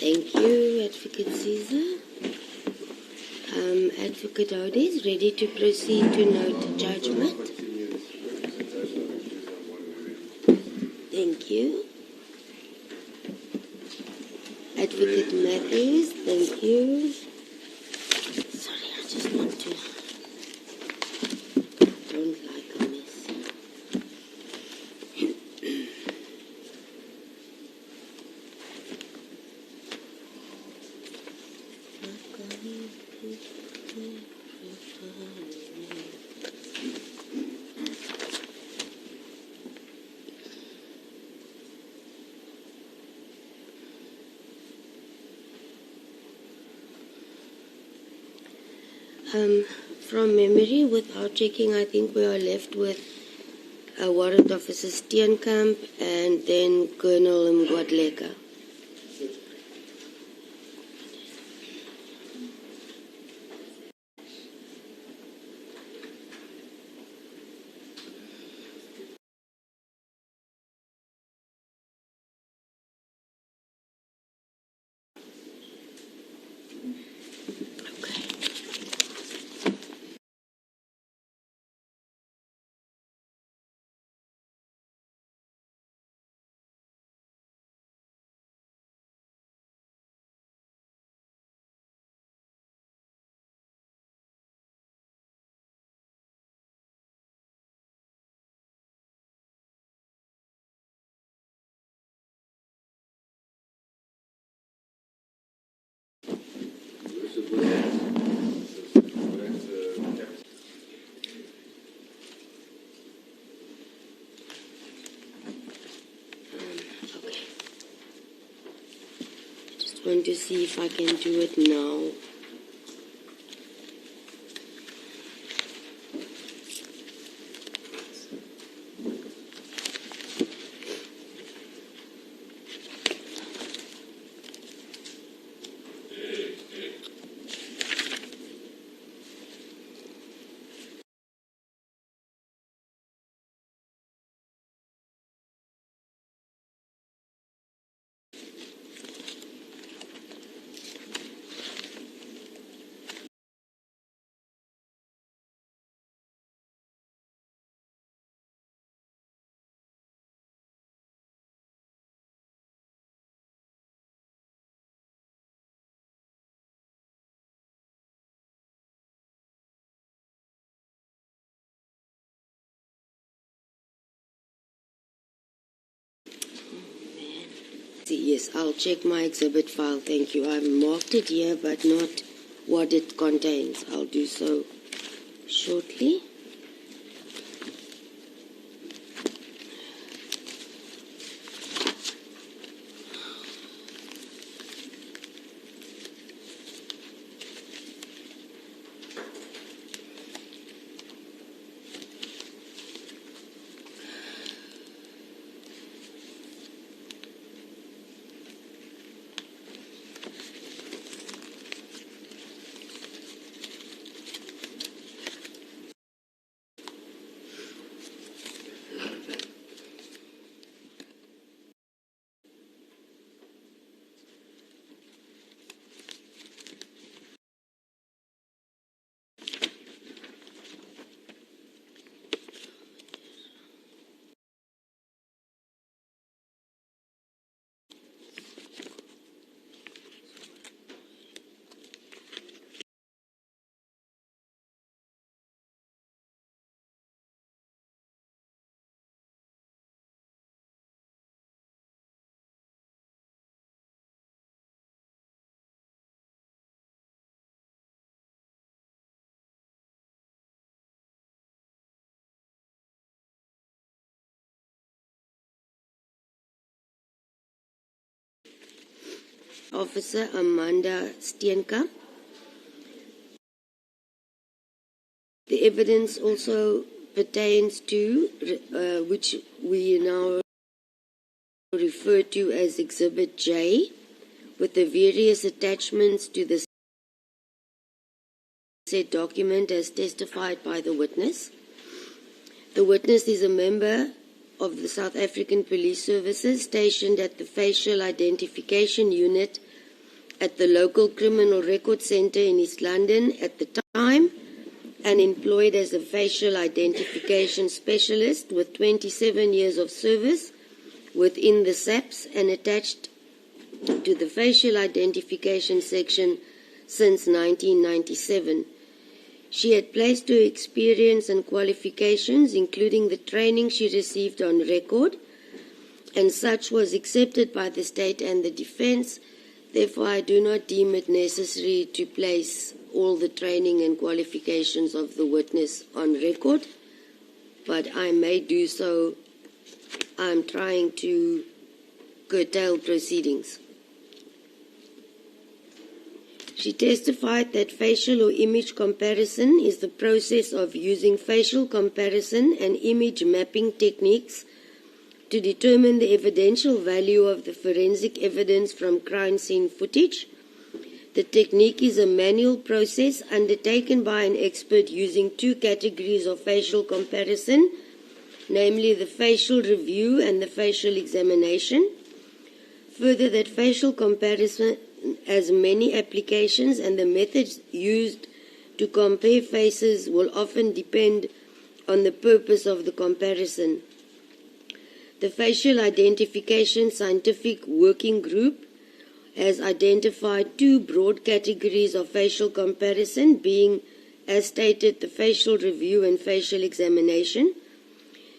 Thank you, Advocate Caesar. Advocate Ode is ready to proceed to note judgment. Thank you. Advocate Matthews, thank you. Sorry, I just want to. Don't like a mess. From memory, without checking, I think we are left with Warrant Officer Steenkamp and then Colonel Mgwadleka. Want to see if I can do it now. Yes, I'll check my exhibit file, thank you. I've marked it here, but not what it contains. I'll do so shortly. Officer Amanda Steenkamp. The evidence also pertains to, which we now refer to as Exhibit J, with the various attachments to the said document as testified by the witness. The witness is a member of the South African Police Services stationed at the Facial Identification Unit at the local criminal record center in East London at the time and employed as a facial identification specialist with 27 years of service within the SAPS and attached to the facial identification section since 1997. She had placed her experience and qualifications, including the training she received, on record, and such was accepted by the state and the defense. Therefore, I do not deem it necessary to place all the training and qualifications of the witness on record, but I may do so. I'm trying to curtail proceedings. She testified that facial or image comparison is the process of using facial comparison and image mapping techniques to determine the evidential value of the forensic evidence from crime scene footage. The technique is a manual process undertaken by an expert using two categories of facial comparison, namely the facial review and the facial examination. Further, that facial comparison has many applications, and the methods used to compare faces will often depend on the purpose of the comparison. The Facial Identification Scientific Working Group has identified two broad categories of facial comparison, being, as stated, the facial review and facial examination.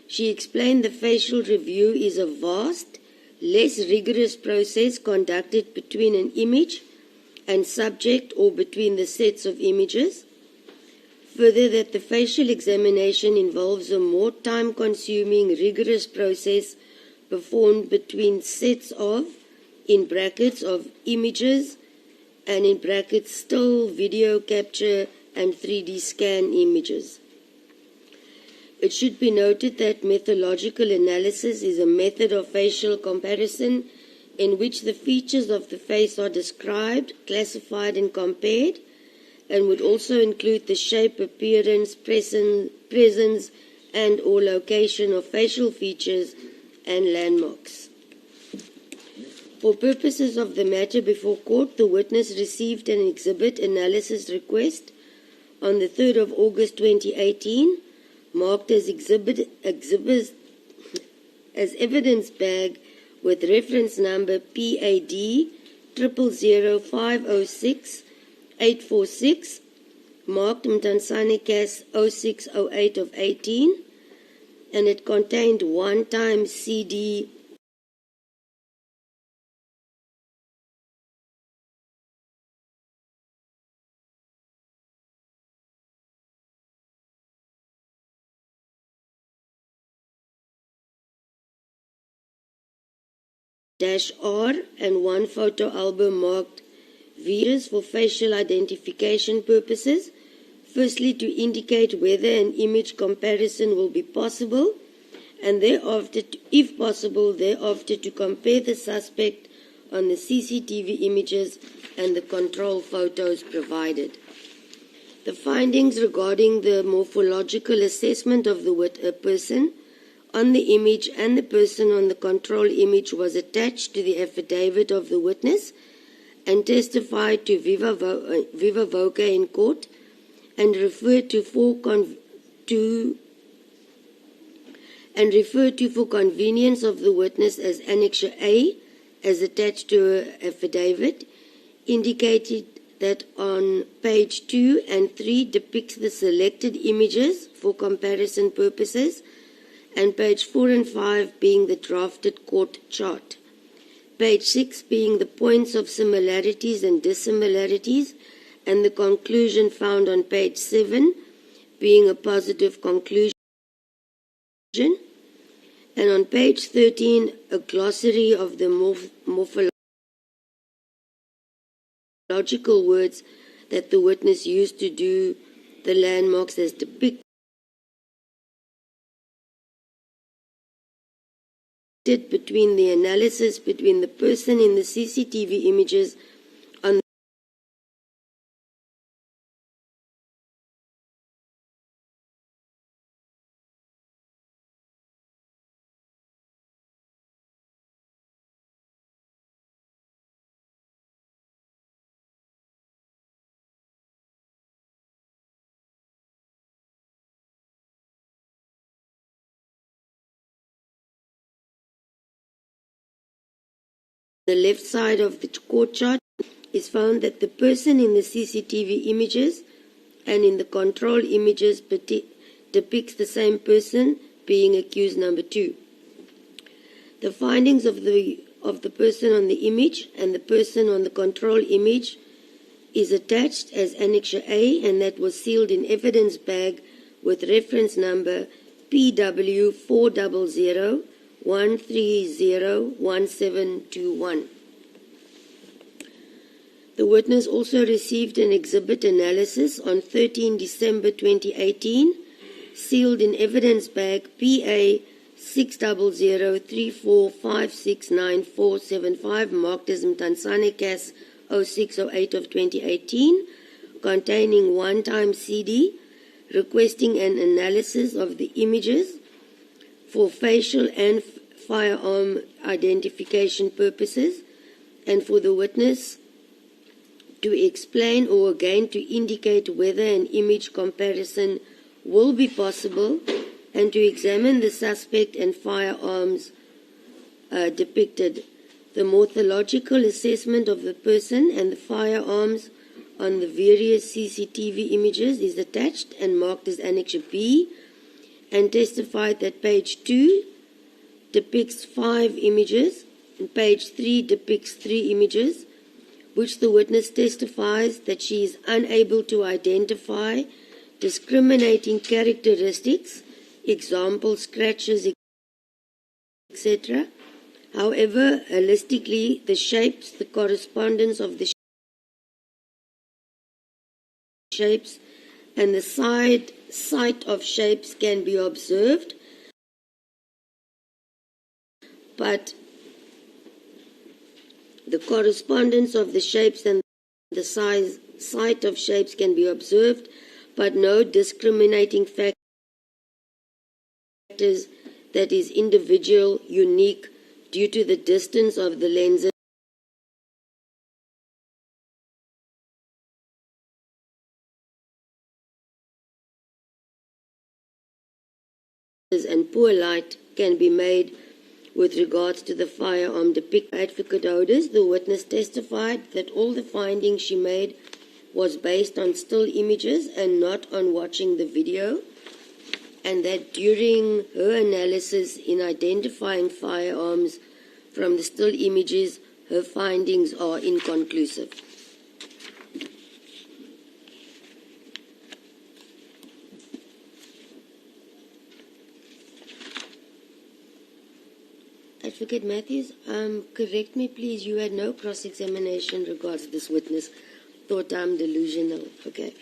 She explained the facial review is a vast, less rigorous process conducted between an image and subject or between the sets of images. Further, that the facial examination involves a more time-consuming, rigorous process performed between sets of, in brackets, of images, and in brackets, still, video capture, and 3D scan images. It should be noted that methodological analysis is a method of facial comparison in which the features of the face are described, classified, and compared, and would also include the shape, appearance, presence, and or location of facial features and landmarks. For purposes of the matter before court, the witness received an exhibit analysis request on the 3rd of August 2018, marked as evidence bag with reference number PAD 000506-846, marked Mtansane Cas 0608 of 18, and it contained one-time CD -R and one photo album marked VS for facial identification purposes. Firstly, to indicate whether an image comparison will be possible, and thereafter, if possible, thereafter to compare the suspect on the CCTV images and the control photos provided. The findings regarding the morphological assessment of the person on the image and the person on the control image was attached to the affidavit of the witness and testified to viva voce in court, and referred to for convenience of the witness as Annexure A, as attached to her affidavit, indicated that on page 2 and 3 depicts the selected images for comparison purposes, and page 4 and 5 being the drafted court chart. Page 6 being the points of similarities and dissimilarities, and the conclusion found on page 7 being a positive conclusion. And on page 13, a glossary of the morphological words that the witness used to do the landmarks as depicted between the analysis between the person in the CCTV images the left side of the court chart, is found that the person in the CCTV images and in the control images depicts the same person, being accused number 2. The findings of the person on the image and the person on the control image is attached as Annexure A, and that was sealed in evidence bag with reference number PW 400-130-1721. The witness also received an exhibit analysis on 13 December 2018, sealed in evidence bag PA 60034569475, marked as Mtansane Cas 0608 of 2018, containing one-time CD, requesting an analysis of the images for facial and firearm identification purposes, and for the witness to explain or again to indicate whether an image comparison will be possible, and to examine the suspect and firearms depicted. The morphological assessment of the person and the firearms on the various CCTV images is attached and marked as Annexure B, and testified that page 2 depicts 5 images and page 3 depicts 3 images, which the witness testifies that she is unable to identify discriminating characteristics, example, scratches, etc. However, holistically, the shapes, the correspondence of the shapes, and the site of shapes can be observed, but the correspondence of the shapes and the site of shapes can be observed, but no discriminating factors that is individual, unique, due to the distance of the lenses and poor light can be made with regards to the firearm depicted. Advocate Holders, the witness testified that all the findings she made was based on still images and not on watching the video, and that during her analysis in identifying firearms from the still images, her findings are inconclusive. Advocate Matthews, correct me please, you had no cross-examination regards this witness. Thought I'm delusional. Okay.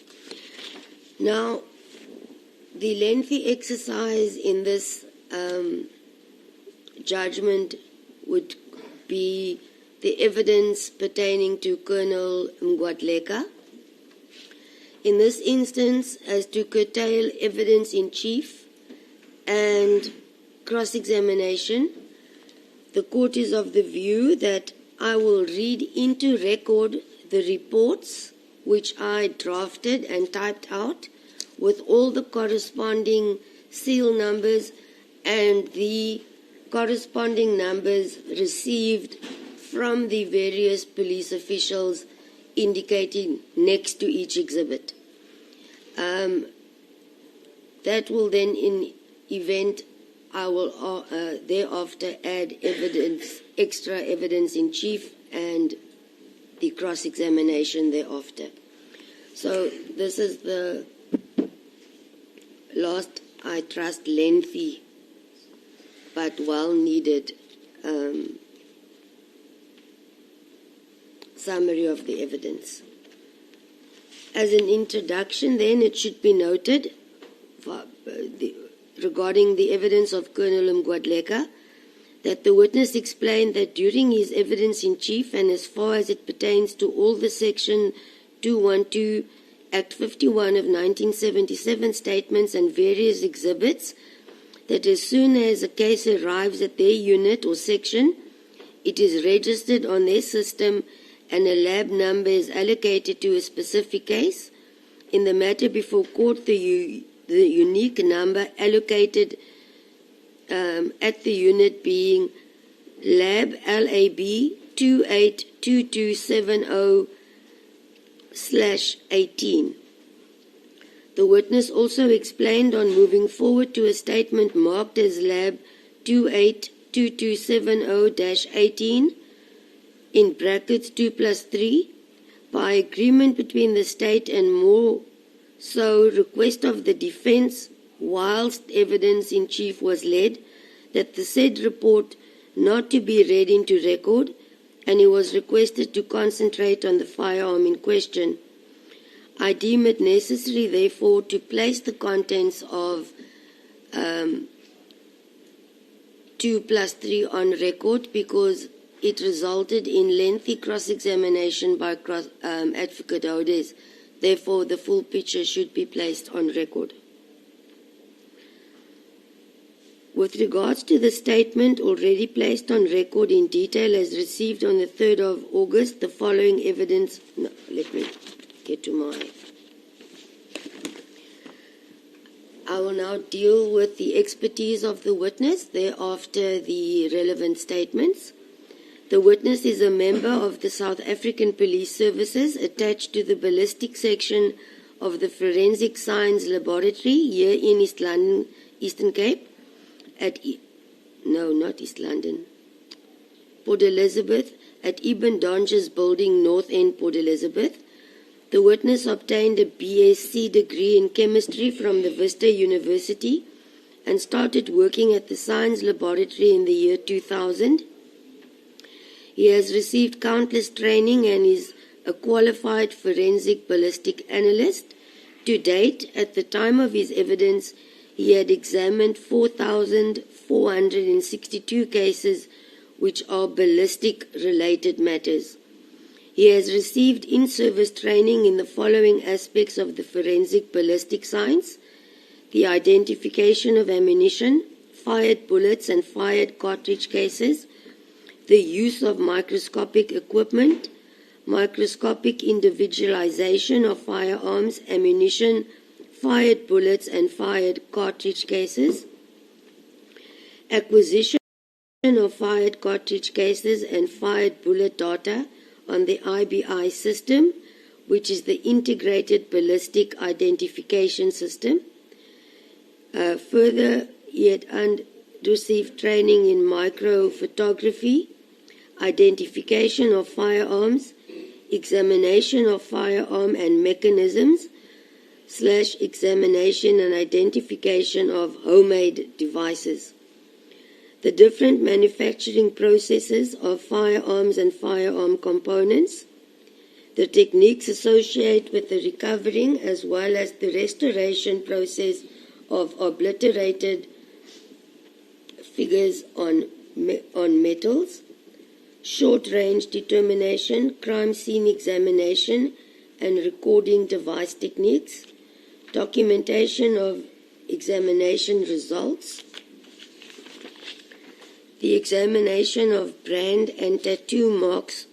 Now, the lengthy exercise in this judgment would be the evidence pertaining to Colonel Mgwadleka. In this instance, as to curtail evidence in chief and cross-examination, the court is of the view that I will read into record the reports which I drafted and typed out with all the corresponding seal numbers and the corresponding numbers received from the various police officials indicating next to each exhibit. That will then, in event, I will thereafter add evidence, extra evidence in chief, and the cross-examination thereafter. So this is the last, I trust, lengthy but well-needed summary of the evidence. As an introduction, then, it should be noted regarding the evidence of Colonel Mgwadleka that the witness explained that during his evidence in chief, and as far as it pertains to all the Section 212 Act 51 of 1977 statements and various exhibits, that as soon as a case arrives at their unit or section, it is registered on their system and a lab number is allocated to a specific case. In the matter before court, the unique number allocated at the unit being lab LAB 282270/18. The witness also explained on moving forward to a statement marked as Lab 282270-18 in brackets 2+3 by agreement between the state and more so request of the defense whilst evidence in chief was led that the said report not to be read into record, and he was requested to concentrate on the firearm in question. I deem it necessary, therefore, to place the contents of 2+3 on record because it resulted in lengthy cross-examination by Advocate Hodes. Therefore, the full picture should be placed on record. With regards to the statement already placed on record in detail as received on the 3rd of August, the following evidence... No, let me get to my... I will now deal with the expertise of the witness, thereafter the relevant statements. The witness is a member of the South African Police Services attached to the Ballistic section of the Forensic Science Laboratory here in East London, Eastern Cape, not East London, Port Elizabeth, at Ibn Donja's building, North End, Port Elizabeth. The witness obtained a BSc degree in chemistry from the Vista University and started working at the Science Laboratory in the year 2000. He has received countless training and is a qualified forensic ballistic analyst. To date, at the time of his evidence, he had examined 4,462 cases which are ballistic-related matters. He has received in-service training in the following aspects of the forensic ballistic science: the identification of ammunition, fired bullets and fired cartridge cases, the use of microscopic equipment, microscopic individualization of firearms, ammunition, fired bullets and fired cartridge cases, acquisition of fired cartridge cases and fired bullet data on the IBI system, which is the Integrated Ballistic Identification System. Further, he had received training in microphotography, identification of firearms, examination of firearm and mechanisms, /examination and identification of homemade devices. The different manufacturing processes of firearms and firearm components, the techniques associated with the recovering as well as the restoration process of obliterated figures on metals, short-range determination, crime scene examination and recording device techniques, documentation of examination results, the examination of brand and tattoo marks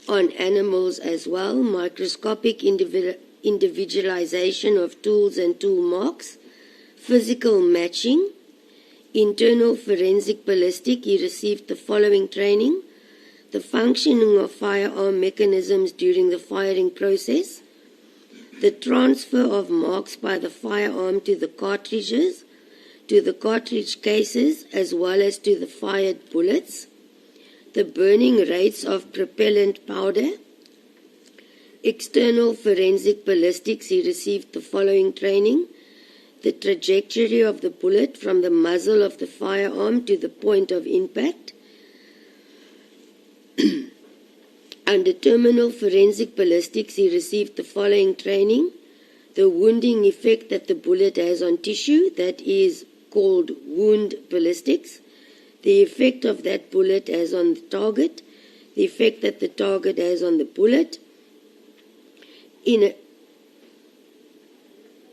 on animals as well, microscopic individualization of tools and tool marks, physical matching, internal forensic ballistic. He received the following training: the functioning of firearm mechanisms during the firing process, the transfer of marks by the firearm to the cartridges, to the cartridge cases as well as to the fired bullets, the burning rates of propellant powder, external forensic ballistics. He received the following training: the trajectory of the bullet from the muzzle of the firearm to the point of impact. Under terminal forensic ballistics, he received the following training: the wounding effect that the bullet has on tissue, that is called wound ballistics, the effect of that bullet has on the target, the effect that the target has on the bullet.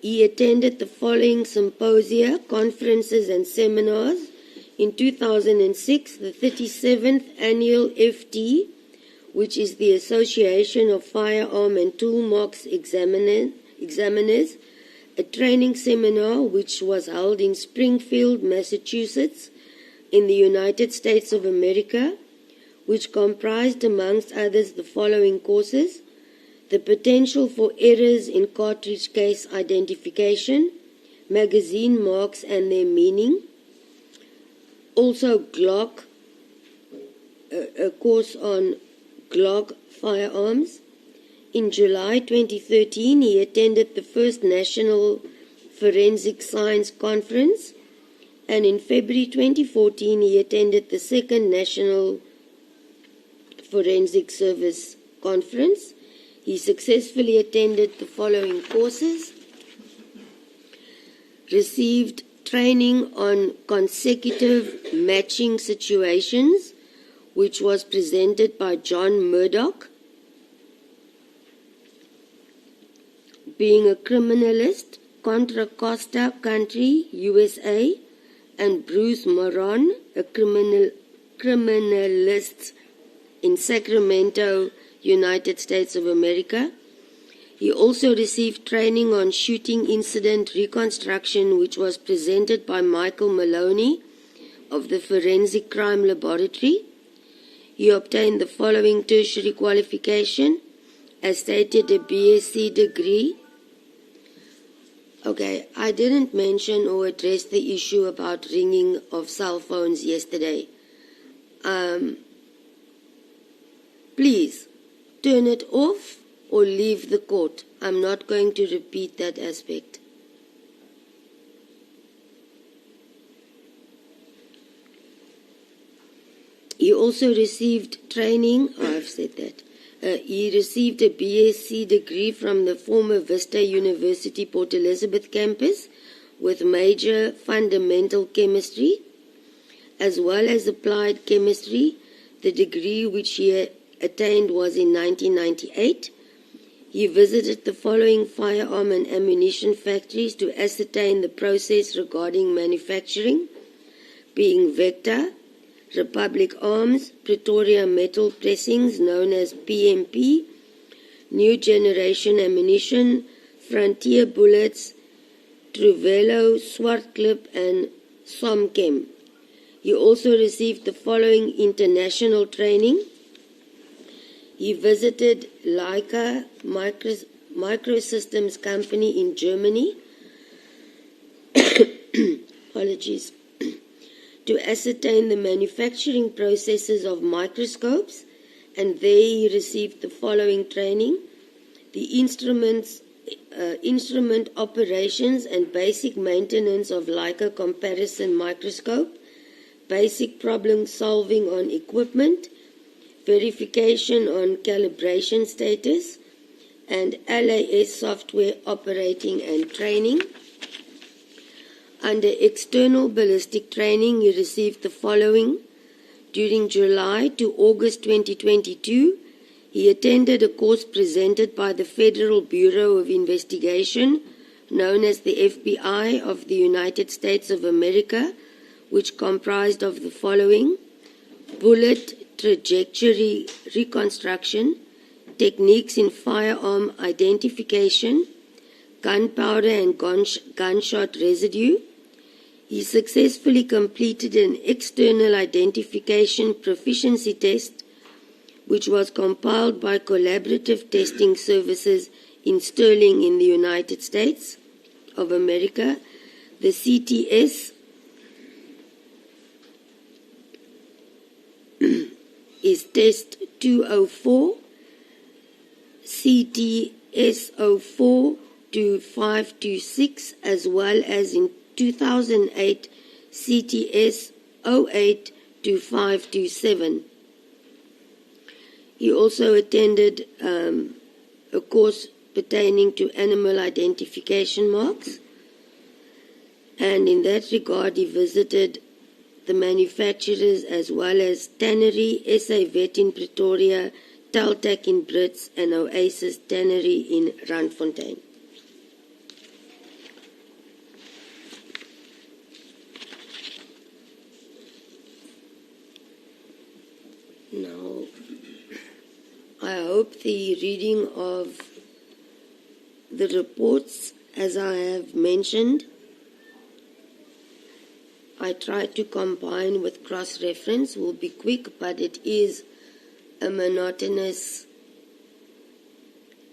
He attended the following symposia, conferences and seminars. In 2006, the 37th Annual FT, which is the Association of Firearm and Tool Marks Examiners, a training seminar which was held in Springfield, Massachusetts, in the United States of America, which comprised, amongst others, the following courses: the potential for errors in cartridge case identification, magazine marks and their meaning, also Glock, a course on Glock firearms. In July 2013, he attended the first National Forensic Science Conference, and in February 2014, he attended the second National Forensic Service Conference. He successfully attended the following courses: received training on consecutive matching situations, which was presented by John Murdoch, being a criminalist, Contra Costa Country, USA, and Bruce Moran, a criminalist in Sacramento, United States of America. He also received training on shooting incident reconstruction, which was presented by Michael Maloney of the Forensic Crime Laboratory. He obtained the following tertiary qualification, as stated, a BSc degree. Okay, I didn't mention or address the issue about ringing of cell phones yesterday. Please turn it off or leave the court. I'm not going to repeat that aspect. He also received training, I've said that. He received a BSc degree from the former Vista University Port Elizabeth campus with major fundamental chemistry as well as applied chemistry. The degree which he attained was in 1998. He visited the following firearm and ammunition factories to ascertain the process regarding manufacturing, being Vector, Republic Arms, Pretoria Metal Pressings, known as PMP, New Generation Ammunition, Frontier Bullets, Truvelo, Swartklip, and Somchem. He also received the following international training. He visited Leica Microsystems Company in Germany. Apologies. To ascertain the manufacturing processes of microscopes, and there he received the following training: the instrument operations and basic maintenance of Leica comparison microscope, basic problem solving on equipment, verification on calibration status, and LAS software operating and training. Under external ballistic training, he received the following. During July to August 2022, he attended a course presented by the Federal Bureau of Investigation, known as the FBI of the United States of America, which comprised of the following: bullet trajectory reconstruction, techniques in firearm identification, gunpowder and gunshot residue. He successfully completed an external identification proficiency test, which was compiled by Collaborative Testing Services in Sterling in the United States of America. The CTS is test 204, CTS 04 to 526, as well as in 2008 CTS 08 to 527. He also attended a course pertaining to animal identification marks, and in that regard he visited the manufacturers as well as Tannery, SA Vet in Pretoria, Teltac in Brits, and Oasis Tannery in Randfontein. Now, I hope the reading of the reports, as I have mentioned, I try to combine with cross-reference will be quick, but it is a monotonous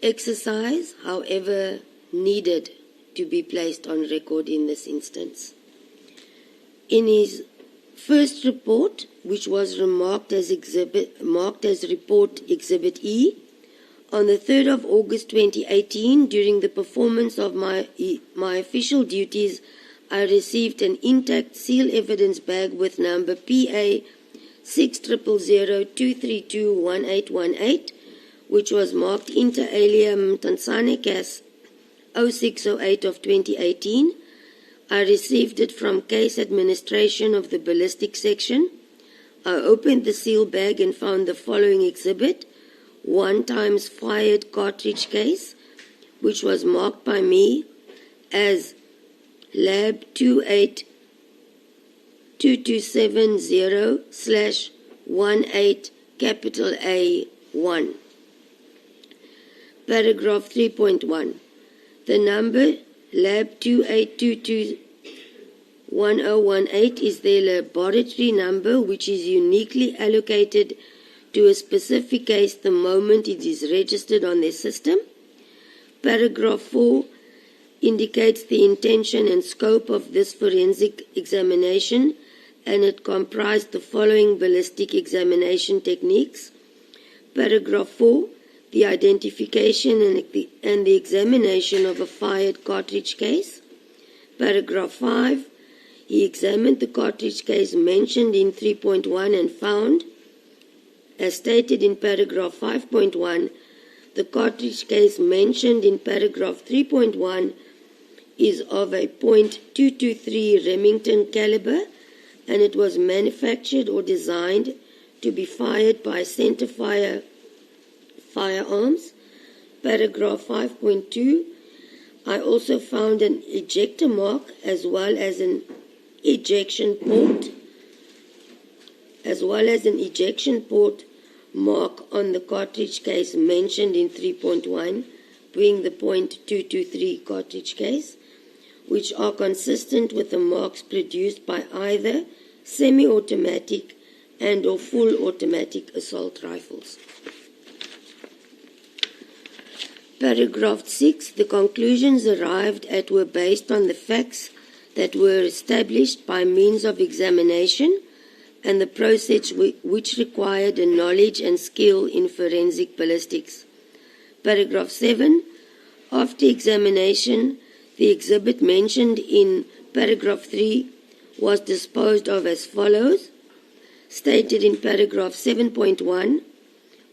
exercise, however needed to be placed on record in this instance. In his first report, which was marked as Report Exhibit E, on the 3rd of August 2018, during the performance of my official duties, I received an intact seal evidence bag with number PA 60002321818, which was marked inter alia Mtansane Cas 0608 of 2018. I received it from Case Administration of the Ballistic Section. I opened the seal bag and found the following exhibit: 1 times fired cartridge case, which was marked by me as Lab 28227/18 capital A1. Paragraph 3.1. The number Lab 28221018 is their laboratory number, which is uniquely allocated to a specific case the moment it is registered on their system. Paragraph 4 indicates the intention and scope of this forensic examination, and it comprised the following ballistic examination techniques. Paragraph 4, the identification and the examination of a fired cartridge case. Paragraph 5, he examined the cartridge case mentioned in 3.1 and found, as stated in paragraph 5.1, the cartridge case mentioned in paragraph 3.1 is of a .223 Remington caliber, and it was manufactured or designed to be fired by centerfire firearms. Paragraph 5.2, I also found an ejector mark as well as an ejection port mark on the cartridge case mentioned in 3.1, being the .223 cartridge case, which are consistent with the marks produced by either semi-automatic and or full automatic assault rifles. Paragraph 6, the conclusions arrived at were based on the facts that were established by means of examination and the process which required a knowledge and skill in forensic ballistics. Paragraph 7, after examination, the exhibit mentioned in paragraph 3 was disposed of as follows. Stated in paragraph 7.1,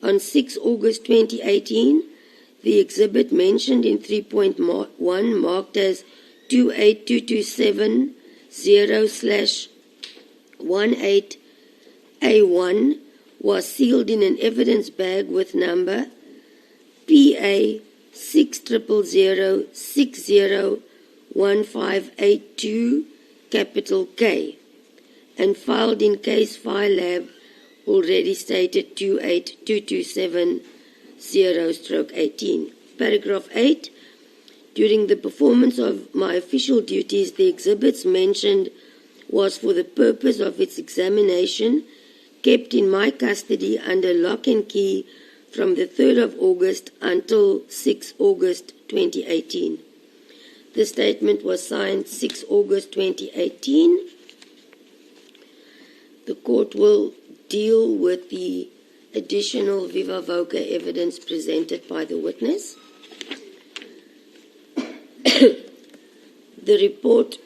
on 6 August 2018, the exhibit mentioned in 3.1 marked as 28220/18A1 was sealed in an evidence bag with number PA 600601582 capital K and filed in case file lab already stated 28227/0/18. Paragraph 8. During the performance of my official duties, the exhibits mentioned was for the purpose of its examination kept in my custody under lock and key from the 3rd of August until 6 August 2018. The statement was signed 6 August 2018. The court will deal with the additional viva voce evidence presented by the witness. The report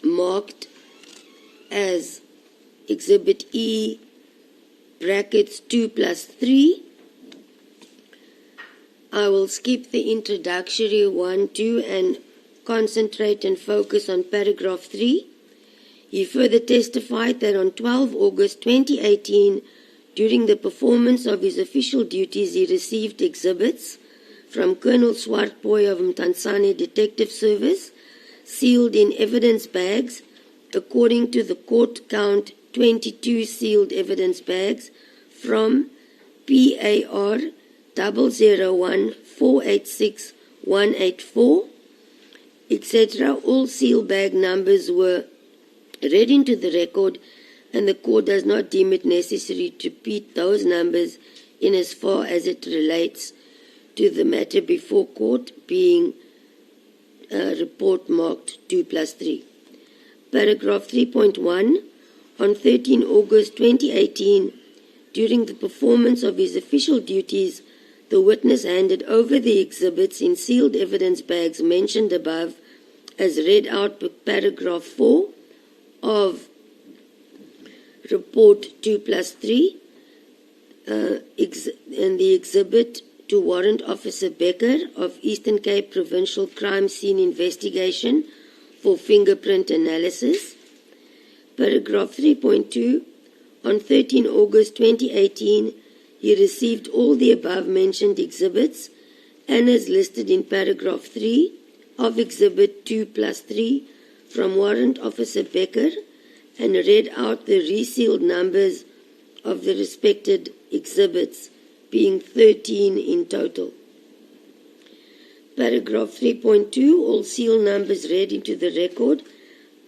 marked as Exhibit E brackets 2+3. I will skip the introductory 1, 2 and concentrate and focus on paragraph 3. He further testified that on 12 August 2018, during the performance of his official duties, he received exhibits from Colonel Swartboy of Mtansane Detective Service, sealed in evidence bags, according to the court count 22 sealed evidence bags from PAR 001486-184, etc. All seal bag numbers were read into the record, and the court does not deem it necessary to repeat those numbers in as far as it relates to the matter before court, being report marked 2+3. Paragraph 3.1. On 13 August 2018, during the performance of his official duties, the witness handed over the exhibits in sealed evidence bags mentioned above as read out with paragraph 4 of report 2+3 and the exhibit to Warrant Officer Becker of Eastern Cape Provincial Crime Scene Investigation for fingerprint analysis. Paragraph 3.2. On 13 August 2018, he received all the above mentioned exhibits and as listed in paragraph 3 of exhibit 2+3 from Warrant Officer Becker and read out the resealed numbers of the respected exhibits, being 13 in total. Paragraph 3.2, all seal numbers read into the record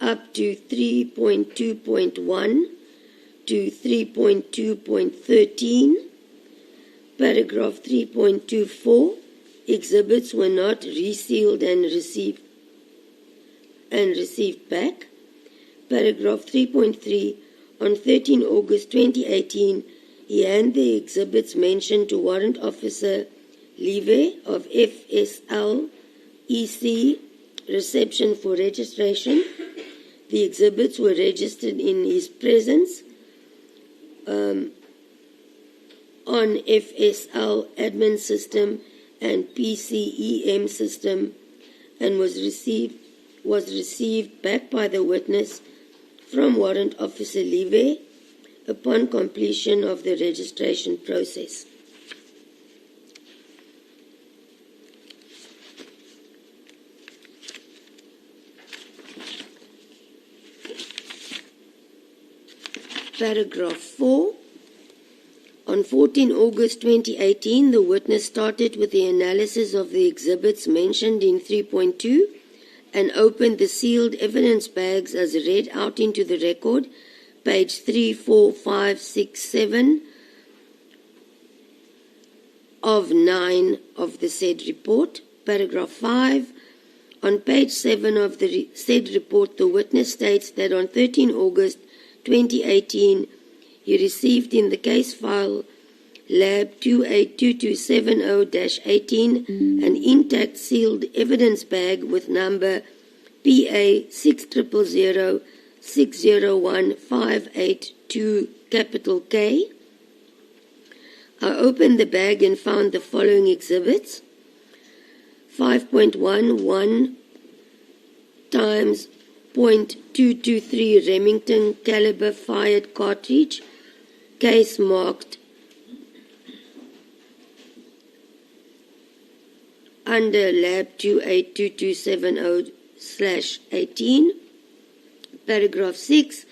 up to 3.2.1 to 3.2.13. Paragraph 3.24, exhibits were not resealed and received back. Paragraph 3.3, on 13 August 2018, he handed the exhibits mentioned to Warrant Officer Leve of FSL EC Reception for registration. The exhibits were registered in his presence on FSL admin system and PCEM system and was received back by the witness from Warrant Officer Leve upon completion of the registration process. Paragraph 4. On 14 August 2018, the witness started with the analysis of the exhibits mentioned in 3.2 and opened the sealed evidence bags as read out into the record, page 3, 4, 5, 6, 7 of 9 of the said report. Paragraph 5. On page 7 of the said report, the witness states that on 13 August 2018, he received in the case file Lab 282270-18 an intact sealed evidence bag with number PA 600060158 capital K. I opened the bag and found the following exhibits: 5.11 times .223 Remington caliber fired cartridge, case marked under Lab 282270/18. Paragraph 6.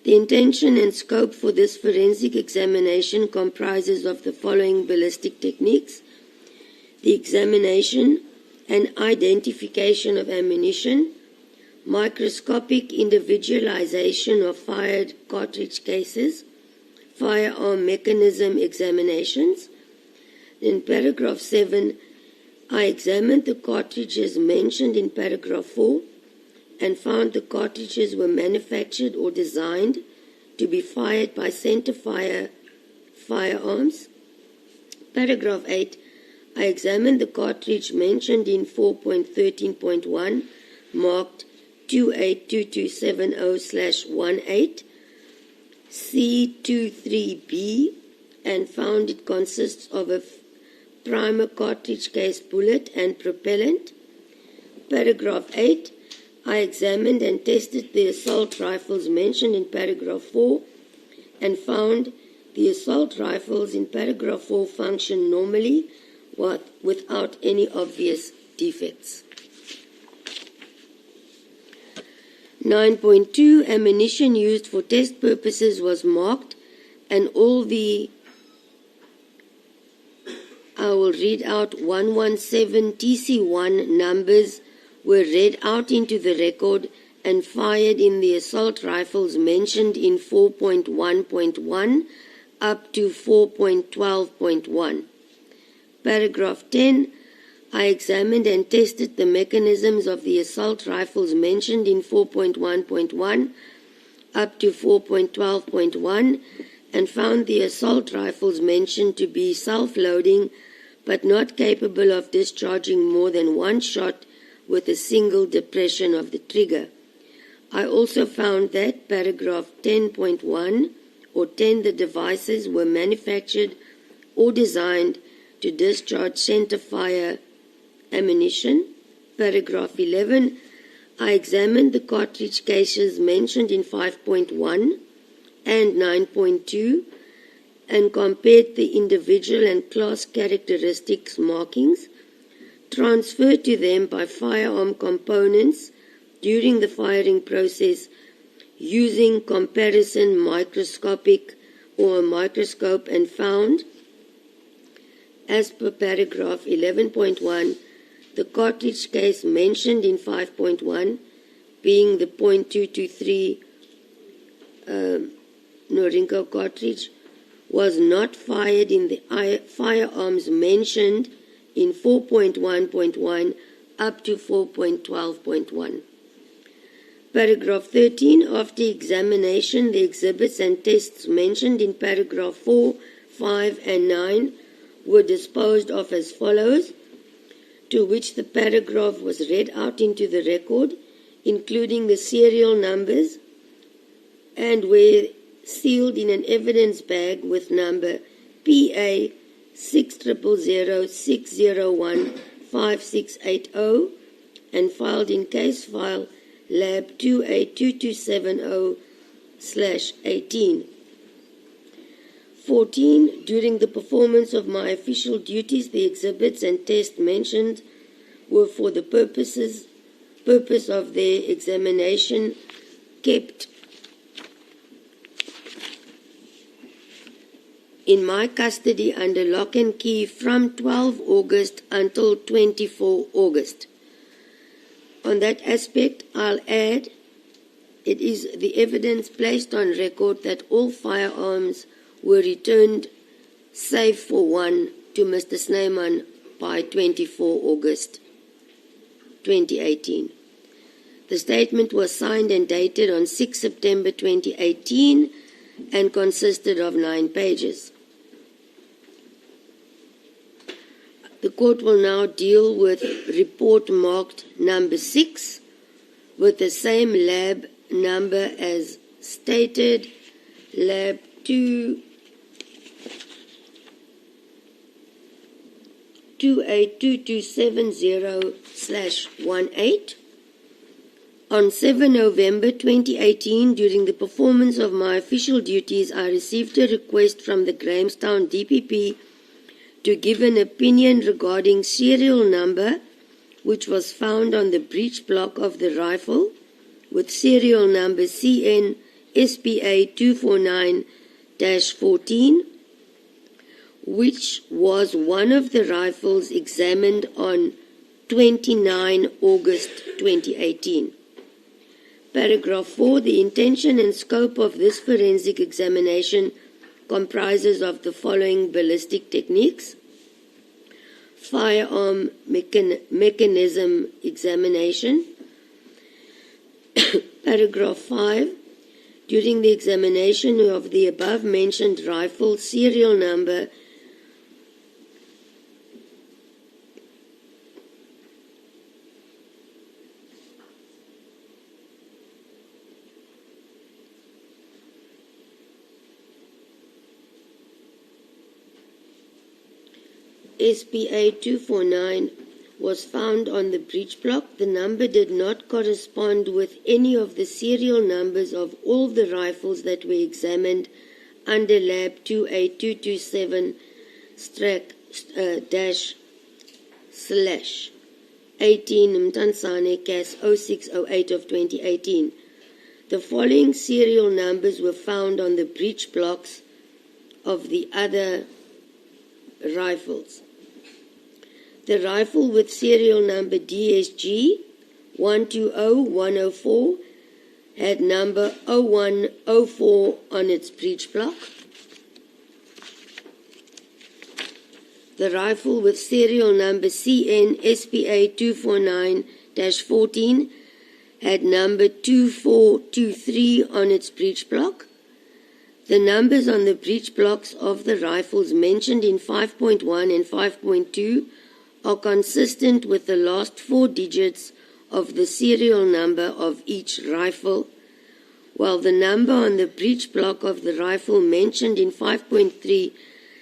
The intention and scope for this forensic examination comprises of the following ballistic techniques: the examination and identification of ammunition, microscopic individualization of fired cartridge cases, firearm mechanism examinations. In paragraph 7, I examined the cartridges mentioned in paragraph 4 and found the cartridges were manufactured or designed to be fired by centerfire firearms. Paragraph 8, I examined the cartridge mentioned in 4.13.1 marked 282270/18 C23B and found it consists of a primer cartridge case bullet and propellant. Paragraph 8, I examined and tested the assault rifles mentioned in paragraph 4 and found the assault rifles in paragraph 4 function normally without any obvious defects. 9.2, ammunition used for test purposes was marked and all the, I will read out 117 TC1 numbers were read out into the record and fired in the assault rifles mentioned in 4.1.1 up to 4.12.1. Paragraph 10. I examined and tested the mechanisms of the assault rifles mentioned in 4.1.1 up to 4.12.1 and found the assault rifles mentioned to be self-loading but not capable of discharging more than one shot with a single depression of the trigger. I also found that paragraph 10.1 or 10, the devices were manufactured or designed to discharge centerfire ammunition. Paragraph 11, I examined the cartridge cases mentioned in 5.1 and 9.2 and compared the individual and class characteristics markings transferred to them by firearm components during the firing process using comparison microscopic or a microscope and found, as per paragraph 11.1, the cartridge case mentioned in 5.1, being the .223 Norinco cartridge, was not fired in the firearms mentioned in 4.1.1 up to 4.12.1. Paragraph 13, after examination, the exhibits and tests mentioned in paragraph 4, 5, and 9 were disposed of as follows, to which the paragraph was read out into the record, including the serial numbers, and were sealed in an evidence bag with number PA 60006015680 and filed in case file Lab 282270/18. 14. During the performance of my official duties, the exhibits and tests mentioned were for the purpose of their examination kept in my custody under lock and key from 12 August until 24 August. On that aspect, I'll add, it is the evidence placed on record that all firearms were returned, save for one, to Mr. Snyman by 24 August 2018. The statement was signed and dated on 6 September 2018 and consisted of 9 pages. The court will now deal with report marked number 6 with the same lab number as stated, Lab 282270/18. On 7 November 2018, during the performance of my official duties, I received a request from the Grahamstown DPP to give an opinion regarding serial number which was found on the breech block of the rifle with serial number CN SPA 249-14, which was one of the rifles examined on 29 August 2018. Paragraph 4, the intention and scope of this forensic examination comprises of the following ballistic techniques: firearm mechanism examination. Paragraph 5, during the examination of the above-mentioned rifle serial number SPA 249 was found on the breech block. The number did not correspond with any of the serial numbers of all the rifles that were examined under Lab 28227-18 Mtansane CAS 0608 of 2018. The following serial numbers were found on the breech blocks of the other rifles. The rifle with serial number DSG 120104 had number 0104 on its breech block. The rifle with serial number CN SPA 249-14 had number 2423 on its breech block. The numbers on the breech blocks of the rifles mentioned in 5.1 and 5.2 are consistent with the last 4 digits of the serial number of each rifle, while the number on the breech block of the rifle mentioned in 5.3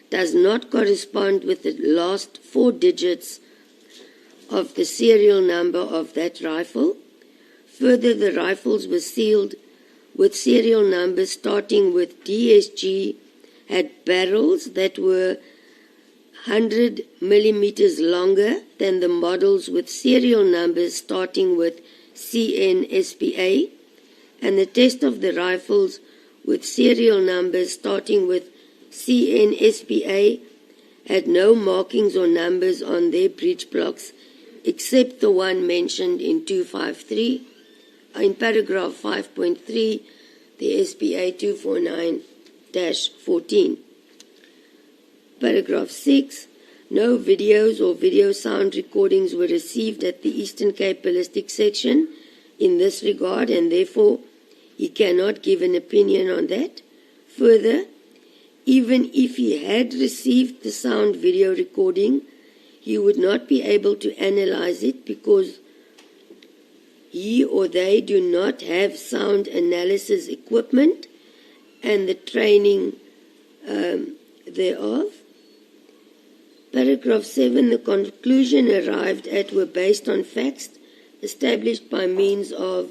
does not correspond with the last 4 digits of the serial number of that rifle. Further, the rifles were sealed with serial numbers starting with DSG, had barrels that were 100 millimeters longer than the models with serial numbers starting with CN-SPA, and the test of the rifles with serial numbers starting with CN-SPA had no markings or numbers on their breech blocks except the one mentioned in 253. In paragraph 5.3, the SPA 249-14. Paragraph 6, no videos or video sound recordings were received at the Eastern Cape Ballistic section in this regard, and therefore he cannot give an opinion on that. Further, even if he had received the sound video recording, he would not be able to analyze it because he or they do not have sound analysis equipment and the training thereof. Paragraph 7, the conclusion arrived at were based on facts established by means of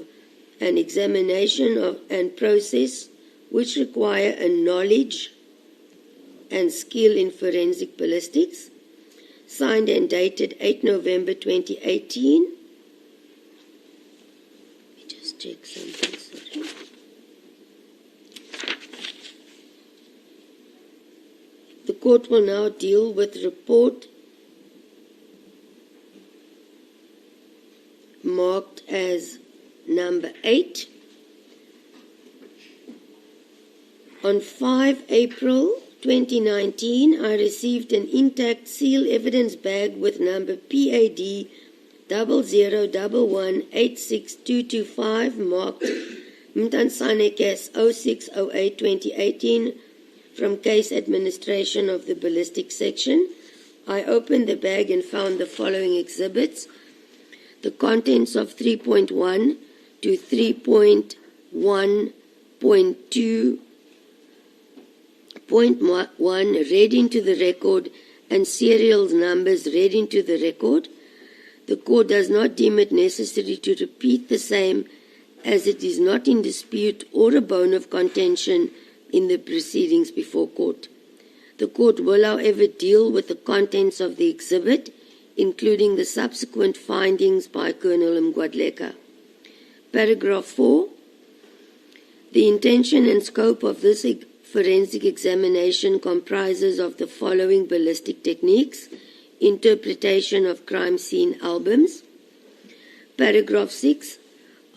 an examination of and process which require a knowledge and skill in forensic ballistics. Signed and dated 8 November 2018. Let me just check something, sorry. The court will now deal with report marked as number 8. On 5 April 2019, I received an intact seal evidence bag with number PAD 0011862225 marked Mtansane Case 0608 2018 from Case Administration of the Ballistic Section. I opened the bag and found the following exhibits. The contents of 3.1 to 3.1.2 Point 1 read into the record and serial numbers read into the record. The court does not deem it necessary to repeat the same as it is not in dispute or a bone of contention in the proceedings before court. The court will, however, deal with the contents of the exhibit, including the subsequent findings by Colonel Mgwadleka. Paragraph 4. The intention and scope of this forensic examination comprises of the following ballistic techniques: interpretation of crime scene albums. Paragraph 6.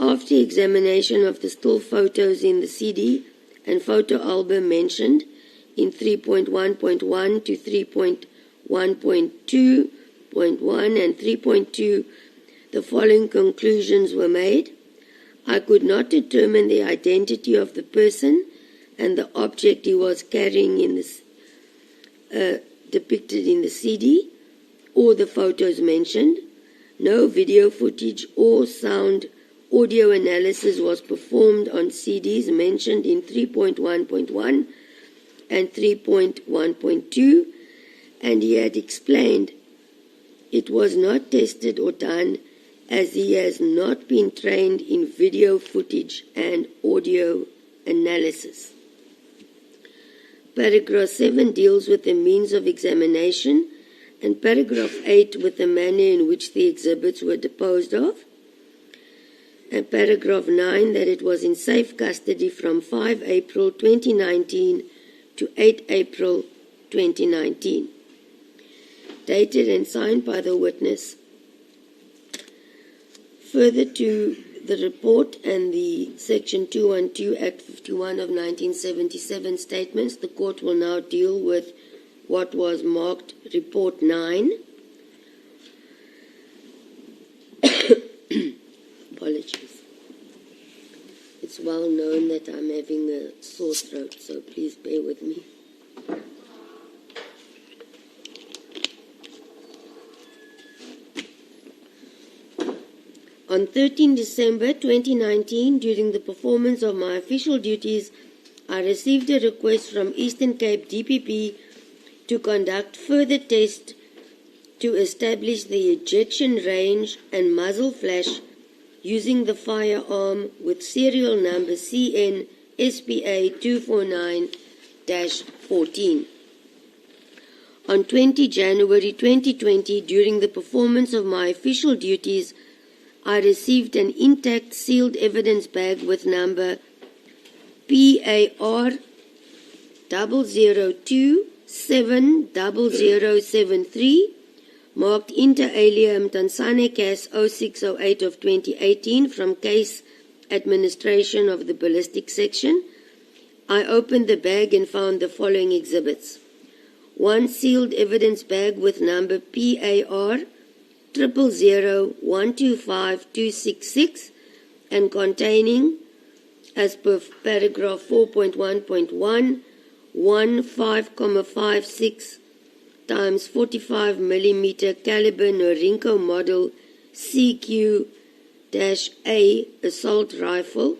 After examination of the still photos in the CD and photo album mentioned in 3.1.1 to 3.1.2.1 and 3.2, the following conclusions were made. I could not determine the identity of the person and the object he was carrying in this, depicted in the CD or the photos mentioned. No video footage or sound audio analysis was performed on CDs mentioned in 3.1.1 and 3.1.2, and he had explained it was not tested or done as he has not been trained in video footage and audio analysis. Paragraph 7 deals with the means of examination, and paragraph 8 with the manner in which the exhibits were disposed of, and paragraph 9 that it was in safe custody from 5 April 2019 to 8 April 2019. Dated and signed by the witness. Further to the report and the Section 212 Act 51 of 1977 statements, the court will now deal with what was marked Report 9. Apologies. It's well known that I'm having a sore throat, so please bear with me. On 13 December 2019, during the performance of my official duties, I received a request from Eastern Cape DPP to conduct further tests to establish the ejection range and muzzle flash using the firearm with serial number CN SPA 249-14. On 20 January 2020, during the performance of my official duties, I received an intact sealed evidence bag with number PAR 002-70073, marked inter alia Mtansane Cas 0608 of 2018 from Case Administration of the Ballistic Section. I opened the bag and found the following exhibits. One sealed evidence bag with number PAR 000125266 and containing, as per paragraph 4.1.1, 5.56 times 45 mm caliber Norinco model CQ-A assault rifle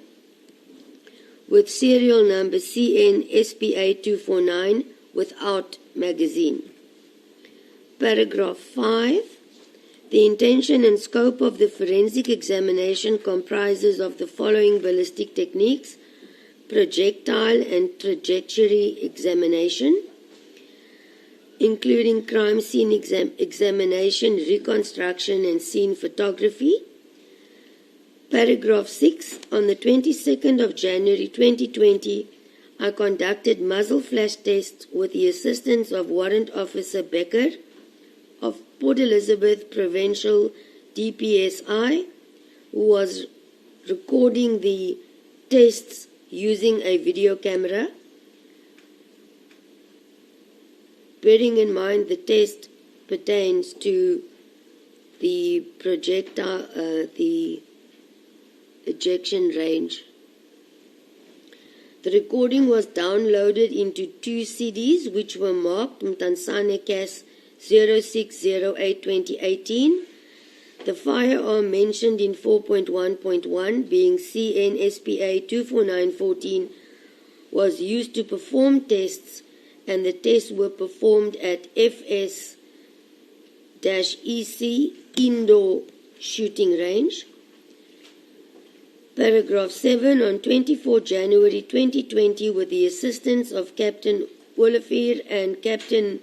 with serial number CN SPA 249 without magazine. Paragraph 5. The intention and scope of the forensic examination comprises of the following ballistic techniques: projectile and trajectory examination, including crime scene examination, reconstruction, and scene photography. Paragraph 6. On the 22nd of January 2020, I conducted muzzle flash tests with the assistance of Warrant Officer Becker of Port Elizabeth Provincial DPSI, who was recording the tests using a video camera. Bearing in mind the test pertains to the projectile, the ejection range. The recording was downloaded into 2 CDs which were marked Mtansane Cas 0608-2018. The firearm mentioned in 4.1.1, being CN SPA 249-14, was used to perform tests, and the tests were performed at FS-EC Indoor Shooting Range. Paragraph 7. On 24 January 2020, with the assistance of Captain Olafir and Captain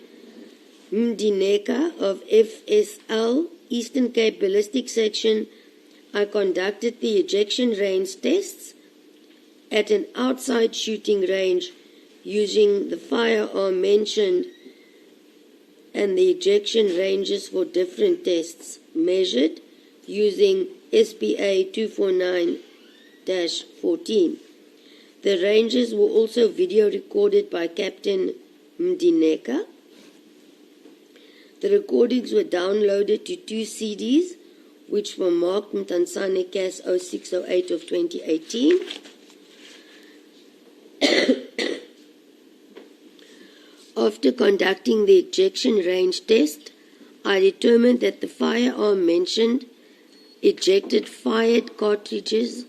Mdineka of FSL, Eastern Cape Ballistic Section, I conducted the ejection range tests at an outside shooting range using the firearm mentioned, and the ejection ranges for different tests measured using SPA 249-14. The ranges were also video recorded by Captain Mdineka. The recordings were downloaded to 2 CDs, which were marked Mtansane Cas 0608 of 2018. After conducting the ejection range test, I determined that the firearm mentioned ejected fired cartridge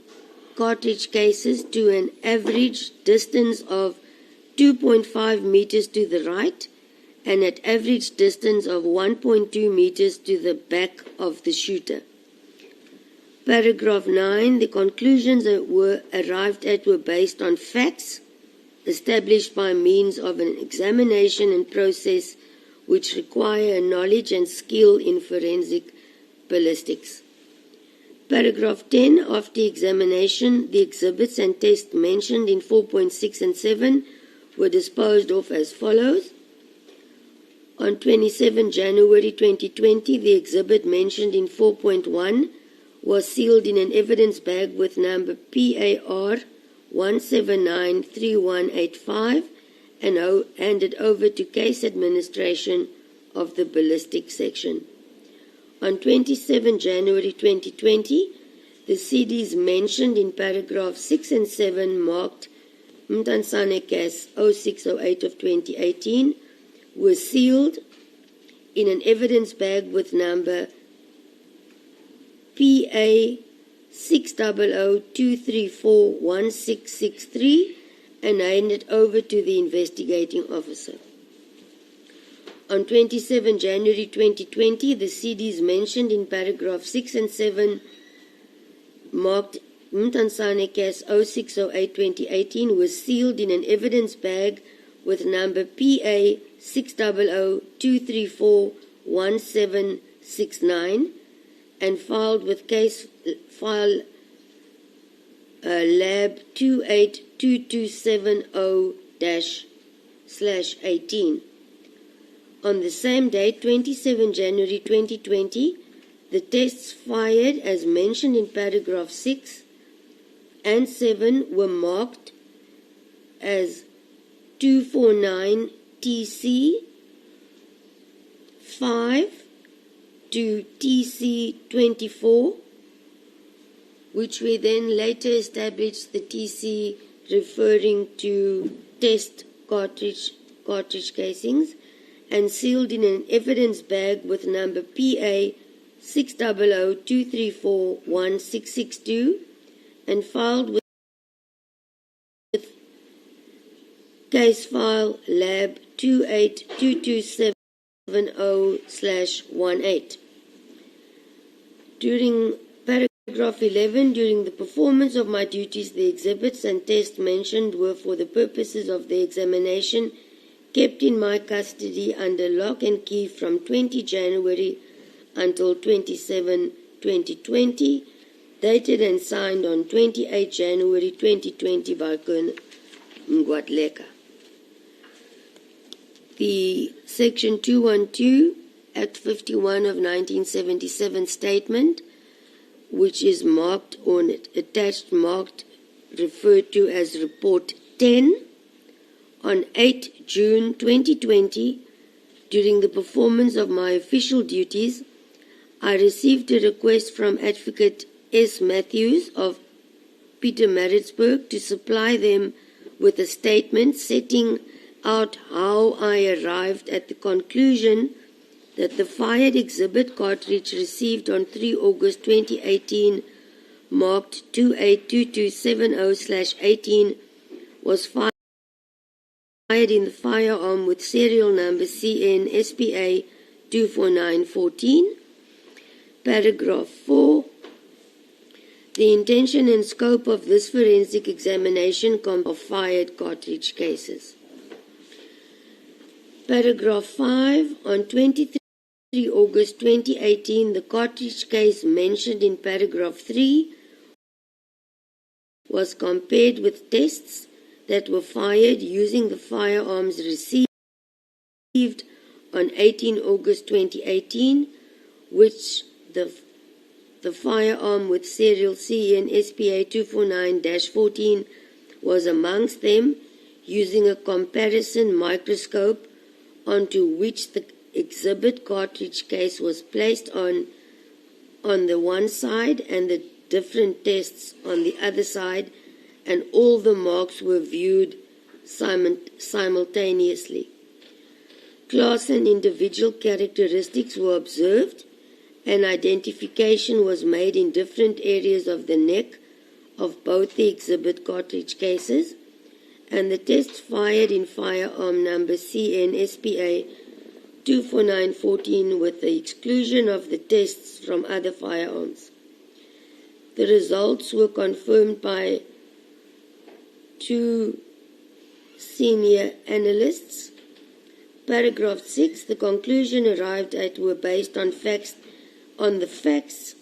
cases to an average distance of 2.5 meters to the right and at average distance of 1.2 meters to the back of the shooter. Paragraph 9. The conclusions that were arrived at were based on facts established by means of an examination and process which require knowledge and skill in forensic ballistics. Paragraph 10. After examination, the exhibits and tests mentioned in 4.6 and 7 were disposed of as follows. On 27 January 2020, the exhibit mentioned in 4.1 was sealed in an evidence bag with number PAR 1793185 and handed over to case administration of the Ballistic section. On 27 January 2020, the CDs mentioned in paragraph 6 and 7 marked Mtansane Case 0608 of 2018 were sealed in an evidence bag with number PA 600-234-1663 and handed over to the investigating officer. On 27 January 2020, the CDs mentioned in paragraph 6 and 7 marked Mtansane Case 0608-2018 was sealed in an evidence bag with number PA 600-234-1769 and filed with case file lab 282270-18. On the same date, 27 January 2020, the tests fired as mentioned in paragraph 6 and 7 were marked as 249 TC 5 to TC 24, which we then later established the TC referring to test cartridge casings, and sealed in an evidence bag with number PA 600-234-1662 and filed with case file lab 282270/18. During paragraph 11, during the performance of my duties, the exhibits and tests mentioned were for the purposes of the examination kept in my custody under lock and key from 20 January until 27, 2020, dated and signed on 28 January 2020 by Colonel Mgwadleka. The Section 212, Act 51 of 1977 statement, which is marked on it, attached, marked, referred to as Report 10, on 8 June 2020, during the performance of my official duties, I received a request from Advocate S. Matthews of Pietermaritzburg to supply them with a statement setting out how I arrived at the conclusion that the fired exhibit cartridge received on 3 August 2018, marked 282270/18, was fired in the firearm with serial number CN SPA 24914. Paragraph 4. The intention and scope of this forensic examination of fired cartridge cases. Paragraph 5. On 23 August 2018, the cartridge case mentioned in paragraph 3 was compared with tests that were fired using the firearms received on 18 August 2018, which the firearm with serial CN SPA 249-14 was amongst them, using a comparison microscope onto which the exhibit cartridge case was placed on the one side and the different tests on the other side, and all the marks were viewed simultaneously. Class and individual characteristics were observed, and identification was made in different areas of the neck of both the exhibit cartridge cases, and the tests fired in firearm number CN SPA 24914 with the exclusion of the tests from other firearms. The results were confirmed by 2 senior analysts. Paragraph 6, the conclusion arrived at were based on the facts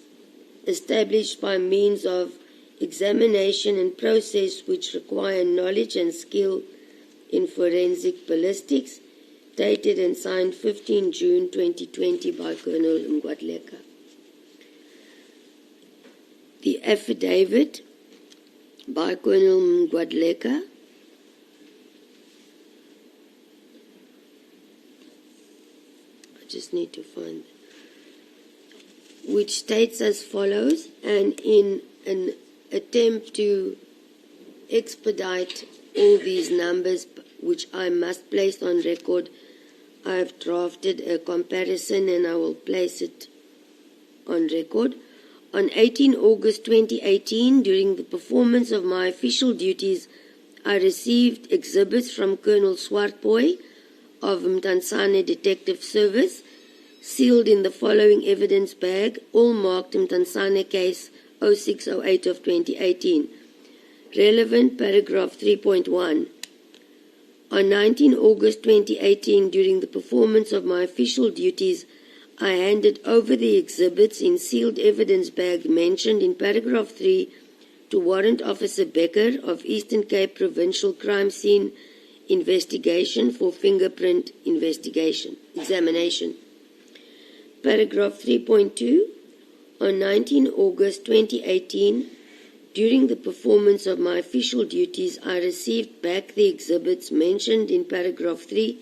established by means of examination and process which require knowledge and skill in forensic ballistics, dated and signed 15 June 2020 by Colonel Mgwadleka. affidavit by Colonel Mngwadleka, I just need to find, which states as follows, and in an attempt to expedite all these numbers, which I must place on record, I have drafted a comparison and I will place it on record. On 18 August 2018, during the performance of my official duties, I received exhibits from Colonel Swartboy of Mtansane Detective Service, sealed in the following evidence bag, all marked Mtansane case 0608 of 2018. Relevant paragraph 3.1. On 19 August 2018, during the performance of my official duties, I handed over the exhibits in sealed evidence bag mentioned in paragraph 3 to Warrant Officer Becker of Eastern Cape Provincial Crime Scene Investigation for fingerprint examination. Paragraph 3.2. On 19 August 2018, during the performance of my official duties, I received back the exhibits mentioned in paragraph 3,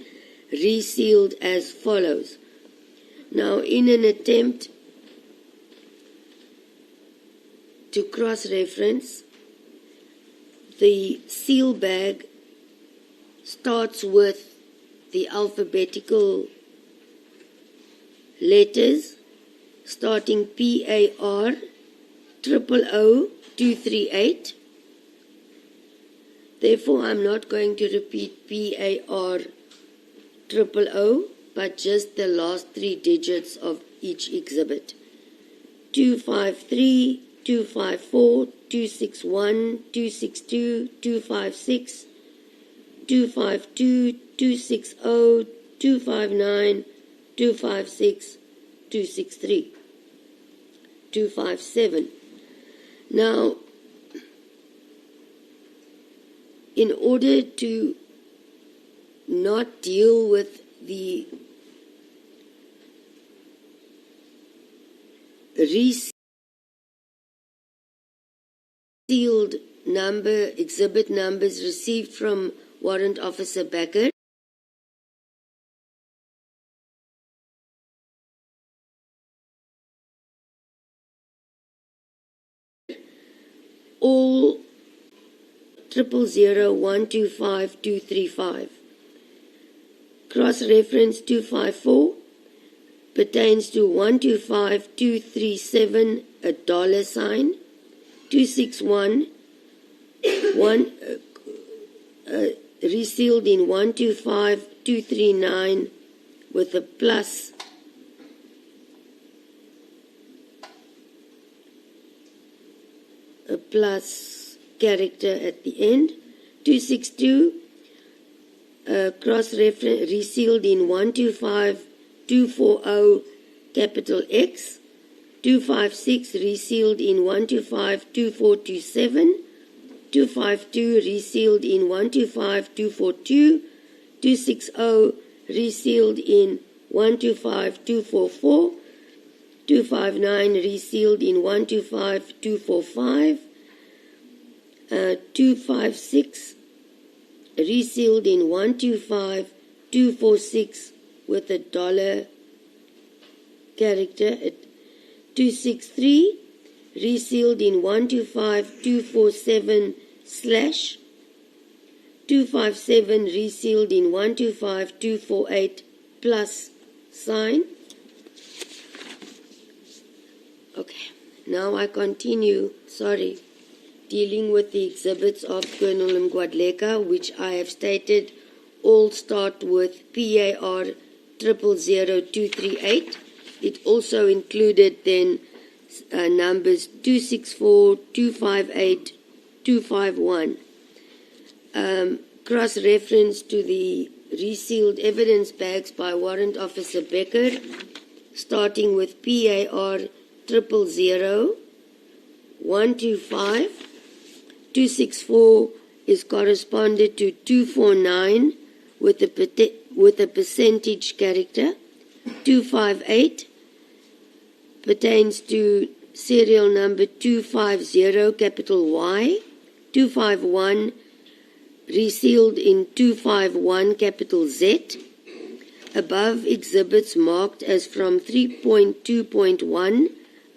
resealed as follows. Now, in an attempt to cross-reference, the seal bag starts with the alphabetical letters starting PAR 000238. Therefore, I'm not going to repeat PAR 000, but just the last three digits of each exhibit. 253, 254, 261, 262, 256, 252, 260, 259, 256, 263, 257. Now, in order to not deal with the resealed exhibit numbers received from Warrant Officer Becker, all 000125235. Cross-reference 254 pertains to 125237, a dollar sign, 261, resealed in 125239 with a plus character at the end. 262 cross-reference resealed in 125240 capital X. 256 resealed in 1252427. 252 resealed in 125242. 260 resealed in 125244. 259 resealed in 125245. 256 resealed in 125246 with a dollar character at 263 resealed in 125247 slash 257 resealed in 125248 plus sign. Okay, now I continue, dealing with the exhibits of Colonel Mngwadleka, which I have stated all start with PAR 000238. It also included then numbers 264, 258, 251. Cross-reference to the resealed evidence bags by Warrant Officer Becker, starting with PAR 000 125. 264 is corresponded to 249 with a percentage character. 258 pertains to serial number 250, capital Y, 251, resealed in 251, capital Z. Above exhibits marked as from 3.2.1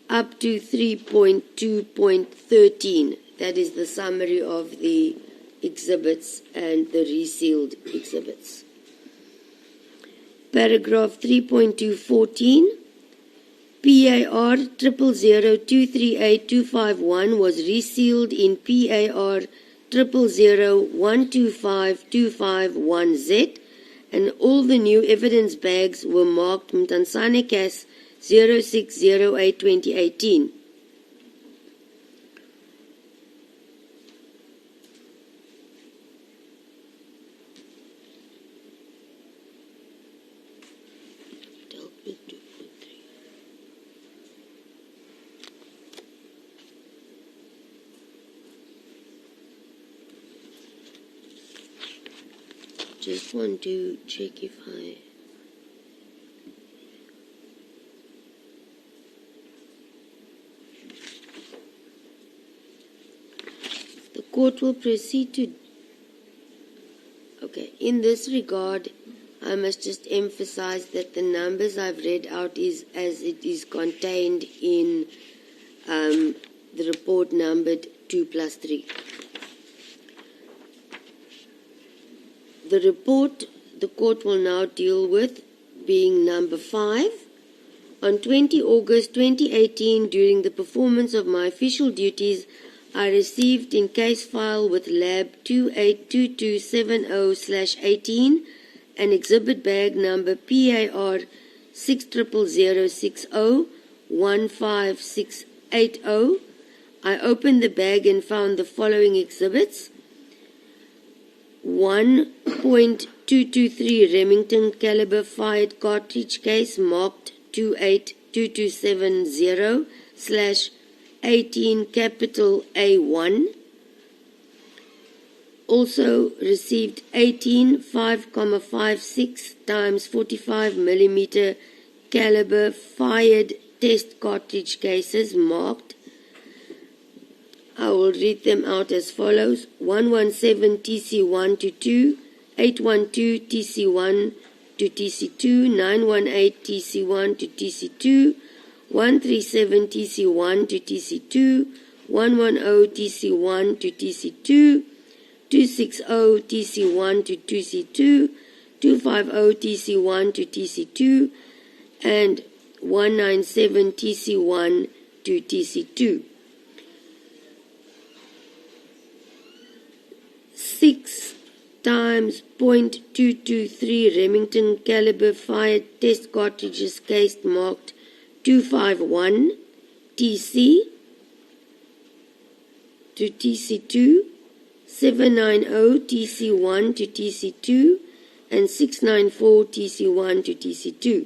up to 3.2.13. That is the summary of the exhibits and the resealed exhibits. Paragraph 3.214. PAR 000238251 was resealed in PAR 000125251Z, and all the new evidence bags were marked Mtansane Cas 0608-2018. Just want to check if the court will proceed to. Okay, in this regard, I must just emphasize that the numbers I've read out is as it is contained in the report numbered 2+3. The report the court will now deal with being number 5. On 20 August 2018, during the performance of my official duties, I received in case file with Lab 282270/18 an exhibit bag number PAR 60060-15680. I opened the bag and found the following exhibits. 1.223 Remington caliber fired cartridge case marked 282270/18 capital A1. Also received 18 5.56 times 45 millimeter caliber fired test cartridge cases marked. I will read them out as follows. 117 TC1 to 2, 812 TC1 to TC2, 918 TC1 to TC2, 137 TC1 to TC2, 110 TC1 to TC2, 260 TC1 to TC2, 250 TC1 to TC2, and 197 TC1 to TC2. 6 times .223 Remington caliber fired test cartridges case marked 251 TC to TC2, 790 TC1 to TC2, and 694 TC1 to TC2.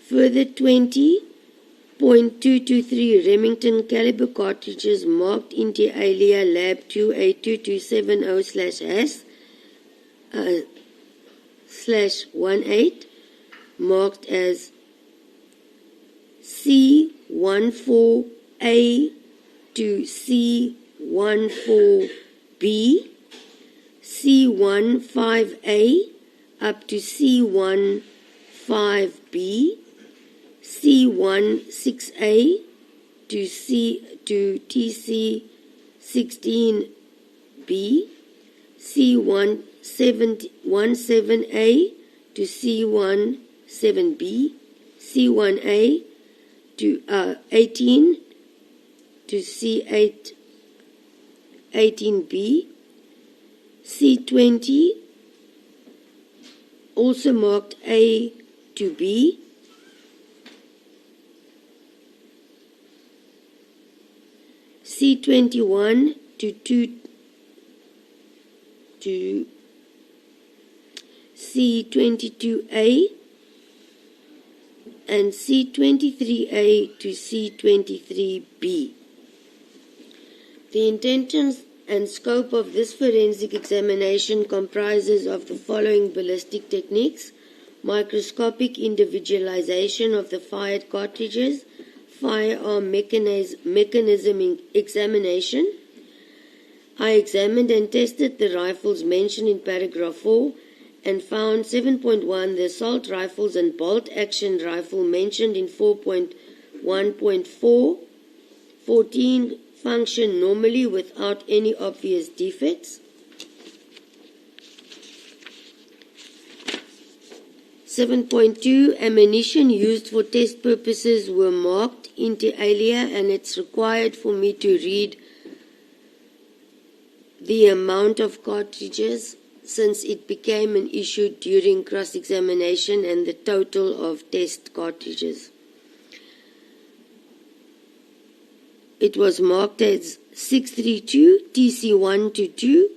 Further 20.223 Remington caliber cartridges marked inter alia Lab 282270/18 marked as C14A to C14B, C15A up to C15B, C16A to TC16B, C17A to C17B, C1A to 18 to C18B, C20 also marked A to B, C21 to C22A, and C23A to C23B. The intentions and scope of this forensic examination comprises of the following ballistic techniques: microscopic individualization of the fired cartridges, firearm mechanism examination, I examined and tested the rifles mentioned in paragraph 4 and found 7.1, the assault rifles and bolt-action rifle mentioned in 4.1.4, 14 function normally without any obvious defects. 7.2, ammunition used for test purposes were marked inter alia, and it's required for me to read the amount of cartridges since it became an issue during cross-examination and the total of test cartridges. It was marked as 632, TC122,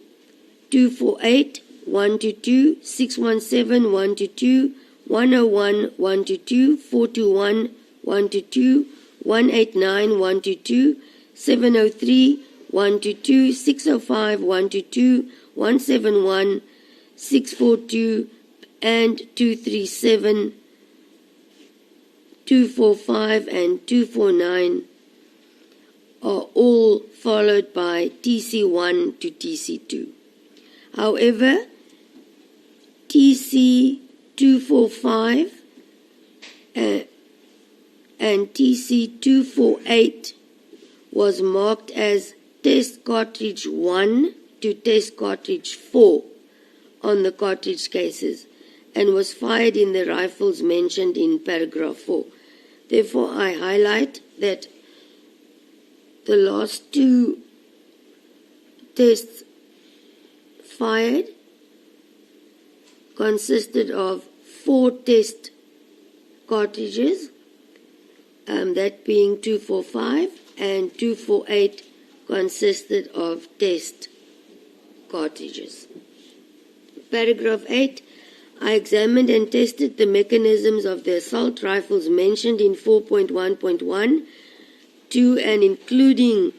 248, 122, 617, 122, 101, 122, 421, 122, 189, 122, 703, 122, 605, 122, 171, 642, and 237, 245, and 249 are all followed by TC1 to TC2. However, TC245 and TC248 was marked as test cartridge 1 to test cartridge 4 on the cartridge cases and was fired in the rifles mentioned in paragraph 4. Therefore, I highlight that the last two tests fired consisted of 4 test cartridges, that being 245, and 248 consisted of test cartridges. Paragraph 8, I examined and tested the mechanisms of the assault rifles mentioned in 4.1.1 to and including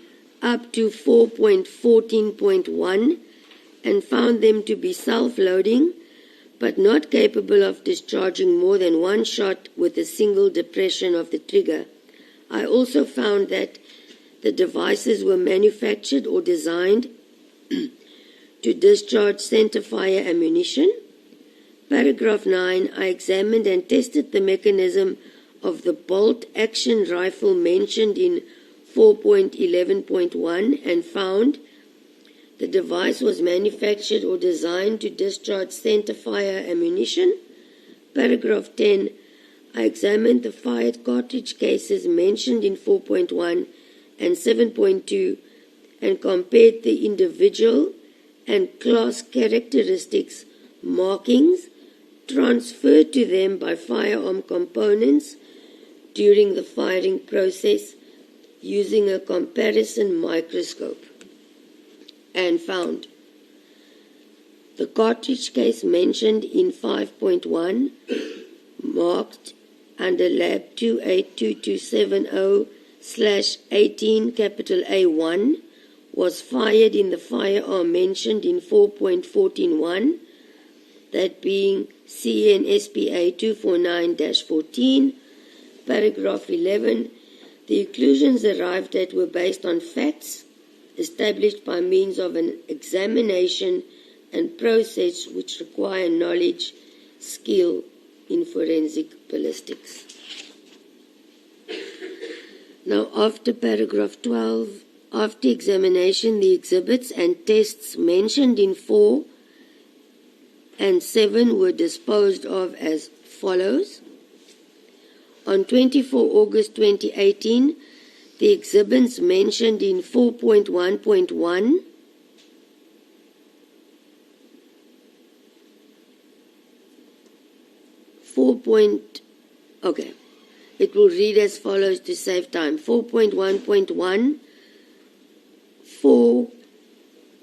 up to 4.14.1 and found them to be self-loading but not capable of discharging more than one shot with a single depression of the trigger. I also found that the devices were manufactured or designed to discharge centerfire ammunition. Paragraph 9, I examined and tested the mechanism of the bolt-action rifle mentioned in 4.11.1 and found the device was manufactured or designed to discharge centerfire ammunition. Paragraph 10, I examined the fired cartridge cases mentioned in 4.1 and 7.2 and compared the individual and class characteristics, markings transferred to them by firearm components during the firing process using a comparison microscope and found the cartridge case mentioned in 5.1 marked under lab 282270/18 capital A1 was fired in the firearm mentioned in 4.14.1, that being CNSPA 249-14. Paragraph 11, the conclusions arrived at were based on facts established by means of an examination and process which require knowledge, skill in forensic ballistics. Now, after paragraph 12, after examination, the exhibits and tests mentioned in 4 and 7 were disposed of as follows. On 24 August 2018, the exhibits mentioned in 4.1.1 it will read as follows to save time. 4.1.1, 4,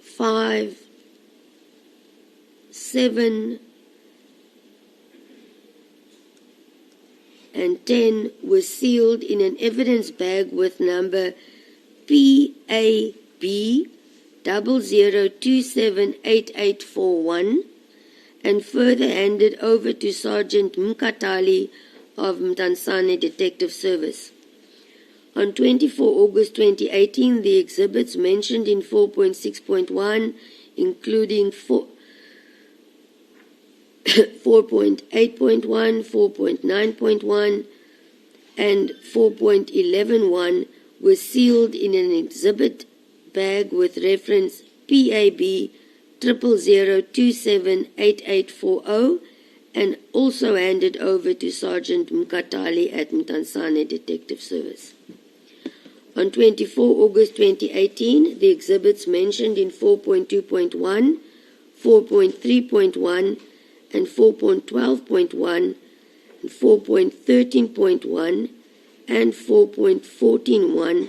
5, 7, and 10 were sealed in an evidence bag with number PAB 00278841 and further handed over to Sergeant Mkatali of Mtansane Detective Service. On 24 August 2018, the exhibits mentioned in 4.6.1, including 4.8.1, 4.9.1, and 4.11.1 were sealed in an exhibit bag with reference PAB 0002788840 and also handed over to Sergeant Mkatali at Mtansane Detective Service. On 24 August 2018, the exhibits mentioned in 4.2.1, 4.3.1, and 4.12.1, and 4.13.1, and 4.14.1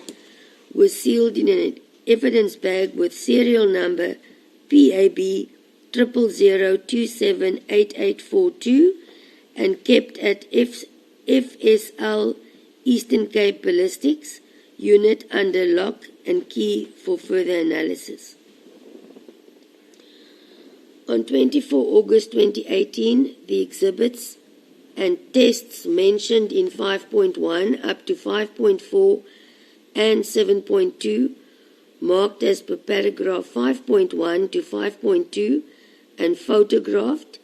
were sealed in an evidence bag with serial number PAB 0002788842 and kept at FSL Eastern Cape Ballistics unit under lock and key for further analysis. On 24 August 2018, the exhibits and tests mentioned in 5.1 up to 5.4 and 7.2, marked as per paragraph 5.1 to 5.2 and photographed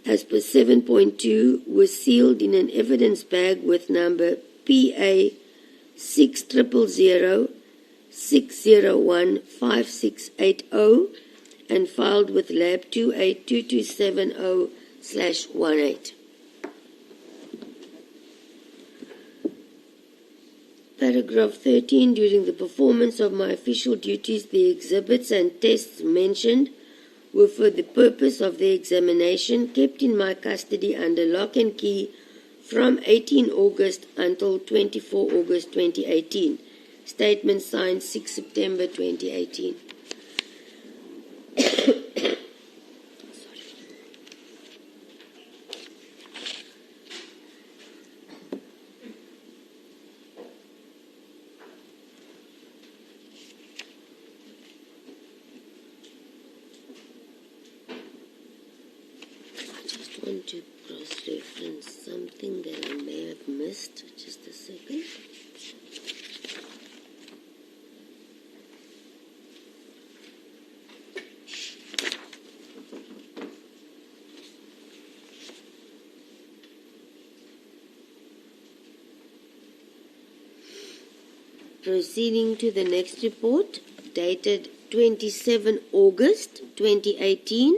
as per 7.2, were sealed in an evidence bag with number PA 60006015680 and filed with Lab 282270/18. Paragraph 13. During the performance of my official duties, the exhibits and tests mentioned were for the purpose of the examination kept in my custody under lock and key from 18 August until 24 August 2018. Statement signed 6 September 2018. Want to cross-reference something that I may have missed. Just a second. Proceeding to the next report, dated 27 August 2018.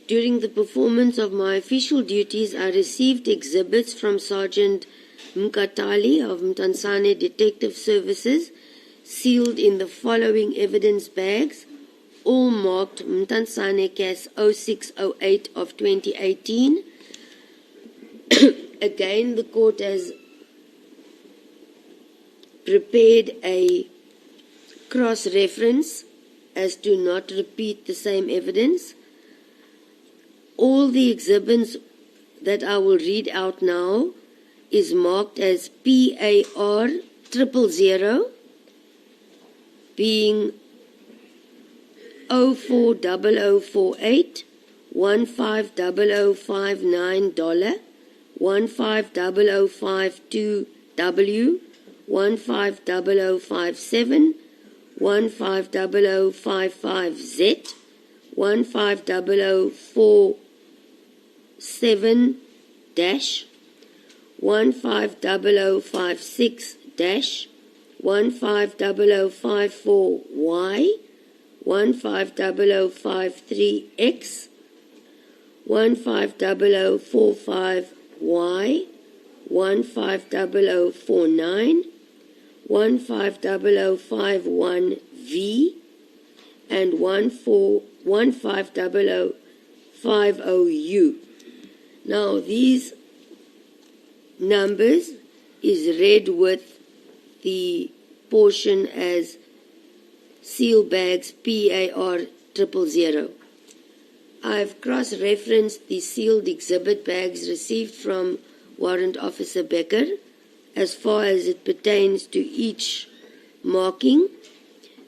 During the performance of my official duties, I received exhibits from Sergeant Mkatali of Mtansane Detective Services, sealed in the following evidence bags, all marked Mtansane Cas 0608 of 2018. Again, the court has prepared a cross-reference as to not repeat the same evidence. All the exhibits that I will read out now is marked as PAR 000, being 040048 $150059, 150052W, 150057, 150055Z, 150047 150056 150054Y, 150053X, 150045Y, 150049, 150051V, and 150050U. Now these numbers is read with the portion as seal bags PAR 000. I've cross-referenced the sealed exhibit bags received from Warrant Officer Becker as far as it pertains to each marking.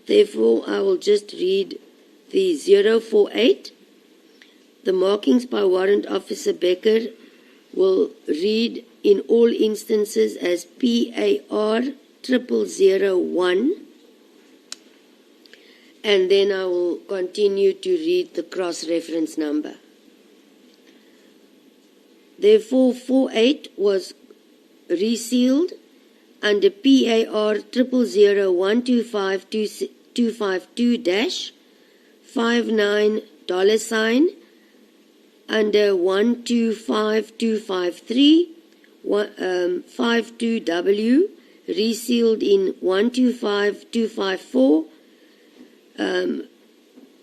Therefore, I will just read the 048. The markings by Warrant Officer Becker will read in all instances as PAR 0001, and then I will continue to read the cross-reference number. Therefore, 48 was resealed under PAR 0001252252-59 $, under 125253 52W, resealed in 125254,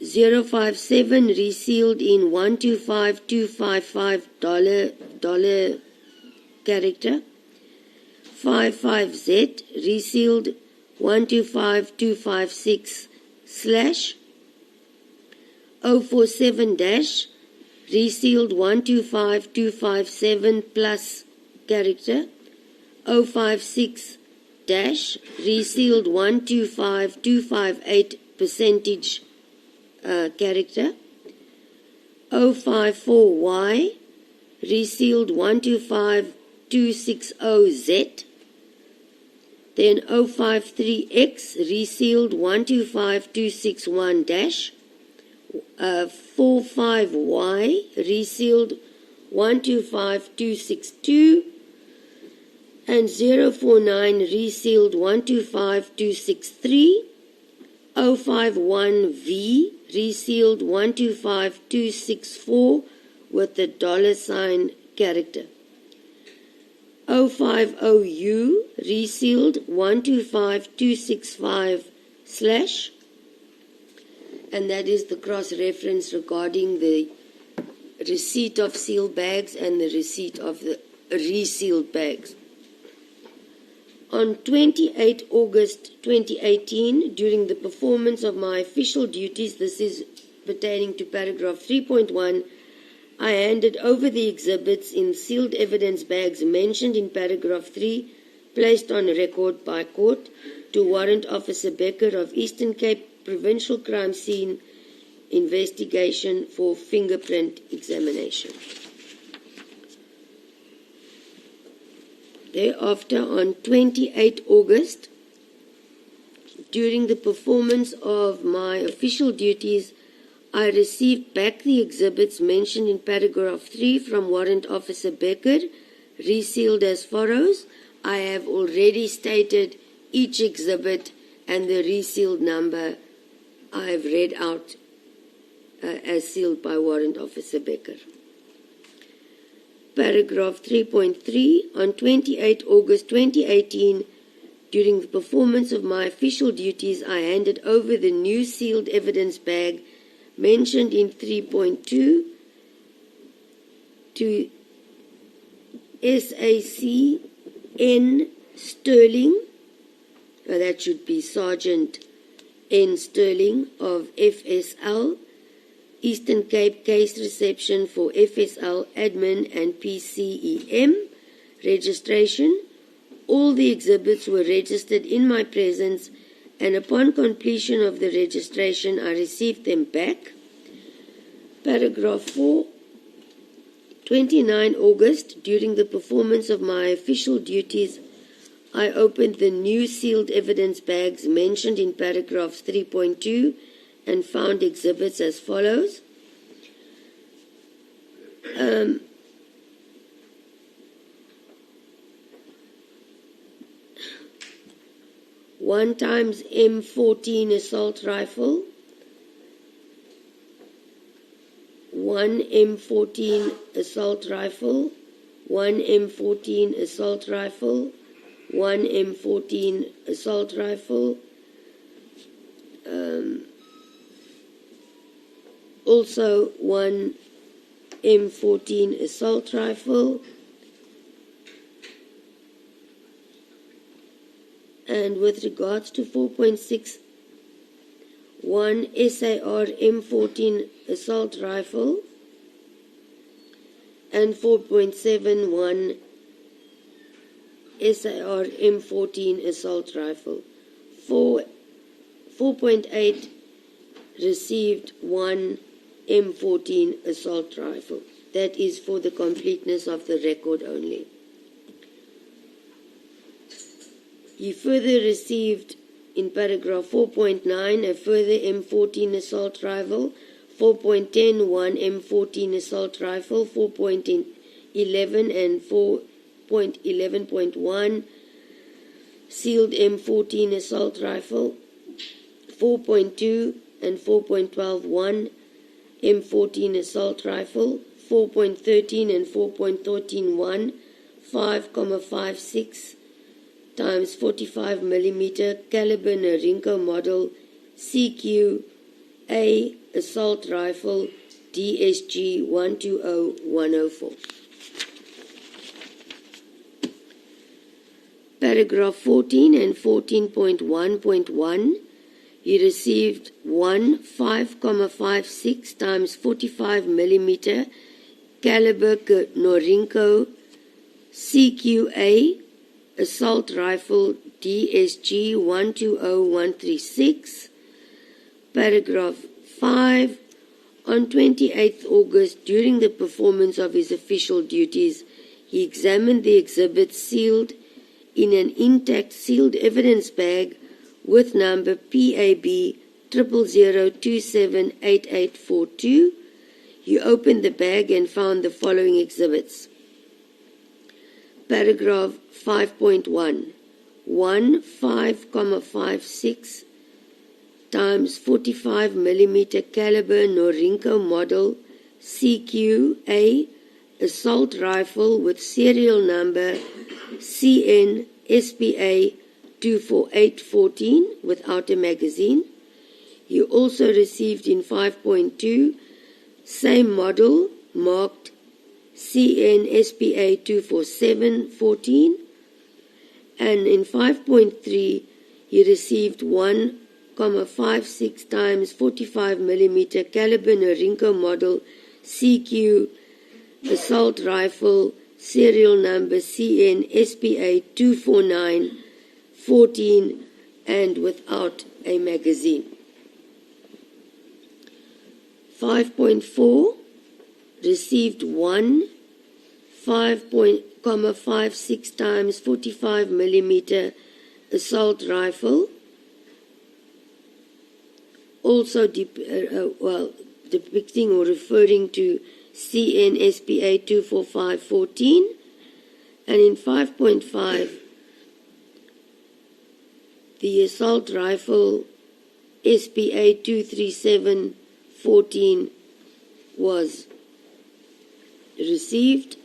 057 resealed in 125255 $ character, 55Z resealed 125256 / 047 - resealed 125257 plus character, 056 - resealed 125258 percentage character, 054Y resealed 125260Z, then 053X resealed 125261 45Y resealed 125262, and 049 resealed 125263, 051V resealed 125264 with the $ character, 050U resealed 125265 /, and that is the cross-reference regarding the receipt of sealed bags and the receipt of the resealed bags. On 28 August 2018, during the performance of my official duties, this is pertaining to paragraph 3.1, I handed over the exhibits in sealed evidence bags mentioned in paragraph 3, placed on record by court, to Warrant Officer Becker of Eastern Cape Provincial Crime Scene Investigation for fingerprint examination. Thereafter, on 28 August, during the performance of my official duties, I received back the exhibits mentioned in paragraph 3 from Warrant Officer Becker, resealed as follows. I have already stated each exhibit and the resealed number I have read out as sealed by Warrant Officer Becker. Paragraph 3.3, on 28 August 2018, during the performance of my official duties, I handed over the new sealed evidence bag mentioned in 3.2 to SAC N. Sterling, that should be Sergeant N. Sterling of FSL, Eastern Cape Case Reception for FSL Admin and PCEM registration. All the exhibits were registered in my presence, and upon completion of the registration, I received them back. Paragraph 4, 29 August, during the performance of my official duties, I opened the new sealed evidence bags mentioned in paragraph 3.2 and found exhibits as follows. 1 times M14 assault rifle, 1 M14 assault rifle, 1 M14 assault rifle, 1 M14 assault rifle, also 1 M14 assault rifle, and with regards to 4.6, 1 SAR M14 assault rifle, and 4.7, 1 SAR M14 assault rifle. 4.8 received 1 M14 assault rifle. That is for the completeness of the record only. He further received in paragraph 4.9 a further M14 assault rifle, 4.10 one M14 assault rifle, 4.11 and 4.11.1 sealed M14 assault rifle, 4.2 and 4.12 one M14 assault rifle, 4.13 and 4.13 1 5.56 times 45 millimeter caliber Norinco model CQA assault rifle DSG 120104. Paragraph 14 and 14.1.1, he received 5.56 times 45 millimeter caliber Norinco CQA assault rifle DSG 120136. Paragraph 5, on 28th August, during the performance of his official duties, he examined the exhibit sealed in an intact sealed evidence bag with number PAB 000278842. He opened the bag and found the following exhibits. Paragraph 5.1. 5.56 times 45 millimeter caliber Norinco model CQA assault rifle with serial number CN SPA 24814 without a magazine. He also received in 5.2 same model marked CN SPA 24714, and in 5.3 he received 1.56 times 45 millimeter caliber Norinco model CQ assault rifle serial number CN SPA 24914 and without a magazine. 5.4 received 5.56 times 45 millimeter assault rifle, also depicting or referring to CN SPA 24514, and in 5.5 the assault rifle SPA 23714 was received.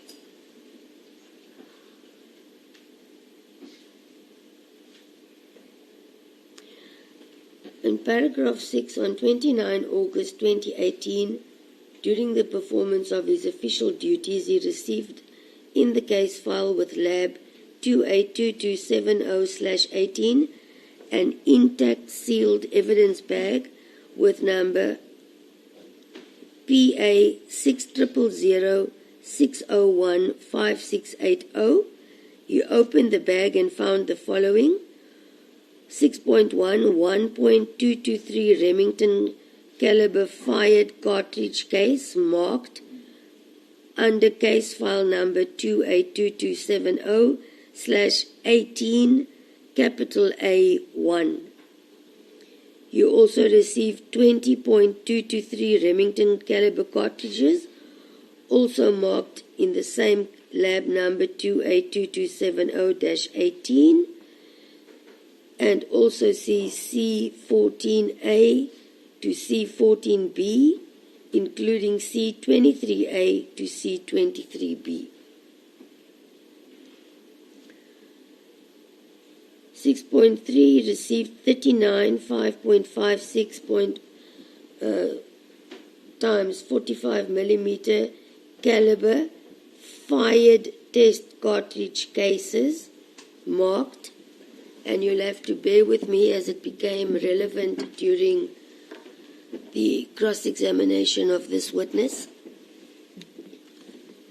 In paragraph 6, on 29 August 2018, during the performance of his official duties, he received in the case file with lab 282270/18 an intact sealed evidence bag with number PA 60006015680. He opened the bag and found the following: 6.1 1.223 Remington caliber fired cartridge case marked under case file number 282270/18 capital A1. You also received 20.223 Remington caliber cartridges, also marked in the same lab number 282270-18, and also C14A to C14B, including C23A to C23B. 6.3 received 39 5.56 times 45 millimeter caliber fired test cartridge cases marked, and you'll have to bear with me as it became relevant during the cross-examination of this witness,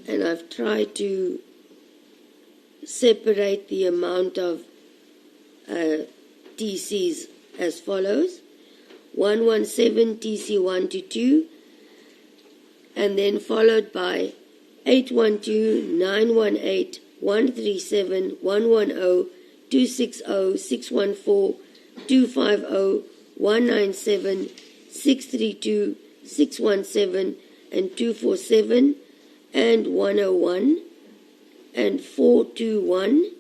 and I've tried to separate the amount of TCs as follows: 117 TC 1 to 2, and then followed by 812 918 137 110 260 614 250 197 632 617 and 247 and 101 and 421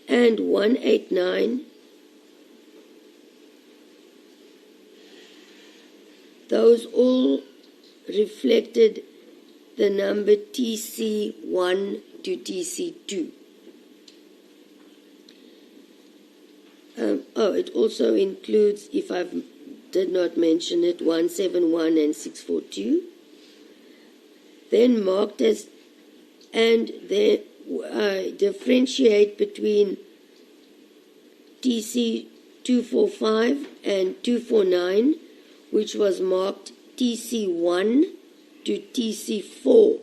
and 189. Those all reflected the number TC1 to TC2. It also includes, if I did not mention it, 171 and 642. Then marked as, and then differentiate between TC 245 and 249, which was marked TC1 to TC4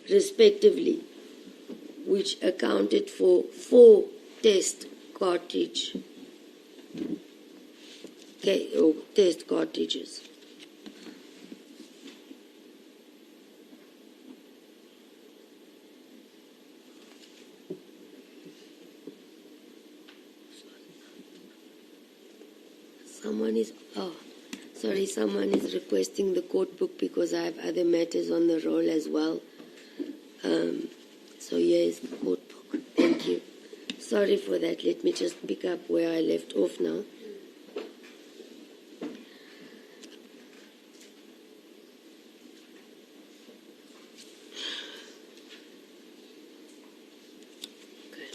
respectively, which accounted for 4 test cartridge test cartridges. Someone is requesting the court book because I have other matters on the roll as well. So here is the court book. Thank you. Sorry for that. Let me just pick up where I left off now. Okay.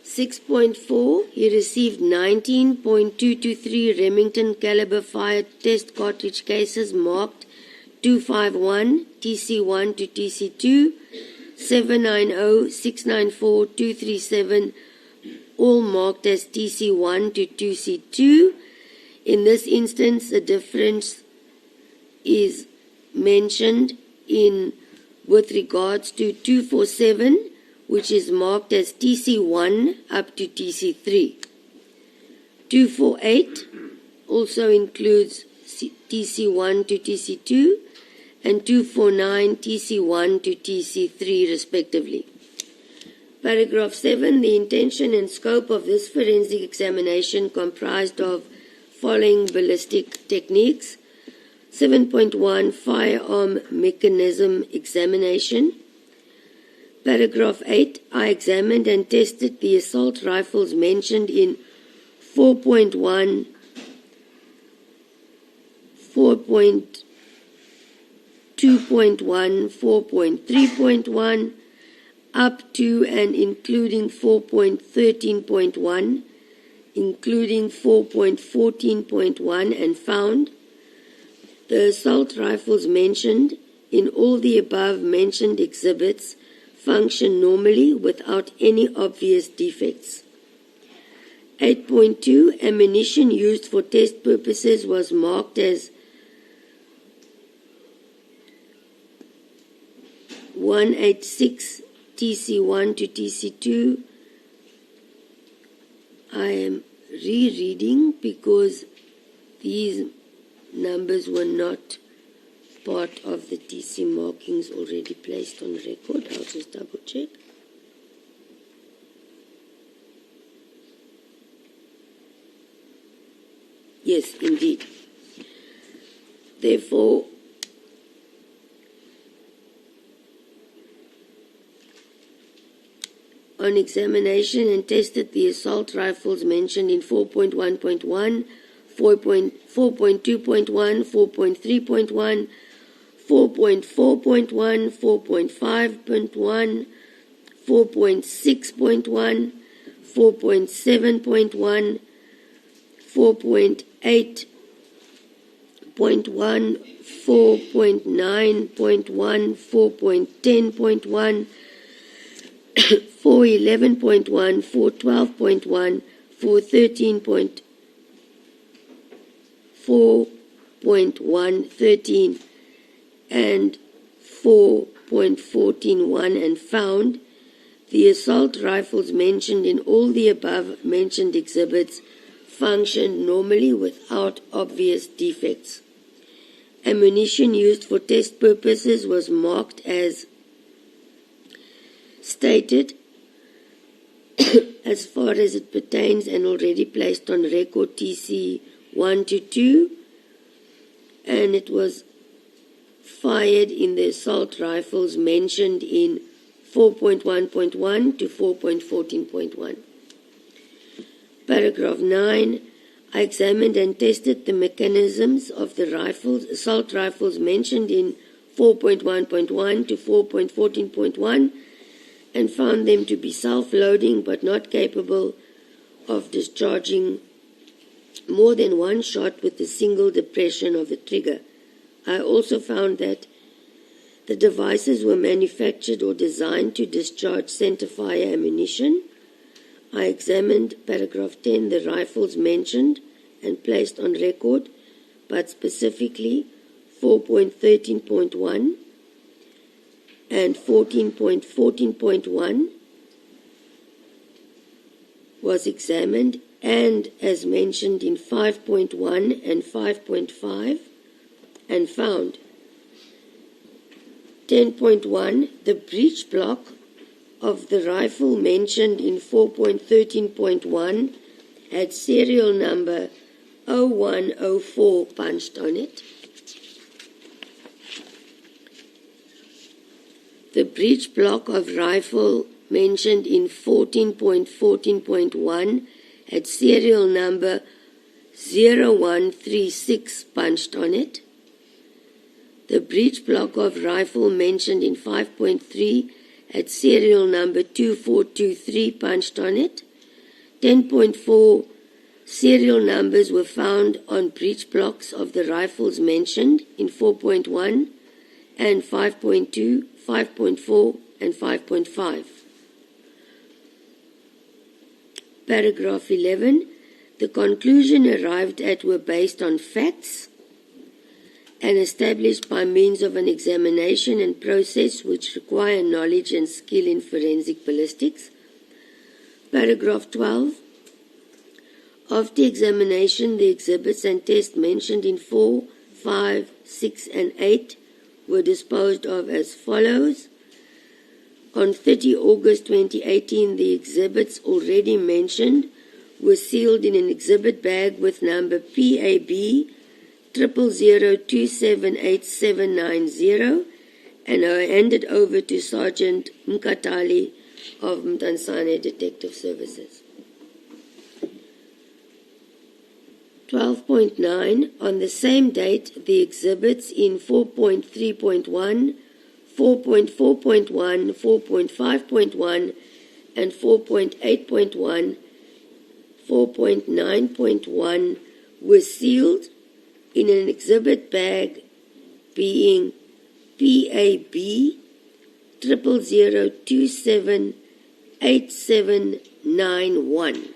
6.4, he received 19.223 Remington caliber fire test cartridge cases marked 251 TC1 to TC2, 790, 694, 237, all marked as TC1 to TC2. In this instance, the difference is mentioned with regards to 247, which is marked as TC1 up to TC3. 248 also includes TC1 to TC2, and 249 TC1 to TC3 respectively. Paragraph 7, the intention and scope of this forensic examination comprised of following ballistic techniques. 7.1, firearm mechanism examination. Paragraph 8, I examined and tested the assault rifles mentioned in 4.1, 4.2.1, 4.3.1, up to and including 4.13.1, including 4.14.1, and found the assault rifles mentioned in all the above mentioned exhibits function normally without any obvious defects. 8.2, ammunition used for test purposes was marked as 186 TC1 to TC2. I am rereading because these numbers were not part of the TC markings already placed on record. I'll just double check. Yes, indeed. Therefore, on examination and tested the assault rifles mentioned in 4.1.1, 4.2.1, 4.3.1, 4.4.1, 4.5.1, 4.6.1, 4.7.1, 4.8.1, 4.9.1, 4.10.1, 411.1, 412.1, 4.13, and 4.14.1, and found the assault rifles mentioned in all the above mentioned exhibits functioned normally without obvious defects. Ammunition used for test purposes was marked as stated as far as it pertains and already placed on record TC 1 to 2, and it was fired in the assault rifles mentioned in 4.1.1 to 4.14.1. Paragraph 9. I examined and tested the mechanisms of the assault rifles mentioned in 4.1.1 to 4.14.1 and found them to be self-loading but not capable of discharging more than one shot with a single depression of the trigger. I also found that the devices were manufactured or designed to discharge centerfire ammunition. I examined paragraph 10, the rifles mentioned and placed on record, but specifically 4.13.1 and 14.14.1 was examined, and as mentioned in 5.1 and 5.5, and found 10.1, the breech block of the rifle mentioned in 4.13.1 had serial number 0104 punched on it. The breech block of rifle mentioned in 14.14.1 had serial number 0136 punched on it. The breech block of rifle mentioned in 5.3 had serial number 2423 punched on it. 10.4 serial numbers were found on breech blocks of the rifles mentioned in 4.1 and 5.2, 5.4 and 5.5. Paragraph 11. The conclusion arrived at were based on facts and established by means of an examination and process which require knowledge and skill in forensic ballistics. Paragraph 12. After examination, the exhibits and tests mentioned in 4, 5, 6, and 8 were disposed of as follows. On 30 August 2018, the exhibits already mentioned were sealed in an exhibit bag with number PAB 00027870 and are handed over to Sergeant Mkatali of Mtansane Detective Services. 12.9. On the same date, the exhibits in 4.3.1, 4.4.1, 4.5.1, and 4.8.1, 4.9.1 were sealed in an exhibit bag being PAB 00027871.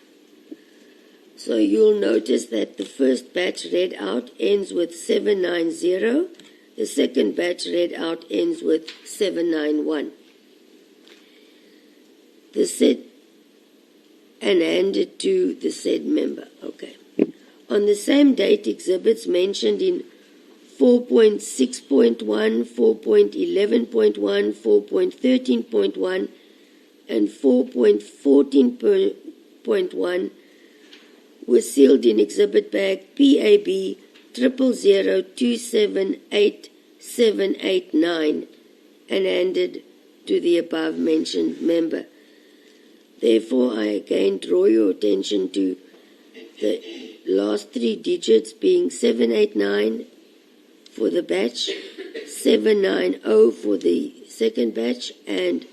So you'll notice that the first batch read out ends with 790. The second batch read out ends with 791. The said and handed to the said member. Okay. On the same date, exhibits mentioned in 4.6.1, 4.11.1, 4.13.1, and 4.14.1 were sealed in exhibit bag PAB 0002787089 and handed to the above mentioned member. Therefore, I again draw your attention to the last three digits being 789 for the batch, 790 for the second batch, and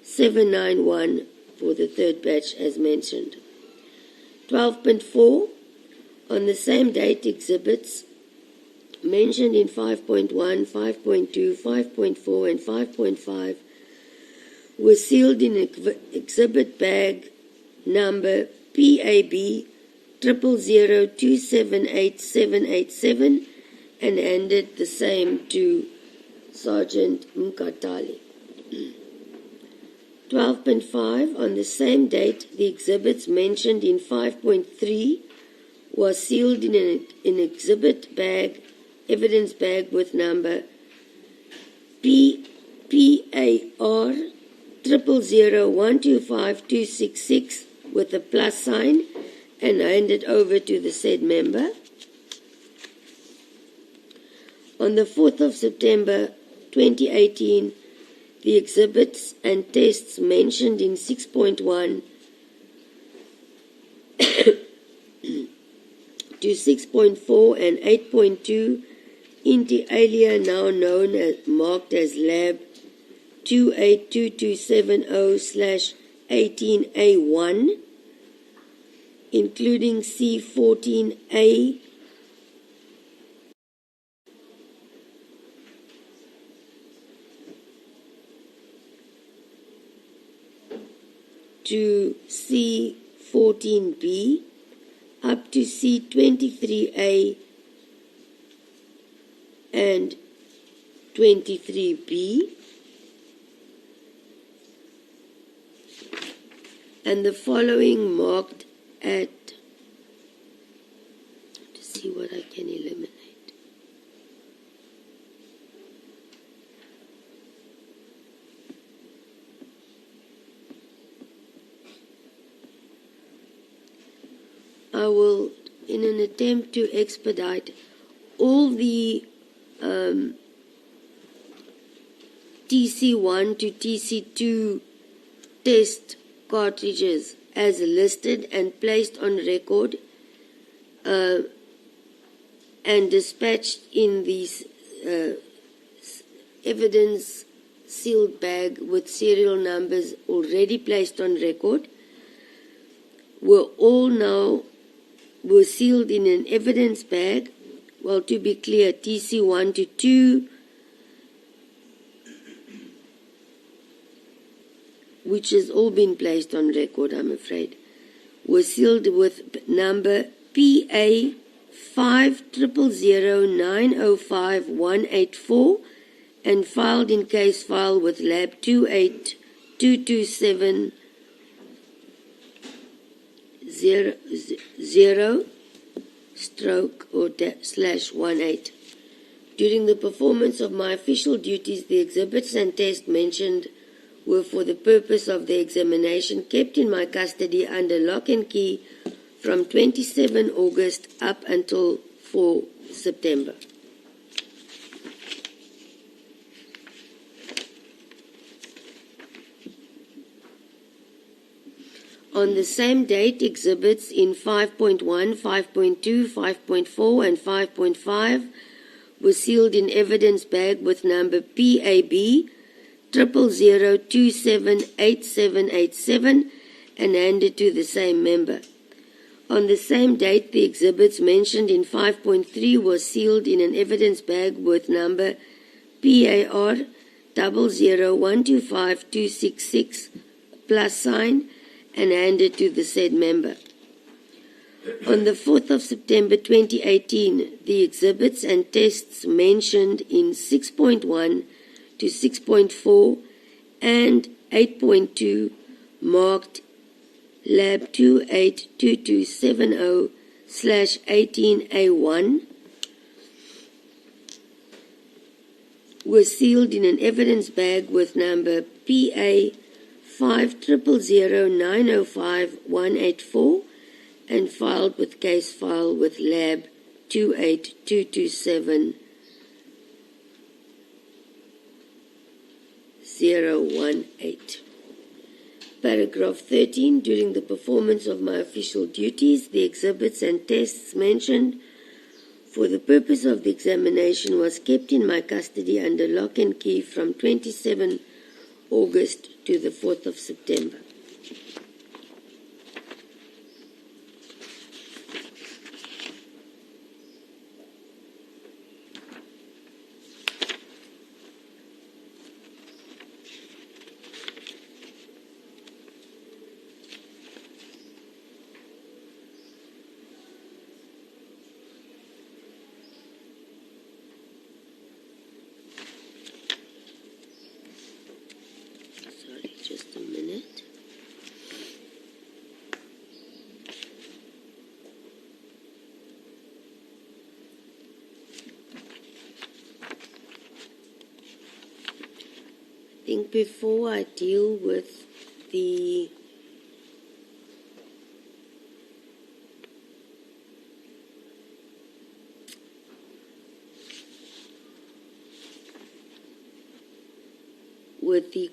791 for the third batch as mentioned. 12.4. On the same date, exhibits mentioned in 5.1, 5.2, 5.4, and 5.5 were sealed in exhibit bag number PAB 0002787087 and handed the same to Sergeant Mkatali. 12.5. On the same date, the exhibits mentioned in 5.3 was sealed in an exhibit bag evidence bag with number PAR 000125 with a plus sign and hand it over to the said member. On the 4th of September 2018, the exhibits and tests mentioned in 6.1 to 6.4 and 8.2 inter alia, now known as marked as Lab 282270/18A1, including C14A to C14B up to C23A and 23B, and the following marked at, to see what I can eliminate. I will, in an attempt to expedite all the TC1 to TC2 test cartridges as listed and placed on record and dispatched in these evidence sealed bag with serial numbers already placed on record were sealed in an evidence bag. Well, to be clear, TC1 to 2, which has all been placed on record, I'm afraid, was sealed with number PA 5000905-184 and filed in case file with Lab 28227 0/18. During the performance of my official duties, the exhibits and tests mentioned were for the purpose of the examination kept in my custody under lock and key from 27 August up until 4 September. On the same date, exhibits in 5.1, 5.2, 5.4, and 5.5 were sealed in evidence bag with number PAB 00278787 and handed to the same member. On the same date, the exhibits mentioned in 5.3 were sealed in an evidence bag with number PAR 00125266 plus sign and handed to the said member. On the 4th of September 2018, the exhibits and tests mentioned in 6.1 to 6.4 and 8.2 marked Lab 282270/18A1 were sealed in an evidence bag with number PA 5000905-184 and filed with case file with Lab 28227-018. Paragraph 13. During the performance of my official duties, the exhibits and tests mentioned for the purpose of the examination was kept in my custody under lock and key from 27 August to the 4th of September. Just a minute. think before I deal with the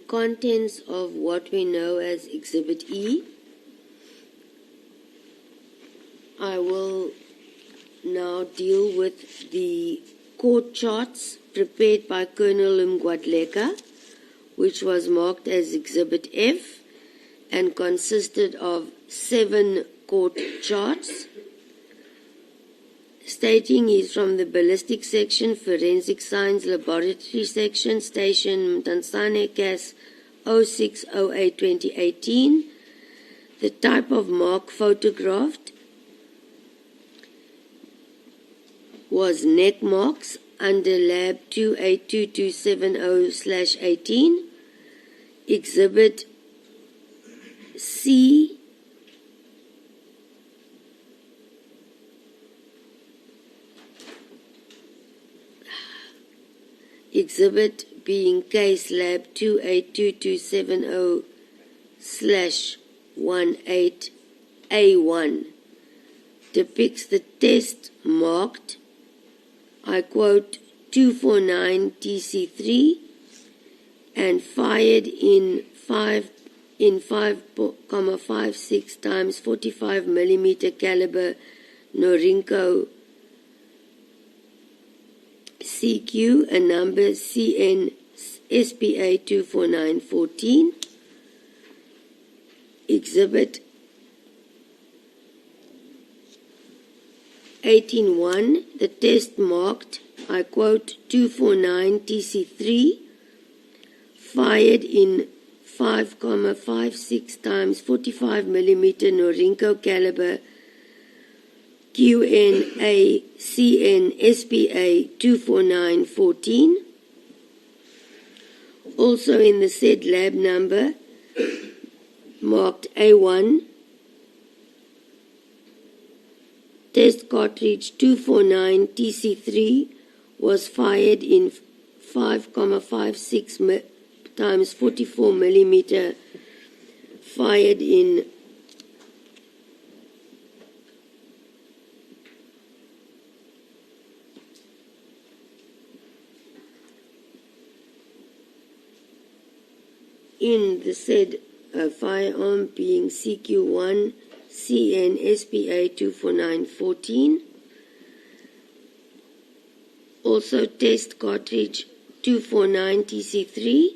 contents of what we know as Exhibit E, I will now deal with the court charts prepared by Colonel Mgwadleka, which was marked as Exhibit F and consisted of 7 court charts, stating he's from the Ballistic Section, Forensic Science Laboratory Section, Station Mtansane, CAS 0608 2018. The type of mark photographed was neck marks under Lab 282270/18. Exhibit C Exhibit being Case Lab 282270/18A1 depicts the test marked, I quote, 249 TC3 and fired in 5.56 times 45 millimeter caliber Norinco CQ, a number CN SPA 24914. Exhibit 18.1, the test marked, I quote, 249 TC3, fired in 5.56 times 45 millimeter Norinco caliber QNA CN SPA 24914. Also in the said lab number marked A1, test cartridge 249 TC3 was fired in 5.56 times 44 millimeter, fired in the said firearm being CQ1 CN SPA 24914. Also test cartridge 249 TC3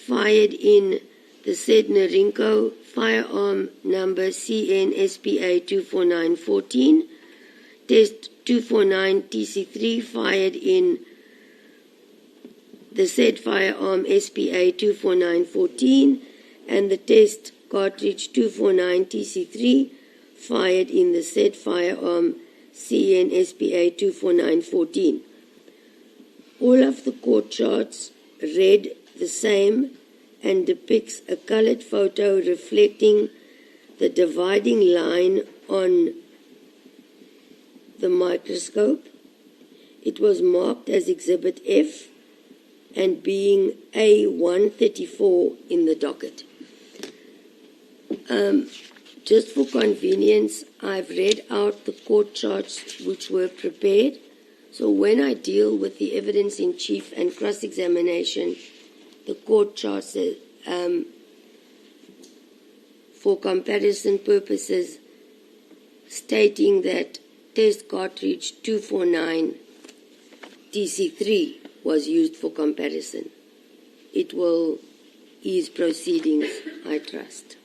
fired in the said Norinco firearm number CN SPA 24914. Test 249 TC3 fired in the said firearm SPA 24914, and the test cartridge 249 TC3 fired in the said firearm CN SPA 24914. All of the court charts read the same and depicts a colored photo reflecting the dividing line on the microscope. It was marked as Exhibit F and being A134 in the docket. Just for convenience, I've read out the court charts which were prepared. So when I deal with the evidence in chief and cross-examination, the court charts for comparison purposes stating that test cartridge 249 TC3 was used for comparison. It will ease proceedings, I trust.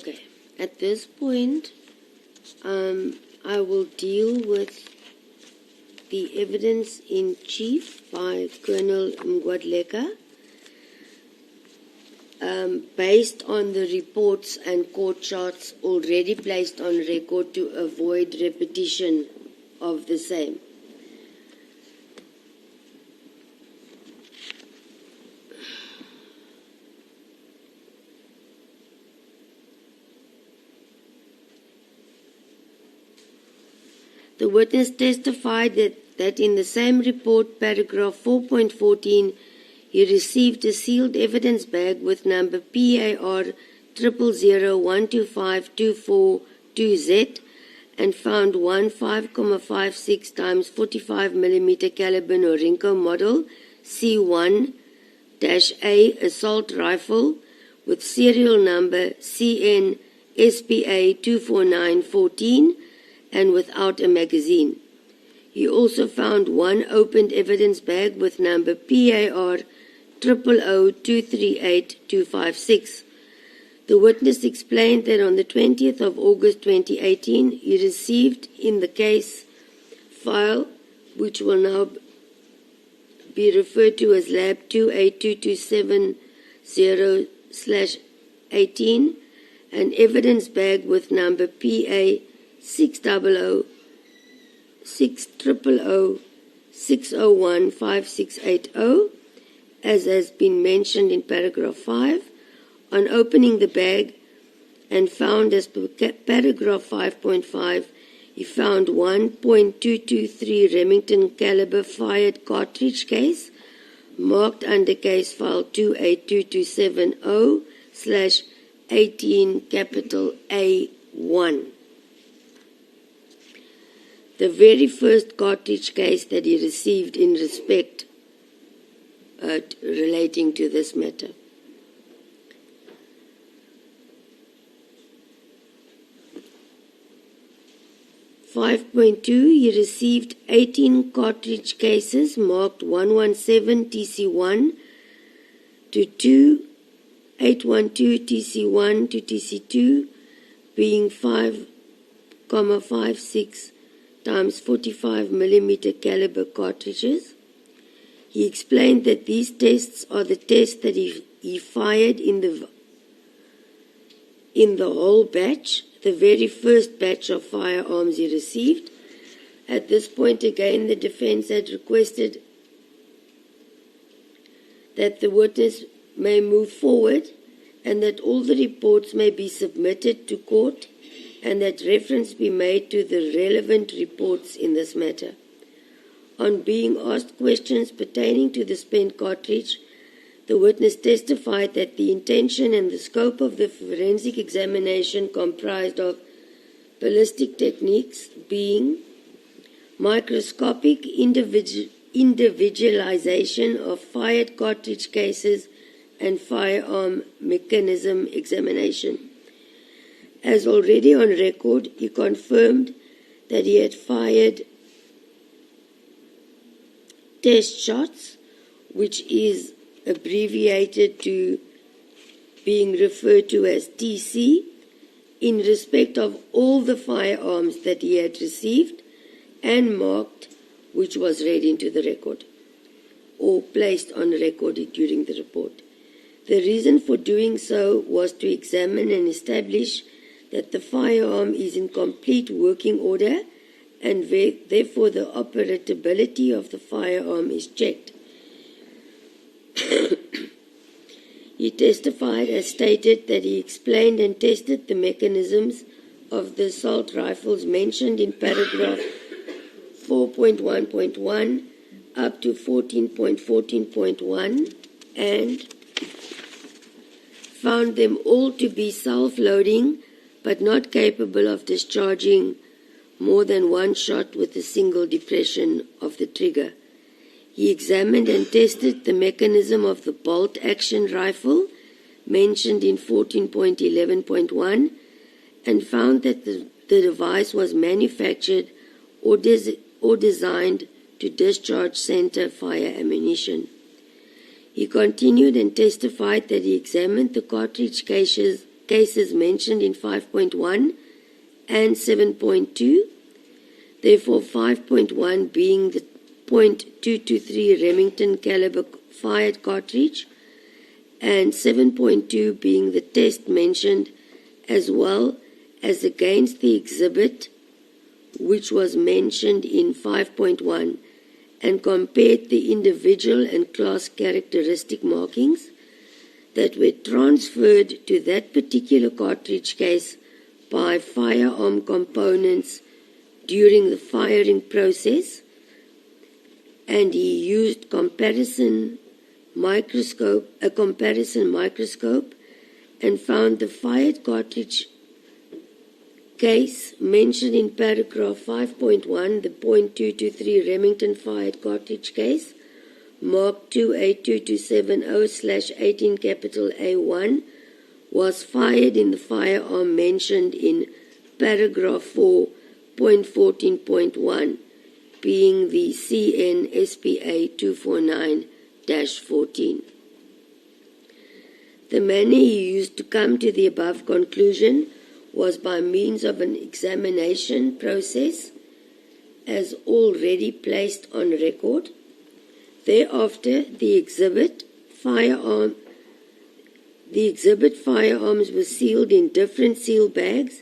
Okay, at this point, I will deal with the evidence in chief by Colonel Mgwadleka, based on the reports and court charts already placed on record to avoid repetition of the same. The witness testified that in the same report, paragraph 4.14, he received a sealed evidence bag with number PAR 000125242Z and found one 5.56 times 45 mm caliber Norinco model C1-A assault rifle with serial number CN SPA 24914 and without a magazine. He also found one opened evidence bag with number PAR 000238256. The witness explained that on the 20th of August 2018, he received in the case file, which will now be referred to as Lab 282270/18, an evidence bag with number PA 600-601-5680, as has been mentioned in paragraph 5. On opening the bag and found as per paragraph 5.5, he found 1.223 Remington caliber fired cartridge case marked under case file 282270/18 capital A1. The very first cartridge case that he received in respect relating to this matter. He received 18 cartridge cases marked 117 TC1 to 2, 812 TC1 to TC2, being 5.56 times 45 mm caliber cartridges. He explained that these tests are the tests that he fired in the whole batch, the very first batch of firearms he received. At this point, again, the defense had requested that the witness may move forward and that all the reports may be submitted to court and that reference be made to the relevant reports in this matter. On being asked questions pertaining to the spent cartridge, the witness testified that the intention and the scope of the forensic examination comprised of ballistic techniques being microscopic individualization of fired cartridge cases and firearm mechanism examination. As already on record, he confirmed that he had fired test shots, which is abbreviated to being referred to as TC, in respect of all the firearms that he had received and marked, which was read into the record or placed on record during the report. The reason for doing so was to examine and establish that the firearm is in complete working order and therefore the operability of the firearm is checked. He testified as stated that he explained and tested the mechanisms of the assault rifles mentioned in paragraph 4.1.1 up to 14.14.1 and found them all to be self-loading but not capable of discharging more than one shot with a single depression of the trigger. He examined and tested the mechanism of the bolt-action rifle mentioned in 14.11.1 and found that the device was manufactured or designed to discharge center fire ammunition. He continued and testified that he examined the cartridge cases cases mentioned in 5.1 and 7.2. Therefore, 5.1 being the .223 Remington caliber fired cartridge, and 7.2 being the test mentioned, as well as against the exhibit which was mentioned in 5.1, and compared the individual and class characteristic markings that were transferred to that particular cartridge case by firearm components during the firing process, and he used a comparison microscope and found the fired cartridge case mentioned in paragraph 5.1, the .223 Remington fired cartridge case, marked 282270/18 capital A1, was fired in the firearm mentioned in paragraph 4.14.1, being the CN-SPA 249-14. The manner he used to come to the above conclusion was by means of an examination process as already placed on record. Thereafter, the exhibit firearms were sealed in different seal bags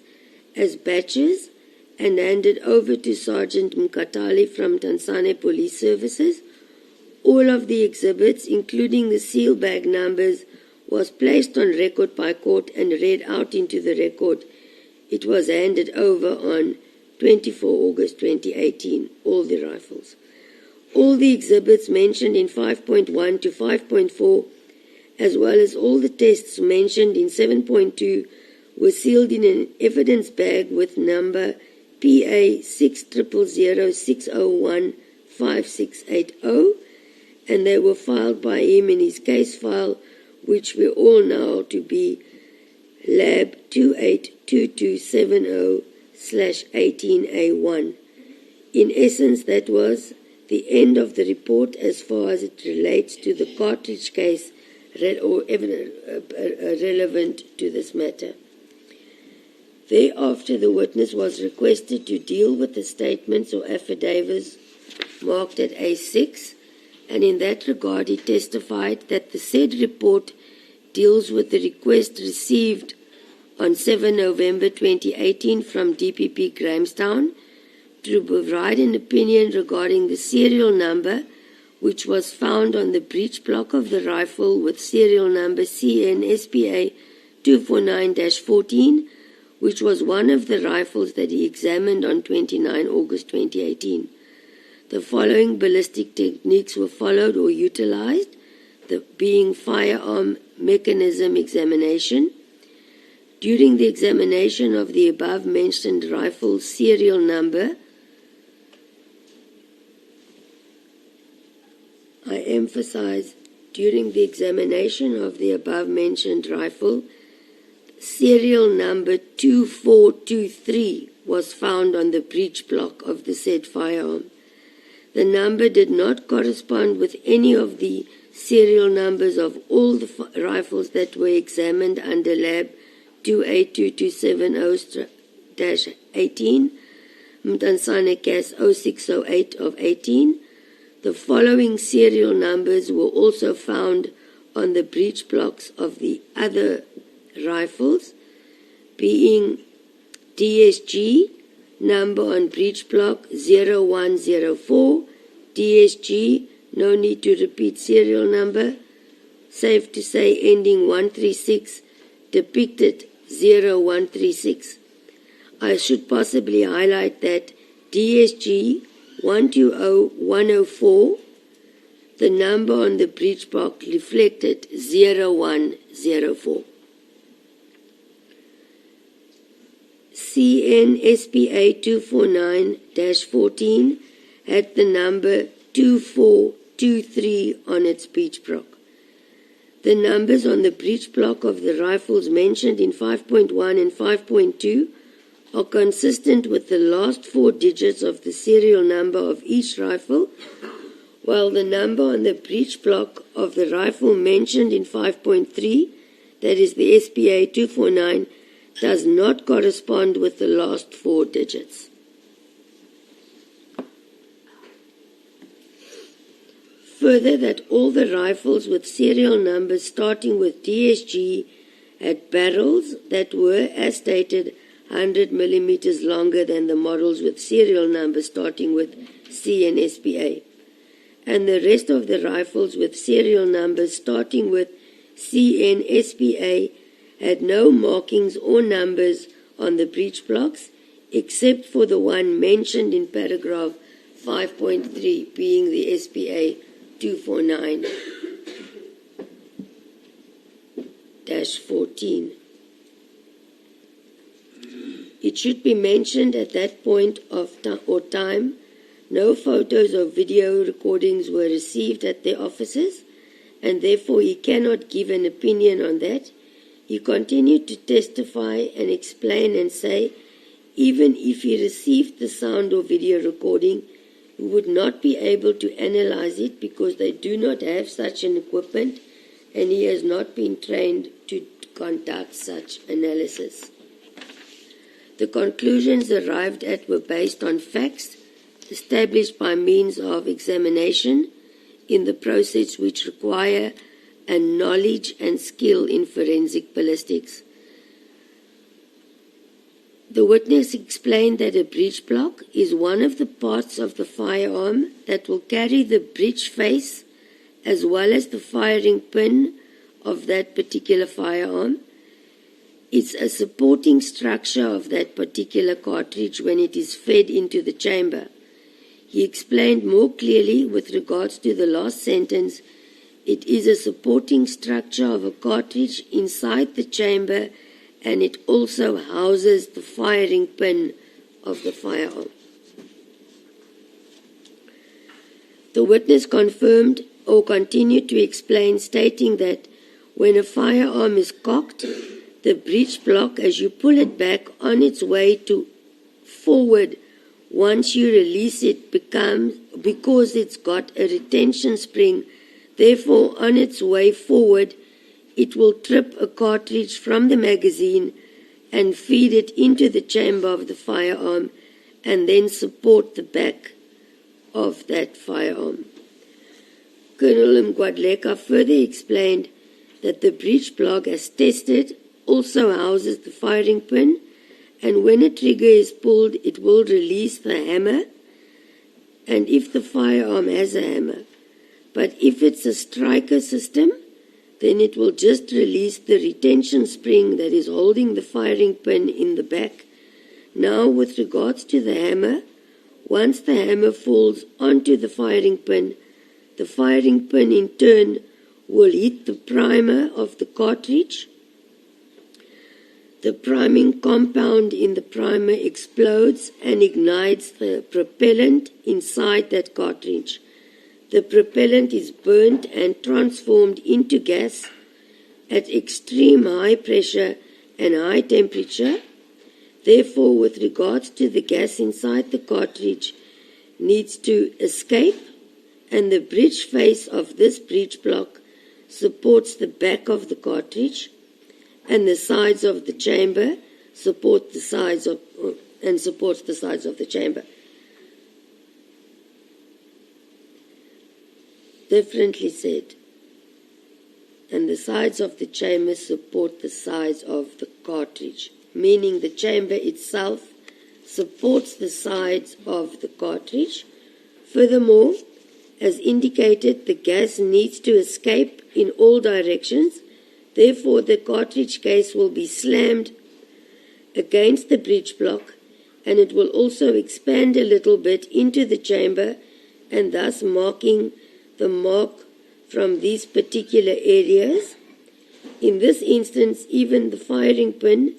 as batches and handed over to Sergeant Mkatali from Tanzania Police Services. All of the exhibits, including the seal bag numbers, was placed on record by court and read out into the record. It was handed over on 24 August 2018, all the rifles. All the exhibits mentioned in 5.1 to 5.4, as well as all the tests mentioned in 7.2, were sealed in an evidence bag with number PA 60006015680, and they were filed by him in his case file, which we all know to be Lab 282270/18A1. In essence, that was the end of the report as far as it relates to the cartridge case or relevant to this matter. Thereafter, the witness was requested to deal with the statements or affidavits marked at A6, and in that regard he testified that the said report deals with the request received on 7 November 2018 from DPP Grahamstown to provide an opinion regarding the serial number which was found on the breech block of the rifle with serial number CN-SPA 249-14, which was one of the rifles that he examined on 29 August 2018. The following ballistic techniques were followed or utilized, being firearm mechanism examination. During the examination of the above-mentioned rifle's serial number, I emphasize, during the examination of the above-mentioned rifle, serial number 2423 was found on the breech block of the said firearm. The number did not correspond with any of the serial numbers of all the rifles that were examined under Lab 282270-18, Mtansane CAS 0608 of 18. The following serial numbers were also found on the breech blocks of the other rifles, being DSG, number on breech block 0104, DSG, no need to repeat serial number, safe to say ending 136, depicted 0136. I should possibly highlight that DSG 120104, the number on the breech block reflected 0104. CN-SPA 249-14 had the number 2423 on its breech block. The numbers on the breech block of the rifles mentioned in 5.1 and 5.2 are consistent with the last 4 digits of the serial number of each rifle, while the number on the breech block of the rifle mentioned in 5.3 that is the SPA 249, does not correspond with the last 4 digits. Further, that all the rifles with serial numbers starting with DSG had barrels that were, as stated, 100 millimeters longer than the models with serial numbers starting with C and SPA. And the rest of the rifles with serial numbers starting with C and SPA had no markings or numbers on the breech blocks, except for the one mentioned in paragraph 5.3, being the SPA 249-14. It should be mentioned at that point of time, no photos or video recordings were received at their offices, and therefore he cannot give an opinion on that. He continued to testify and explain and say, even if he received the sound or video recording, he would not be able to analyze it because they do not have such an equipment and he has not been trained to conduct such analysis. The conclusions arrived at were based on facts established by means of examination in the process which require a knowledge and skill in forensic ballistics. The witness explained that a breech block is one of the parts of the firearm that will carry the breech face as well as the firing pin of that particular firearm. It's a supporting structure of that particular cartridge when it is fed into the chamber. He explained more clearly with regards to the last sentence, it is a supporting structure of a cartridge inside the chamber, and it also houses the firing pin of the firearm. The witness confirmed or continued to explain, stating that when a firearm is cocked, the breech block, as you pull it back on its way to forward, once you release it, becomes, because it's got a retention spring, therefore on its way forward, it will trip a cartridge from the magazine and feed it into the chamber of the firearm and then support the back of that firearm. Colonel Mgwadleka further explained that the breech block, as tested, also houses the firing pin, and when a trigger is pulled, it will release the hammer, and if the firearm has a hammer. But if it's a striker system, then it will just release the retention spring that is holding the firing pin in the back. Now, with regards to the hammer, once the hammer falls onto the firing pin in turn will hit the primer of the cartridge. The priming compound in the primer explodes and ignites the propellant inside that cartridge. The propellant is burnt and transformed into gas at extreme high pressure and high temperature. Therefore, with regards to the gas inside the cartridge, needs to escape, and the breech face of this breech block supports the back of the cartridge, and the sides of the chamber supports the sides of the chamber. Differently said, and the sides of the chamber support the sides of the cartridge, meaning the chamber itself supports the sides of the cartridge. Furthermore, as indicated, the gas needs to escape in all directions. Therefore, the cartridge case will be slammed against the breech block, and it will also expand a little bit into the chamber, and thus marking the mark from these particular areas. In this instance, even the firing pin,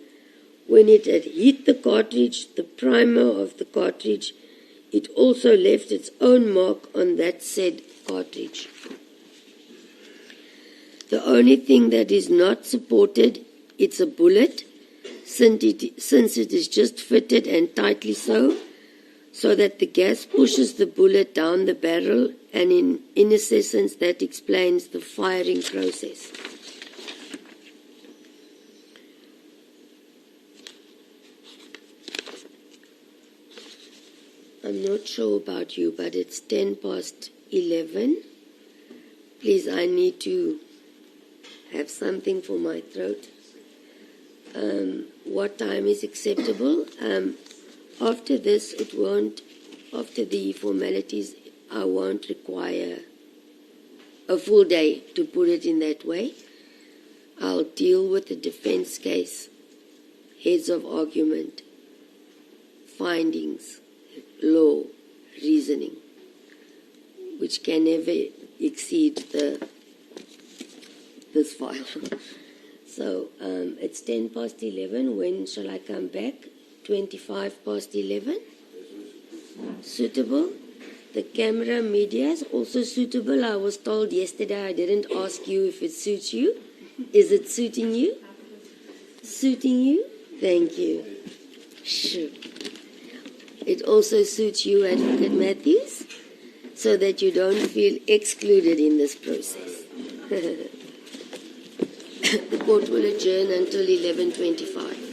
when it had hit the cartridge, the primer of the cartridge, it also left its own mark on that said cartridge. The only thing that is not supported, it's a bullet, since it is just fitted and tightly so that the gas pushes the bullet down the barrel, and in essence that explains the firing process. I'm not sure about you, but it's 10 past 11. Please, I need to have something for my throat. What time is acceptable? After this, after the formalities, I won't require a full day, to put it in that way. I'll deal with the defense case, heads of argument, findings, law, reasoning, which can never exceed this file. So it's 10 past 11. When shall I come back? 25 past 11. Suitable. The camera media is also suitable. I was told yesterday, I didn't ask you if it suits you. Is it suiting you? Suiting you? Thank you. Sure. It also suits you, Advocate Matthews, so that you don't feel excluded in this process. The court will adjourn until 11:25.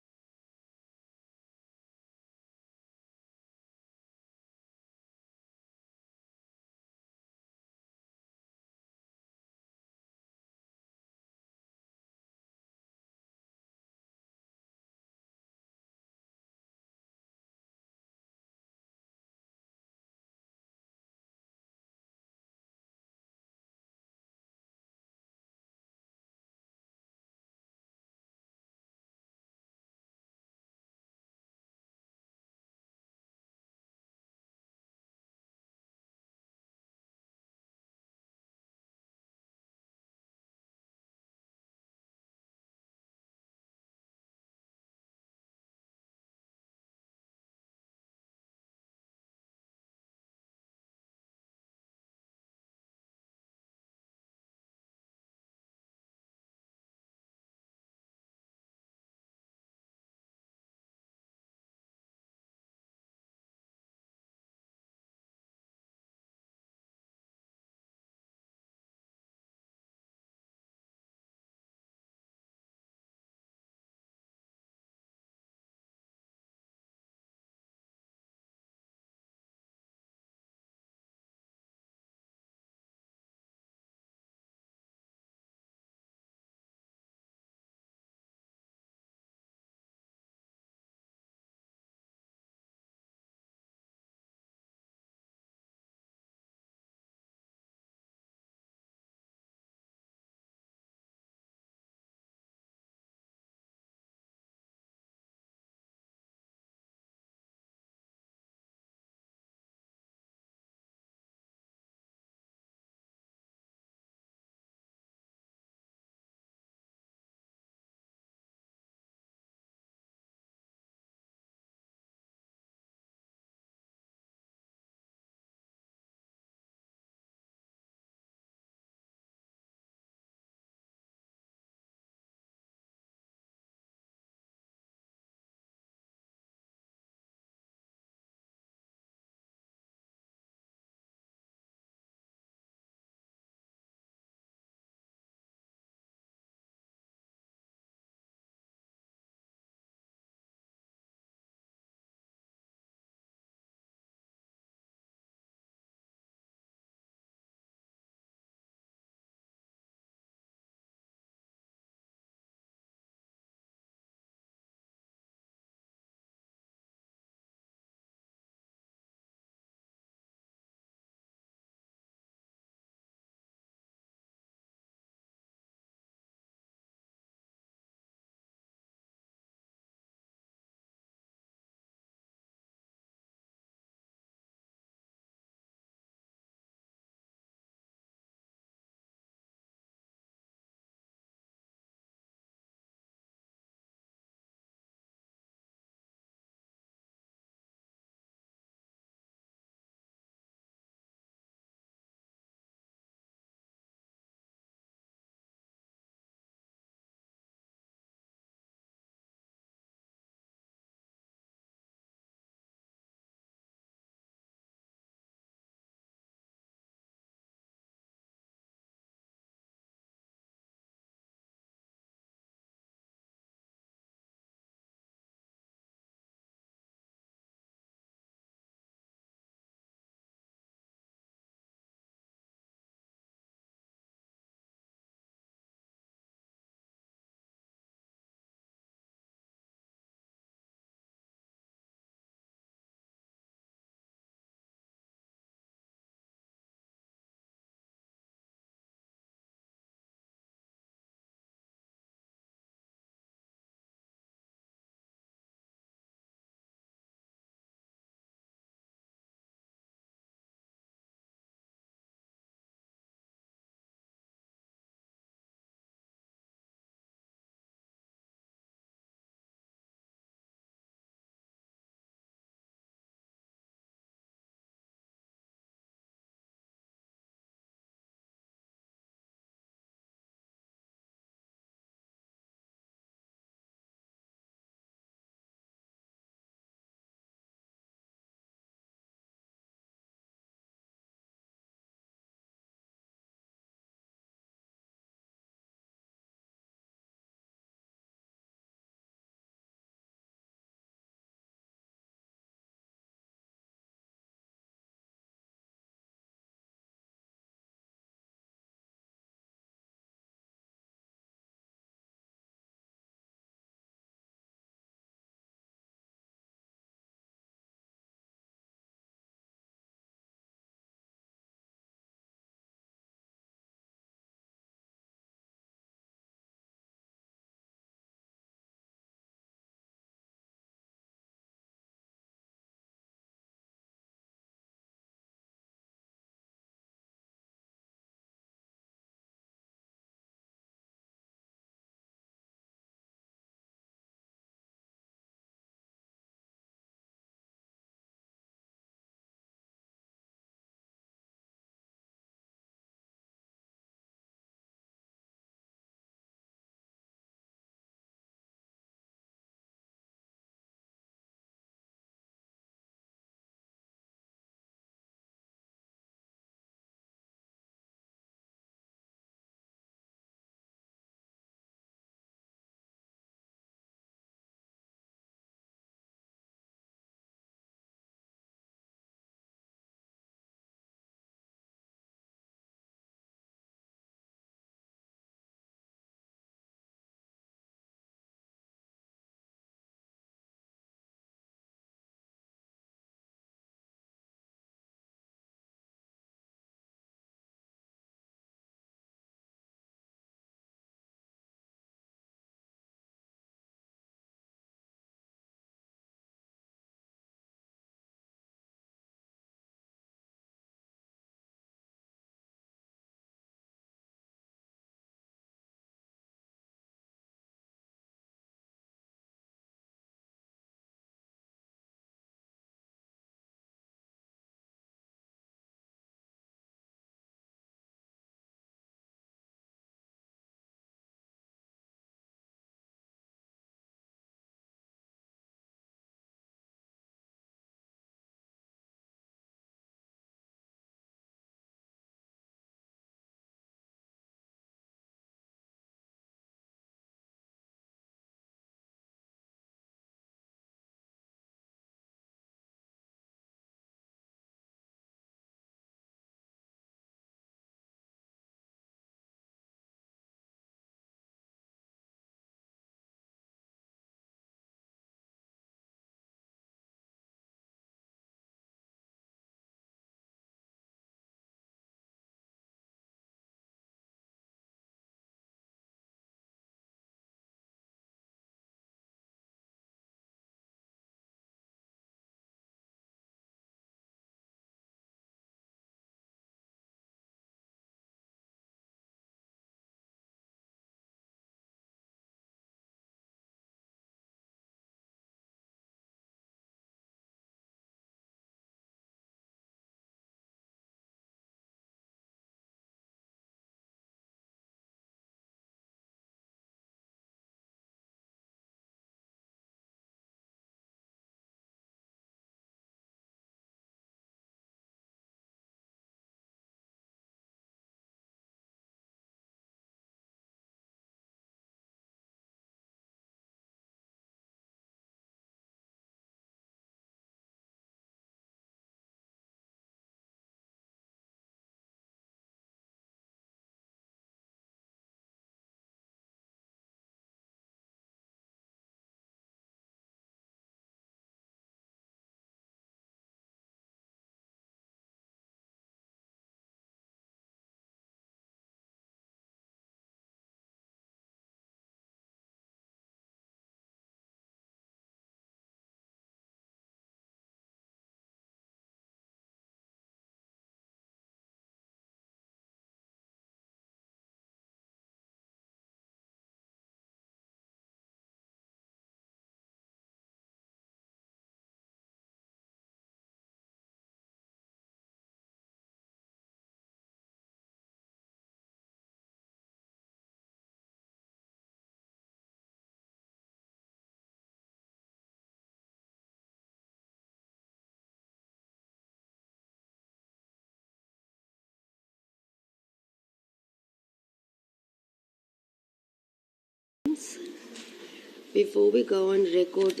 Before we go on record,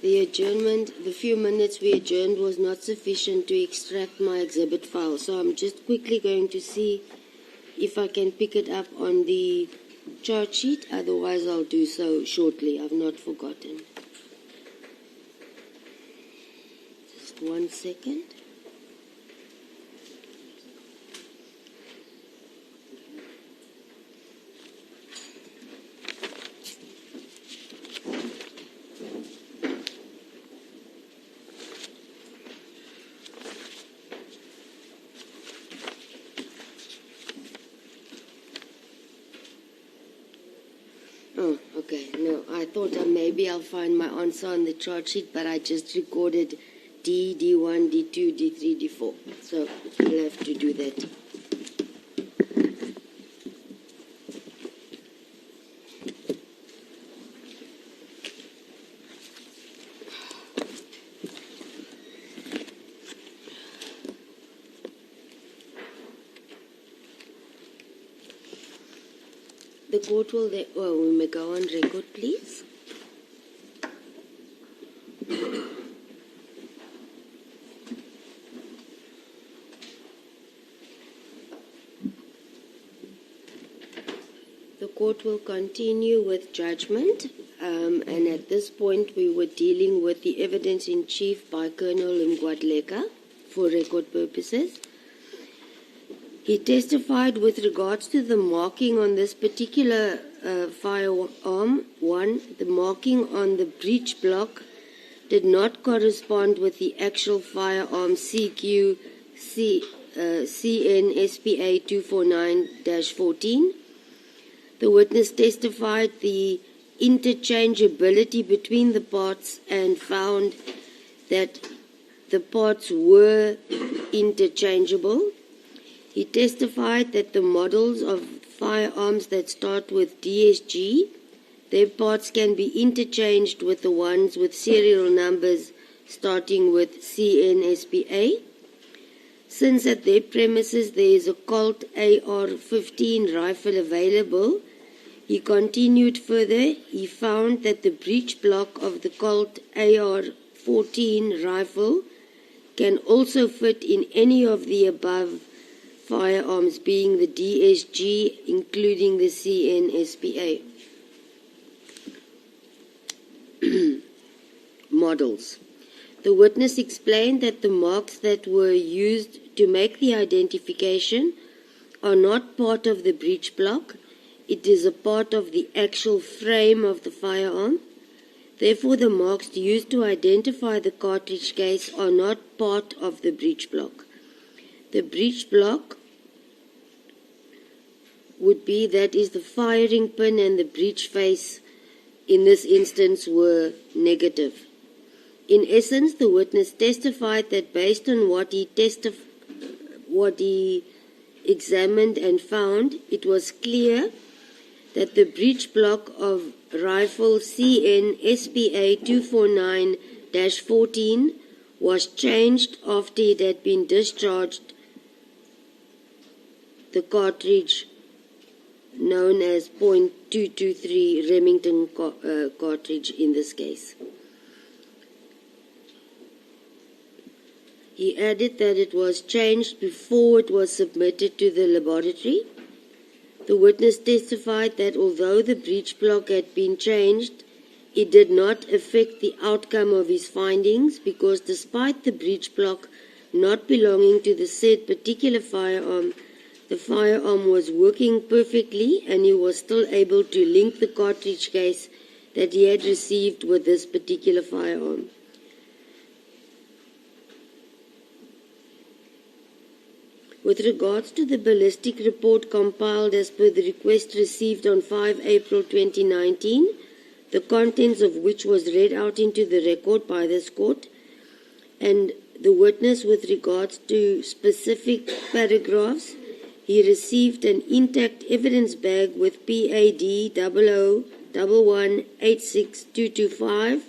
the adjournment, the few minutes we adjourned was not sufficient to extract my exhibit file. So I'm just quickly going to see if I can pick it up on the chart sheet. Otherwise, I'll do so shortly. I've not forgotten. Just 1 second. Oh, okay. No, I thought maybe I'll find my answer on the chart sheet, but I just recorded D, D1, D2, D3, D4. So I'll have to do that. The court will then, well, we may go on record, please. The court will continue with judgment, and at this point we were dealing with the evidence in chief by Colonel Mgwadleka for record purposes. He testified with regards to the marking on this particular firearm. One, the marking on the breech block did not correspond with the actual firearm CQ CN SPA 249-14. The witness testified the interchangeability between the parts and found that the parts were interchangeable. He testified that the models of firearms that start with DSG, their parts can be interchanged with the ones with serial numbers starting with CNSPA. Since at their premises there is a Colt AR-15 rifle available, he continued further. He found that the breech block of the Colt AR-14 rifle can also fit in any of the above firearms, being the DSG, including the CNSPA. Models. The witness explained that the marks that were used to make the identification are not part of the breech block. It is a part of the actual frame of the firearm. Therefore, the marks used to identify the cartridge case are not part of the breech block. The breech block would be, that is, the firing pin and the breech face in this instance were negative. In essence, the witness testified that based on what he examined and found, it was clear that the breech block of rifle CN SPA 249-14 was changed after it had been discharged the cartridge known as .223 Remington cartridge in this case. He added that it was changed before it was submitted to the laboratory. The witness testified that although the breech block had been changed, it did not affect the outcome of his findings, because despite the breech block not belonging to the said particular firearm, the firearm was working perfectly and he was still able to link the cartridge case that he had received with this particular firearm. With regards to the ballistic report compiled as per the request received on 5 April 2019, the contents of which was read out into the record by this court, and the witness with regards to specific paragraphs, he received an intact evidence bag with PAD 0011186225,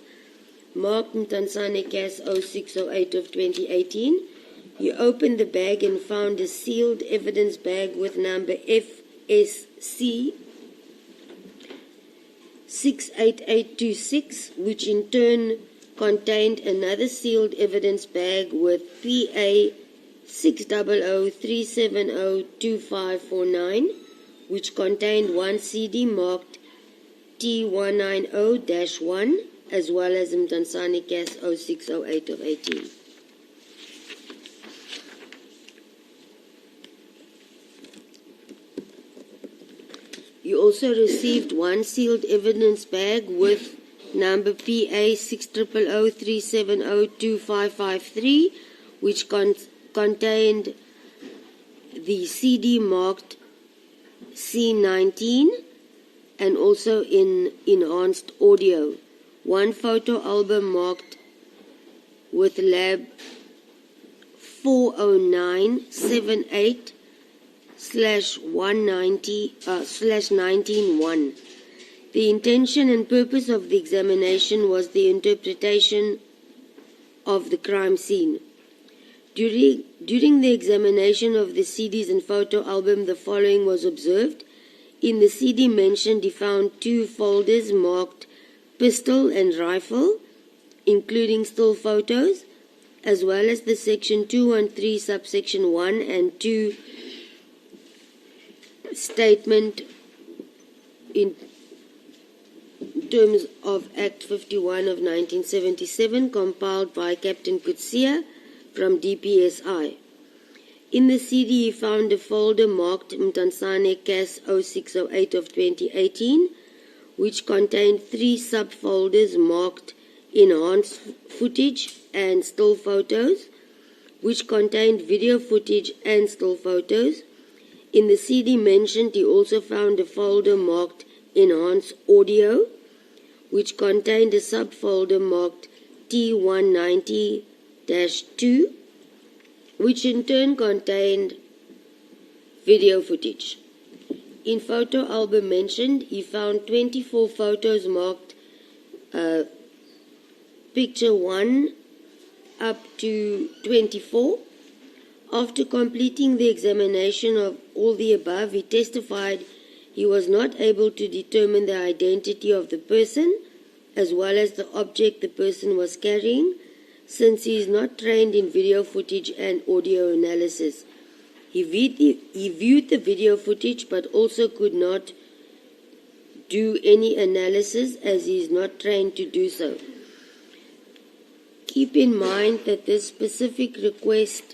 marked Mtansane Cas 0608 of 2018. He opened the bag and found a sealed evidence bag with number FSC 68826, which in turn contained another sealed evidence bag with PA 600-370-2549, which contained one CD marked T190-1, as well as Mtansane Cas 0608 of 18. You also received one sealed evidence bag with number PA 600-370-2553, which contained the CD marked C19 and also in enhanced audio. One photo album marked with lab 40978/190/191. The intention and purpose of the examination was the interpretation of the crime scene. During the examination of the CDs and photo album, the following was observed. In the CD mentioned, he found two folders marked pistol and rifle, including still photos, as well as the section 213 subsection 1 and 2 statement in terms of Act 51 of 1977, compiled by Captain Kutsia from DPSI. In the CD, he found a folder marked Mtansane Cas 0608 of 2018, which contained three subfolders marked enhanced footage and still photos, which contained video footage and still photos. In the CD mentioned, he also found a folder marked enhanced audio, which contained a subfolder marked T190-2, which in turn contained video footage. In photo album mentioned, he found 24 photos marked picture 1 up to 24. After completing the examination of all the above, he testified he was not able to determine the identity of the person as well as the object the person was carrying, since he is not trained in video footage and audio analysis. He viewed the video footage but also could not do any analysis as he is not trained to do so. Keep in mind that this specific request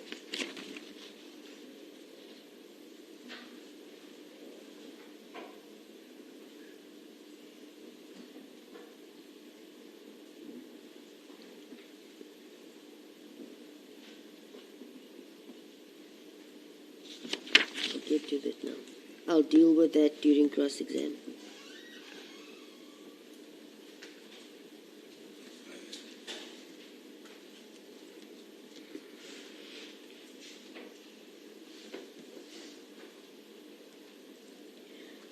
to that now. I'll deal with that during cross-exam.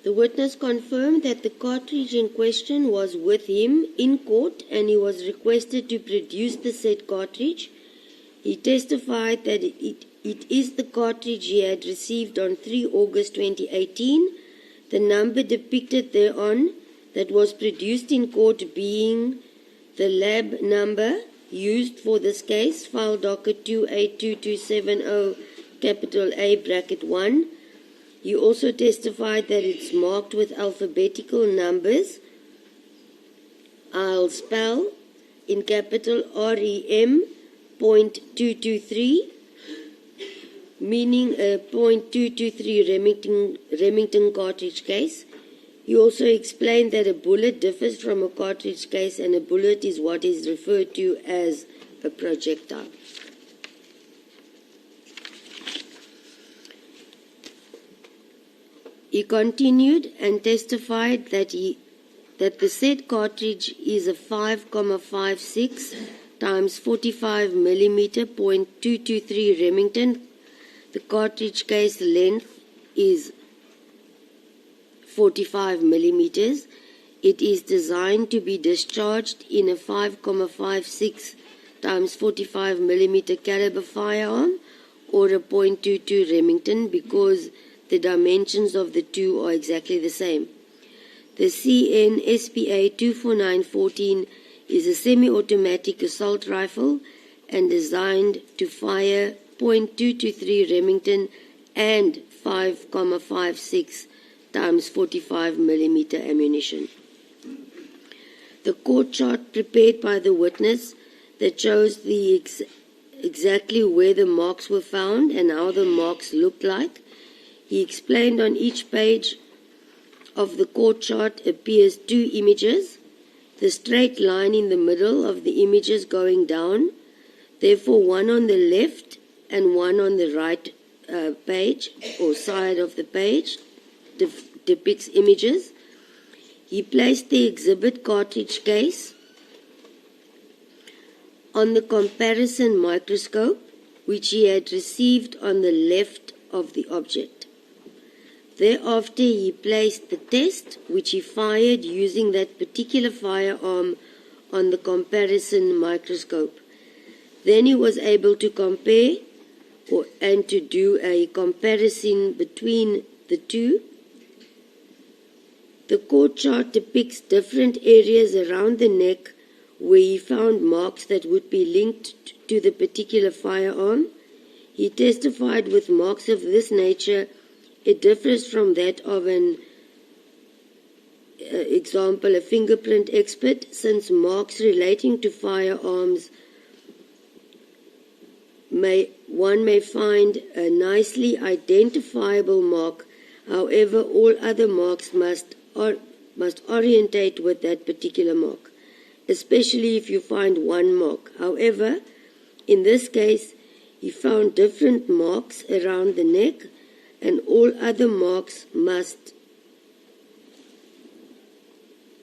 The witness confirmed that the cartridge in question was with him in court and he was requested to produce the said cartridge. He testified that it is the cartridge he had received on 3 August 2018, the number depicted thereon that was produced in court being the lab number used for this case, file docket 282270 capital A bracket 1. He also testified that it's marked with alphabetical numbers. I'll spell in capital REM .223, meaning a .223 Remington cartridge case. He also explained that a bullet differs from a cartridge case and a bullet is what is referred to as a projectile. He continued and testified that the said cartridge is a 5,56 times 45 millimeter .223 Remington. The cartridge case length is 45 millimeters. It is designed to be discharged in a 5,56 times 45 millimeter caliber firearm or a .22 Remington because the dimensions of the two are exactly the same. The CN SPA 24914 is a semi-automatic assault rifle and designed to fire .223 Remington and 5.56 times 45 millimeter ammunition. The court chart prepared by the witness that shows exactly where the marks were found and how the marks looked like. He explained on each page of the court chart appears two images, the straight line in the middle of the images going down, therefore one on the left and one on the right page or side of the page depicts images. He placed the exhibit cartridge case on the comparison microscope, which he had received on the left of the object. Thereafter, he placed the test, which he fired using that particular firearm, on the comparison microscope. Then he was able to compare and to do a comparison between the two. The court chart depicts different areas around the neck where he found marks that would be linked to the particular firearm. He testified with marks of this nature, it differs from that of an example, a fingerprint expert, since marks relating to firearms one may find a nicely identifiable mark. However, all other marks must orientate with that particular mark, especially if you find one mark. However, in this case, he found different marks around the neck, and all other marks must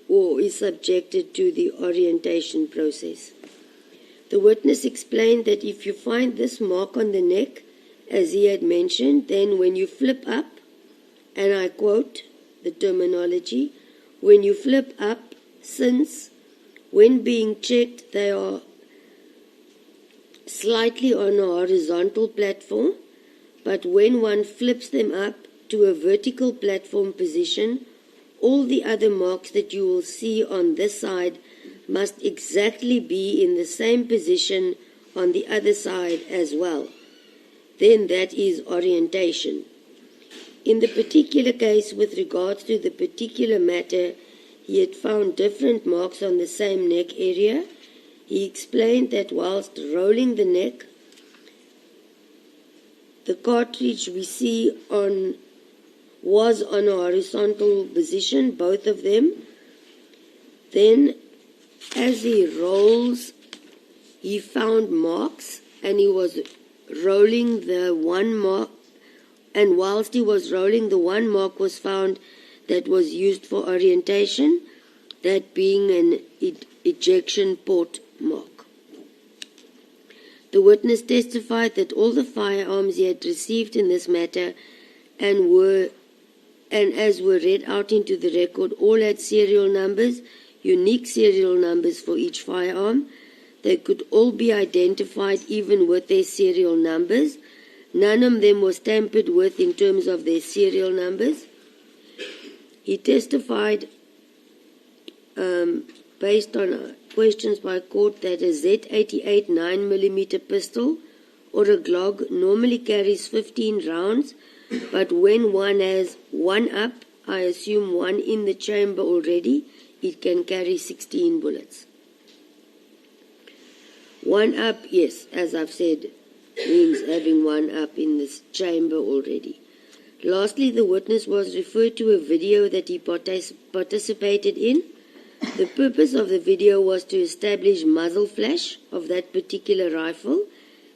or is subjected to the orientation process. The witness explained that if you find this mark on the neck, as he had mentioned, then when you flip up, and I quote the terminology, when you flip up, since when being checked they are slightly on a horizontal platform, but when one flips them up to a vertical platform position, all the other marks that you will see on this side must exactly be in the same position on the other side as well. Then that is orientation. In the particular case, with regards to the particular matter, he had found different marks on the same neck area. He explained that whilst rolling the neck, the cartridge we see was on a horizontal position, both of them. Then, as he rolls, he found marks, and he was rolling the one mark, and whilst he was rolling, the one mark was found that was used for orientation, that being an ejection port mark. The witness testified that all the firearms he had received in this matter and as were read out into the record, all had serial numbers, unique serial numbers for each firearm. They could all be identified even with their serial numbers. None of them was tampered with in terms of their serial numbers. He testified, based on questions by court, that a Z88 9mm pistol or a Glock normally carries 15 rounds, but when one has one up, I assume one in the chamber already, it can carry 16 bullets. One up, yes, as I've said, means having one up in this chamber already. Lastly, the witness was referred to a video that he participated in. The purpose of the video was to establish muzzle flash of that particular rifle,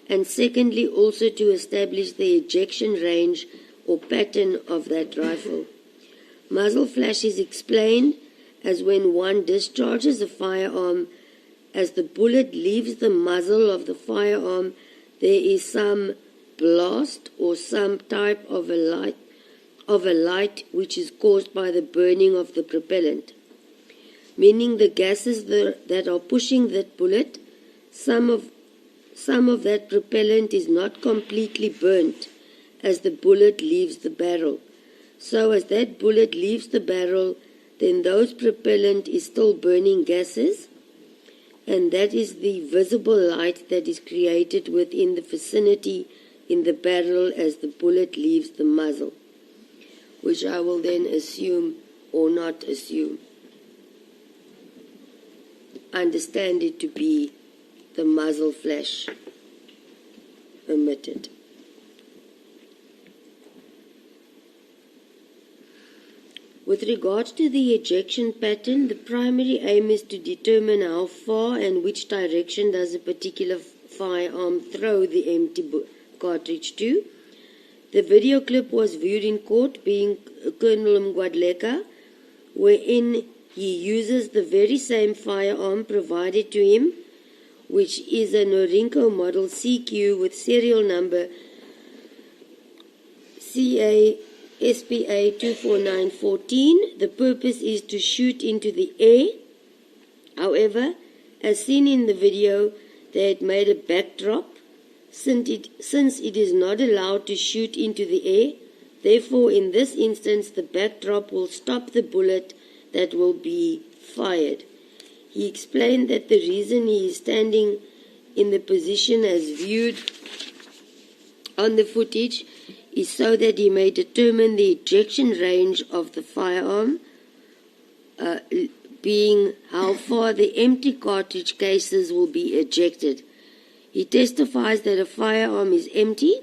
and secondly also to establish the ejection range or pattern of that rifle. Muzzle flash is explained as when one discharges a firearm, as the bullet leaves the muzzle of the firearm, there is some blast or some type of a light which is caused by the burning of the propellant, meaning the gases that are pushing that bullet, some of that propellant is not completely burnt as the bullet leaves the barrel. So as that bullet leaves the barrel, then those propellant is still burning gases, and that is the visible light that is created within the vicinity in the barrel as the bullet leaves the muzzle, which I will then assume or not assume. Understand it to be the muzzle flash emitted. With regards to the ejection pattern, the primary aim is to determine how far and which direction does a particular firearm throw the empty cartridge to. The video clip was viewed in court, being Colonel Mgwadleka, wherein he uses the very same firearm provided to him, which is a Norinco model CQ with serial number CA SPA 24914. The purpose is to shoot into the air. However, as seen in the video, they had made a backdrop since it is not allowed to shoot into the air. Therefore, in this instance, the backdrop will stop the bullet that will be fired. He explained that the reason he is standing in the position as viewed on the footage is so that he may determine the ejection range of the firearm, being how far the empty cartridge cases will be ejected. He testifies that a firearm is empty,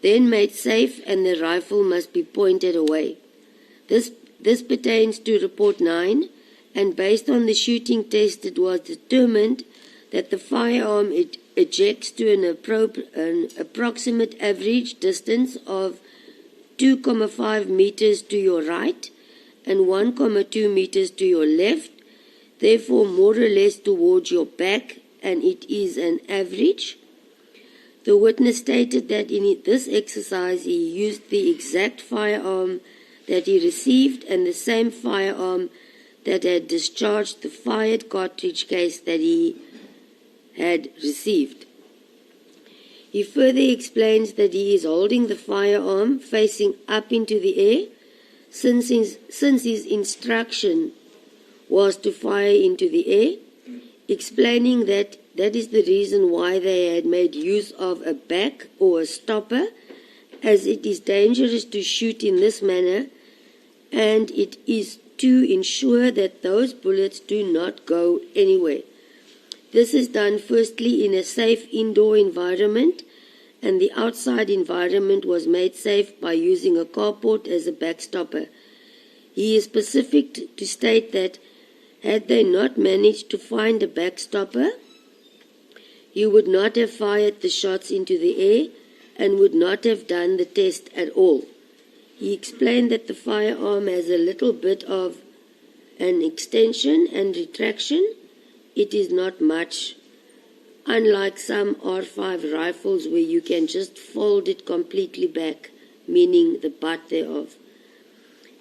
then made safe, and the rifle must be pointed away. This pertains to Report 9, and based on the shooting test, it was determined that the firearm ejects to an approximate average distance of 2,5 meters to your right and 1,2 meters to your left, therefore more or less towards your back, and it is an average. The witness stated that in this exercise he used the exact firearm that he received and the same firearm that had discharged the fired cartridge case that he had received. He further explains that he is holding the firearm facing up into the air since his instruction was to fire into the air, explaining that is the reason why they had made use of a back or a stopper, as it is dangerous to shoot in this manner, and it is to ensure that those bullets do not go anywhere. This is done firstly in a safe indoor environment, and the outside environment was made safe by using a carport as a backstopper. He is specific to state that had they not managed to find a backstopper, he would not have fired the shots into the air and would not have done the test at all. He explained that the firearm has a little bit of an extension and retraction. It is not much, unlike some R5 rifles where you can just fold it completely back, meaning the butt thereof.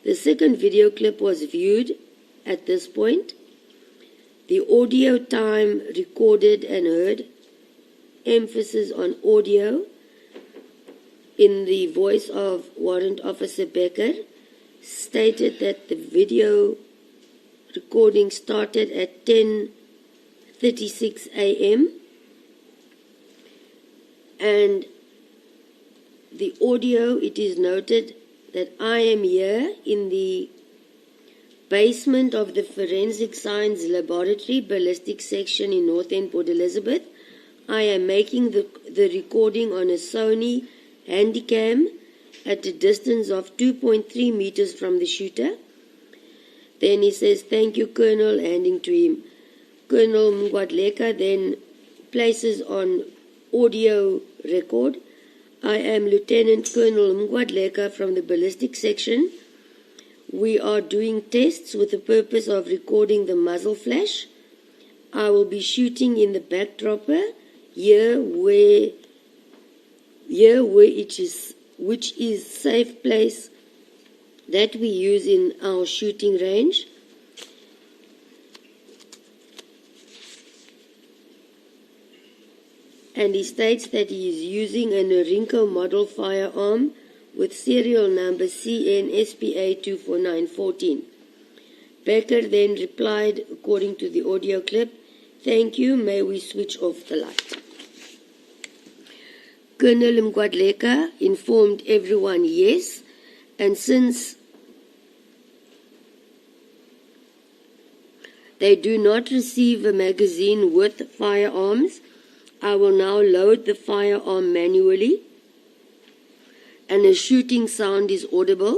The second video clip was viewed at this point. The audio time recorded and heard, emphasis on audio, in the voice of Warrant Officer Becker, stated that the video recording started at 10:36 a.m. and the audio, it is noted that I am here in the basement of the Forensic Science Laboratory, Ballistic section in North End, Port Elizabeth. I am making the recording on a Sony Handycam at a distance of 2.3 meters from the shooter. Then he says, "Thank you, Colonel," handing to him. Colonel Mgwadleka then places on audio record, "I am Lieutenant Colonel Mgwadleka from the Ballistic section. We are doing tests with the purpose of recording the muzzle flash. I will be shooting in the backdropper here which is safe place that we use in our shooting range. And he states that he is using a Norinco model firearm with serial number CNSPA 24914. Becker then replied, according to the audio clip, "Thank you, may we switch off the light?" Colonel Mgwadleka informed everyone yes, and since they do not receive a magazine with firearms, I will now load the firearm manually, and a shooting sound is audible.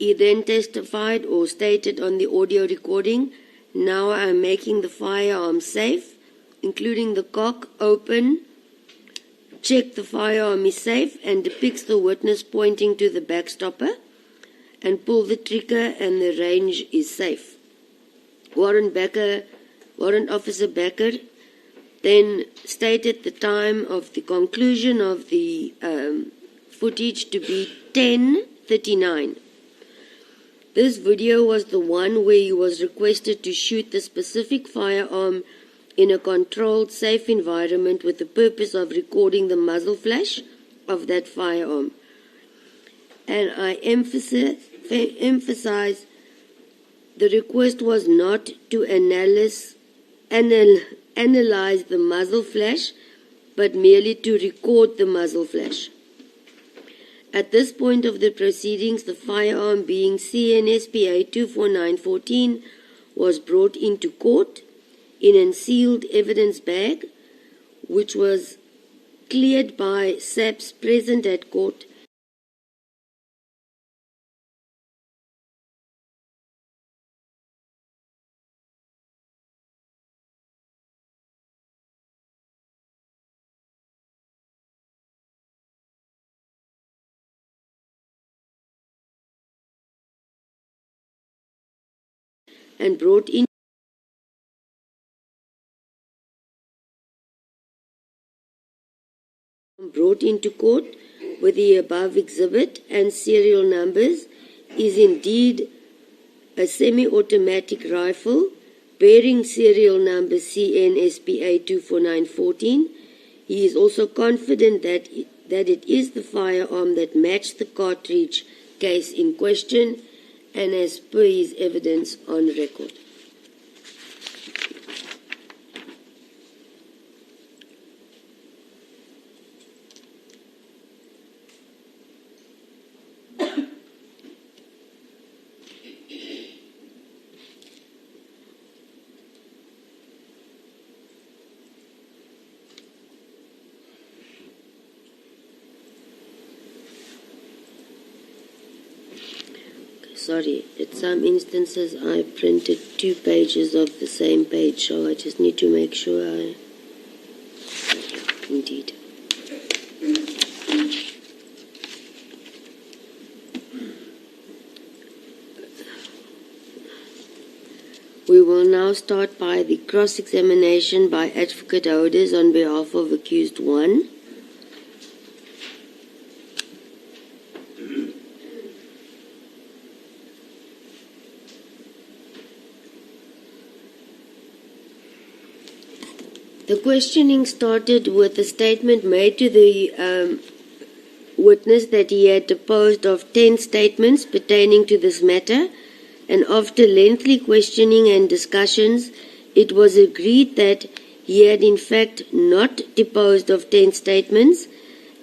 He then testified or stated on the audio recording, "Now I am making the firearm safe, including the cock open, check the firearm is safe," and depicts the witness pointing to the backstopper and pull the trigger and the range is safe. Warrant Officer Becker then stated the time of the conclusion of the footage to be 10:39. This video was the one where he was requested to shoot the specific firearm in a controlled, safe environment with the purpose of recording the muzzle flash of that firearm. And I emphasize the request was not to analyze the muzzle flash, but merely to record the muzzle flash. At this point of the proceedings, the firearm, being CNSPA 24914, was brought into court in a sealed evidence bag, which was cleared by SAPS present at court and brought into court with the above exhibit and serial numbers is indeed a semi-automatic rifle bearing serial number CNSPA 24914. He is also confident that it is the firearm that matched the cartridge case in question, and as per his evidence on record. Sorry, at some instances I printed 2 pages of the same page, so I just need to make sure indeed. We will now start by the cross-examination by Advocate Holders on behalf of Accused 1. The questioning started with a statement made to the witness that he had deposed of 10 statements pertaining to this matter, and after lengthy questioning and discussions, it was agreed that he had in fact not deposed of 10 statements,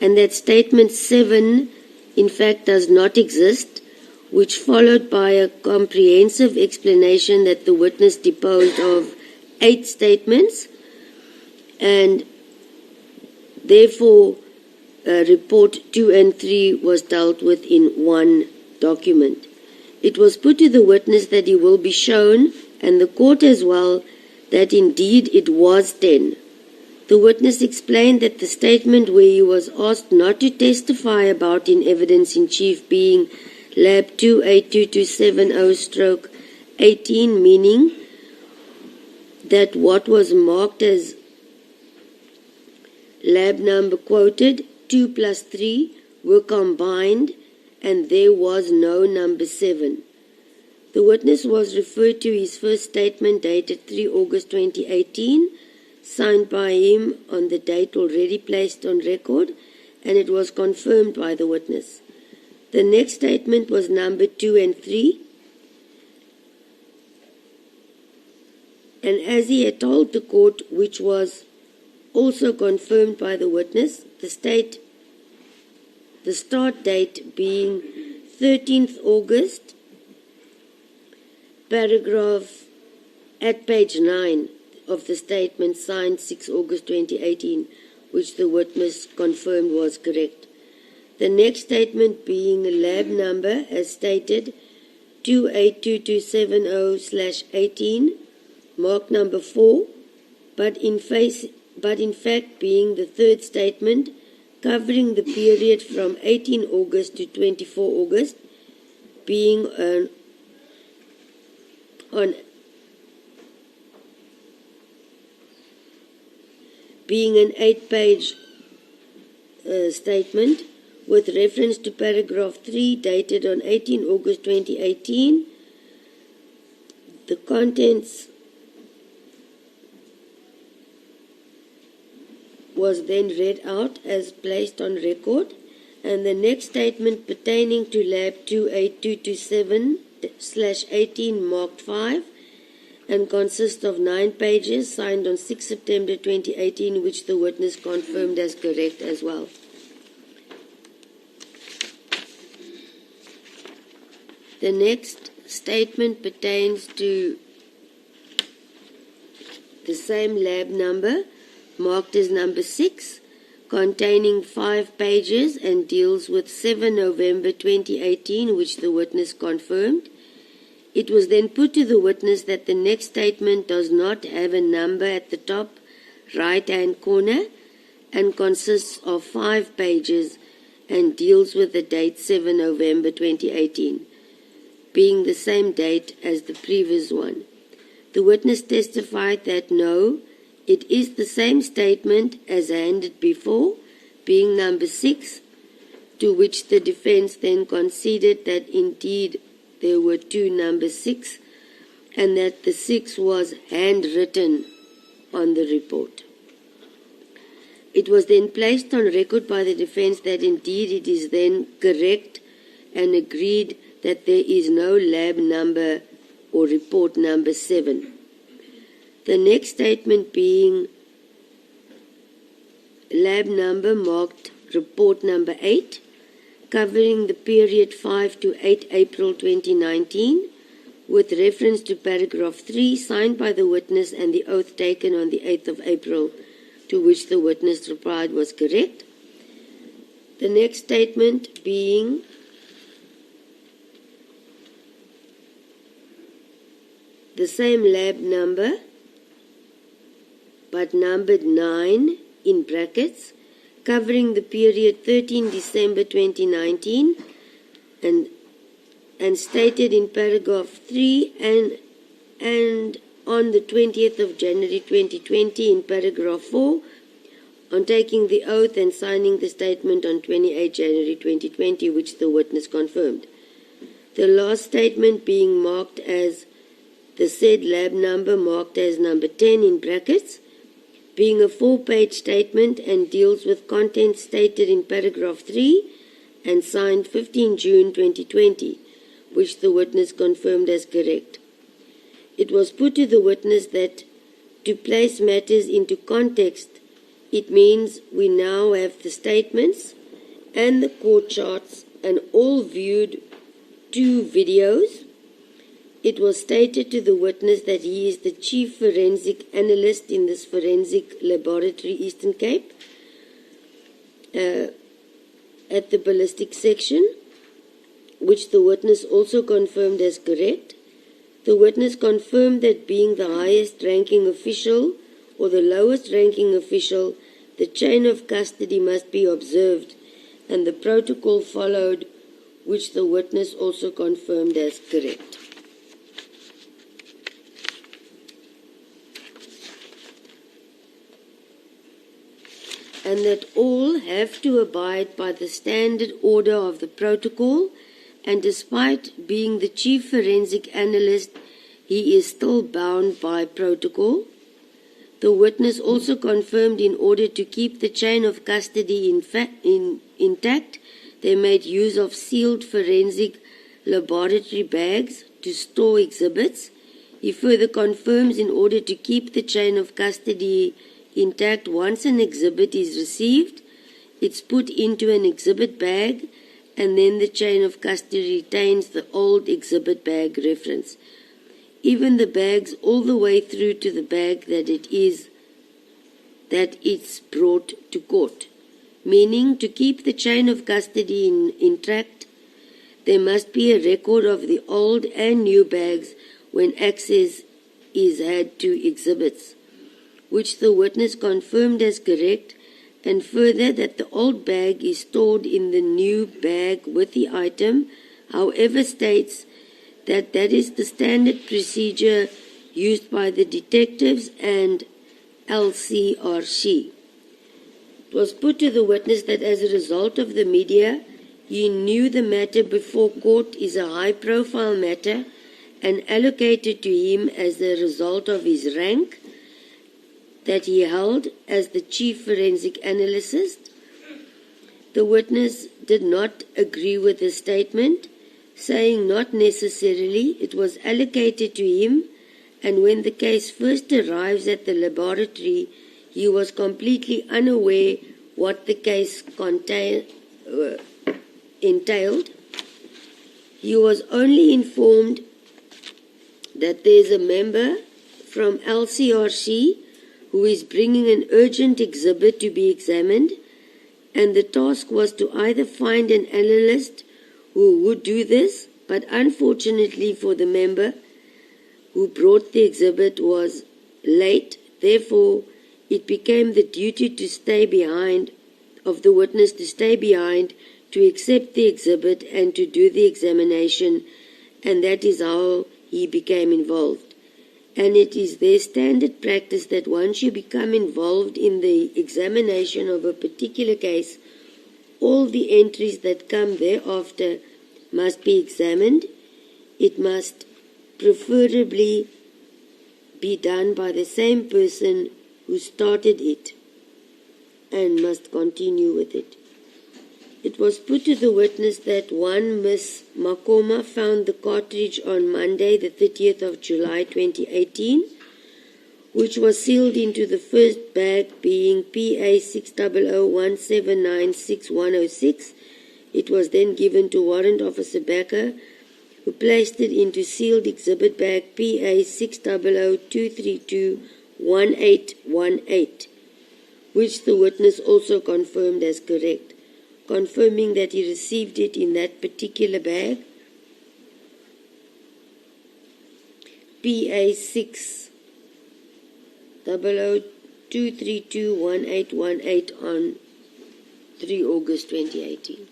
and that statement 7 in fact does not exist, which followed by a comprehensive explanation that the witness deposed of 8 statements, and therefore report 2 and 3 was dealt with in one document. It was put to the witness that he will be shown, and the court as well, that indeed it was 10. The witness explained that the statement where he was asked not to testify about in evidence in chief, being Lab 282270/18, meaning that what was marked as lab number quoted 2 plus 3 were combined, and there was no number 7. The witness was referred to his first statement dated 3 August 2018, signed by him on the date already placed on record, and it was confirmed by the witness. The next statement was number 2 and 3, And as he had told the court, which was also confirmed by the witness, the start date being 13th August, paragraph at page 9 of the statement signed 6 August 2018, which the witness confirmed was correct. The next statement being lab number as stated 282270/18, mark number 4, but in fact being the third statement covering the period from 18 August to 24 August, being an 8-page statement with reference to paragraph 3 dated on 18 August 2018. The contents was then read out as placed on record, and the next statement pertaining to lab 28227/18 marked 5 and consists of 9 pages signed on 6 September 2018, which the witness confirmed as correct as well. The next statement pertains to the same lab number, marked as number 6, containing 5 pages and deals with 7 November 2018, which the witness confirmed. It was then put to the witness that the next statement does not have a number at the top right-hand corner and consists of 5 pages and deals with the date 7 November 2018, being the same date as the previous one. The witness testified that no, it is the same statement as handed before, being number 6, to which the defense then conceded that indeed there were 2 number 6 and that the 6 was handwritten on the report. It was then placed on record by the defense that indeed it is then correct and agreed that there is no lab number or report number 7. The next statement being lab number marked report number 8, covering the period 5 to 8 April 2019, with reference to paragraph 3 signed by the witness and the oath taken on the 8th of April, to which the witness replied was correct. The next statement being the same lab number, but numbered 9 in brackets, covering the period 13 December 2019 and stated in paragraph 3 and on the 20th of January 2020 in paragraph 4 on taking the oath and signing the statement on 28 January 2020, which the witness confirmed. The last statement being marked as the said lab number marked as number 10 in brackets, being a 4-page statement and deals with content stated in paragraph 3 and signed 15 June 2020, which the witness confirmed as correct. It was put to the witness that to place matters into context, it means we now have the statements and the court charts and all viewed 2 videos. It was stated to the witness that he is the chief forensic analyst in this forensic laboratory, Eastern Cape, at the ballistic section, which the witness also confirmed as correct. The witness confirmed that being the highest ranking official or the lowest ranking official, the chain of custody must be observed and the protocol followed, which the witness also confirmed as correct. And that all have to abide by the standard order of the protocol, and despite being the chief forensic analyst, he is still bound by protocol. The witness also confirmed in order to keep the chain of custody intact, they made use of sealed forensic laboratory bags to store exhibits, He further confirms in order to keep the chain of custody intact, once an exhibit is received, it's put into an exhibit bag, and then the chain of custody retains the old exhibit bag reference, even the bags all the way through to the bag that it's brought to court. Meaning, to keep the chain of custody intact, there must be a record of the old and new bags when access is had to exhibits, which the witness confirmed as correct, and further that the old bag is stored in the new bag with the item, however states that that is the standard procedure used by the detectives and LCRC. It was put to the witness that as a result of the media, he knew the matter before court is a high-profile matter and allocated to him as a result of his rank that he held as the chief forensic analyst. The witness did not agree with the statement, saying not necessarily, it was allocated to him, and when the case first arrives at the laboratory, he was completely unaware what the case entailed. He was only informed that there is a member from LCRC who is bringing an urgent exhibit to be examined, and the task was to either find an analyst who would do this, but unfortunately for the member who brought the exhibit was late. Therefore, it became the duty to stay behind, of the witness to stay behind, to accept the exhibit and to do the examination, and that is how he became involved. And it is their standard practice that once you become involved in the examination of a particular case, all the entries that come thereafter must be examined. It must preferably be done by the same person who started it and must continue with it. It was put to the witness that one Miss Makoma found the cartridge on Monday, the 30th of July 2018, which was sealed into the first bag being PA 6001796-106. It was then given to Warrant Officer Becker, who placed it into sealed exhibit bag PA 600-232-1818, which the witness also confirmed as correct, confirming that he received it in that particular bag, PA 600-232-1818 on 3 August 2018.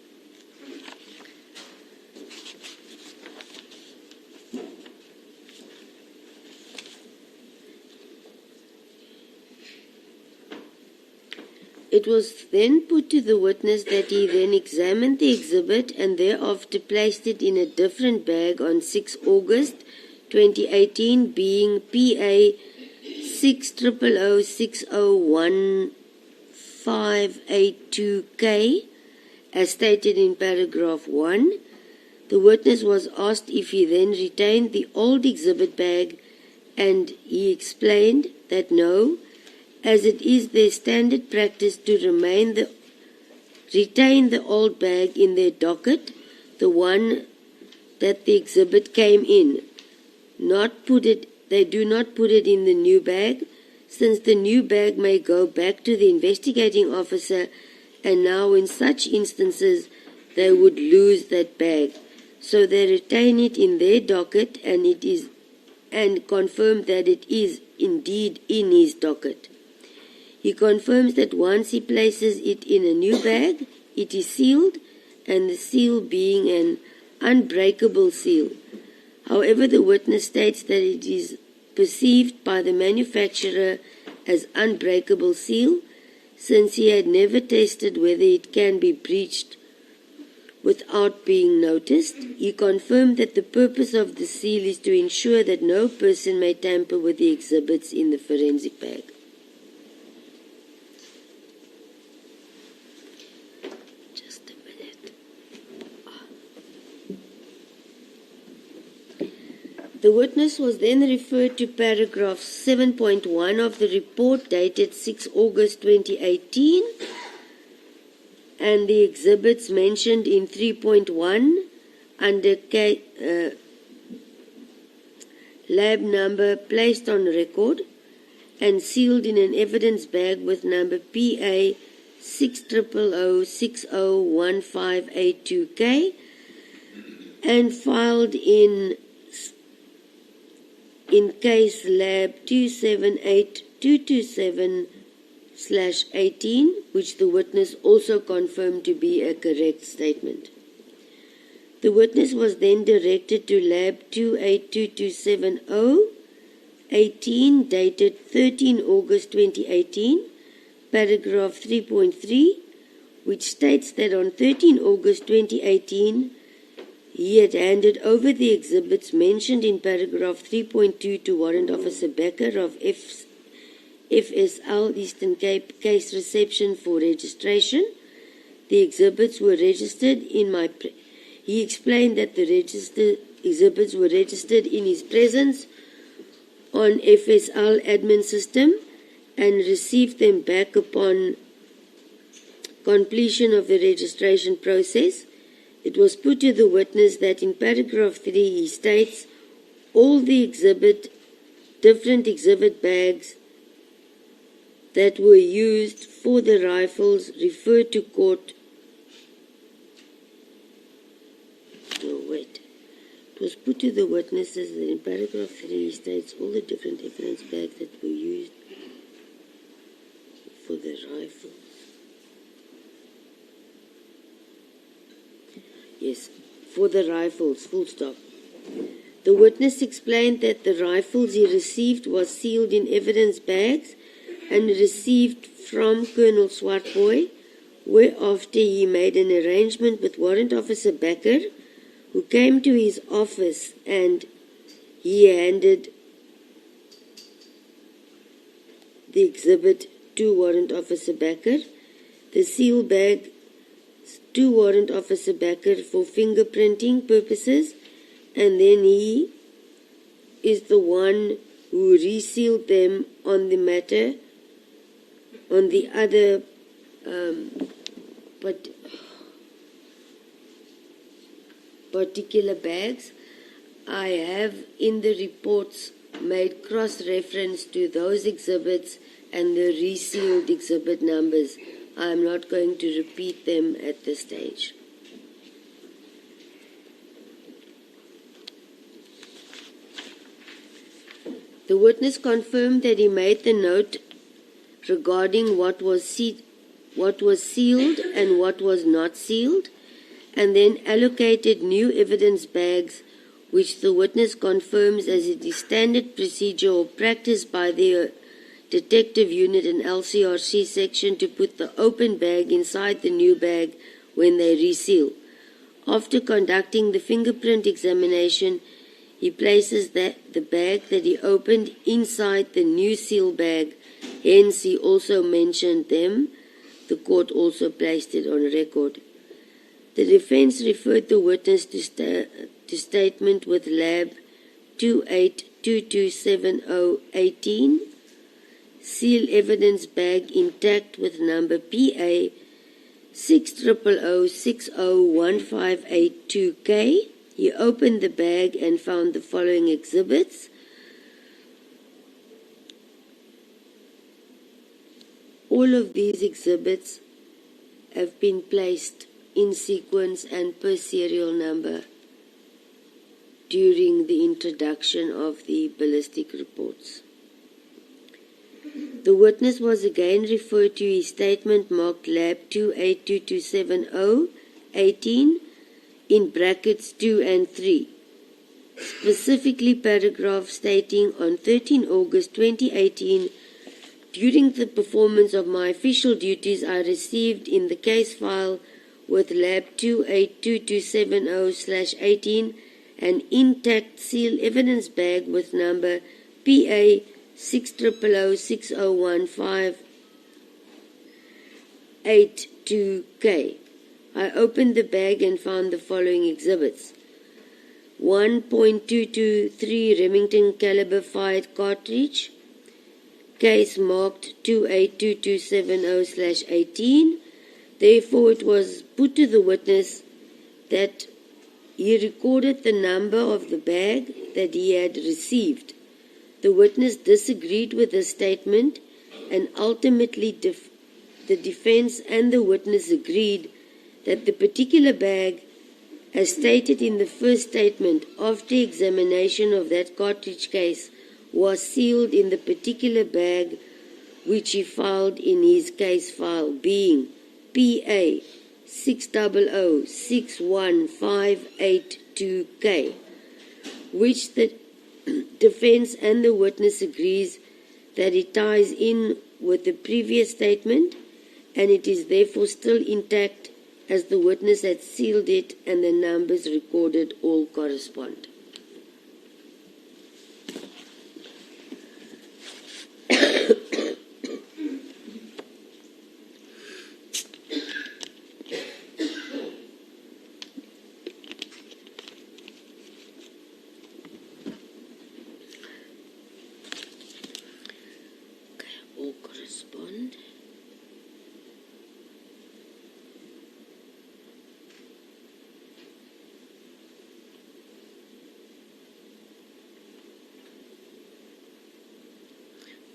It was then put to the witness that he then examined the exhibit and thereafter placed it in a different bag on 6 August 2018, being PA 600601582K, as stated in paragraph 1. The witness was asked if he then retained the old exhibit bag, and he explained that no, as it is their standard practice to retain the old bag in their docket, the one that the exhibit came in. They do not put it in the new bag, since the new bag may go back to the investigating officer, and now in such instances they would lose that bag. So they retain it in their docket, and confirm that it is indeed in his docket. He confirms that once he places it in a new bag, it is sealed, and the seal being an unbreakable seal. However, the witness states that it is perceived by the manufacturer as unbreakable seal, since he had never tested whether it can be breached without being noticed. He confirmed that the purpose of the seal is to ensure that no person may tamper with the exhibits in the forensic bag. The witness was then referred to paragraph 7.1 of the report dated 6 August 2018 and the exhibits mentioned in 3.1 under lab number placed on record and sealed in an evidence bag with number PA 600601582K and filed in case lab 278227/18, which the witness also confirmed to be a correct statement. The witness was then directed to lab 282270/18 dated 13 August 2018, paragraph 3.3, which states that on 13 August 2018, he had handed over the exhibits mentioned in paragraph 3.2 to Warrant Officer Becker of FSL Eastern Cape Case Reception for registration. The exhibits were registered in my... He explained that the exhibits were registered in his presence on FSL admin system and received them back upon completion of the registration process. It was put to the witness that in paragraph 3 he states all the different exhibit bags that were used for the rifles referred to court. It was put to the witnesses that in paragraph 3 he states all the different evidence bags that were used for the rifles. Yes, for the rifles, full stop. The witness explained that the rifles he received was sealed in evidence bags and received from Colonel Swartboy, whereafter he made an arrangement with Warrant Officer Becker, who came to his office and he handed the exhibit to Warrant Officer Becker, the seal bag to Warrant Officer Becker for fingerprinting purposes, and then he is the one who resealed them on the matter, on the other, particular bags. I have in the reports made cross-reference to those exhibits and the resealed exhibit numbers. I am not going to repeat them at this stage. The witness confirmed that he made the note regarding what was sealed and what was not sealed, and then allocated new evidence bags, which the witness confirms as it is standard procedure or practice by the detective unit and LCRC section to put the open bag inside the new bag when they reseal. After conducting the fingerprint examination, he places the bag that he opened inside the new seal bag, hence he also mentioned them. The court also placed it on record. The defense referred the witness to statement with lab 282270/18, seal evidence bag intact with number PA 600601582K. He opened the bag and found the following exhibits. All of these exhibits have been placed in sequence and per serial number during the introduction of the ballistic reports. The witness was again referred to his statement marked lab 282270/18 in brackets 2 and 3, specifically paragraph stating on 13 August 2018, during the performance of my official duties, I received in the case file with lab 282270/18 an intact seal evidence bag with number PA 600601582K. I opened the bag and found the following exhibits. 1.223 Remington caliber fired cartridge, case marked 282270/18. Therefore, it was put to the witness that he recorded the number of the bag that he had received. The witness disagreed with the statement, and ultimately the defense and the witness agreed that the particular bag, as stated in the first statement after examination of that cartridge case, was sealed in the particular bag which he filed in his case file, being PA 600-61582K, which the defense and the witness agrees that it ties in with the previous statement, and it is therefore still intact as the witness had sealed it and the numbers recorded all correspond.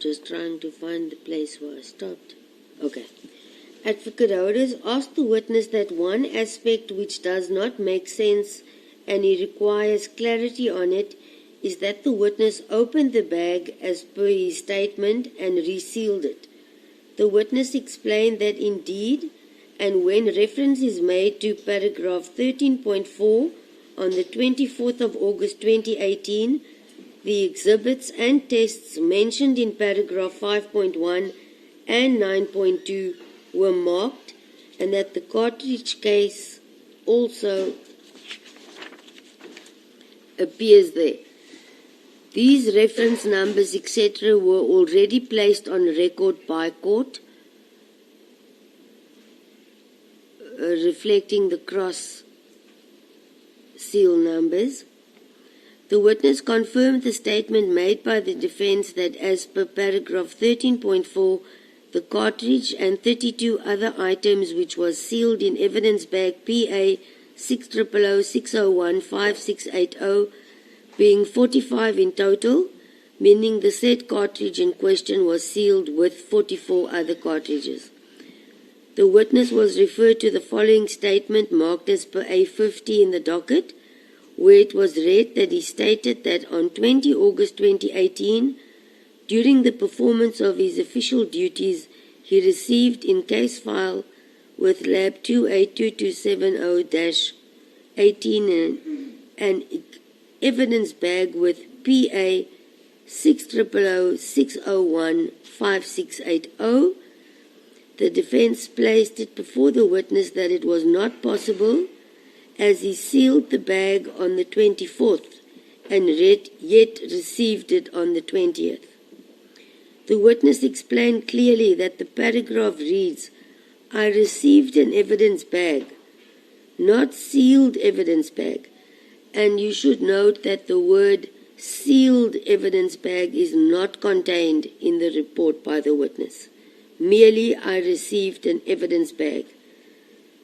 Just trying to find the place where I stopped. Okay. Advocate Holders asked the witness that one aspect which does not make sense and he requires clarity on it is that the witness opened the bag as per his statement and resealed it. The witness explained that indeed, and when reference is made to paragraph 13.4 on the 24th of August 2018, the exhibits and tests mentioned in paragraph 5.1 and 9.2 were marked, and that the cartridge case also appears there. These reference numbers, etc., were already placed on record by court, reflecting the cross seal numbers. The witness confirmed the statement made by the defense that as per paragraph 13.4, the cartridge and 32 other items which was sealed in evidence bag PA 60006015680, being 45 in total, meaning the said cartridge in question was sealed with 44 other cartridges. The witness was referred to the following statement marked as per A50 in the docket, where it was read that he stated that on 20 August 2018, during the performance of his official duties, he received in case file with lab 282270-18 an evidence bag with PA 60006015680. The defense placed it before the witness that it was not possible, as he sealed the bag on the 24th and yet received it on the 20th. The witness explained clearly that the paragraph reads, "I received an evidence bag," not sealed evidence bag, and you should note that the word sealed evidence bag is not contained in the report by the witness. Merely, "I received an evidence bag."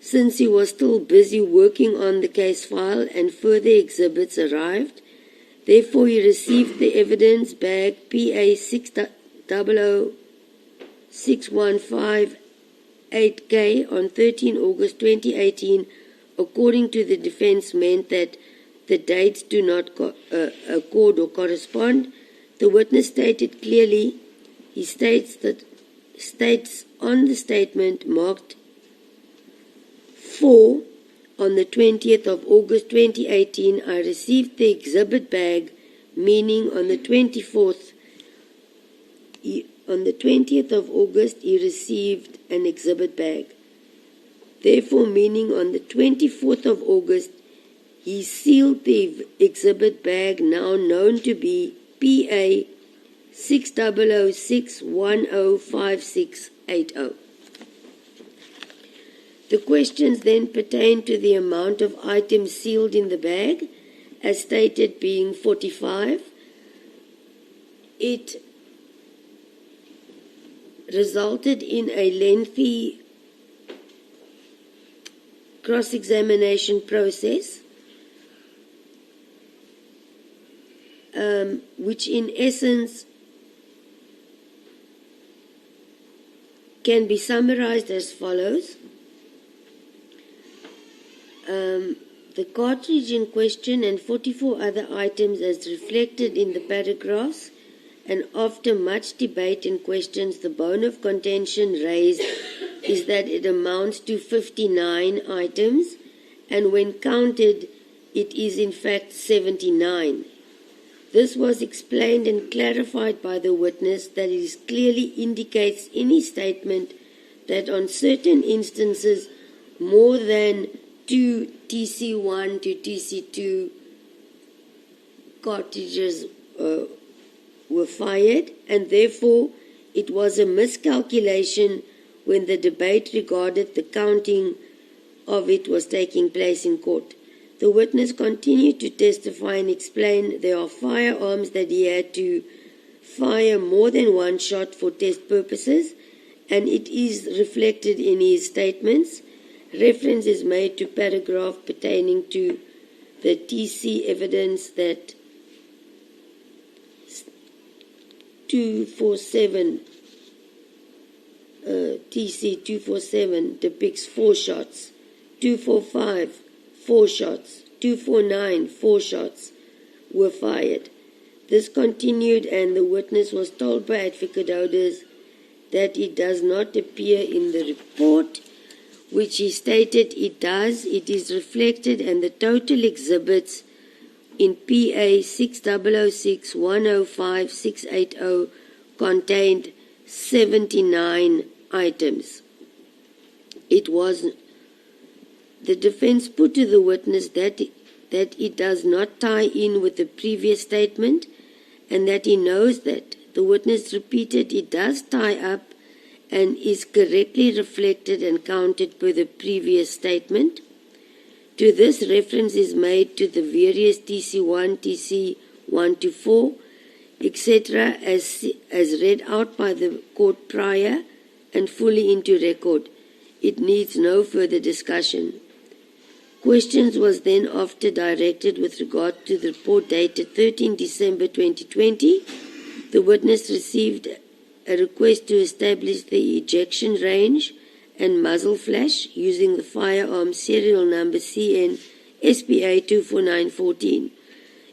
Since he was still busy working on the case file and further exhibits arrived, therefore he received the evidence bag PA 6006158K on 13 August 2018, according to the defense, meant that the dates do not accord or correspond. The witness stated clearly, he states on the statement marked 4 on the 20th of August 2018, I received the exhibit bag, meaning on the 24th, on the 20th of August, he received an exhibit bag. Therefore, meaning on the 24th of August, he sealed the exhibit bag, now known to be PA 60006105680. The questions then pertain to the amount of items sealed in the bag, as stated being 45. It resulted in a lengthy cross-examination process, which in essence can be summarized as follows. The cartridge in question and 44 other items as reflected in the paragraphs, and after much debate and questions, the bone of contention raised is that it amounts to 59 items, and when counted, it is in fact 79. This was explained and clarified by the witness that it clearly indicates in his statement that on certain instances more than 2 TC1 to TC2 cartridges were fired, and therefore it was a miscalculation when the debate regarding the counting of it was taking place in court. The witness continued to testify and explain there are firearms that he had to fire more than one shot for test purposes, and it is reflected in his statements. Reference is made to paragraph pertaining to the TC evidence that 247 TC 247 depicts 4 shots, 245 4 shots, 249 4 shots were fired. This continued, and the witness was told by Advocate Ouders that it does not appear in the report, which he stated it does. It is reflected, and the total exhibits in PA 6006 105 680 contained 79 items. It was the defense put to the witness that it does not tie in with the previous statement, and that he knows that. The witness repeated it does tie up and is correctly reflected and counted per the previous statement. To this, reference is made to the various TC1, TC1 to 4, etc. as read out by the court prior and fully into record. It needs no further discussion. Questions was then after directed with regard to the report dated 13 December 2020. The witness received a request to establish the ejection range and muzzle flash using the firearm serial number CN SPA 24914.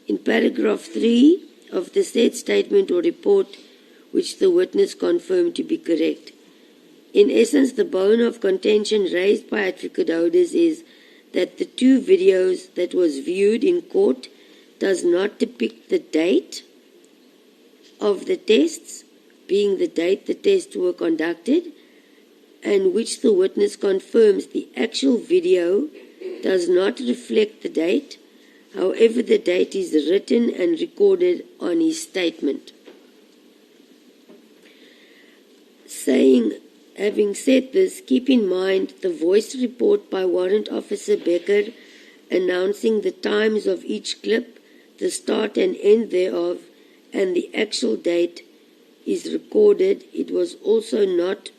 In paragraph 3 of the said statement or report, which the witness confirmed to be correct. In essence, the bone of contention raised by Advocate Ouders is that the 2 videos that was viewed in court does not depict the date of the tests, being the date the tests were conducted, and which the witness confirms the actual video does not reflect the date. However, the date is written and recorded on his statement. Having said this, keep in mind the voice report by Warrant Officer Becker announcing the times of each clip, the start and end thereof, and the actual date is recorded. It was also not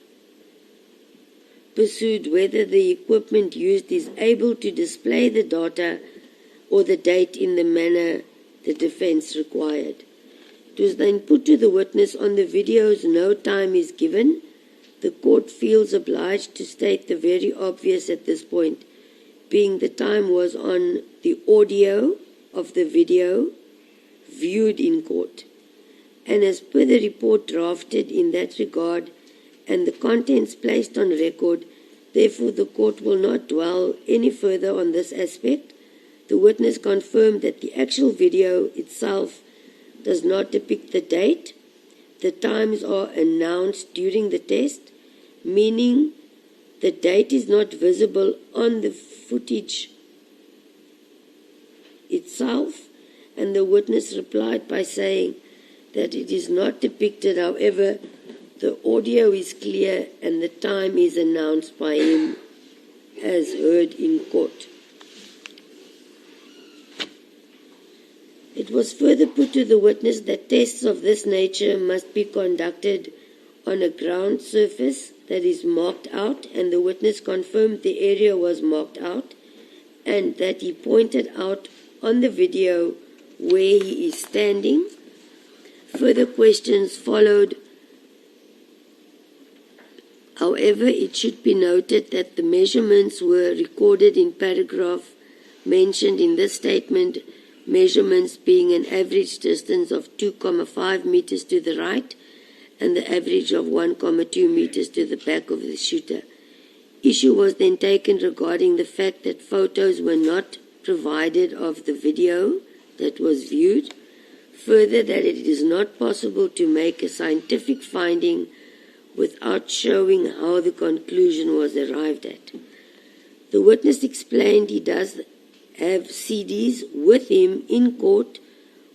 pursued whether the equipment used is able to display the data or the date in the manner the defense required. It was then put to the witness on the videos no time is given. The court feels obliged to state the very obvious at this point, being the time was on the audio of the video viewed in court. And as per the report drafted in that regard and the contents placed on record, therefore the court will not dwell any further on this aspect. The witness confirmed that the actual video itself does not depict the date. The times are announced during the test, meaning the date is not visible on the footage itself, and the witness replied by saying that it is not depicted. However, the audio is clear and the time is announced by him as heard in court. It was further put to the witness that tests of this nature must be conducted on a ground surface that is marked out, and the witness confirmed the area was marked out and that he pointed out on the video where he is standing. Further questions followed. However, it should be noted that the measurements were recorded in paragraph mentioned in this statement, measurements being an average distance of 2,5 meters to the right and the average of 1,2 meters to the back of the shooter. Issue was then taken regarding the fact that photos were not provided of the video that was viewed. Further, that it is not possible to make a scientific finding without showing how the conclusion was arrived at. The witness explained he does have CDs with him in court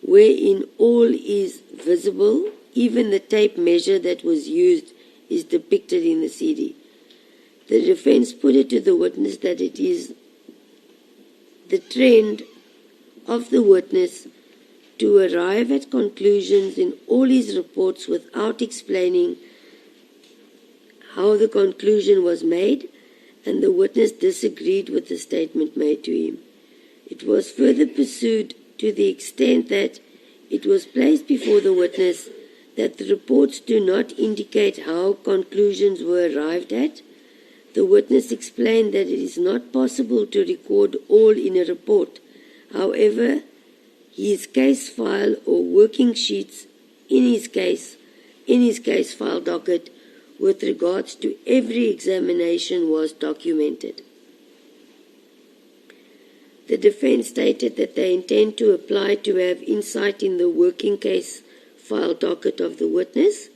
wherein all is visible. Even the tape measure that was used is depicted in the CD. The defense put it to the witness that it is the trend of the witness to arrive at conclusions in all his reports without explaining how the conclusion was made, and the witness disagreed with the statement made to him. It was further pursued to the extent that it was placed before the witness that the reports do not indicate how conclusions were arrived at. The witness explained that it is not possible to record all in a report. However, his case file or working sheets in his case file docket with regards to every examination was documented. The defense stated that they intend to apply to have insight in the working case file docket of the witness.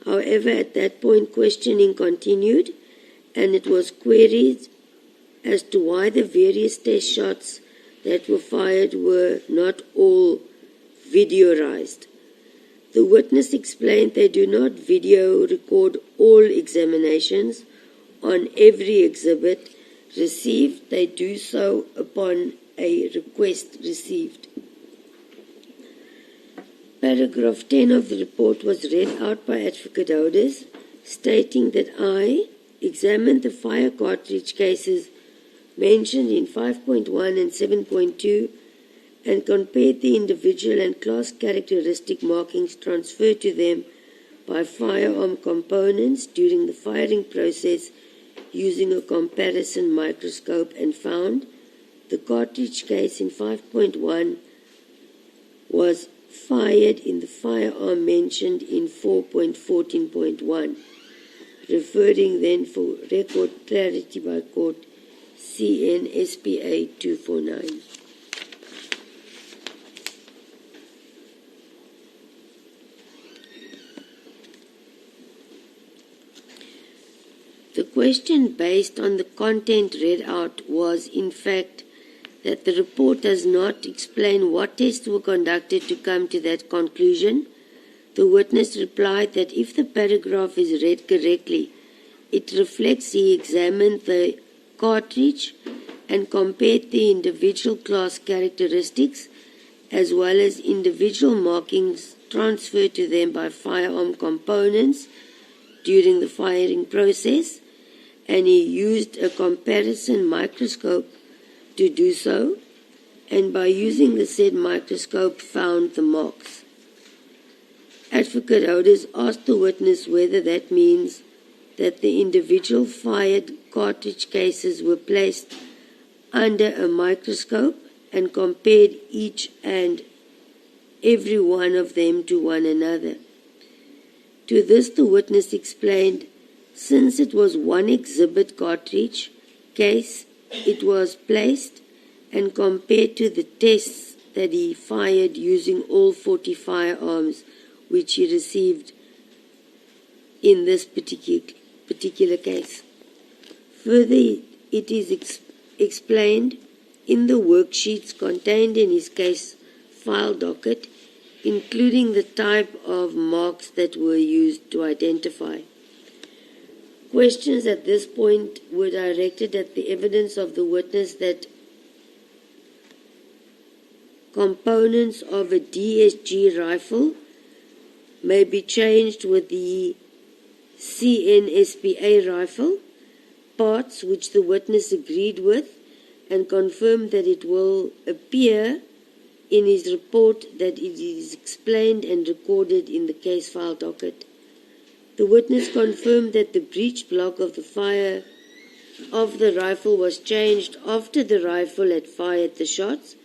However, at that point, questioning continued, and it was queried as to why the various test shots that were fired were not all videoized. The witness explained they do not video record all examinations on every exhibit received. They do so upon a request received. Paragraph 10 of the report was read out by Advocate Houders, stating that I examined the fire cartridge cases mentioned in 5.1 and 7.2 and compared the individual and class characteristic markings transferred to them by firearm components during the firing process using a comparison microscope, and found the cartridge case in 5.1 was fired in the firearm mentioned in 4.14.1, referring then for record clarity by court CN-SPA 249. The question based on the content read out was, in fact, that the report does not explain what tests were conducted to come to that conclusion. The witness replied that if the paragraph is read correctly, it reflects he examined the cartridge and compared the individual class characteristics as well as individual markings transferred to them by firearm components during the firing process, and he used a comparison microscope to do so, and by using the said microscope found the marks. Advocate Houders asked the witness whether that means that the individual fired cartridge cases were placed under a microscope and compared each and every one of them to one another. To this the witness explained, since it was one exhibit cartridge case, it was placed and compared to the tests that he fired using all 40 firearms which he received in this particular case. Further, it is explained in the worksheets contained in his case file docket, including the type of marks that were used to identify. Questions at this point were directed at the evidence of the witness that components of a DSG rifle may be changed with the CNSPA rifle, parts which the witness agreed with, and confirmed that it will appear in his report that it is explained and recorded in the case file docket. The witness confirmed that the breech block of the fire of the rifle was changed after the rifle had fired the shots,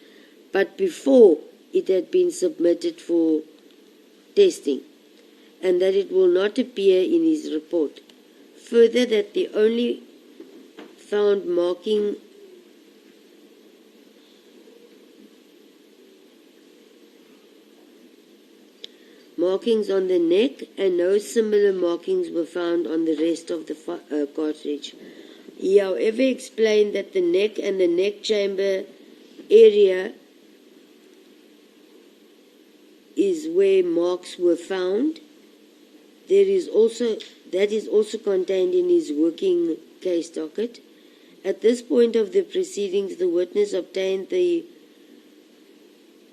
but before it had been submitted for testing, and that it will not appear in his report. Further, that the only found markings on the neck, and no similar markings were found on the rest of the cartridge. He, however, explained that the neck and the neck chamber area is where marks were found. That is also contained in his working case docket. At this point of the proceedings, the witness obtained the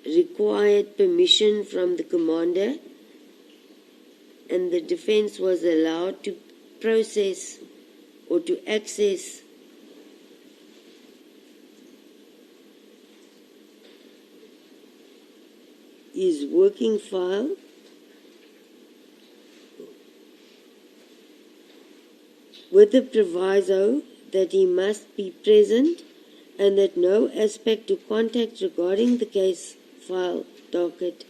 required permission from the commander, and the defense was allowed to process or to access his working file with the proviso that he must be present and that no aspect of contact regarding the case file docket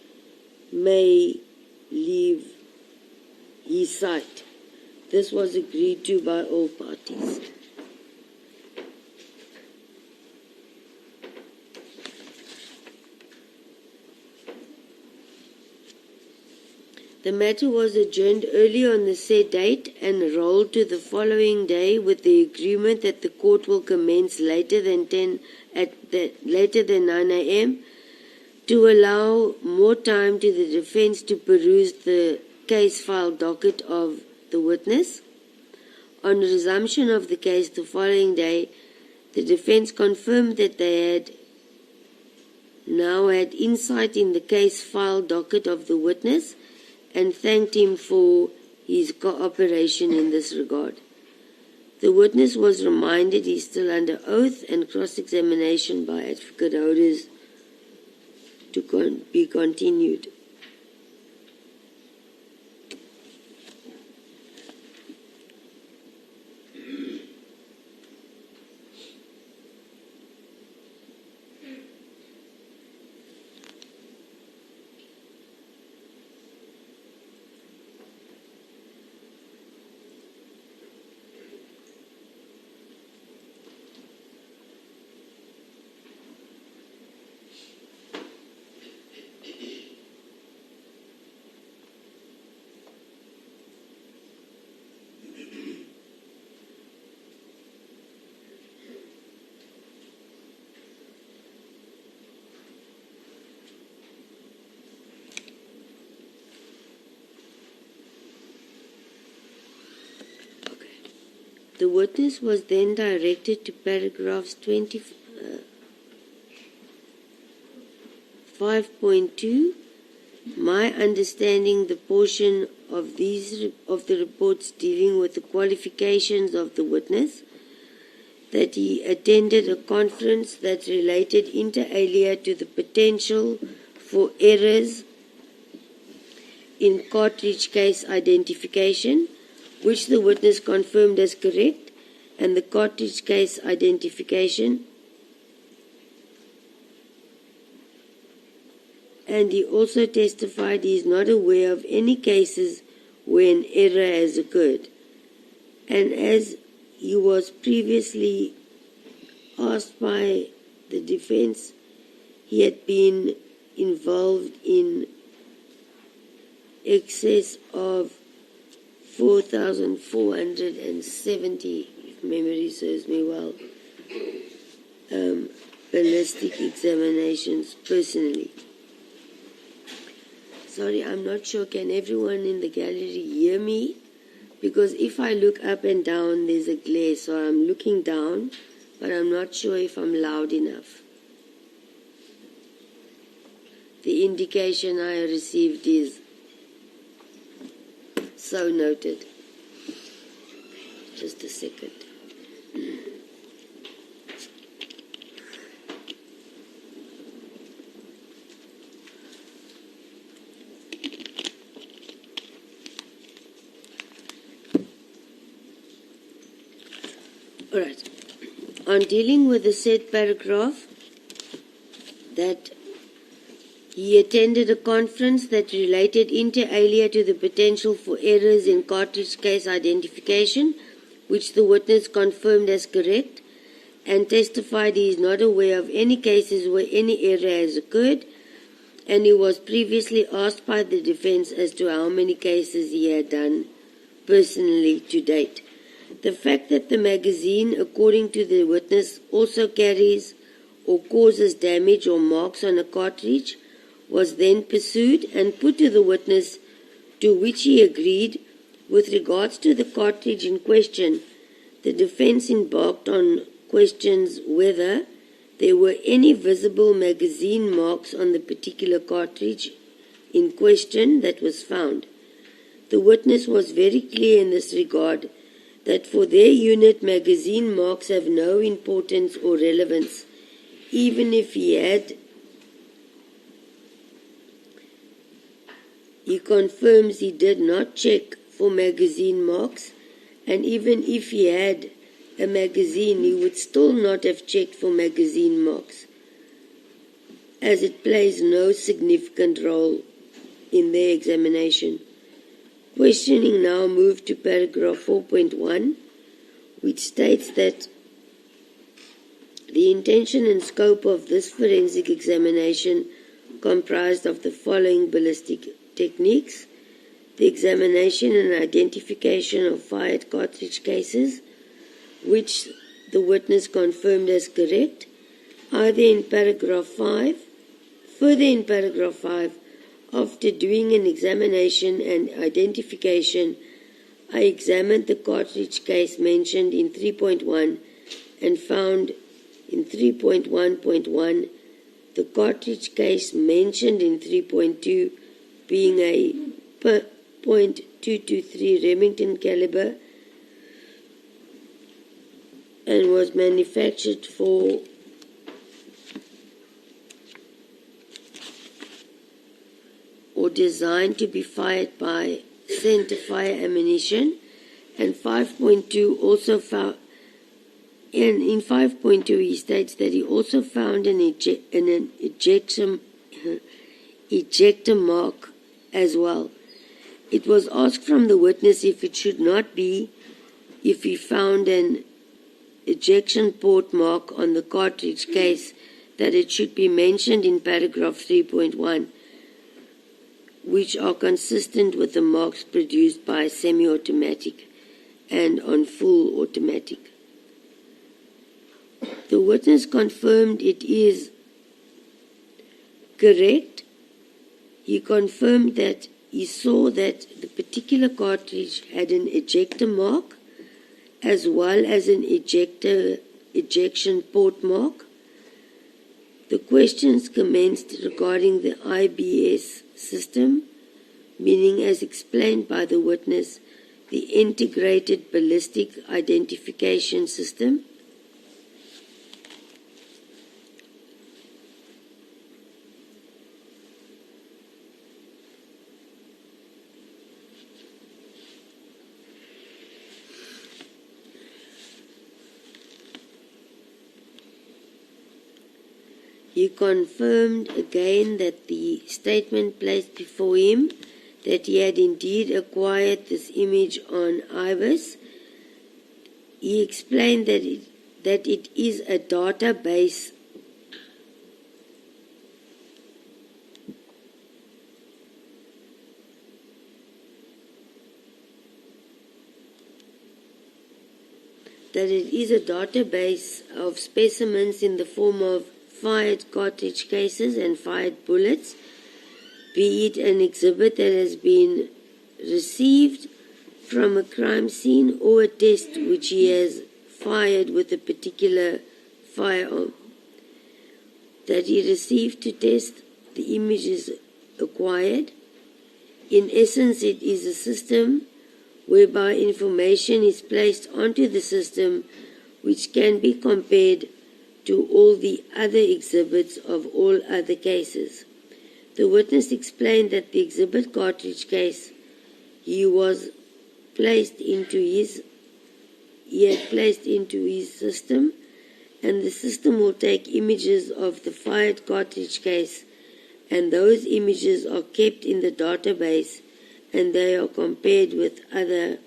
may leave his sight. This was agreed to by all parties. The matter was adjourned early on the said date and rolled to the following day with the agreement that the court will commence later than 9 a.m. to allow more time to the defense to peruse the case file docket of the witness. On resumption of the case the following day, the defense confirmed that they had now had insight in the case file docket of the witness and thanked him for his cooperation in this regard. The witness was reminded he is still under oath and cross-examination by advocate holders to be continued. The witness was then directed to paragraphs 5.2. My understanding the portion of the reports dealing with the qualifications of the witness, that he attended a conference that related inter alia to the potential for errors in cartridge case identification, which the witness confirmed as correct, and the cartridge case identification, and he also testified he is not aware of any cases where an error has occurred. And as he was previously asked by the defense, he had been involved in excess of 4,470, if memory serves me well, ballistic examinations personally. Sorry, I'm not sure. Can everyone in the gallery hear me? Because if I look up and down, there's a glare. So I'm looking down, but I'm not sure if I'm loud enough. The indication I received is so noted. Just a second. All right. On dealing with the said paragraph, that he attended a conference that related inter alia to the potential for errors in cartridge case identification, which the witness confirmed as correct, and testified he is not aware of any cases where any error has occurred, and he was previously asked by the defense as to how many cases he had done personally to date. The fact that the magazine, according to the witness, also carries or causes damage or marks on a cartridge was then pursued and put to the witness, to which he agreed. With regards to the cartridge in question, the defense embarked on questions whether there were any visible magazine marks on the particular cartridge in question that was found. The witness was very clear in this regard that for their unit magazine marks have no importance or relevance, even if he had. He confirms he did not check for magazine marks, and even if he had a magazine, he would still not have checked for magazine marks, as it plays no significant role in their examination. Questioning now moved to paragraph 4.1, which states that the intention and scope of this forensic examination comprised of the following ballistic techniques: the examination and identification of fired cartridge cases, which the witness confirmed as correct, further in paragraph 5, after doing an examination and identification, I examined the cartridge case mentioned in 3.1 and found in 3.1.1 the cartridge case mentioned in 3.2 being a .223 Remington caliber and was manufactured for or designed to be fired by centerfire ammunition, and 5.2 also found. And in 5.2 he states that he also found an ejector mark as well. It was asked from the witness if it should not be, if he found an ejection port mark on the cartridge case, that it should be mentioned in paragraph 3.1, which are consistent with the marks produced by semi-automatic and on full automatic. The witness confirmed it is correct. He confirmed that he saw that the particular cartridge had an ejector mark as well as an ejection port mark. The questions commenced regarding the IBS system, meaning, as explained by the witness, the integrated ballistic identification system. He confirmed again that the statement placed before him that he had indeed acquired this image on IBIS. He explained that it is a database of specimens in the form of fired cartridge cases and fired bullets, be it an exhibit that has been received from a crime scene or a test which he has fired with a particular firearm, that he received to test the image is acquired. In essence, it is a system whereby information is placed onto the system which can be compared to all the other exhibits of all other cases. The witness explained that the exhibit cartridge case he had placed into his system, and the system will take images of the fired cartridge case, and those images are kept in the database and they are compared with other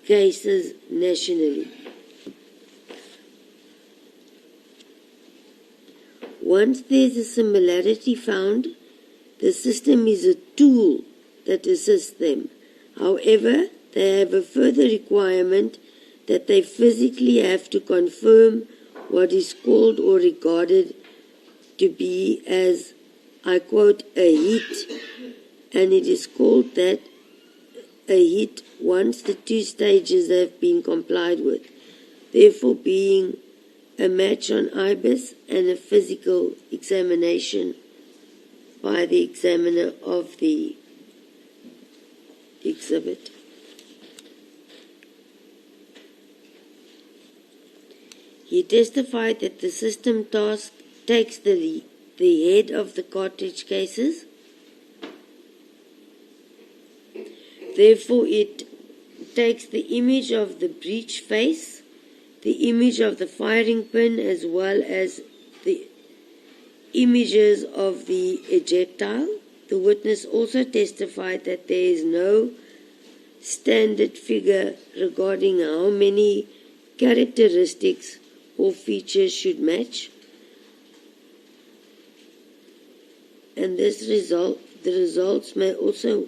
cases nationally. Once there is a similarity found, the system is a tool that assists them. However, they have a further requirement that they physically have to confirm what is called or regarded to be as, I quote, a hit, and it is called that a hit once the two stages have been complied with, therefore being a match on IBIS and a physical examination by the examiner of the exhibit. He testified that the system task takes the head of the cartridge cases. Therefore, it takes the image of the breech face, the image of the firing pin, as well as the images of the ejectile. The witness also testified that there is no standard figure regarding how many characteristics or features should match, and the results may also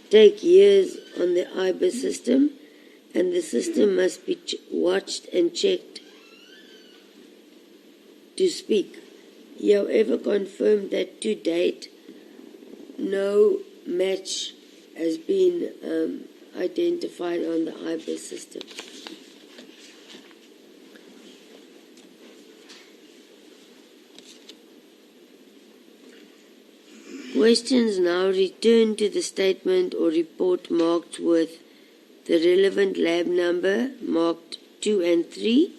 take years on the IBIS system, and the system must be watched and checked to speak. He, however, confirmed that to date no match has been identified on the IBIS system. Questions now return to the statement or report marked with the relevant lab number marked 2 and 3.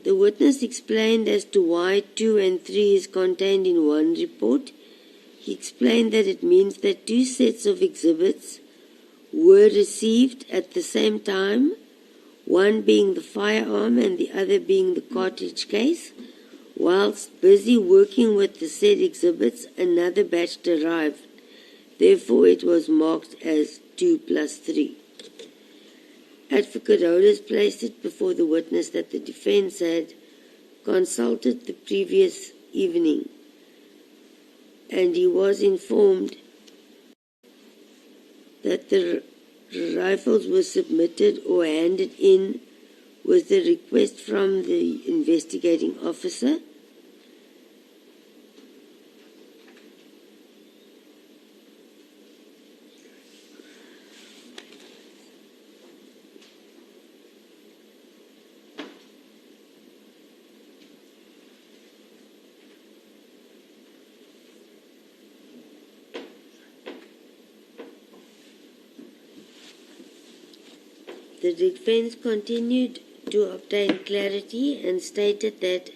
The witness explained as to why 2 and 3 is contained in one report. He explained that it means that two sets of exhibits were received at the same time, one being the firearm and the other being the cartridge case. Whilst busy working with the said exhibits, another batch arrived. Therefore, it was marked as 2 plus 3. Advocate Hollis placed it before the witness that the defense had consulted the previous evening, and he was informed that the rifles were submitted or handed in with a request from the investigating officer. The defense continued to obtain clarity and stated that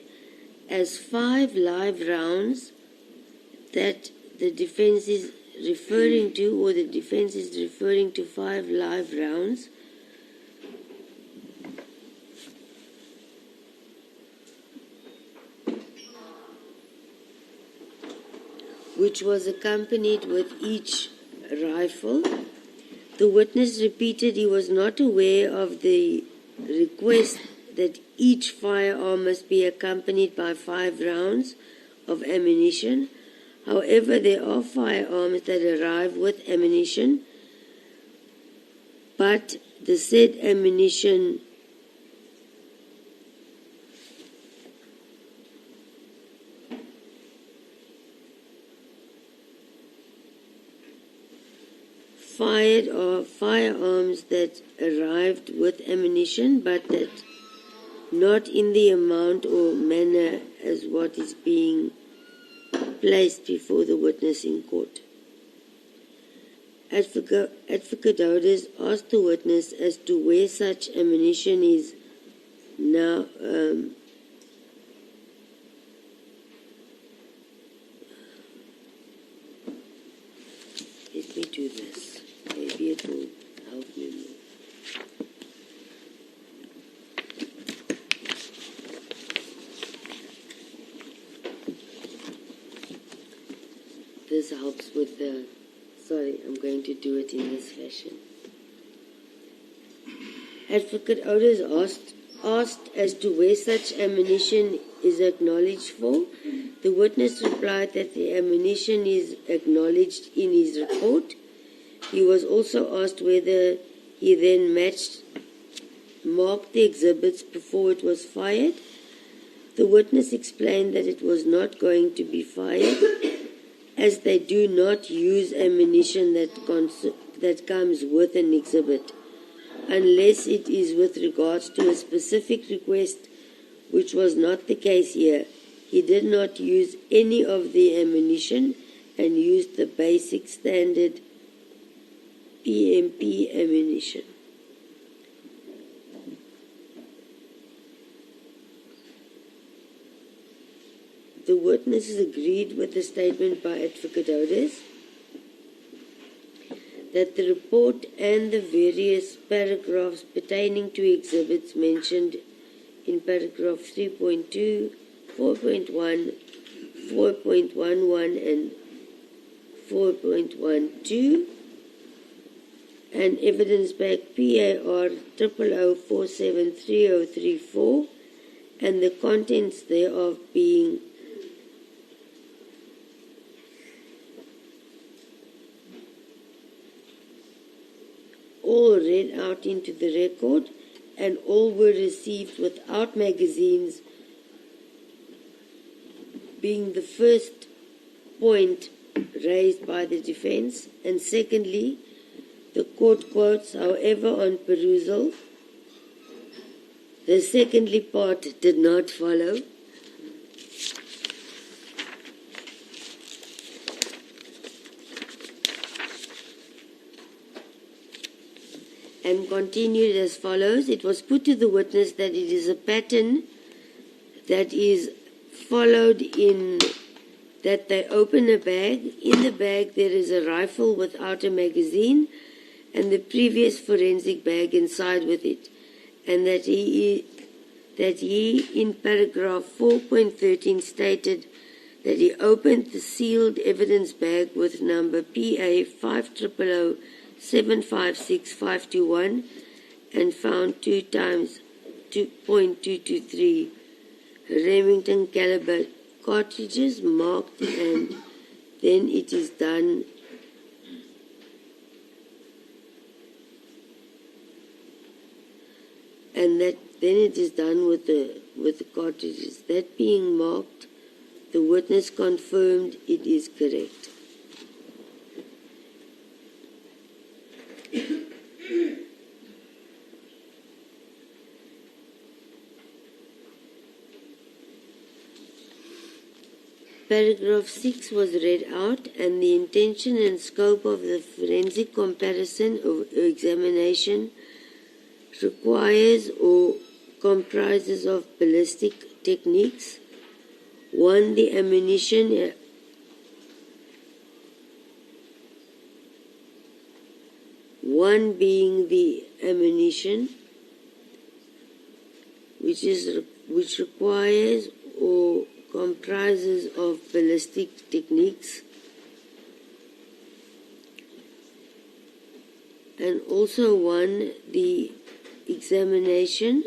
as 5 live rounds that the defense is referring to, or the defense is referring to 5 live rounds, which was accompanied with each rifle. The witness repeated he was not aware of the request that each firearm must be accompanied by 5 rounds of ammunition. However, there are firearms that arrive with ammunition, but the said ammunition fired are firearms that arrived with ammunition, but that not in the amount or manner as what is being placed before the witness in court. Advocate Ouders asked the witness as to where such ammunition is now let me do this. Maybe it will help me more. This helps with the... Sorry, I'm going to do it in this fashion. Advocate Ouders asked as to where such ammunition is acknowledged for. The witness replied that the ammunition is acknowledged in his report. He was also asked whether he then marked the exhibits before it was fired. The witness explained that it was not going to be fired, as they do not use ammunition that comes with an exhibit, unless it is with regards to a specific request, which was not the case here. He did not use any of the ammunition and used the basic standard PMP ammunition. The witnesses agreed with the statement by Advocate Ouders that the report and the various paragraphs pertaining to exhibits mentioned in paragraph 3.2, 4.1, 4.11 and 4.12 and evidence bag PAR 000473034 and the contents thereof being all read out into the record, and all were received without magazines, being the first point raised by the defense. And secondly, the court quotes, however, on perusal, the secondly part did not follow. And continued as follows. It was put to the witness that it is a pattern that is followed in that they open a bag. In the bag there is a rifle without a magazine and the previous forensic bag inside with it. And that he in paragraph 4.13 stated that he opened the sealed evidence bag with number PA 500075651 and found 2 times 2.223 Remington caliber cartridges marked, and then it is done with the cartridges. That being marked, the witness confirmed it is correct. Paragraph 6 was read out, and the intention and scope of the forensic comparison or examination requires or comprises of ballistic techniques. 1. The ammunition. 1 being the ammunition, which requires or comprises of ballistic techniques, and also 1 the examination,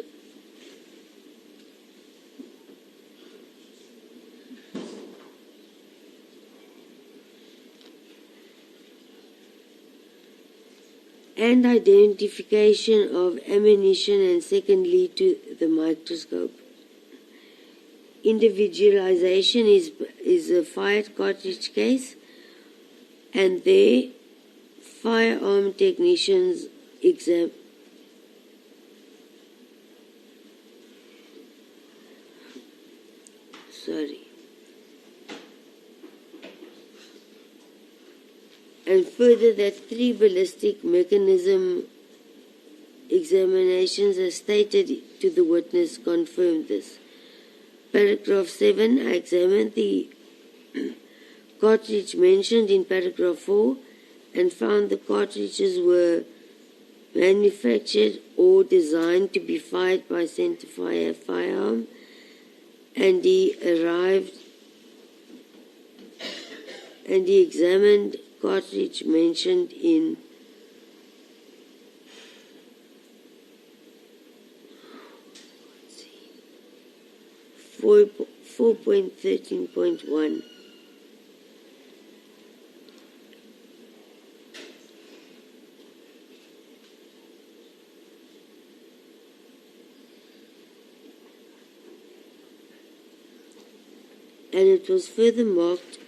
and identification of ammunition, and secondly to the microscope. Individualization is a fired cartridge case, and there firearm technicians exam. And further that 3 ballistic mechanism examinations as stated to the witness confirmed this. Paragraph 7, I examined the cartridge mentioned in paragraph 4 and found the cartridges were manufactured or designed to be fired by centerfire firearm, and he examined cartridge mentioned in four 4.13.1. And it was further marked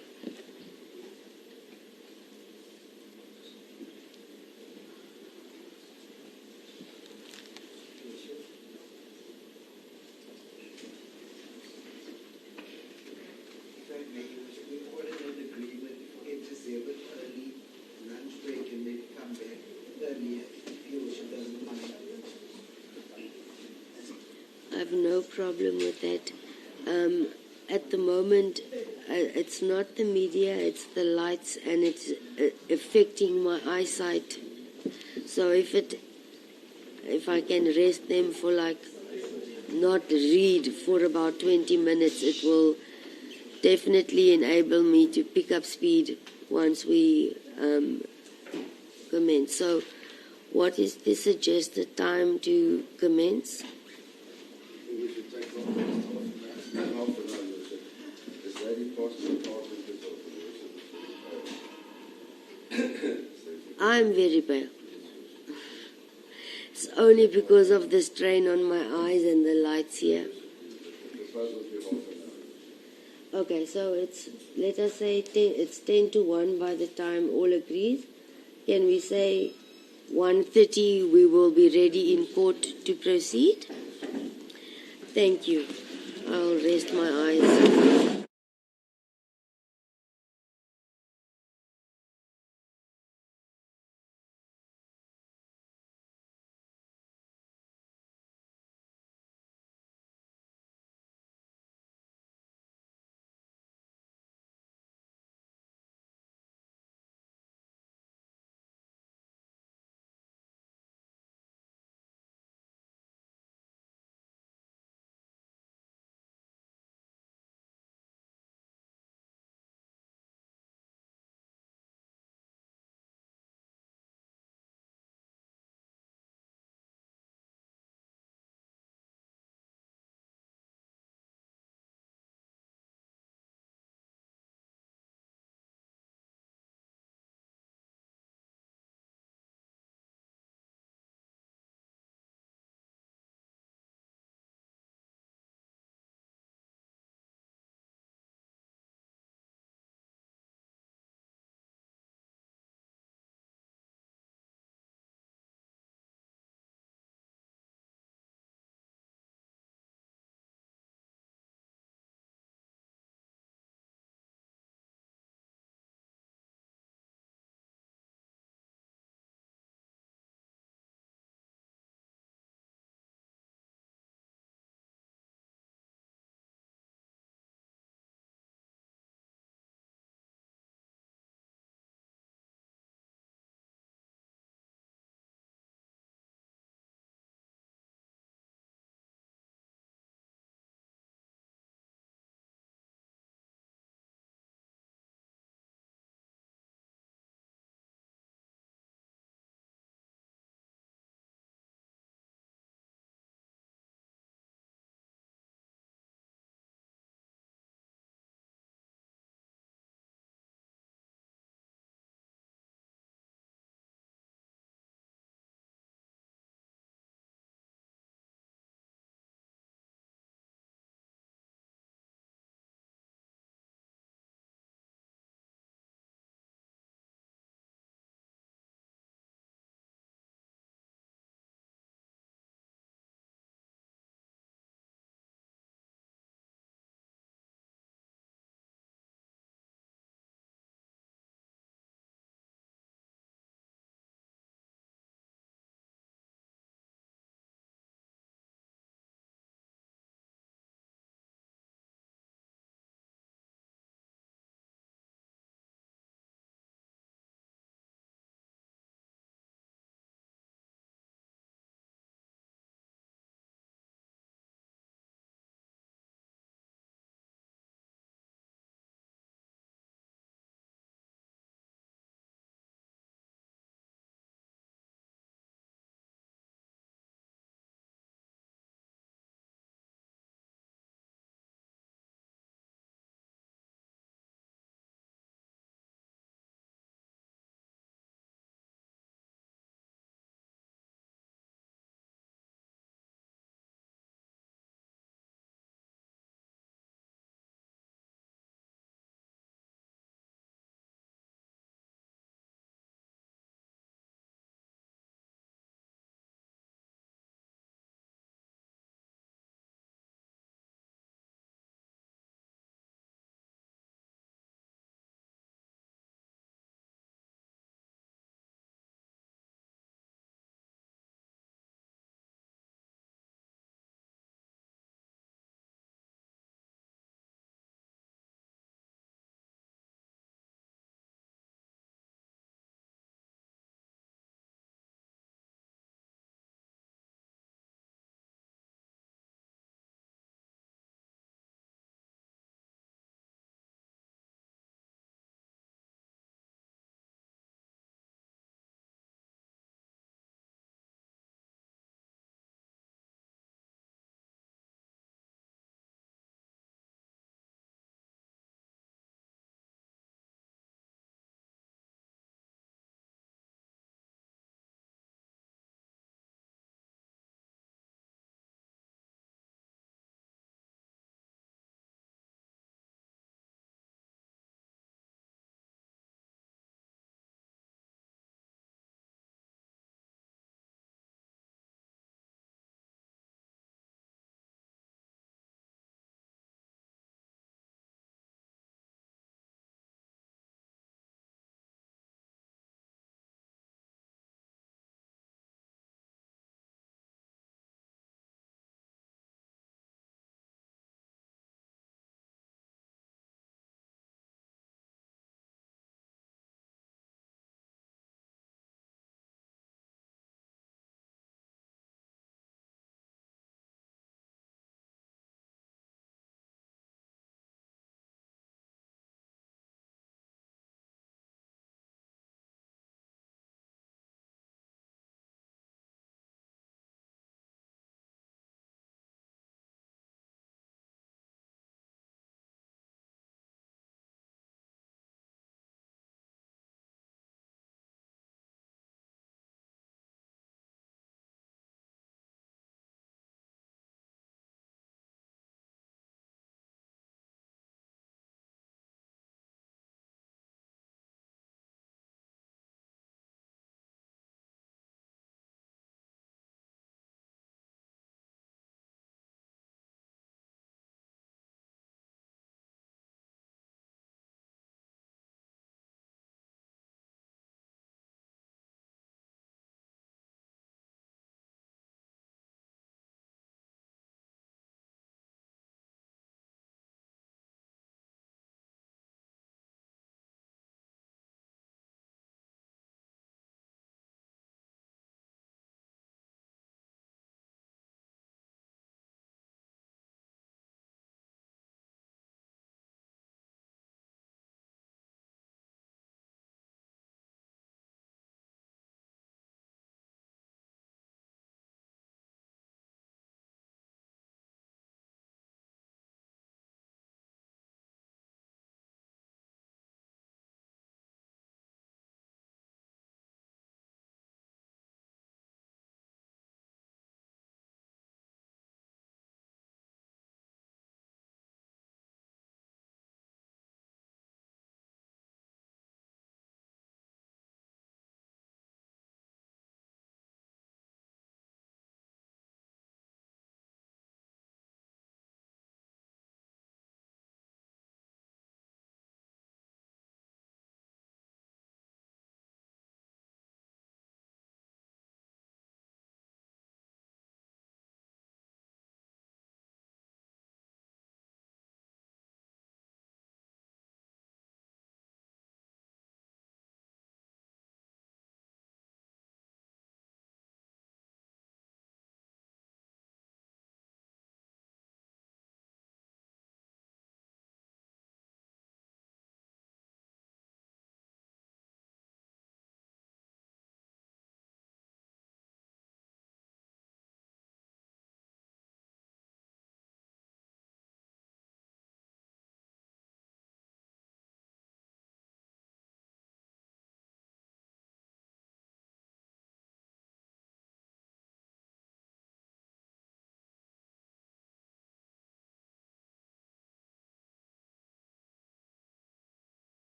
I have no problem with that. At the moment, it's not the media, it's the lights, and it's affecting my eyesight. So if I can rest them for not read for about 20 minutes, it will definitely enable me to pick up speed once we commence. So what is the suggested time to commence? I'm very pale. It's only because of the strain on my eyes and the lights here. Okay, so let us say it's 10 to 1 by the time all agrees. Can we say 1:30 we will be ready in court to proceed? Thank you. I'll rest my eyes.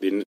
the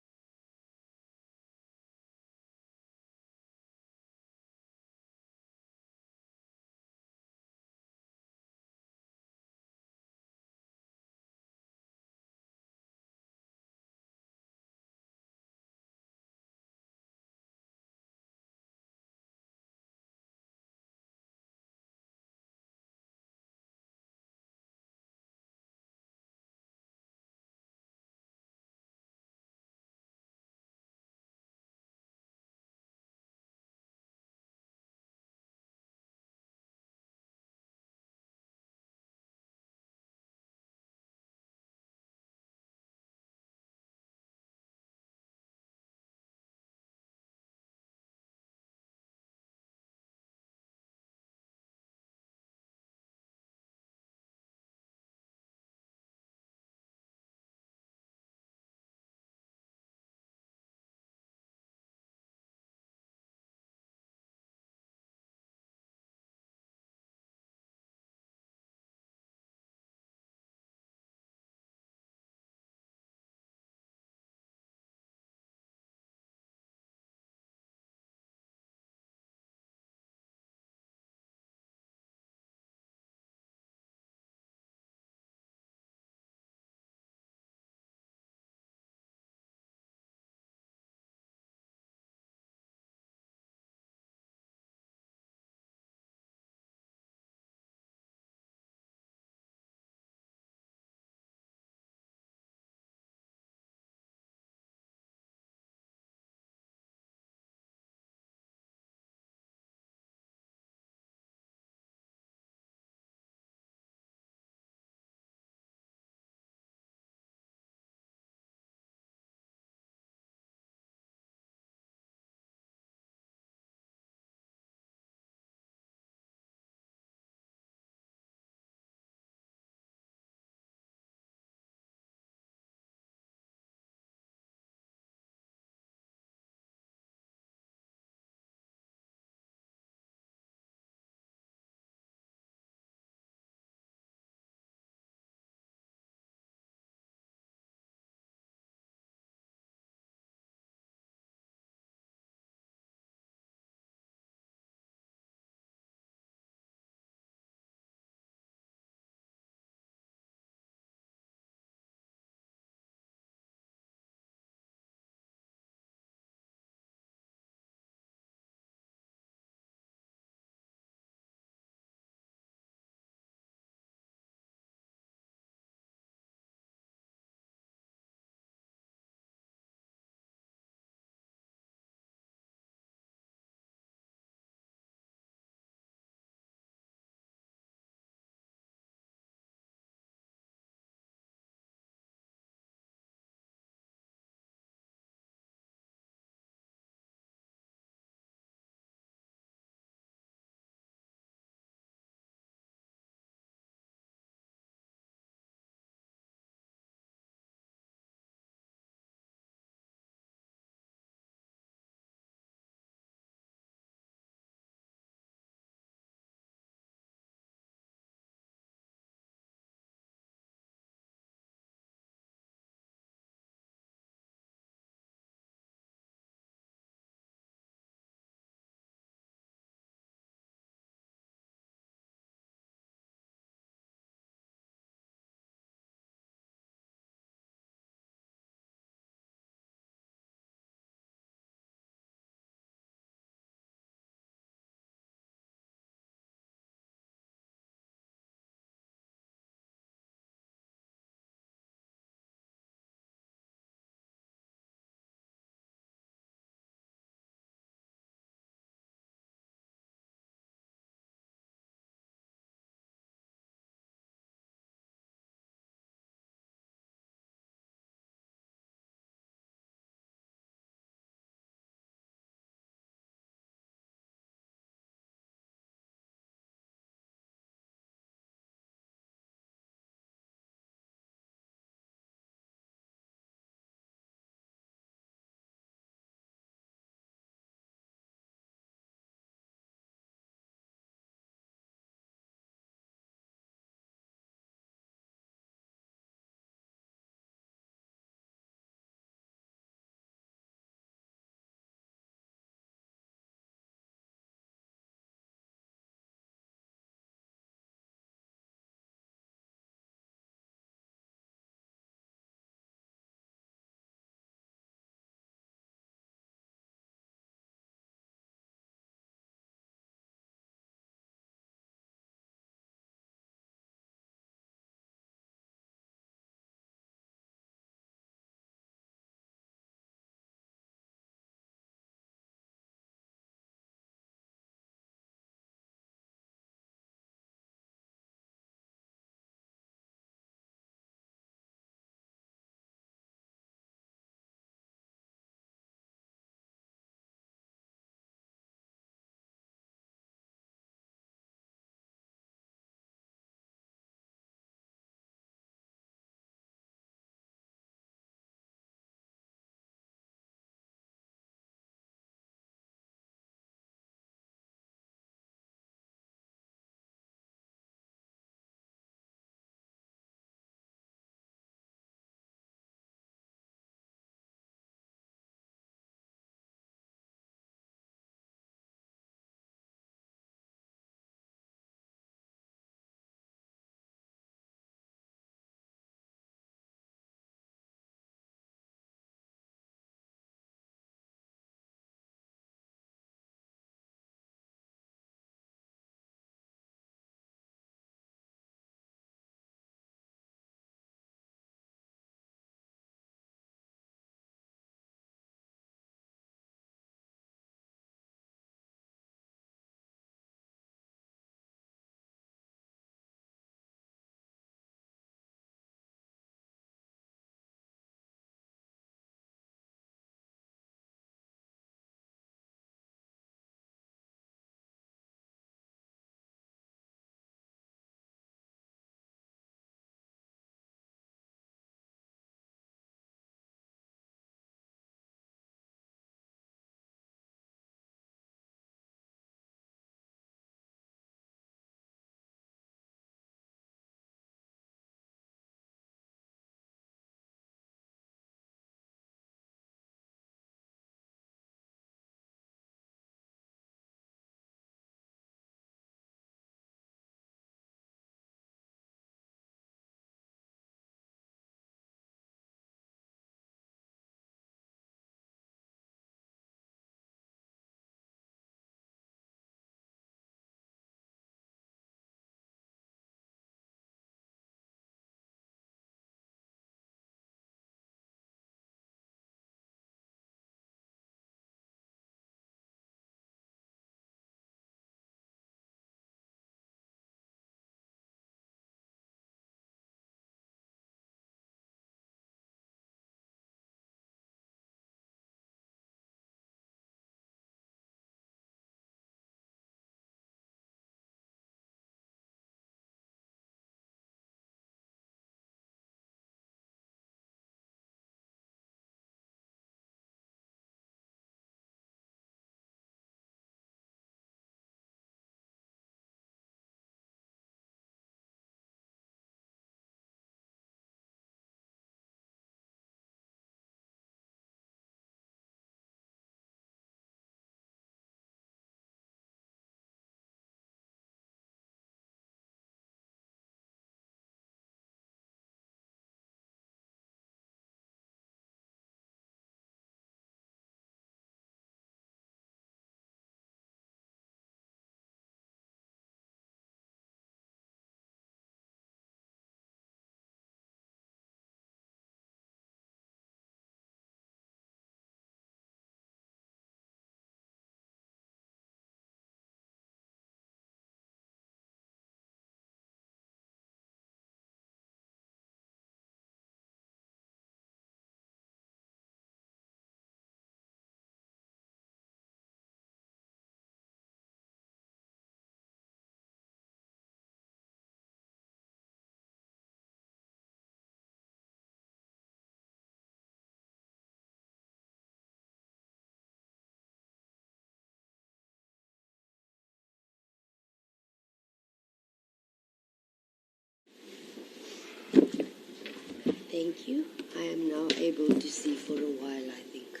Thank you. I am now able to see for a while, I think.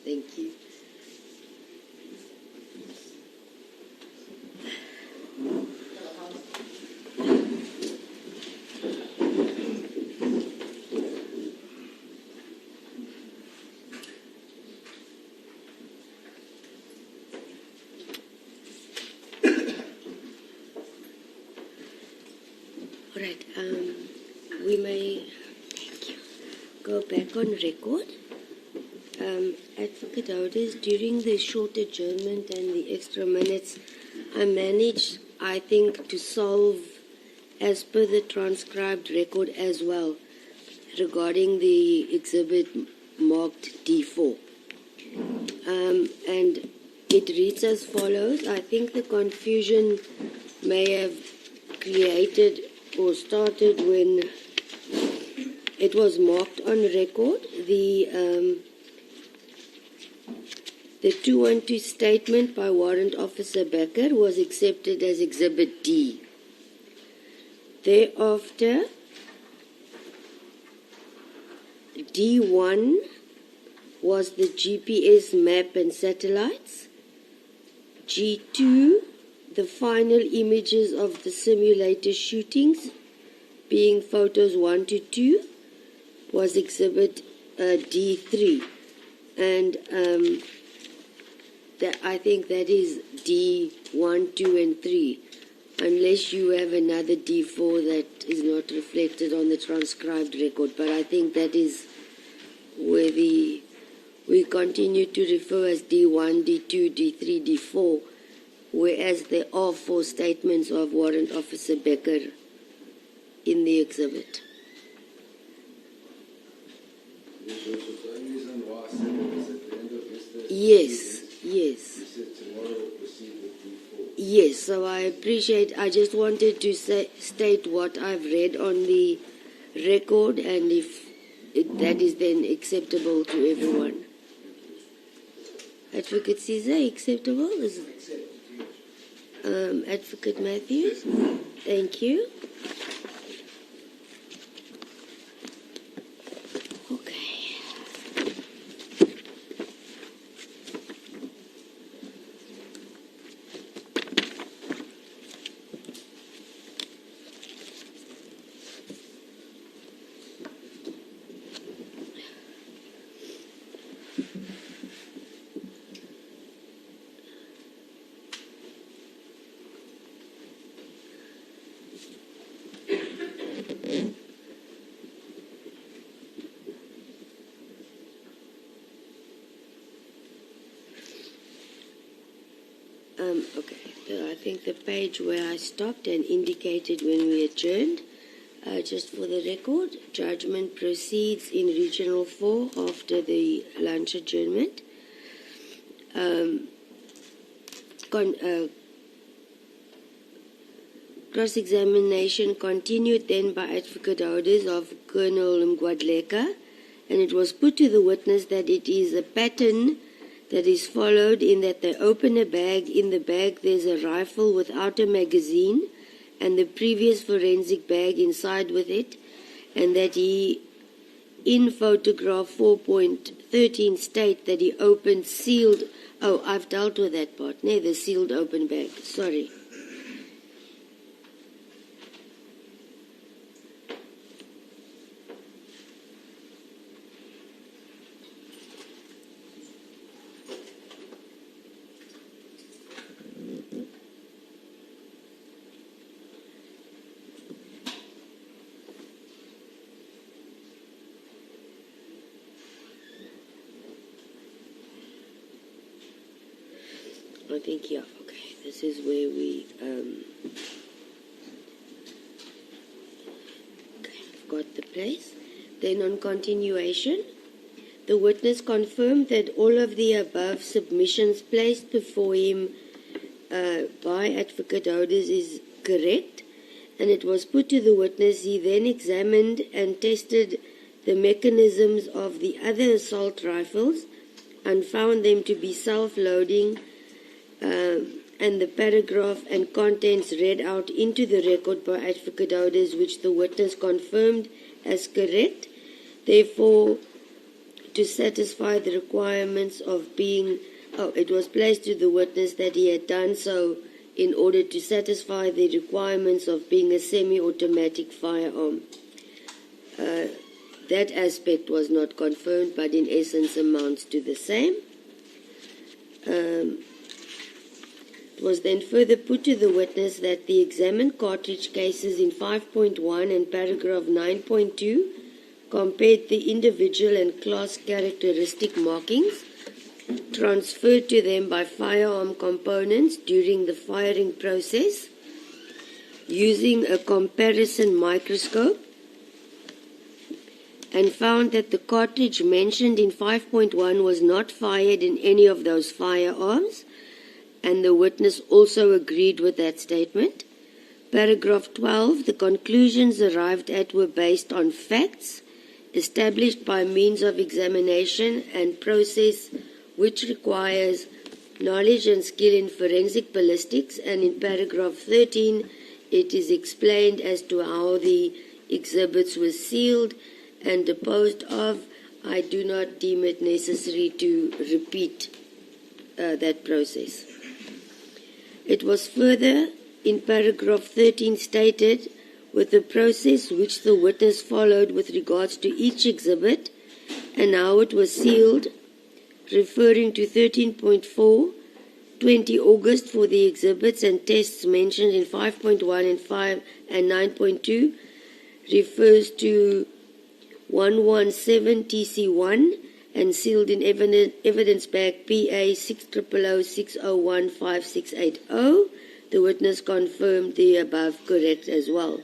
Thank you. All right, we may go back on record. Advocate Otis, during the short adjournment and the extra minutes, I managed, I think, to solve as per the transcribed record as well regarding the exhibit marked D4. And it reads as follows. I think the confusion may have created or started when it was marked on record. The 212 statement by Warrant Officer Becker was accepted as Exhibit D. Thereafter, D1 was the GPS map and satellites. G2, the final images of the simulator shootings, being photos 1 to 2, was Exhibit D3. And I think that is D1, 2, and 3, unless you have another D4 that is not reflected on the transcribed record. But I think that is where we continue to refer as D1, D2, D3, D4, whereas there are 4 statements of Warrant Officer Becker in the exhibit. Yes. Yes, so I just wanted to state what I've read on the record, and if that is then acceptable to everyone. Advocate Caesar, acceptable? Is it? Advocate Matthews? Thank you. Okay, so I think the page where I stopped and indicated when we adjourned, just for the record, judgment proceeds in Regional 4 after the lunch adjournment. Cross-examination continued then by Advocate Holders of Colonel Mgwadleka, and it was put to the witness that it is a pattern that is followed in that they open a bag. In the bag there's a rifle without a magazine and the previous forensic bag inside with it, and that he, in photograph 4.13, state that he opened sealed... Oh, I've dealt with that part. No, the sealed open bag. Sorry. I think, yeah, okay, this is where we, okay, I've got the place. Then on continuation, the witness confirmed that all of the above submissions placed before him by Advocate Holders is correct, and it was put to the witness. He then examined and tested the mechanisms of the other assault rifles and found them to be self-loading, and the paragraph and contents read out into the record by Advocate Holders, which the witness confirmed as correct. Therefore, to satisfy the requirements of being, it was placed to the witness that he had done so in order to satisfy the requirements of being a semi-automatic firearm. That aspect was not confirmed, but in essence amounts to the same. It was then further put to the witness that the examined cartridge cases in 5.1 and paragraph 9.2 compared the individual and class characteristic markings transferred to them by firearm components during the firing process using a comparison microscope, and found that the cartridge mentioned in 5.1 was not fired in any of those firearms, and the witness also agreed with that statement. Paragraph 12, the conclusions arrived at were based on facts established by means of examination and process which requires knowledge and skill in forensic ballistics, and in paragraph 13 it is explained as to how the exhibits were sealed and disposed of. I do not deem it necessary to repeat that process. It was further in paragraph 13 stated, with the process which the witness followed with regards to each exhibit and how it was sealed, referring to 13.4, 20 August for the exhibits and tests mentioned in 5.1 and 5 and 9.2, refers to 117 TC1 and sealed in evidence bag PA 60006015680. The witness confirmed the above correct as well.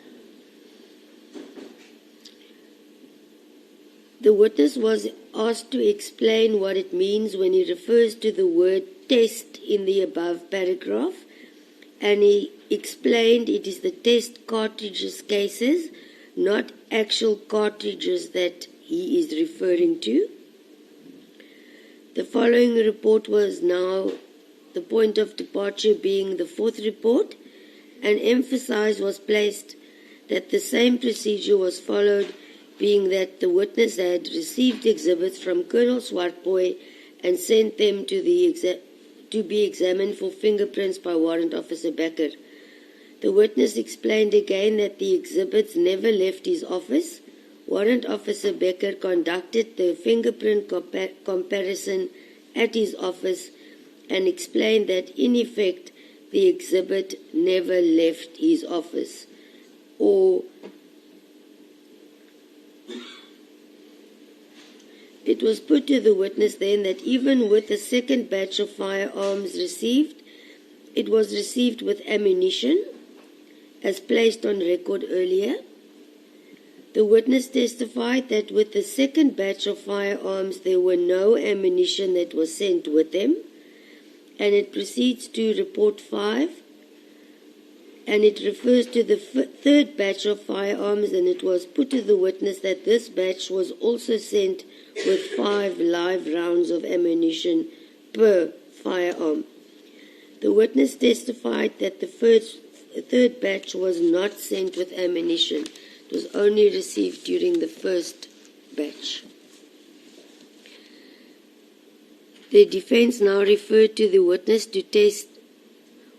The witness was asked to explain what it means when he refers to the word test in the above paragraph, and he explained it is the test cartridges cases, not actual cartridges, that he is referring to. The following report was now the point of departure, being the fourth report, and emphasis was placed that the same procedure was followed, being that the witness had received exhibits from Colonel Swartboy and sent them to be examined for fingerprints by Warrant Officer Becker. The witness explained again that the exhibits never left his office. Warrant Officer Becker conducted the fingerprint comparison at his office and explained that in effect the exhibit never left his office, or it was put to the witness then that even with the second batch of firearms received, it was received with ammunition, as placed on record earlier. The witness testified that with the second batch of firearms there were no ammunition that was sent with them, and it proceeds to report 5, and it refers to the third batch of firearms, and it was put to the witness that this batch was also sent with 5 live rounds of ammunition per firearm. The witness testified that the third batch was not sent with ammunition. It was only received during the first batch. The defense now referred to the witness to test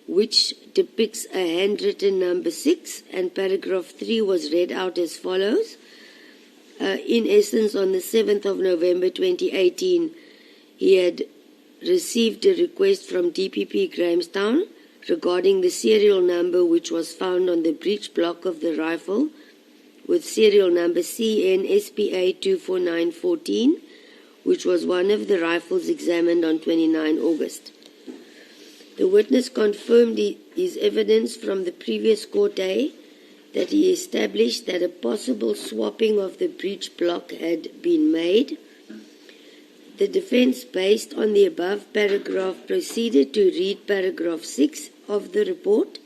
which depicts a handwritten number 6, and paragraph 3 was read out as follows. In essence, on the 7th of November 2018, he had received a request from DPP Grahamstown regarding the serial number which was found on the breech block of the rifle with serial number CN-SPA 24914, which was one of the rifles examined on 29 August. The witness confirmed his evidence from the previous court day that he established that a possible swapping of the breech block had been made. The defense, based on the above paragraph, proceeded to read paragraph 6 of the report,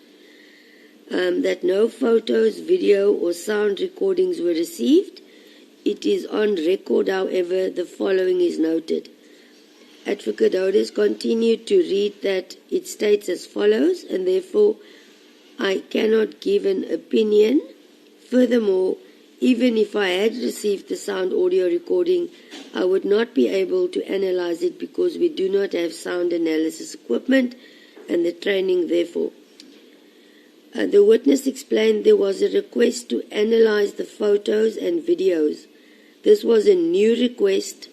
that no photos, video or sound recordings were received. It is on record, however, the following is noted. Advocate Holders continued to read that it states as follows, and therefore I cannot give an opinion. Furthermore, Even if I had received the sound audio recording, I would not be able to analyze it because we do not have sound analysis equipment and the training therefore. The witness explained there was a request to analyze the photos and videos. This was a new request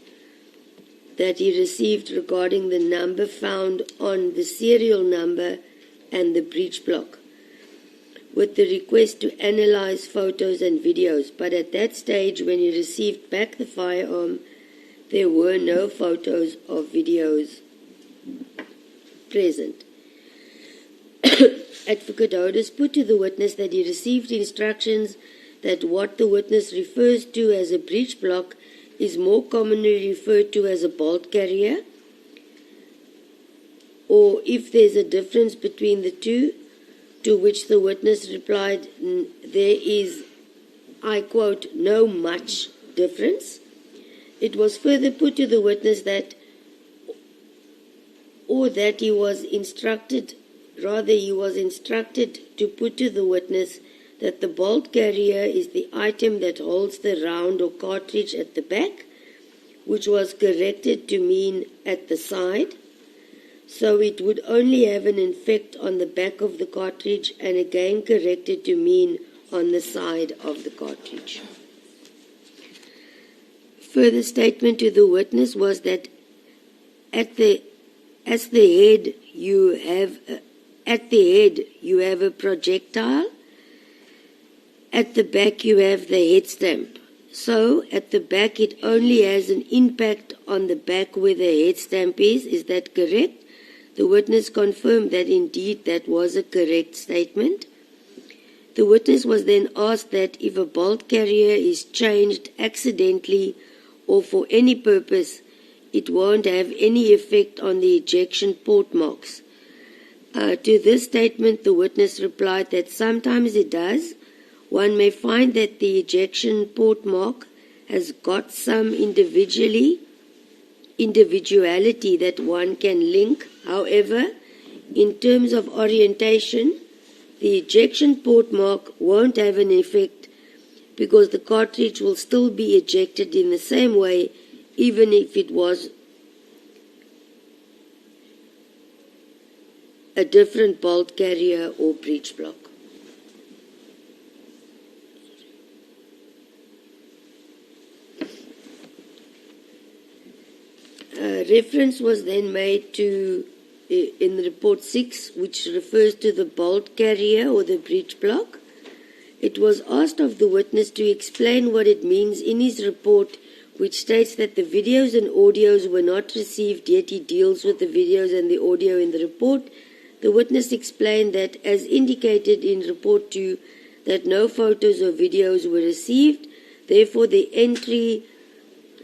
that he received regarding the number found on the serial number and the breech block, with the request to analyze photos and videos. But at that stage, when he received back the firearm, there were no photos or videos present. Advocate Hodis put to the witness that he received instructions that what the witness refers to as a breech block is more commonly referred to as a bolt carrier, or if there's a difference between the two, to which the witness replied, there is, I quote, no much difference. It was further put to the witness that he was instructed to put to the witness that the bolt carrier is the item that holds the round or cartridge at the back, which was corrected to mean at the side, so it would only have an effect on the back of the cartridge, and again corrected to mean on the side of the cartridge. Further statement to the witness was that at the head you have a projectile. At the back you have the head stamp. So at the back it only has an impact on the back where the head stamp is. Is that correct? The witness confirmed that indeed that was a correct statement. The witness was then asked that if a bolt carrier is changed accidentally or for any purpose, it won't have any effect on the ejection port marks. To this statement, the witness replied that sometimes it does. One may find that the ejection port mark has got some individuality that one can link. However, in terms of orientation, the ejection port mark won't have an effect because the cartridge will still be ejected in the same way, even if it was a different bolt carrier or breech block. Reference was then made to in report 6, which refers to the bolt carrier or the breech block. It was asked of the witness to explain what it means in his report, which states that the videos and audios were not received, yet he deals with the videos and the audio in the report. The witness explained that, as indicated in report 2, that no photos or videos were received. Therefore, the entry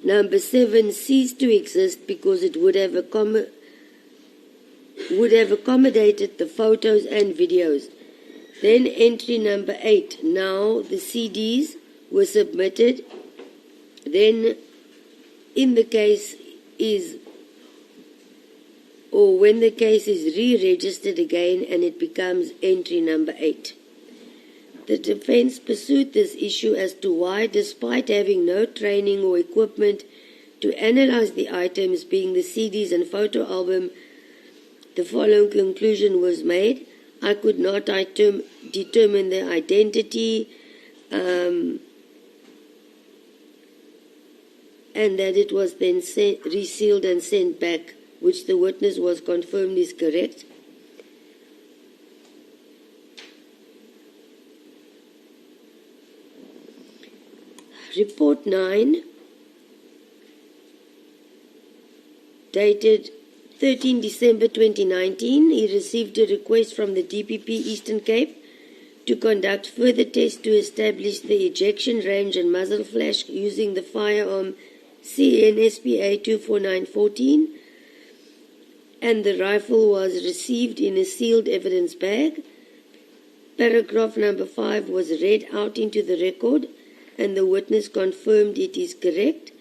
number 7 ceased to exist because it would have accommodated the photos and videos. Then entry number 8. Now the CDs were submitted. Then when the case is re-registered again, and it becomes entry number 8. The defense pursued this issue as to why, despite having no training or equipment to analyze the items, being the CDs and photo album, the following conclusion was made. I could not determine their identity, and that it was then resealed and sent back, which the witness was confirmed is correct. Report 9, dated 13 December 2019, he received a request from the DPP Eastern Cape to conduct further tests to establish the ejection range and muzzle flash using the firearm CNSPA 24914, and the rifle was received in a sealed evidence bag. Paragraph number 5 was read out into the record, and the witness confirmed it is correct,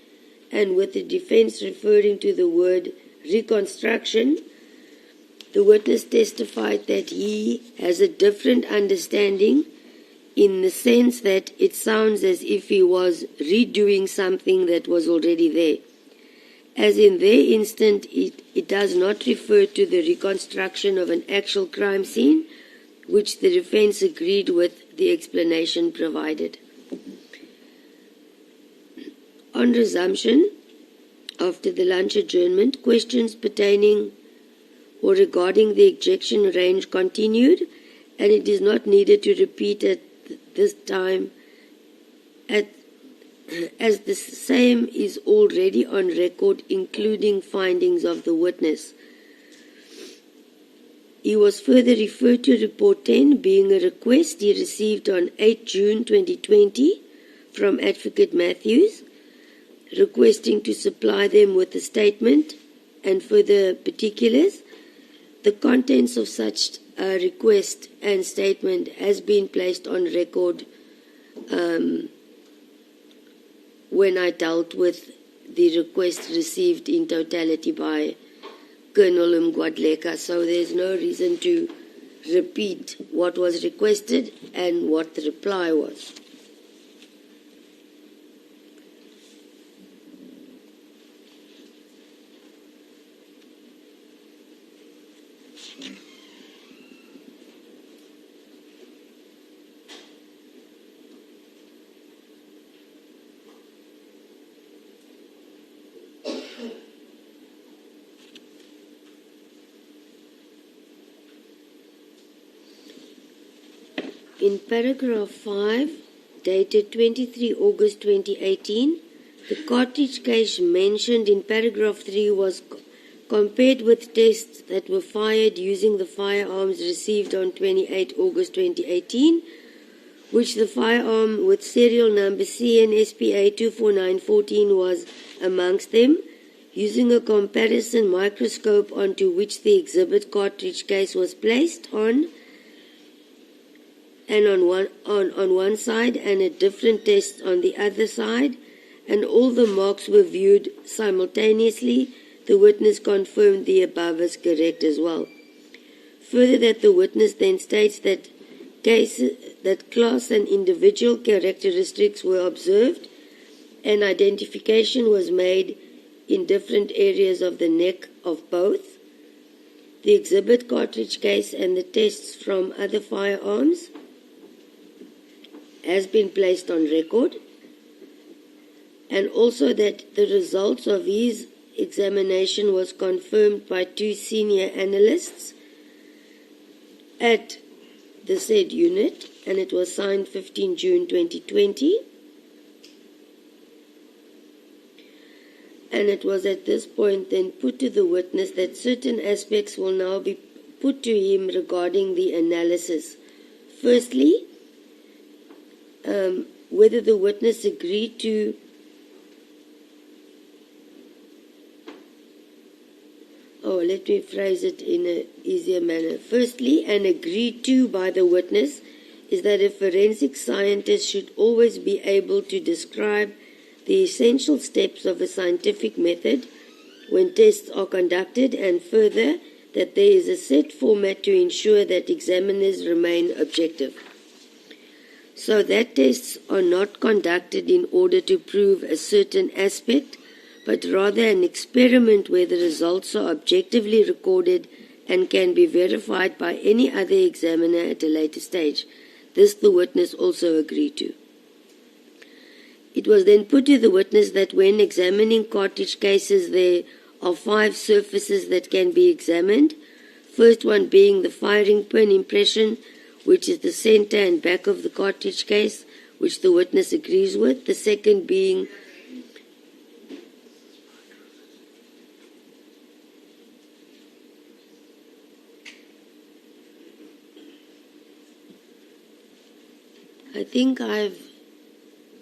and with the defense referring to the word reconstruction, the witness testified that he has a different understanding in the sense that it sounds as if he was redoing something that was already there. As in their instance, it does not refer to the reconstruction of an actual crime scene, which the defense agreed with the explanation provided. On resumption, after the lunch adjournment, questions pertaining or regarding the ejection range continued, and it is not needed to repeat at this time as the same is already on record, including findings of the witness. He was further referred to Report 10, being a request he received on 8 June 2020 from Advocate Matthews, requesting to supply them with a statement and further particulars. The contents of such request and statement has been placed on record when I dealt with the request received in totality by Colonel Mgwadleka, so there's no reason to repeat what was requested and what the reply was. In paragraph 5, dated 23 August 2018, the cartridge case mentioned in paragraph 3 was compared with tests that were fired using the firearms received on 28 August 2018, which the firearm with serial number CNSPA 24914 was amongst them, using a comparison microscope onto which the exhibit cartridge case was placed on one side and a different test on the other side, and all the marks were viewed simultaneously. The witness confirmed the above as correct as well. Further, that the witness then states that class and individual characteristics were observed and identification was made in different areas of the neck of both the exhibit cartridge case and the tests from other firearms has been placed on record, and also that the results of his examination was confirmed by 2 senior analysts at the said unit, and it was signed 15 June 2020. And it was at this point then put to the witness that certain aspects will now be put to him regarding the analysis. Firstly, whether the witness agreed to let me phrase it in an easier manner. Firstly, and agreed to by the witness, is that a forensic scientist should always be able to describe the essential steps of a scientific method when tests are conducted, and further, that there is a set format to ensure that examiners remain objective. So that tests are not conducted in order to prove a certain aspect, but rather an experiment where the results are objectively recorded and can be verified by any other examiner at a later stage. This the witness also agreed to. It was then put to the witness that when examining cartridge cases, there are 5 surfaces that can be examined. First one being the firing pin impression, which is the center and back of the cartridge case, which the witness agrees with. The second being I think I've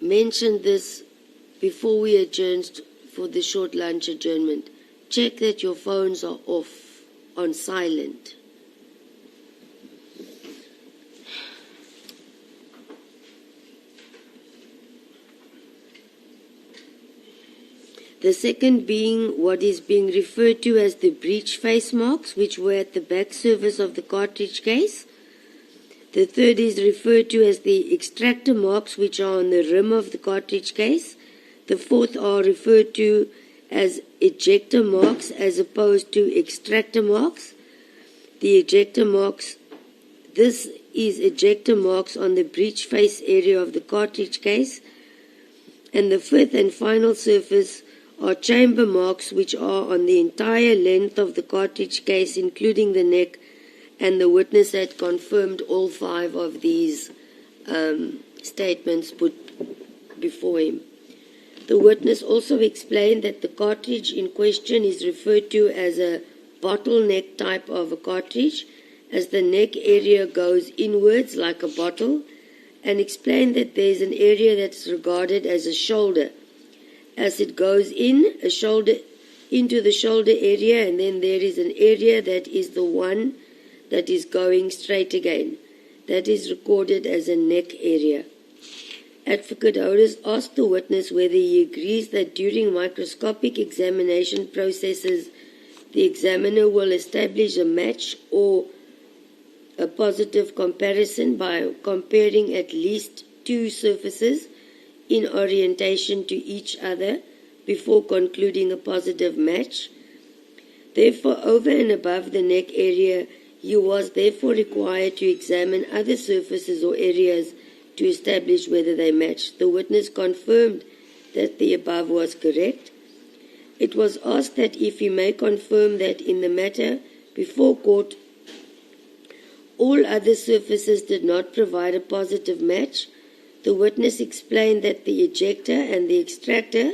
mentioned this before we adjourned for the short lunch adjournment. Check that your phones are off on silent. The second being what is being referred to as the breech face marks, which were at the back surface of the cartridge case. The third is referred to as the extractor marks, which are on the rim of the cartridge case. The fourth are referred to as ejector marks as opposed to extractor marks. The ejector marks, this is ejector marks on the breech face area of the cartridge case. And the fifth and final surface are chamber marks, which are on the entire length of the cartridge case, including the neck, and the witness had confirmed all five of these statements put before him. The witness also explained that the cartridge in question is referred to as a bottleneck type of a cartridge, as the neck area goes inwards like a bottle, and explained that there is an area that's regarded as a shoulder, as it goes into the shoulder area, and then there is an area that is the one that is going straight again. That is recorded as a neck area. Advocate Holders asked the witness whether he agrees that during microscopic examination processes, the examiner will establish a match or a positive comparison by comparing at least two surfaces in orientation to each other before concluding a positive match. Therefore, over and above the neck area, he was therefore required to examine other surfaces or areas to establish whether they matched. The witness confirmed that the above was correct. It was asked that if he may confirm that in the matter before court, all other surfaces did not provide a positive match. The witness explained that the ejector and the extractor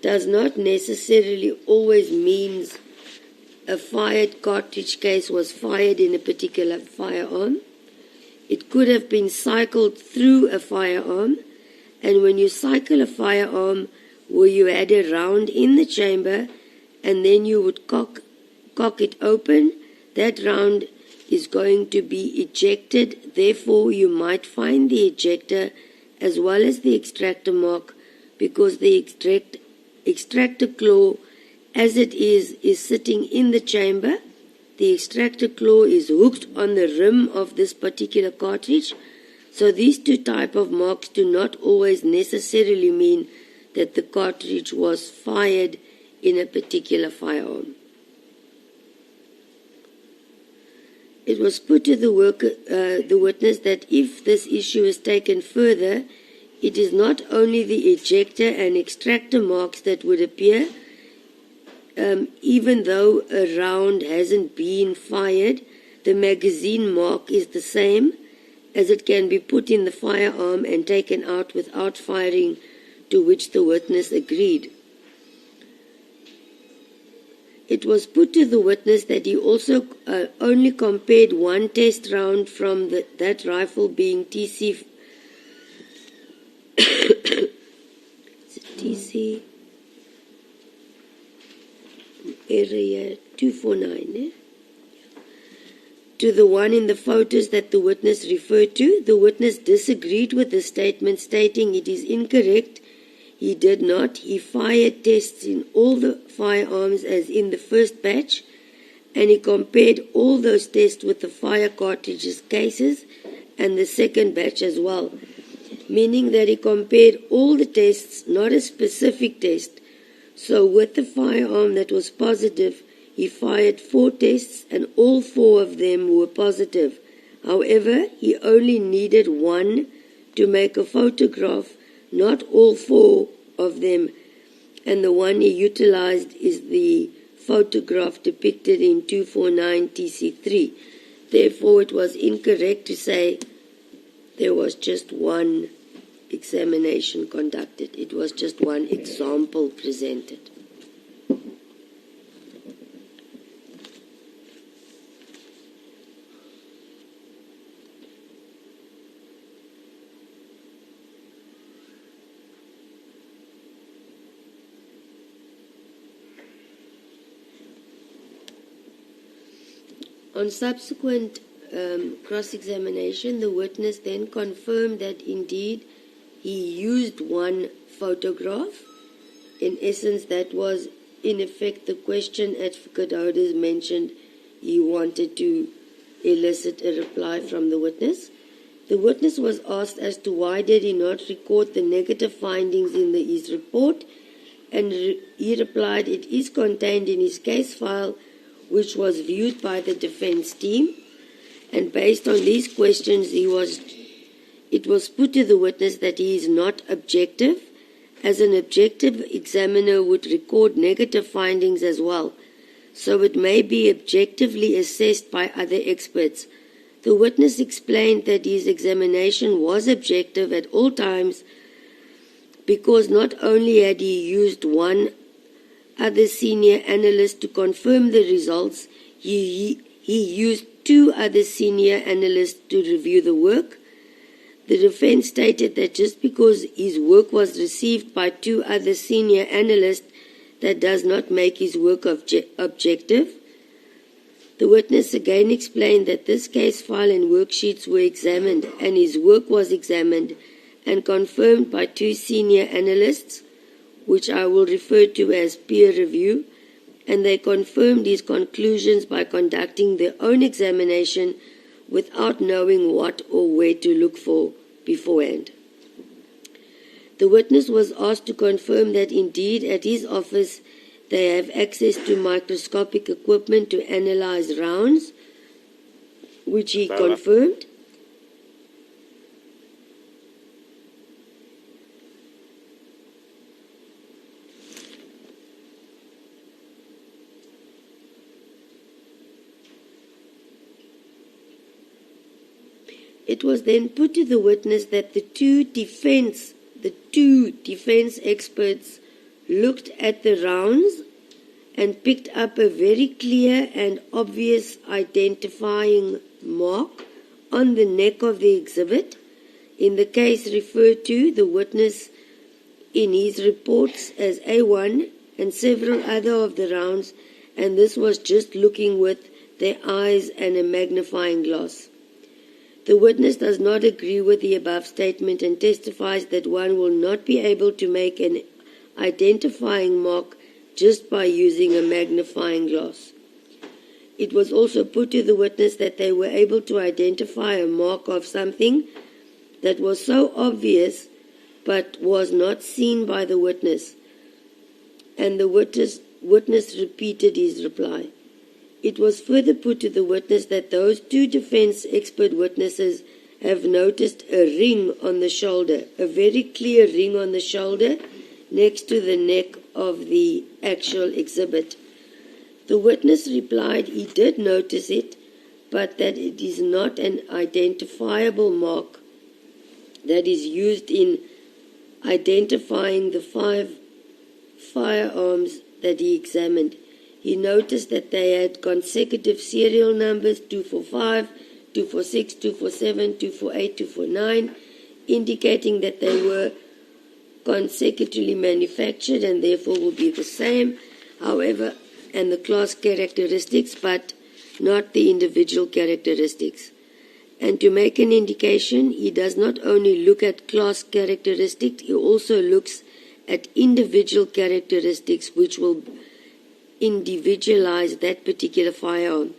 does not necessarily always means a fired cartridge case was fired in a particular firearm. It could have been cycled through a firearm, and when you cycle a firearm where you had a round in the chamber and then you would cock it open, that round is going to be ejected. Therefore, you might find the ejector as well as the extractor mark, because the extractor claw, as it is sitting in the chamber. The extractor claw is hooked on the rim of this particular cartridge. So these two type of marks do not always necessarily mean that the cartridge was fired in a particular firearm. It was put to the witness that if this issue is taken further, it is not only the ejector and extractor marks that would appear, even though a round hasn't been fired, the magazine mark is the same, as it can be put in the firearm and taken out without firing, to which the witness agreed. It was put to the witness that he also only compared one test round from that rifle being TC area 249, to the one in the photos that the witness referred to. The witness disagreed with the statement, stating it is incorrect. He did not. He fired tests in all the firearms as in the first batch, and he compared all those tests with the fire cartridges cases and the second batch as well, meaning that he compared all the tests, not a specific test. So with the firearm that was positive, he fired 4 tests and all 4 of them were positive. However, he only needed 1 to make a photograph, not all 4 of them, and the one he utilized is the photograph depicted in 249 TC3. Therefore, it was incorrect to say there was just one examination conducted. It was just one example presented. On subsequent cross-examination, the witness then confirmed that indeed he used one photograph. In essence, that was in effect the question Advocate Holders mentioned he wanted to elicit a reply from the witness. The witness was asked as to why did he not record the negative findings in his report, and he replied it is contained in his case file, which was viewed by the defense team. And based on these questions, it was put to the witness that he is not objective, as an objective examiner would record negative findings as well, so it may be objectively assessed by other experts. The witness explained that his examination was objective at all times because not only had he used one other senior analyst to confirm the results, he used two other senior analysts to review the work. The defense stated that just because his work was received by two other senior analysts, that does not make his work objective. The witness again explained that this case file and worksheets were examined, and his work was examined and confirmed by two senior analysts, which I will refer to as peer review, and they confirmed his conclusions by conducting their own examination without knowing what or where to look for beforehand. The witness was asked to confirm that indeed at his office they have access to microscopic equipment to analyze rounds, which he confirmed. It was then put to the witness that the two defense experts looked at the rounds and picked up a very clear and obvious identifying mark on the neck of the exhibit. In the case referred to, the witness in his reports as A1 and several other of the rounds, and this was just looking with their eyes and a magnifying glass. The witness does not agree with the above statement and testifies that one will not be able to make an identifying mark just by using a magnifying glass. It was also put to the witness that they were able to identify a mark of something that was so obvious but was not seen by the witness, and the witness repeated his reply. It was further put to the witness that those two defense expert witnesses have noticed a ring on the shoulder, a very clear ring on the shoulder next to the neck of the actual exhibit. The witness replied he did notice it, but that it is not an identifiable mark that is used in identifying the 5 firearms that he examined. He noticed that they had consecutive serial numbers 245, 246, 247, 248, 249, indicating that they were consecutively manufactured and therefore will be the same, however, and the class characteristics, but not the individual characteristics. And to make an indication, he does not only look at class characteristics, he also looks at individual characteristics which will individualize that particular firearm.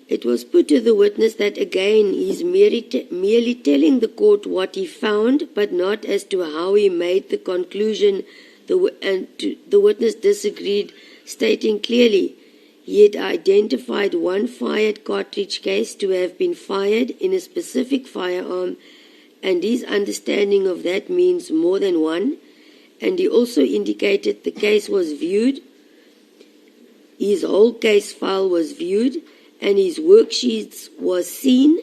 It was put to the witness that again he is merely telling the court what he found, but not as to how he made the conclusion, the witness disagreed, stating clearly he had identified one fired cartridge case to have been fired in a specific firearm, and his understanding of that means more than one, and he also indicated the case was viewed, his whole case file was viewed, and his worksheets was seen,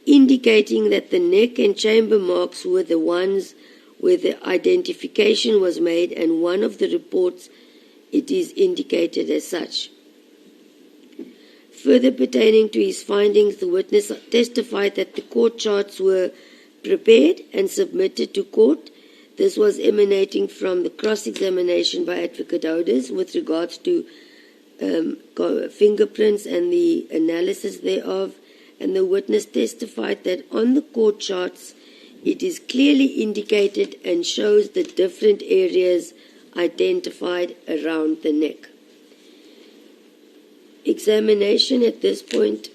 indicating that the neck and chamber marks were the ones where the identification was made, and one of the reports it is indicated as such. Further pertaining to his findings, the witness testified that the court charts were prepared and submitted to court. This was emanating from the cross-examination by Advocate Hoders with regards to fingerprints and the analysis thereof, and the witness testified that on the court charts it is clearly indicated and shows the different areas identified around the neck. Examination at this point.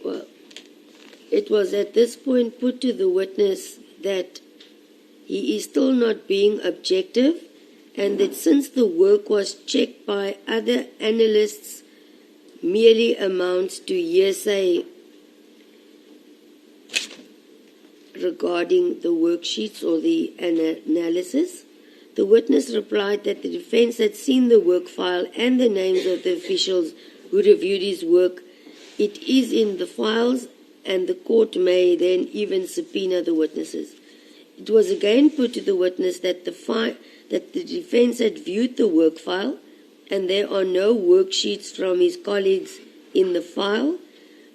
Well, it was at this point put to the witness that he is still not being objective, and that since the work was checked by other analysts merely amounts to hearsay regarding the worksheets or the analysis, the witness replied that the defense had seen the work file and the names of the officials who reviewed his work. It is in the files, and the court may then even subpoena the witnesses. It was again put to the witness that the defense had viewed the work file, and there are no worksheets from his colleagues in the file.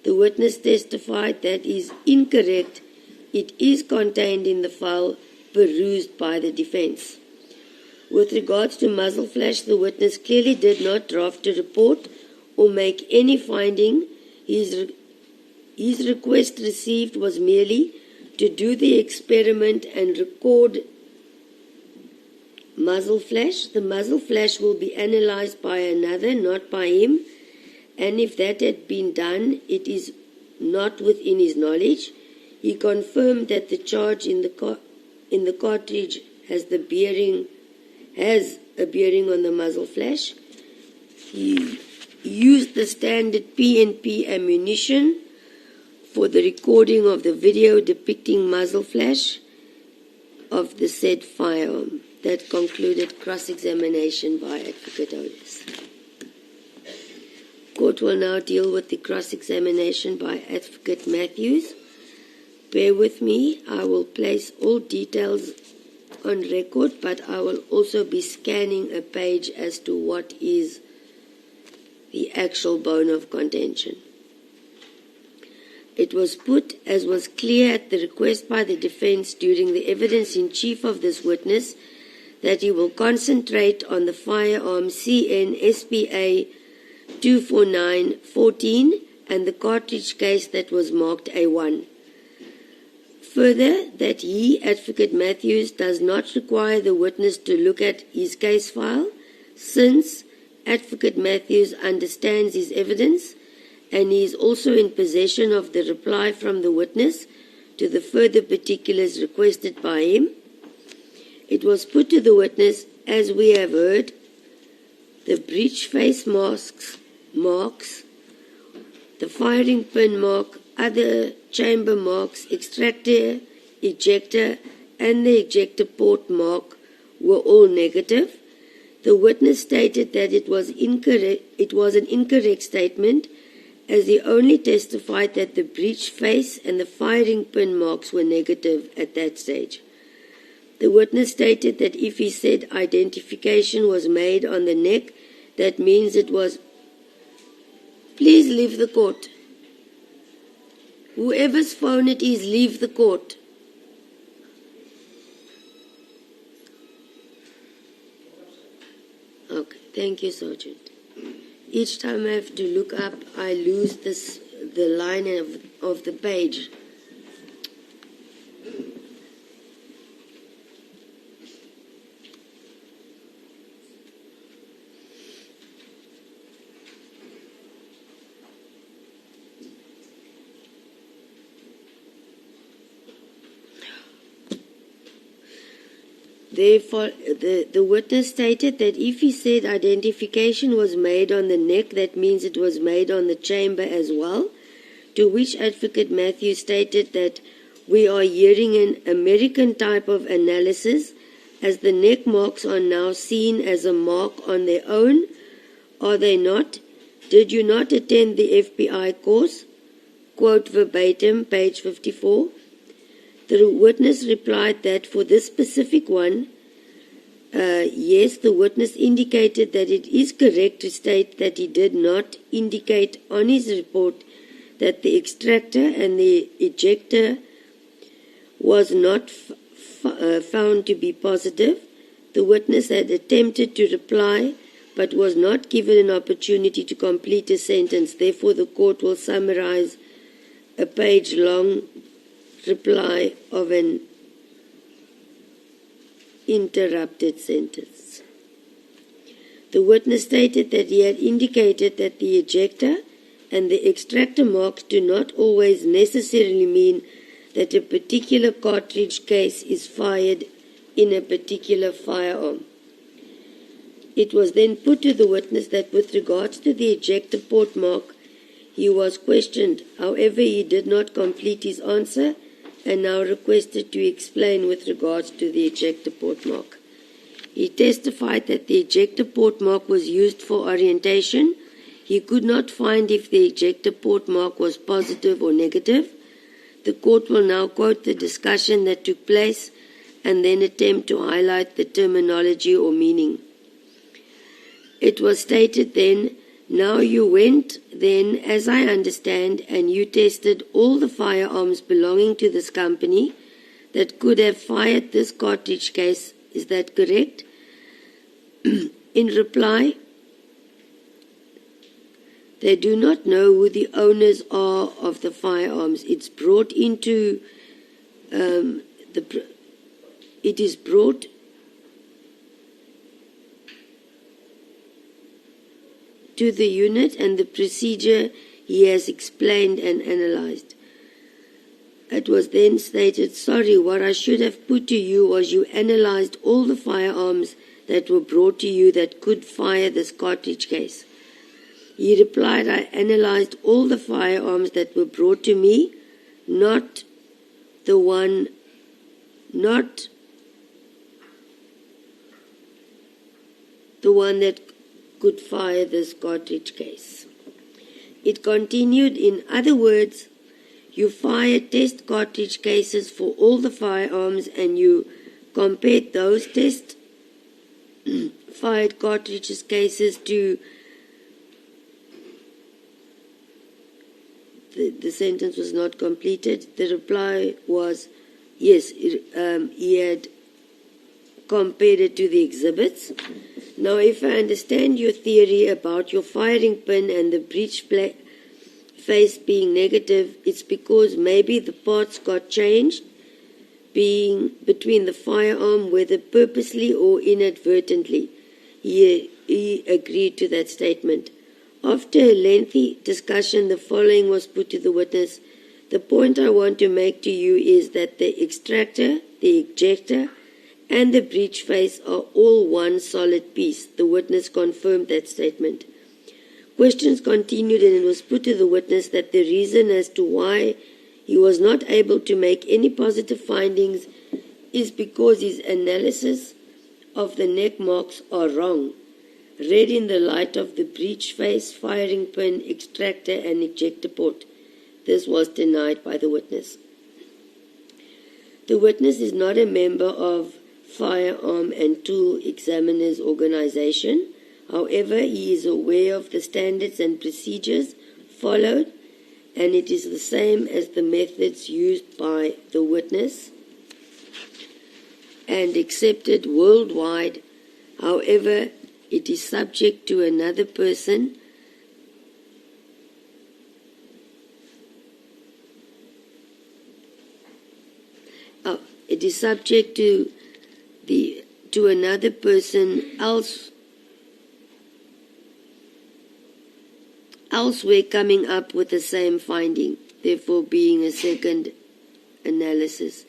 The witness testified that is incorrect. It is contained in the file perused by the defense. With regards to muzzle flash, the witness clearly did not draft a report or make any finding. His request received was merely to do the experiment and record muzzle flash. The muzzle flash will be analyzed by another, not by him, and if that had been done, it is not within his knowledge. He confirmed that the charge in the cartridge has a bearing on the muzzle flash. He used the standard PNP ammunition for the recording of the video depicting muzzle flash of the said firearm. That concluded cross-examination by Advocate Julius. Court will now deal with the cross-examination by Advocate Matthews. Bear with me, I will place all details on record, but I will also be scanning a page as to what is the actual bone of contention. It was put, as was clear at the request by the defense during the evidence in chief of this witness, that he will concentrate on the firearm CN SPA 24914 and the cartridge case that was marked A1. Further, that he, Advocate Matthews, does not require the witness to look at his case file, since Advocate Matthews understands his evidence and he is also in possession of the reply from the witness to the further particulars requested by him. It was put to the witness, as we have heard, the breech face marks, the firing pin mark, other chamber marks, extractor, ejector, and the ejector port mark were all negative. The witness stated that it was an incorrect statement, as he only testified that the breech face and the firing pin marks were negative at that stage. The witness stated that if he said identification was made on the neck, that means it was... Please leave the court. Whoever's phone it is, leave the court. Okay, thank you, Sergeant. Each time I have to look up, I lose the line of the page. Therefore, the witness stated that if he said identification was made on the neck, that means it was made on the chamber as well, to which Advocate Matthews stated that we are hearing an American type of analysis, as the neck marks are now seen as a mark on their own. Are they not? Did you not attend the FBI course? Quote verbatim, page 54. The witness replied that for this specific one, yes, the witness indicated that it is correct to state that he did not indicate on his report that the extractor and the ejector was not found to be positive. The witness had attempted to reply but was not given an opportunity to complete a sentence. Therefore, the court will summarize a page-long reply of an interrupted sentence. The witness stated that he had indicated that the ejector and the extractor marks do not always necessarily mean that a particular cartridge case is fired in a particular firearm. It was then put to the witness that with regards to the ejector port mark, he was questioned. However, he did not complete his answer and now requested to explain with regards to the ejector port mark. He testified that the ejector port mark was used for orientation. He could not find if the ejector port mark was positive or negative. The court will now quote the discussion that took place and then attempt to highlight the terminology or meaning. It was stated then, "Now you went then, as I understand, and you tested all the firearms belonging to this company that could have fired this cartridge case. Is that correct?" In reply, they do not know who the owners are of the firearms. It is brought to the unit, and the procedure he has explained and analyzed. It was then stated, "Sorry, what I should have put to you was you analyzed all the firearms that were brought to you that could fire this cartridge case." He replied, "I analyzed all the firearms that were brought to me, not the one that could fire this cartridge case." It continued, "In other words, you fired test cartridge cases for all the firearms and you compared those test fired cartridges cases to..." The sentence was not completed. The reply was, yes, he had compared it to the exhibits. Now, if I understand your theory about your firing pin and the breech face being negative, it's because maybe the parts got changed being between the firearm, whether purposely or inadvertently. He agreed to that statement. After a lengthy discussion, the following was put to the witness. "The point I want to make to you is that the extractor, the ejector, and the breech face are all one solid piece." The witness confirmed that statement. Questions continued, and it was put to the witness that the reason as to why he was not able to make any positive findings is because his analysis of the neck marks are wrong, read in the light of the breech face, firing pin, extractor, and ejector port. This was denied by the witness. The witness is not a member of Firearm and Tool Examiners Organization. However, he is aware of the standards and procedures followed, and it is the same as the methods used by the witness and accepted worldwide. However, it is subject to another person another person elsewhere coming up with the same finding, therefore being a second analysis.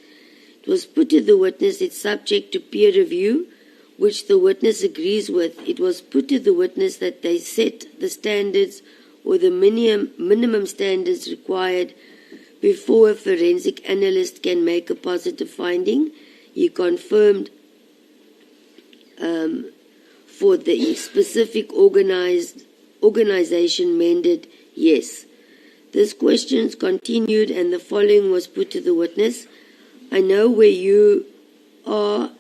It was put to the witness it's subject to peer review, which the witness agrees with. It was put to the witness that they set the standards or the minimum standards required before a forensic analyst can make a positive finding. He confirmed for the specific organization mended, yes. This questions continued, and the following was put to the witness. "I know where you are,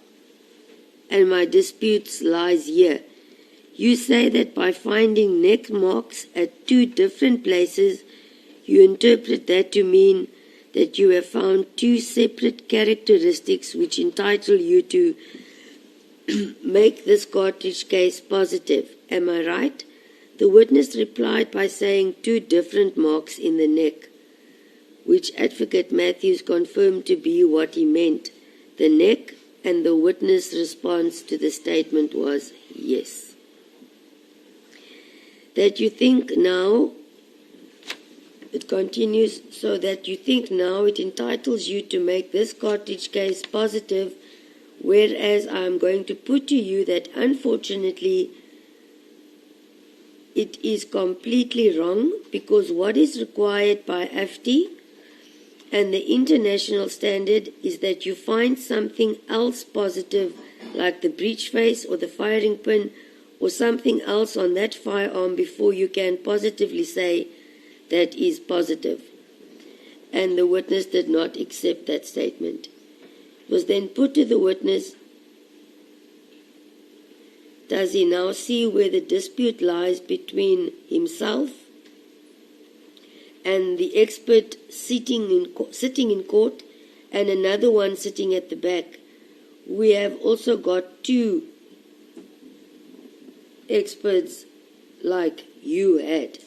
and my disputes lies here. You say that by finding neck marks at two different places, you interpret that to mean that you have found two separate characteristics which entitle you to make this cartridge case positive. Am I right?" The witness replied by saying two different marks in the neck. which Advocate Matthews confirmed to be what he meant, the neck, and the witness' response to the statement was yes. That you think now, it continues, so that you think now it entitles you to make this cartridge case positive, whereas I am going to put to you that unfortunately it is completely wrong, because what is required by AFTI and the international standard is that you find something else positive, like the breech face or the firing pin or something else on that firearm, before you can positively say that is positive. And the witness did not accept that statement. It was then put to the witness, does he now see where the dispute lies between himself and the expert sitting in court and another one sitting at the back? We have also got two experts like you had.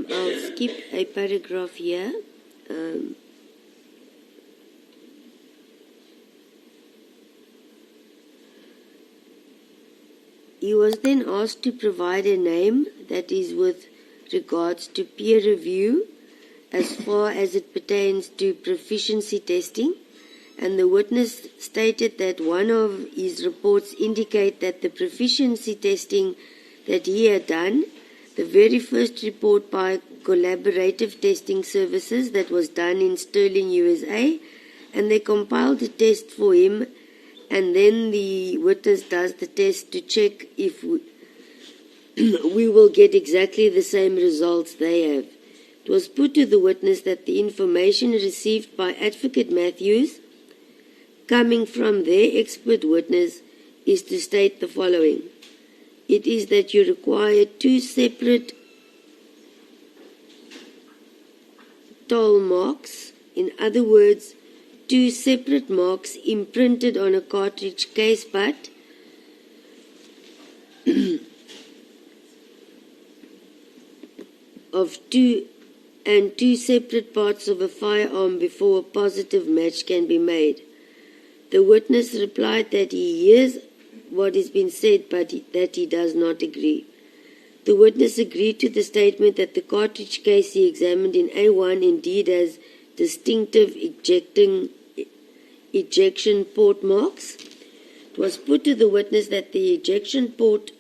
I'll skip a paragraph here. He was then asked to provide a name, that is with regards to peer review as far as it pertains to proficiency testing, and the witness stated that one of his reports indicate that the proficiency testing that he had done, the very first report by Collaborative Testing Services that was done in Sterling, USA, and they compiled a test for him, and then the witness does the test to check if we will get exactly the same results they have. It was put to the witness that the information received by Advocate Matthews, coming from their expert witness, is to state the following. It is that you require two separate toll marks, in other words, two separate marks imprinted on a cartridge case butt of two separate parts of a firearm before a positive match can be made. The witness replied that he hears what has been said, but that he does not agree. The witness agreed to the statement that the cartridge case he examined in A1 indeed has distinctive ejection port marks. It was put to the witness that the ejection port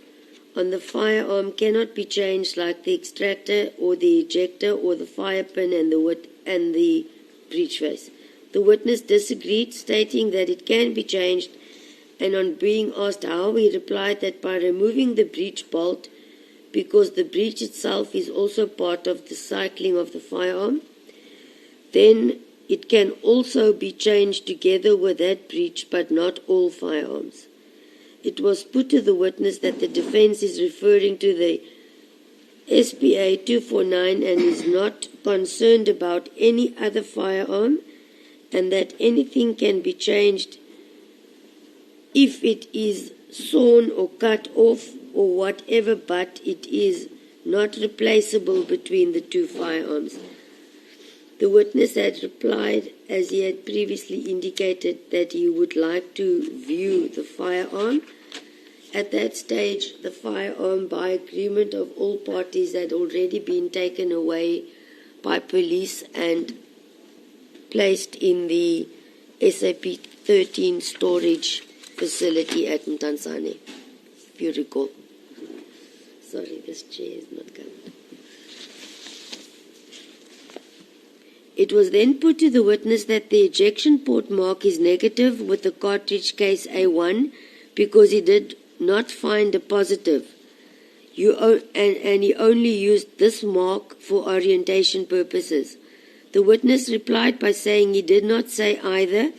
on the firearm cannot be changed like the extractor or the ejector or the fire pin and the breech face. The witness disagreed, stating that it can be changed, and on being asked how, he replied that by removing the breech bolt, because the breech itself is also part of the cycling of the firearm, then it can also be changed together with that breech, but not all firearms. It was put to the witness that the defense is referring to the SPA 249 and is not concerned about any other firearm, and that anything can be changed if it is sawn or cut off or whatever, but it is not replaceable between the two firearms. The witness had replied, as he had previously indicated, that he would like to view the firearm. At that stage, the firearm, by agreement of all parties, had already been taken away by police and placed in the SAP 13 storage facility at Mtansane, if you recall. Sorry, this chair is not coming. It was then put to the witness that the ejection port mark is negative with the cartridge case A1 because he did not find a positive. and he only used this mark for orientation purposes. The witness replied by saying he did not say either,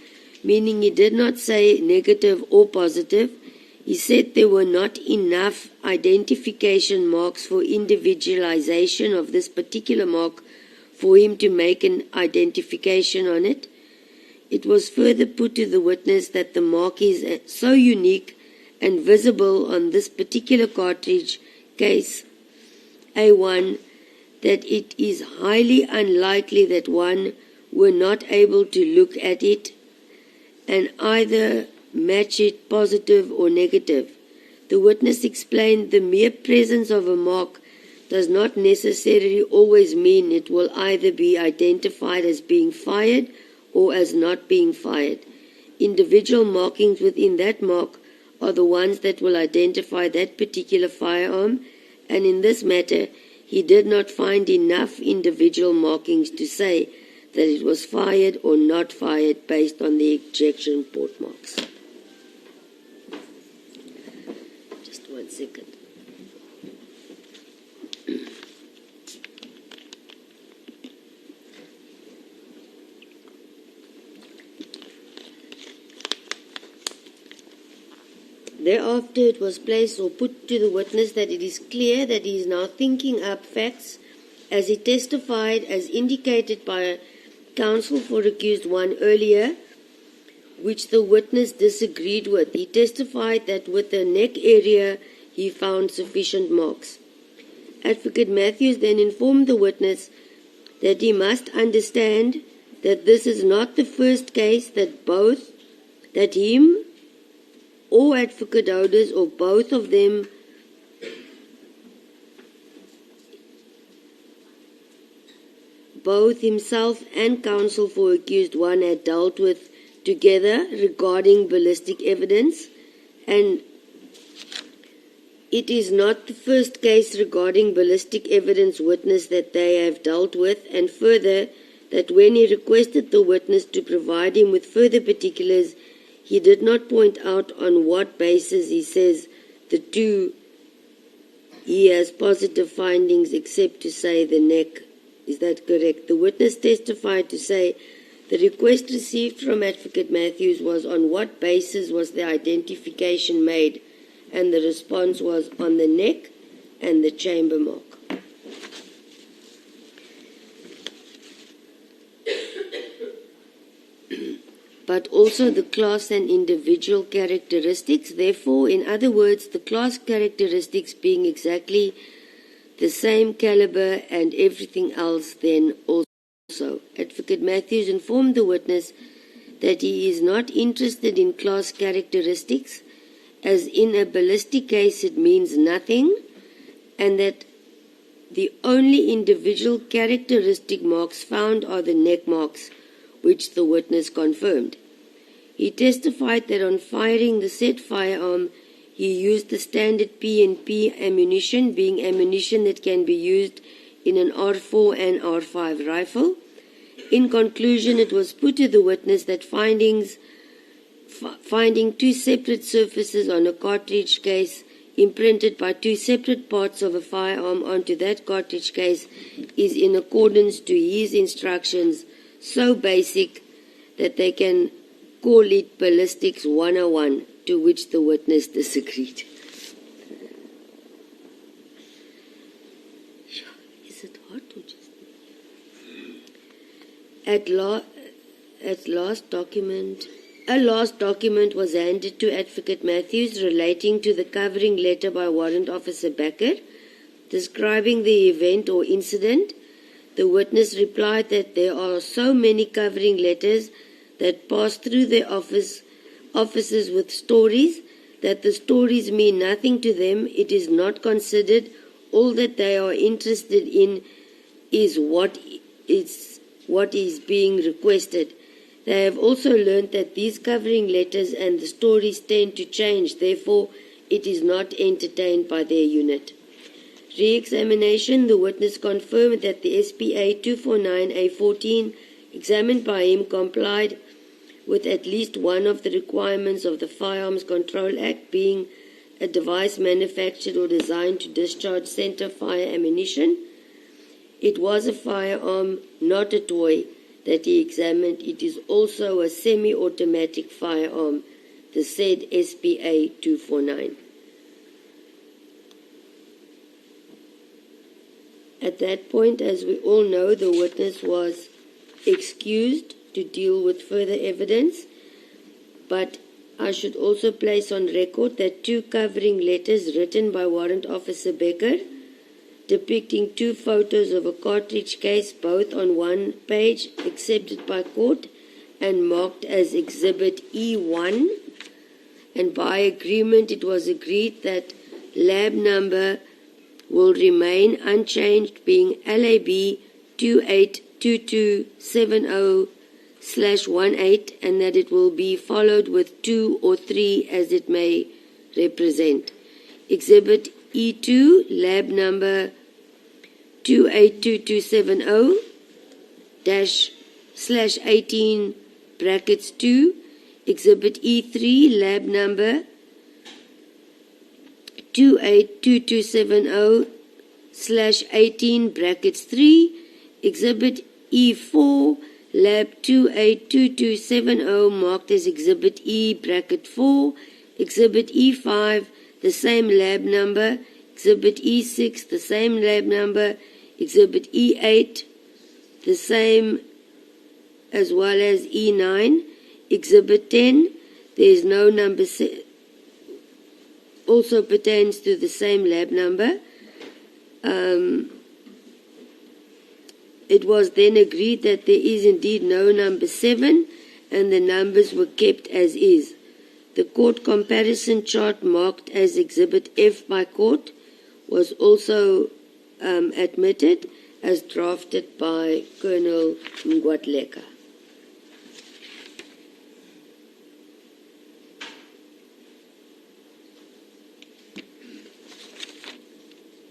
meaning he did not say negative or positive. He said there were not enough identification marks for individualization of this particular mark for him to make an identification on it. It was further put to the witness that the mark is so unique and visible on this particular cartridge case A1 that it is highly unlikely that one were not able to look at it and either match it positive or negative. The witness explained the mere presence of a mark does not necessarily always mean it will either be identified as being fired or as not being fired. Individual markings within that mark are the ones that will identify that particular firearm, and in this matter, he did not find enough individual markings to say that it was fired or not fired based on the ejection port marks. Just 1 second. Thereafter it was placed or put to the witness that it is clear that he is now thinking up facts as he testified as indicated by counsel for accused 1 earlier, which the witness disagreed with. He testified that with the neck area he found sufficient marks. Advocate Matthews then informed the witness that he must understand that this is not the first case that him or Advocate Houders or both of them both himself and counsel for accused 1 had dealt with together regarding ballistic evidence, and it is not the first case regarding ballistic evidence witness that they have dealt with, and further that when he requested the witness to provide him with further particulars, he did not point out on what basis he says the 2 he has positive findings except to say the neck. Is that correct? The witness testified to say the request received from Advocate Matthews was on what basis was the identification made, and the response was on the neck and the chamber mark. But also the class and individual characteristics. Therefore, in other words, the class characteristics being exactly the same caliber and everything else then also. Advocate Matthews informed the witness that he is not interested in class characteristics, as in a ballistic case it means nothing, and that the only individual characteristic marks found are the neck marks, which the witness confirmed. He testified that on firing the said firearm, he used the standard P&P ammunition, being ammunition that can be used in an R4 and R5 rifle. In conclusion, it was put to the witness that finding 2 separate surfaces on a cartridge case imprinted by 2 separate parts of a firearm onto that cartridge case is in accordance to his instructions, so basic that they can call it Ballistics 101, to which the witness disagreed. Is it hot or just... A last document was handed to Advocate Matthews relating to the covering letter by Warrant Officer Becker, describing the event or incident. The witness replied that there are so many covering letters that pass through their offices with stories that the stories mean nothing to them. It is not considered. All that they are interested in is what is being requested. They have also learned that these covering letters and the stories tend to change. Therefore, it is not entertained by their unit. Re-examination, the witness confirmed that the SPA 249A14 examined by him complied with at least one of the requirements of the Firearms Control Act, being a device manufactured or designed to discharge center fire ammunition. It was a firearm, not a toy, that he examined. It is also a semi-automatic firearm, the said SPA 249. At that point, as we all know, the witness was excused to deal with further evidence, but I should also place on record that 2 covering letters written by Warrant Officer Becker depicting 2 photos of a cartridge case, both on one page, accepted by court and marked as Exhibit E1. And by agreement, it was agreed that lab number will remain unchanged, being LAB 282270/18, and that it will be followed with 2 or 3 as it may represent. Exhibit E2, lab number 282270-/18 brackets 2. Exhibit E3, lab number 282270/18 brackets 3. Exhibit E4, lab 282270 marked as Exhibit E bracket 4. Exhibit E5, the same lab number. Exhibit E6, the same lab number. Exhibit E8, the same as well as E9. Exhibit 10, there is no number, also pertains to the same lab number. It was then agreed that there is indeed no number 7, and the numbers were kept as is. The court comparison chart marked as Exhibit F by court was also admitted as drafted by Colonel Mgwatleka.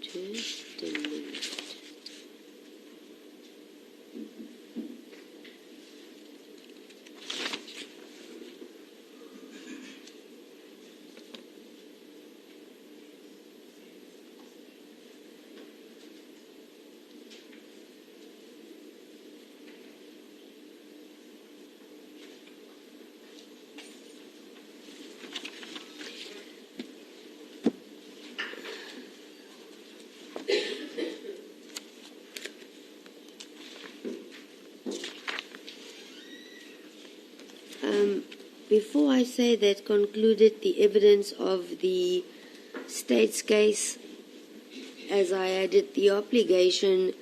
Just a minute. Before I say that concluded the evidence of the state's case, as I added the obligation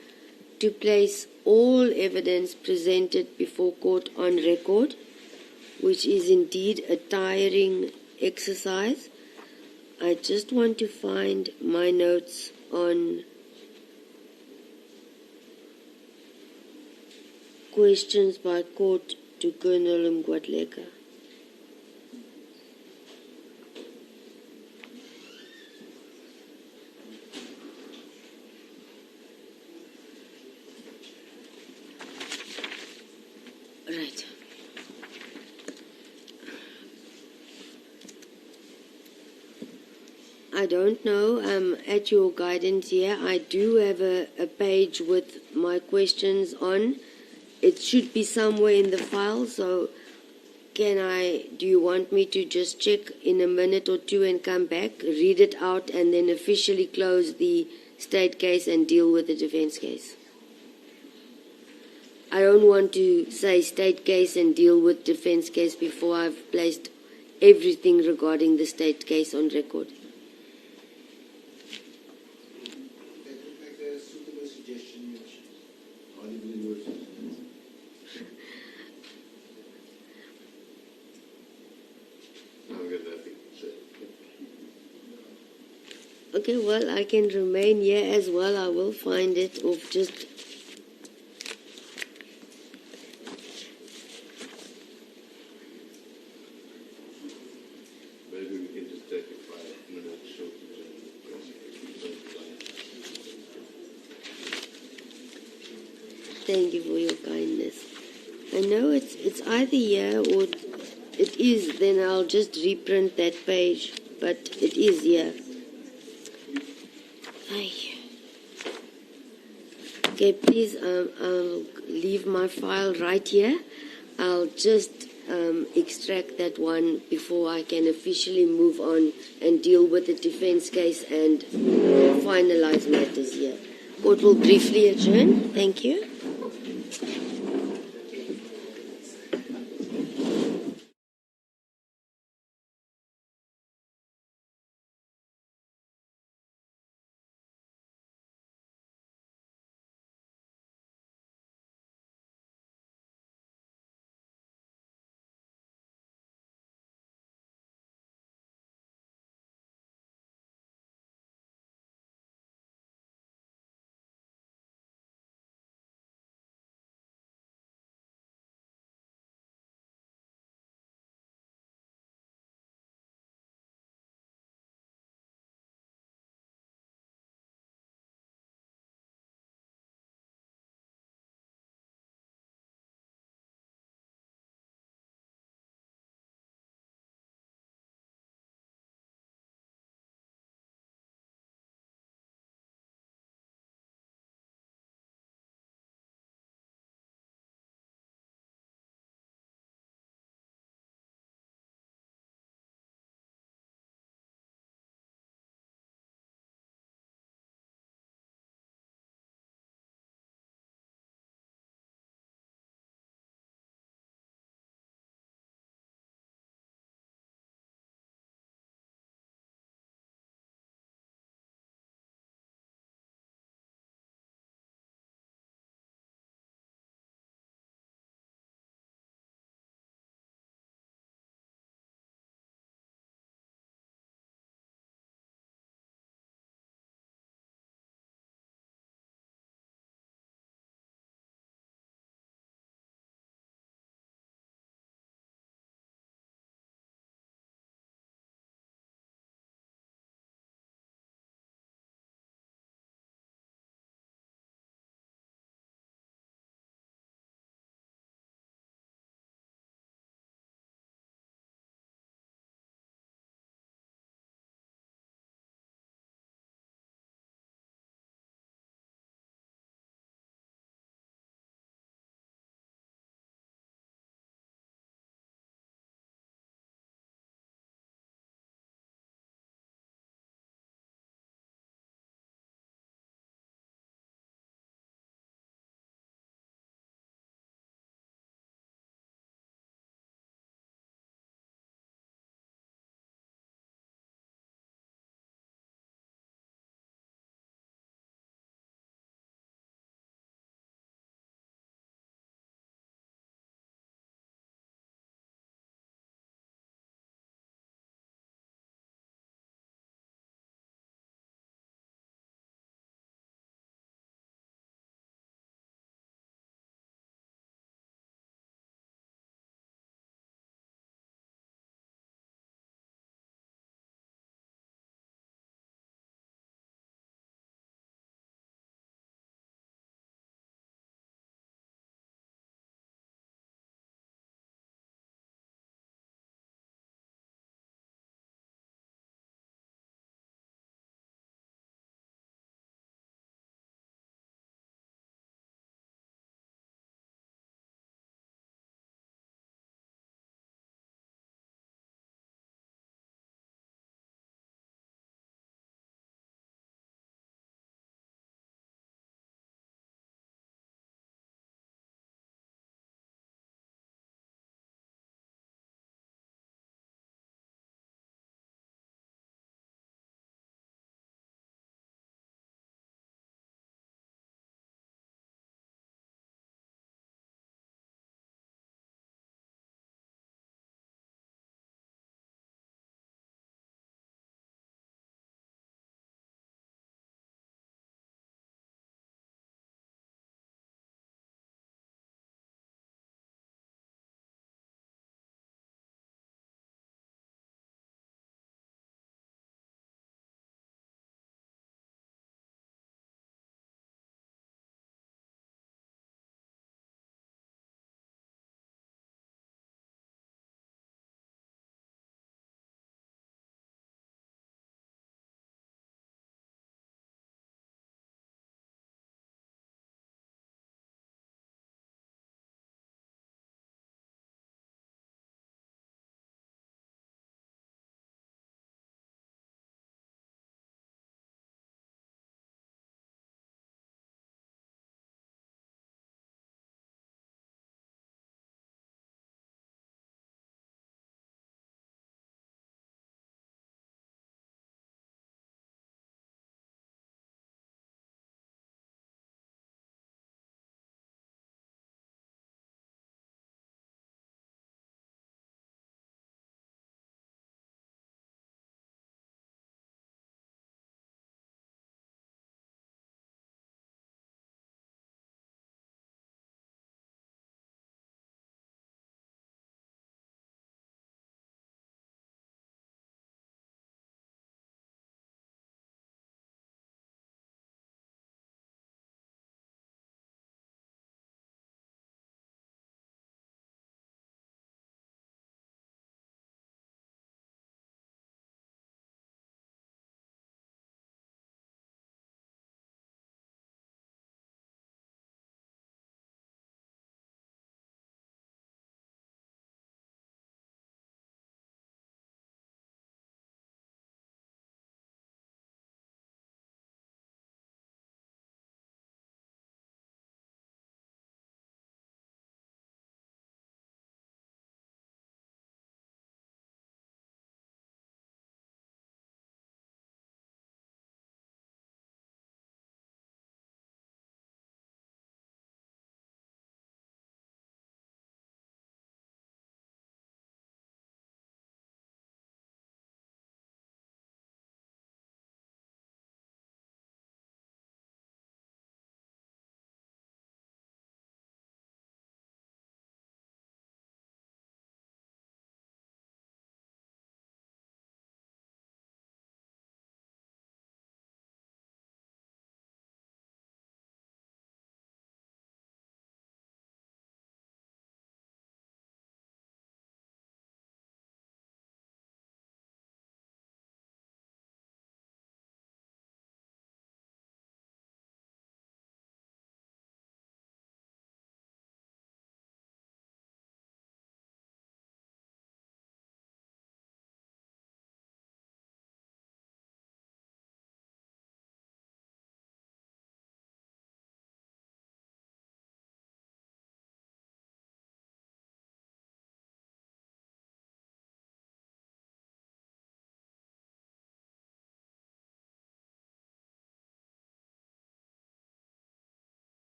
to place all evidence presented before court on record, which is indeed a tiring exercise, I just want to find my notes on questions by court to Colonel Mgwatleka. Right. I don't know, at your guidance here, I do have a page with my questions on. It should be somewhere in the file, so do you want me to just check in a minute or two and come back, read it out, and then officially close the state case and deal with the defense case? I don't want to say state case and deal with defense case before I've placed everything regarding the state case on record. Okay, well, I can remain here as well. I will find it, or just... Maybe we can just take a 5-minute short Thank you for your kindness. I know it's either here or it is, then I'll just reprint that page. but it is here. Okay, please, I'll leave my file right here. I'll just extract that one before I can officially move on and deal with the defense case and finalize matters here. Court will briefly adjourn. Thank you.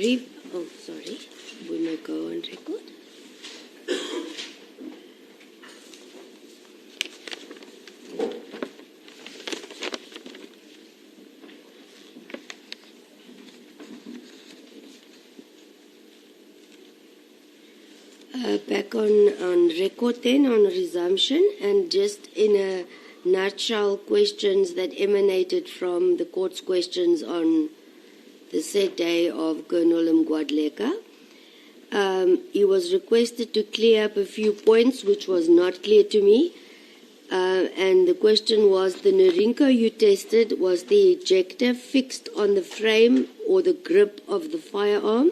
Oh, sorry. We may go on record. Back on record then, on resumption, and just in a nutshell, questions that emanated from the court's questions on the said day of Colonel Mgwadleka. He was requested to clear up a few points which was not clear to me. And the question was, the Norinco you tested, was the ejector fixed on the frame or the grip of the firearm?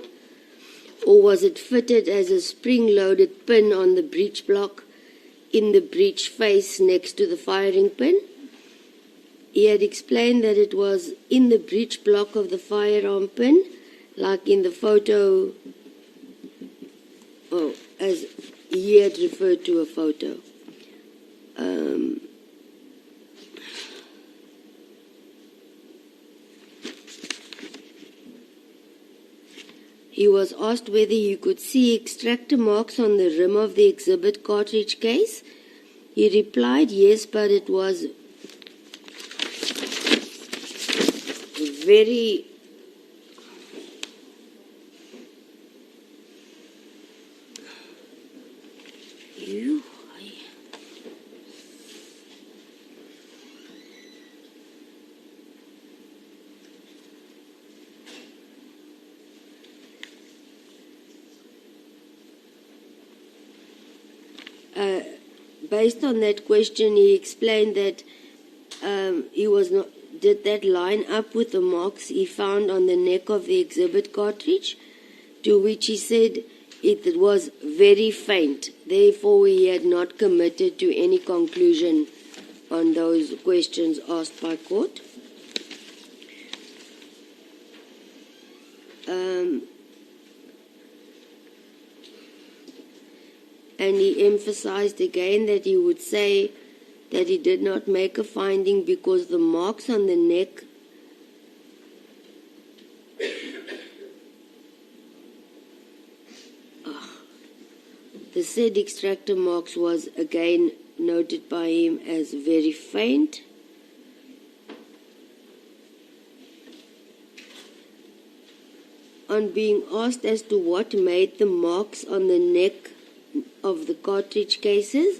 Or was it fitted as a spring-loaded pin on the breech block in the breech face next to the firing pin? He had explained that it was in the breech block of the firearm pin, like in the photo, as he had referred to a photo. He was asked whether he could see extractor marks on the rim of the exhibit cartridge case. He replied yes, but it was very based on that question, he explained that he was not. Did that line up with the marks he found on the neck of the exhibit cartridge? To which he said it was very faint. Therefore, he had not committed to any conclusion on those questions asked by court. And he emphasized again that he would say that he did not make a finding because the marks on the neck the said extractor marks was again noted by him as very faint. On being asked as to what made the marks on the neck of the cartridge cases,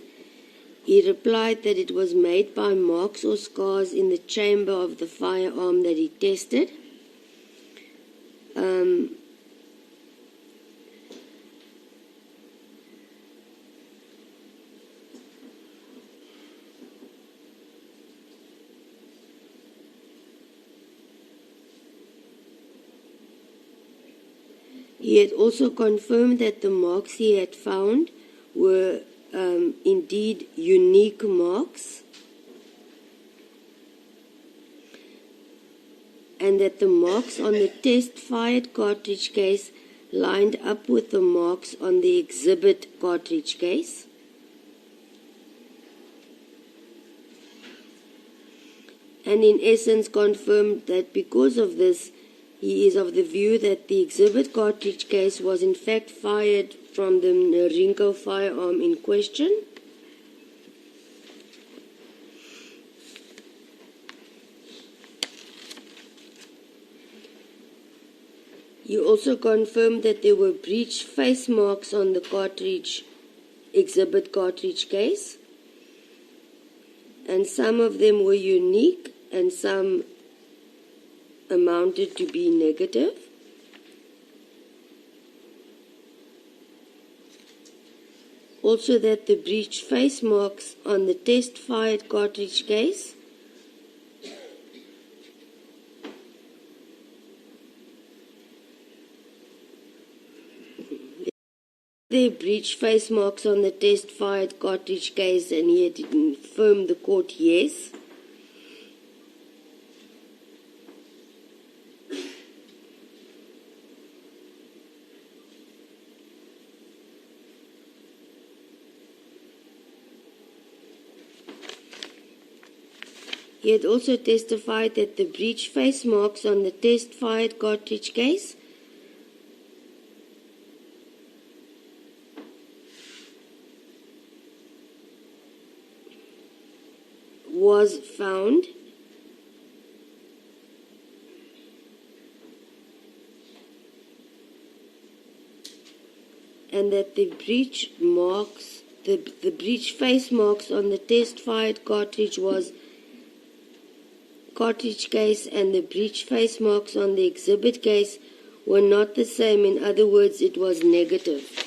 he replied that it was made by marks or scars in the chamber of the firearm that he tested. He had also confirmed that the marks he had found were indeed unique marks, and that the marks on the test-fired cartridge case lined up with the marks on the exhibit cartridge case. And in essence confirmed that because of this, he is of the view that the exhibit cartridge case was in fact fired from the Norinco firearm in question. He also confirmed that there were breech face marks on the exhibit cartridge case, and some of them were unique and some amounted to be negative. Also that the breech face marks on the test-fired cartridge case on the test-fired cartridge case, and he had informed the court yes. He had also testified that the breech face marks on the test-fired cartridge case was found and that the breech marks, the breech face marks on the test-fired cartridge case and the breech face marks on the exhibit case were not the same. In other words, it was negative.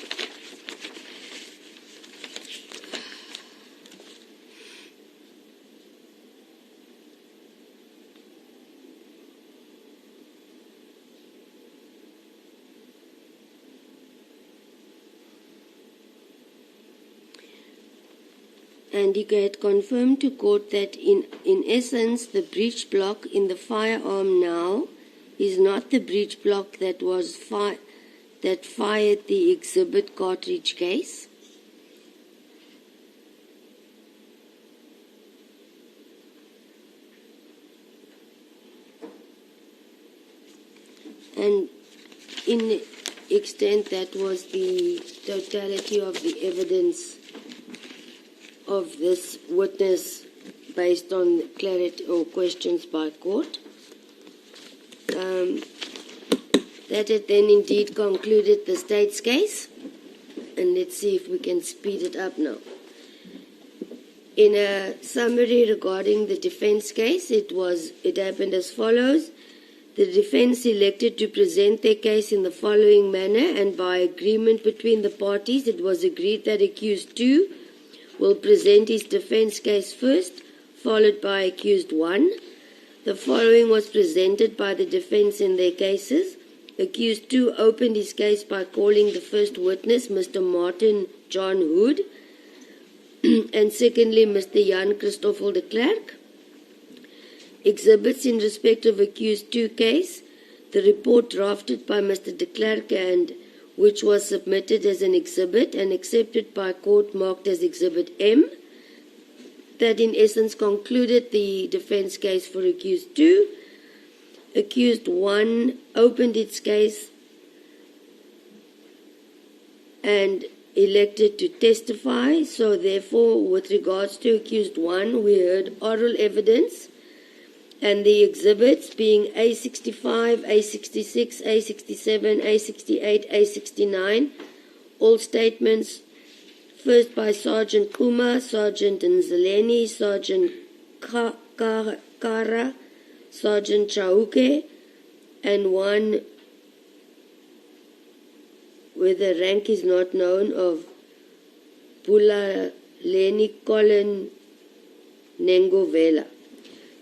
And he had confirmed to court that in essence the breech block in the firearm now is not the breech block that was that fired the exhibit cartridge case. And in extent that was the totality of the evidence of this witness based on clarity or questions by court. That had then indeed concluded the state's case, and let's see if we can speed it up now. In a summary regarding the defense case, it happened as follows. The defense elected to present their case in the following manner, and by agreement between the parties, it was agreed that accused 2 will present his defense case first, followed by accused 1. The following was presented by the defense in their cases. Accused 2 opened his case by calling the first witness, Mr. Martin John Hood, and secondly, Mr. Jan Christoffel de Klerk. Exhibits in respect of accused 2 case, the report drafted by Mr. de Klerk and which was submitted as an exhibit and accepted by court marked as Exhibit M, that in essence concluded the defense case for accused 2. Accused 1 opened its case and elected to testify. So therefore, with regards to accused 1, we heard oral evidence and the exhibits being A65, A66, A67, A68, A69, all statements first by Sergeant Kuma, Sergeant Nzeleni, Sergeant Kara, Sergeant Chauke, and one where the rank is not known of Pulaleni Colin Nengovela.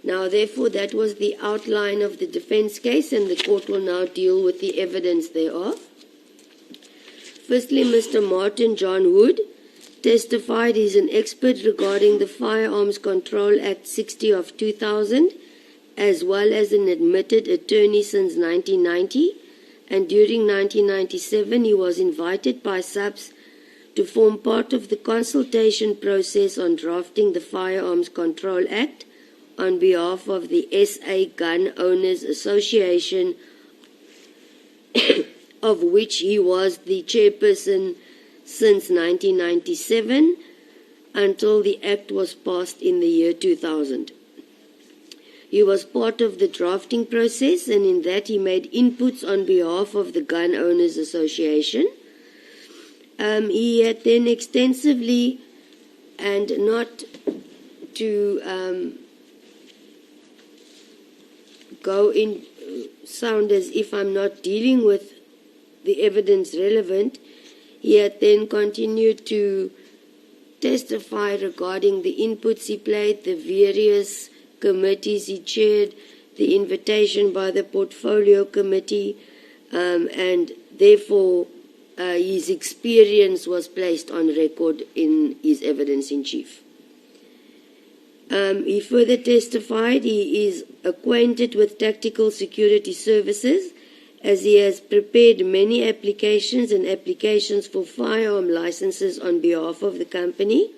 Now, therefore, that was the outline of the defense case, and the court will now deal with the evidence thereof. Firstly, Mr. Martin John Hood testified he is an expert regarding the Firearms Control Act 60 of 2000, as well as an admitted attorney since 1990, and during 1997 he was invited by SAPS to form part of the consultation process on drafting the Firearms Control Act on behalf of the SA Gun Owners Association, of which he was the chairperson since 1997 until the Act was passed in the year 2000. He was part of the drafting process, and in that he made inputs on behalf of the Gun Owners Association. He had then extensively, and not to go in, sound as if I'm not dealing with the evidence relevant, he had then continued to testify regarding the inputs he played, the various committees he chaired, the invitation by the portfolio committee, and therefore his experience was placed on record in his evidence in chief. He further testified he is acquainted with tactical security services, as he has prepared many applications and applications for firearm licenses on behalf of the company.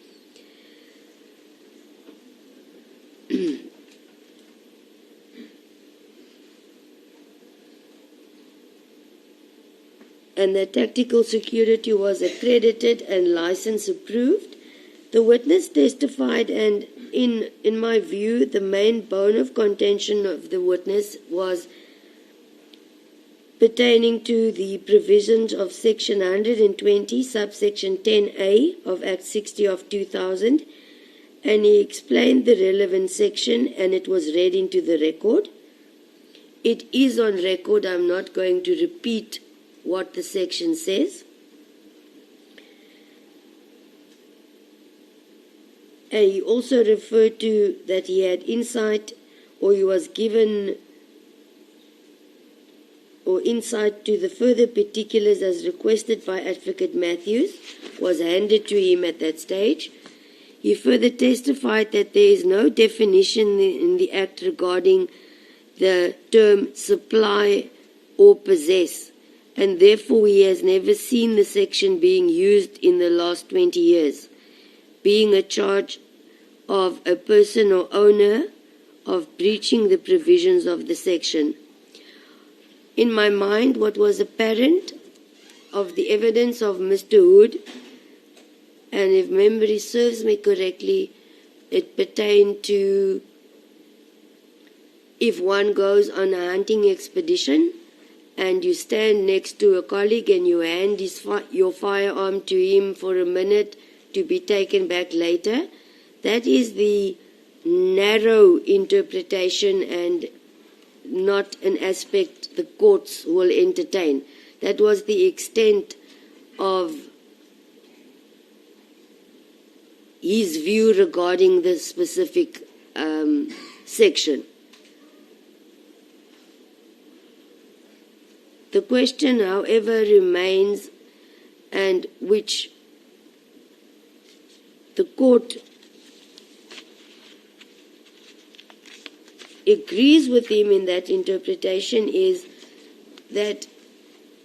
And that tactical security was accredited and license approved. The witness testified and in my view, the main bone of contention of the witness was pertaining to the provisions of Section 120, subsection 10A of Act 60 of 2000, and he explained the relevant section, and it was read into the record. It is on record. I'm not going to repeat what the section says. And he also referred to that he had insight, or he was given or insight to the further particulars as requested by Advocate Matthews, was handed to him at that stage. He further testified that there is no definition in the Act regarding the term supply or possess, and therefore he has never seen the section being used in the last 20 years, being a charge of a person or owner of breaching the provisions of the section. In my mind, what was apparent of the evidence of Mr. Hood, and if memory serves me correctly, it pertained to if one goes on a hunting expedition and you stand next to a colleague and you hand your firearm to him for a minute to be taken back later, that is the narrow interpretation and not an aspect the courts will entertain. That was the extent of his view regarding this specific section. The question, however, remains, and which the court agrees with him in that interpretation, is that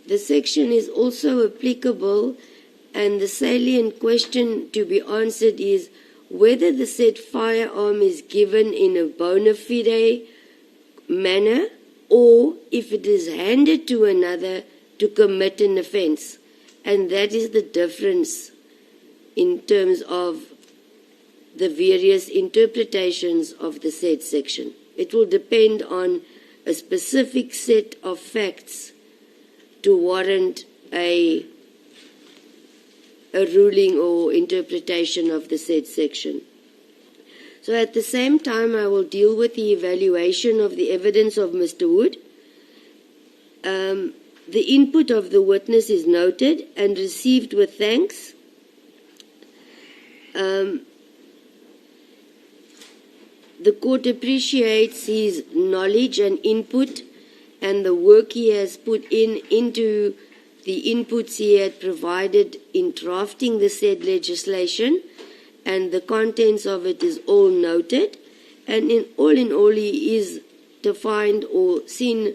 the section is also applicable, and the salient question to be answered is whether the said firearm is given in a bona fide manner or if it is handed to another to commit an offence. And that is the difference in terms of the various interpretations of the said section. It will depend on a specific set of facts to warrant a ruling or interpretation of the said section. So at the same time, I will deal with the evaluation of the evidence of Mr. Wood. The input of the witness is noted and received with thanks. The court appreciates his knowledge and input and the work he has put into the inputs he had provided in drafting the said legislation, and the contents of it is all noted, and in all he is defined or seen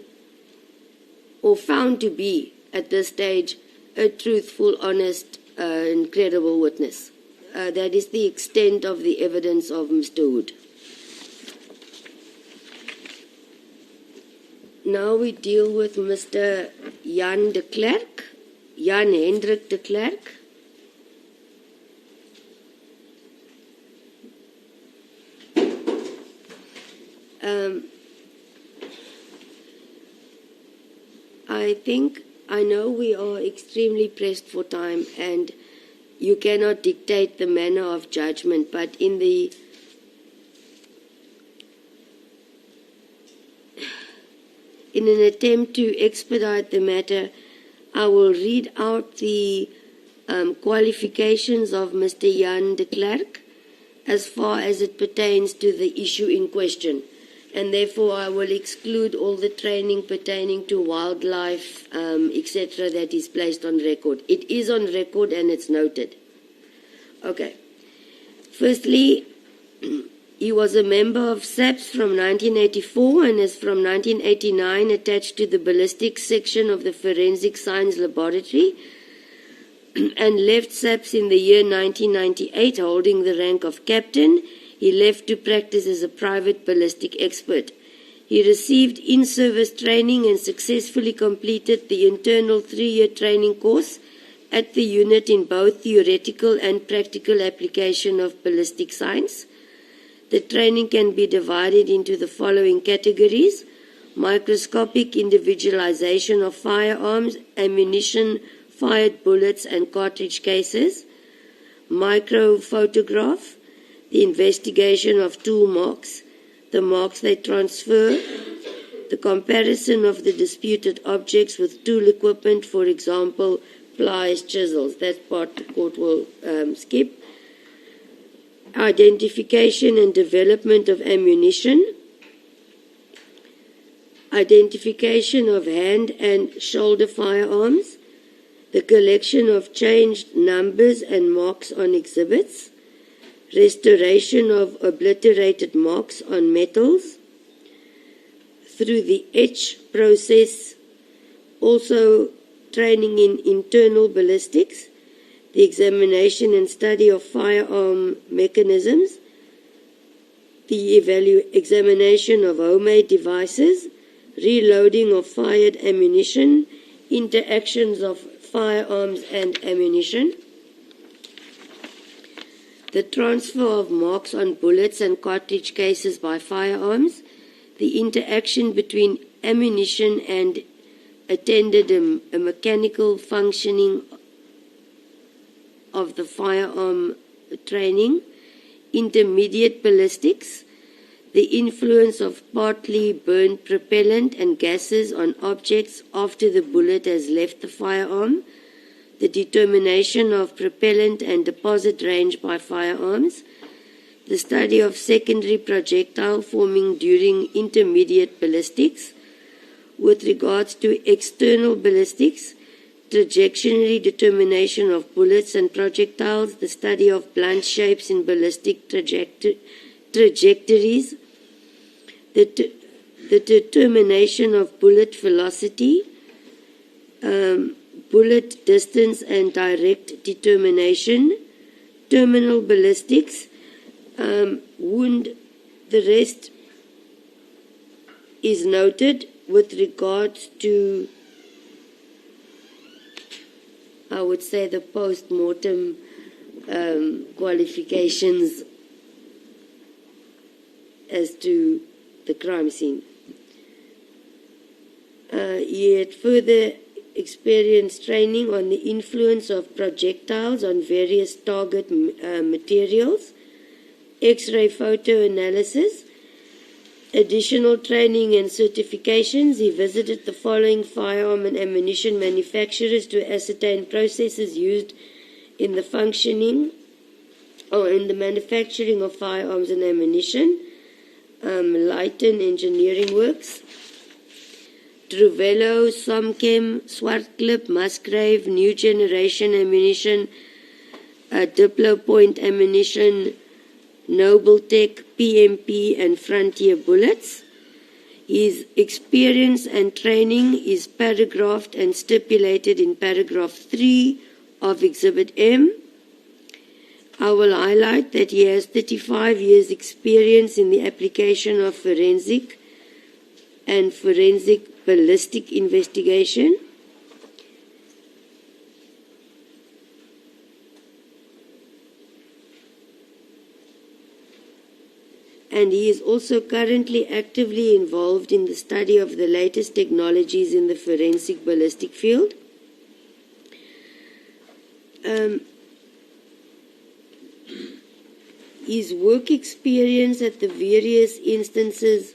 or found to be at this stage a truthful, honest, and credible witness. That is the extent of the evidence of Mr. Wood. Now we deal with Mr. Jan Hendrik de Klerk. I know we are extremely pressed for time and you cannot dictate the manner of judgment, but in an attempt to expedite the matter, I will read out the qualifications of Mr. Jan de Klerk as far as it pertains to the issue in question. And therefore I will exclude all the training pertaining to wildlife, etc. that is placed on record. It is on record and it's noted. Okay. Firstly, he was a member of SAPS from 1984 and is from 1989 attached to the Ballistic section of the Forensic Science Laboratory and left SAPS in the year 1998 holding the rank of captain. He left to practice as a private ballistic expert. He received in-service training and successfully completed the internal 3-year training course at the unit in both theoretical and practical application of ballistic science. The training can be divided into the following categories: microscopic individualization of firearms, ammunition, fired bullets and cartridge cases; microphotograph, the investigation of tool marks, the marks they transfer; the comparison of the disputed objects with tool equipment, for example, pliers, chisels. That part the court will skip. Identification and development of ammunition, identification of hand and shoulder firearms, the collection of changed numbers and marks on exhibits, restoration of obliterated marks on metals through the etch process, also training in internal ballistics, the examination and study of firearm mechanisms, the examination of homemade devices, reloading of fired ammunition, interactions of firearms and ammunition, the transfer of marks on bullets and cartridge cases by firearms, the interaction between ammunition and attended a mechanical functioning of the firearm training, intermediate ballistics, the influence of partly burnt propellant and gases on objects after the bullet has left the firearm, the determination of propellant and deposit range by firearms, the study of secondary projectile forming during intermediate ballistics. With regards to external ballistics, trajectory determination of bullets and projectiles, the study of blunt shapes in ballistic trajectories, the determination of bullet velocity, bullet distance and direct determination, terminal ballistics, wound. The rest is noted with regards to, I would say, the post-mortem qualifications as to the crime scene. He had further experience training on the influence of projectiles on various target materials, X-ray photo analysis, additional training and certifications. He visited the following firearm and ammunition manufacturers to ascertain processes used in the functioning or in the manufacturing of firearms and ammunition: Leighton Engineering Works, Truvello, Somchem, Swartklip, Musgrave, New Generation Ammunition, Diplo Point Ammunition, Nobletech, PMP, and Frontier Bullets. His experience and training is paragraphed and stipulated in paragraph 3 of Exhibit M. I will highlight that he has 35 years' experience in the application of forensic and forensic ballistic investigation. And he is also currently actively involved in the study of the latest technologies in the forensic ballistic field. His work experience at the various instances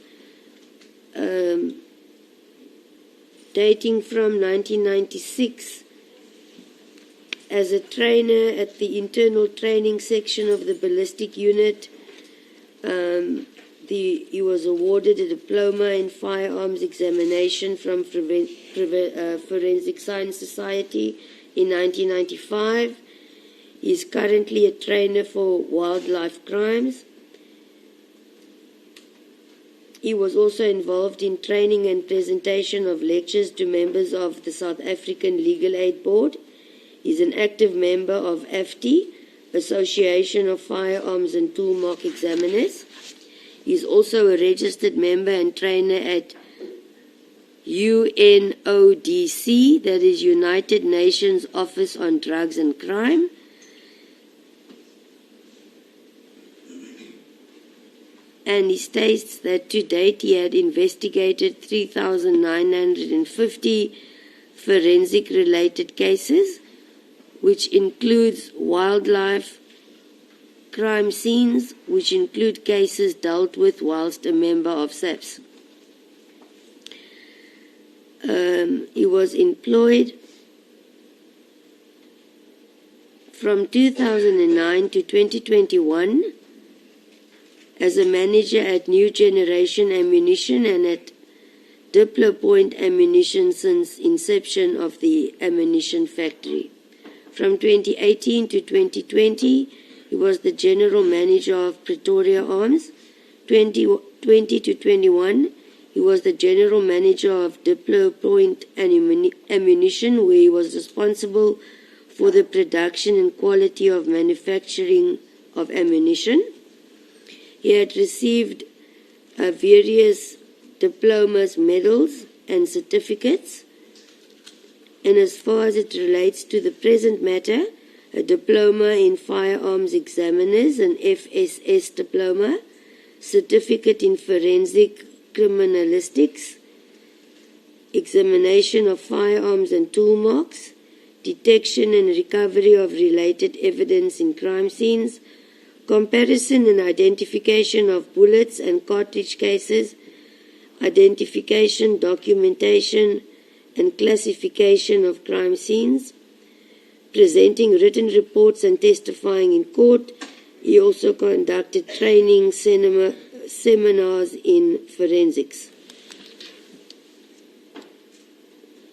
dating from 1996 as a trainer at the internal training section of the ballistic unit. He was awarded a diploma in firearms examination from Forensic Science Society in 1995. He is currently a trainer for wildlife crimes. He was also involved in training and presentation of lectures to members of the South African Legal Aid Board. He is an active member of AFTI, Association of Firearms and Tool Mark Examiners. He is also a registered member and trainer at UNODC, that is United Nations Office on Drugs and Crime. and he states that to date he had investigated 3,950 forensic-related cases, which includes wildlife crime scenes, which include cases dealt with whilst a member of SAPS. He was employed from 2009 to 2021 as a manager at New Generation Ammunition and at Diplo Point Ammunition since inception of the ammunition factory. From 2018 to 2020, he was the general manager of Pretoria Arms. 2020 to 21, he was the general manager of Diplo Point Ammunition, where he was responsible for the production and quality of manufacturing of ammunition. He had received various diplomas, medals, and certificates. And as far as it relates to the present matter, a diploma in firearms examiners, an FSS diploma, certificate in forensic criminalistics, examination of firearms and tool marks, detection and recovery of related evidence in crime scenes, comparison and identification of bullets and cartridge cases, identification, documentation, and classification of crime scenes, presenting written reports and testifying in court. He also conducted training seminars in forensics.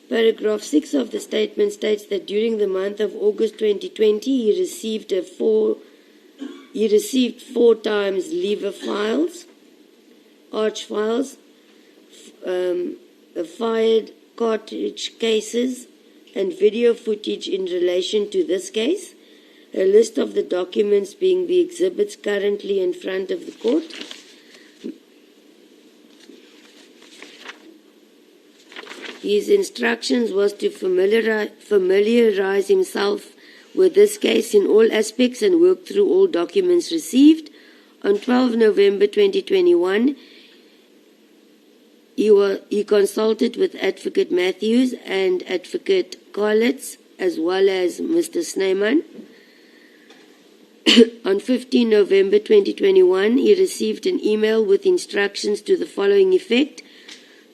Paragraph 6 of the statement states that during the month of August 2020, he received 4 times lever files, arch files, fired cartridge cases, and video footage in relation to this case. A list of the documents being the exhibits currently in front of the court. His instructions was to familiarize himself with this case in all aspects and work through all documents received. On 12 November 2021, he consulted with Advocate Matthews and Advocate Carlitz, as well as Mr. Snyman. On 15 November 2021, he received an email with instructions to the following effect: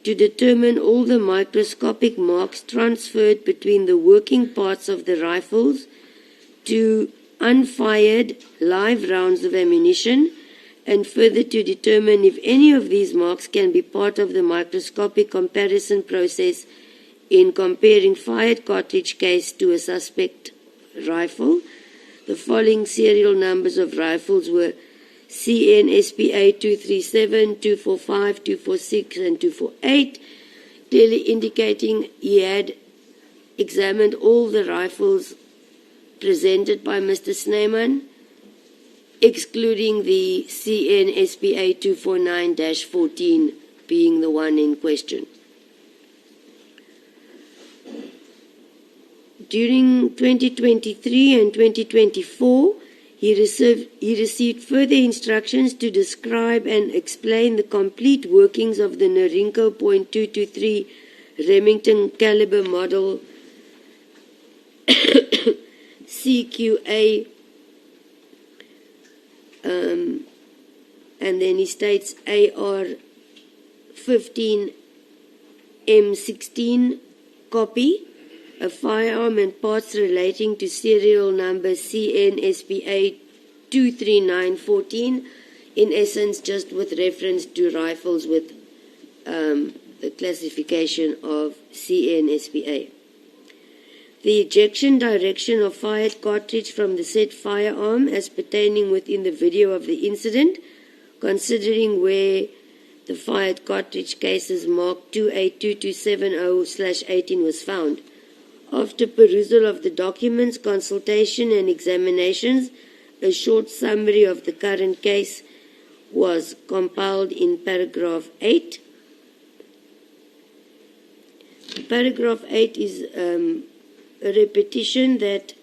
to determine all the microscopic marks transferred between the working parts of the rifles to unfired live rounds of ammunition, and further to determine if any of these marks can be part of the microscopic comparison process in comparing fired cartridge case to a suspect rifle. The following serial numbers of rifles were CNSPA 237, 245, 246, and 248, clearly indicating he had examined all the rifles presented by Mr. Snyman, excluding the CNSPA 249-14 being the one in question. During 2023 and 2024, he received further instructions to describe and explain the complete workings of the Norinco .223 Remington caliber model CQA, and then he states AR 15 M16 copy, a firearm and parts relating to serial number CNSPA 23914, in essence just with reference to rifles with the classification of CNSPA. The ejection direction of fired cartridge from the said firearm as pertaining within the video of the incident, considering where the fired cartridge cases marked 282270/18 was found. After perusal of the documents, consultation and examinations, a short summary of the current case was compiled in paragraph 8. Paragraph 8 is a repetition that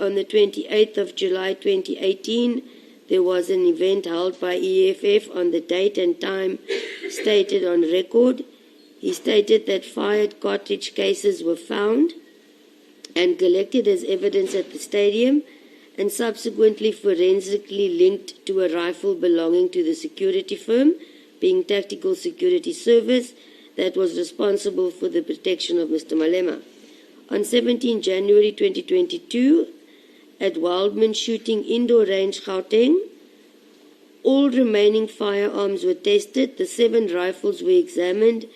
on the 28th of July 2018, there was an event held by EFF on the date and time stated on record. He stated that fired cartridge cases were found and collected as evidence at the stadium and subsequently forensically linked to a rifle belonging to the security firm, being Tactical Security Service, that was responsible for the protection of Mr. Malema. On 17 January 2022, at Wildman Shooting Indoor Range, Gauteng, all remaining firearms were tested. The 7 rifles were examined.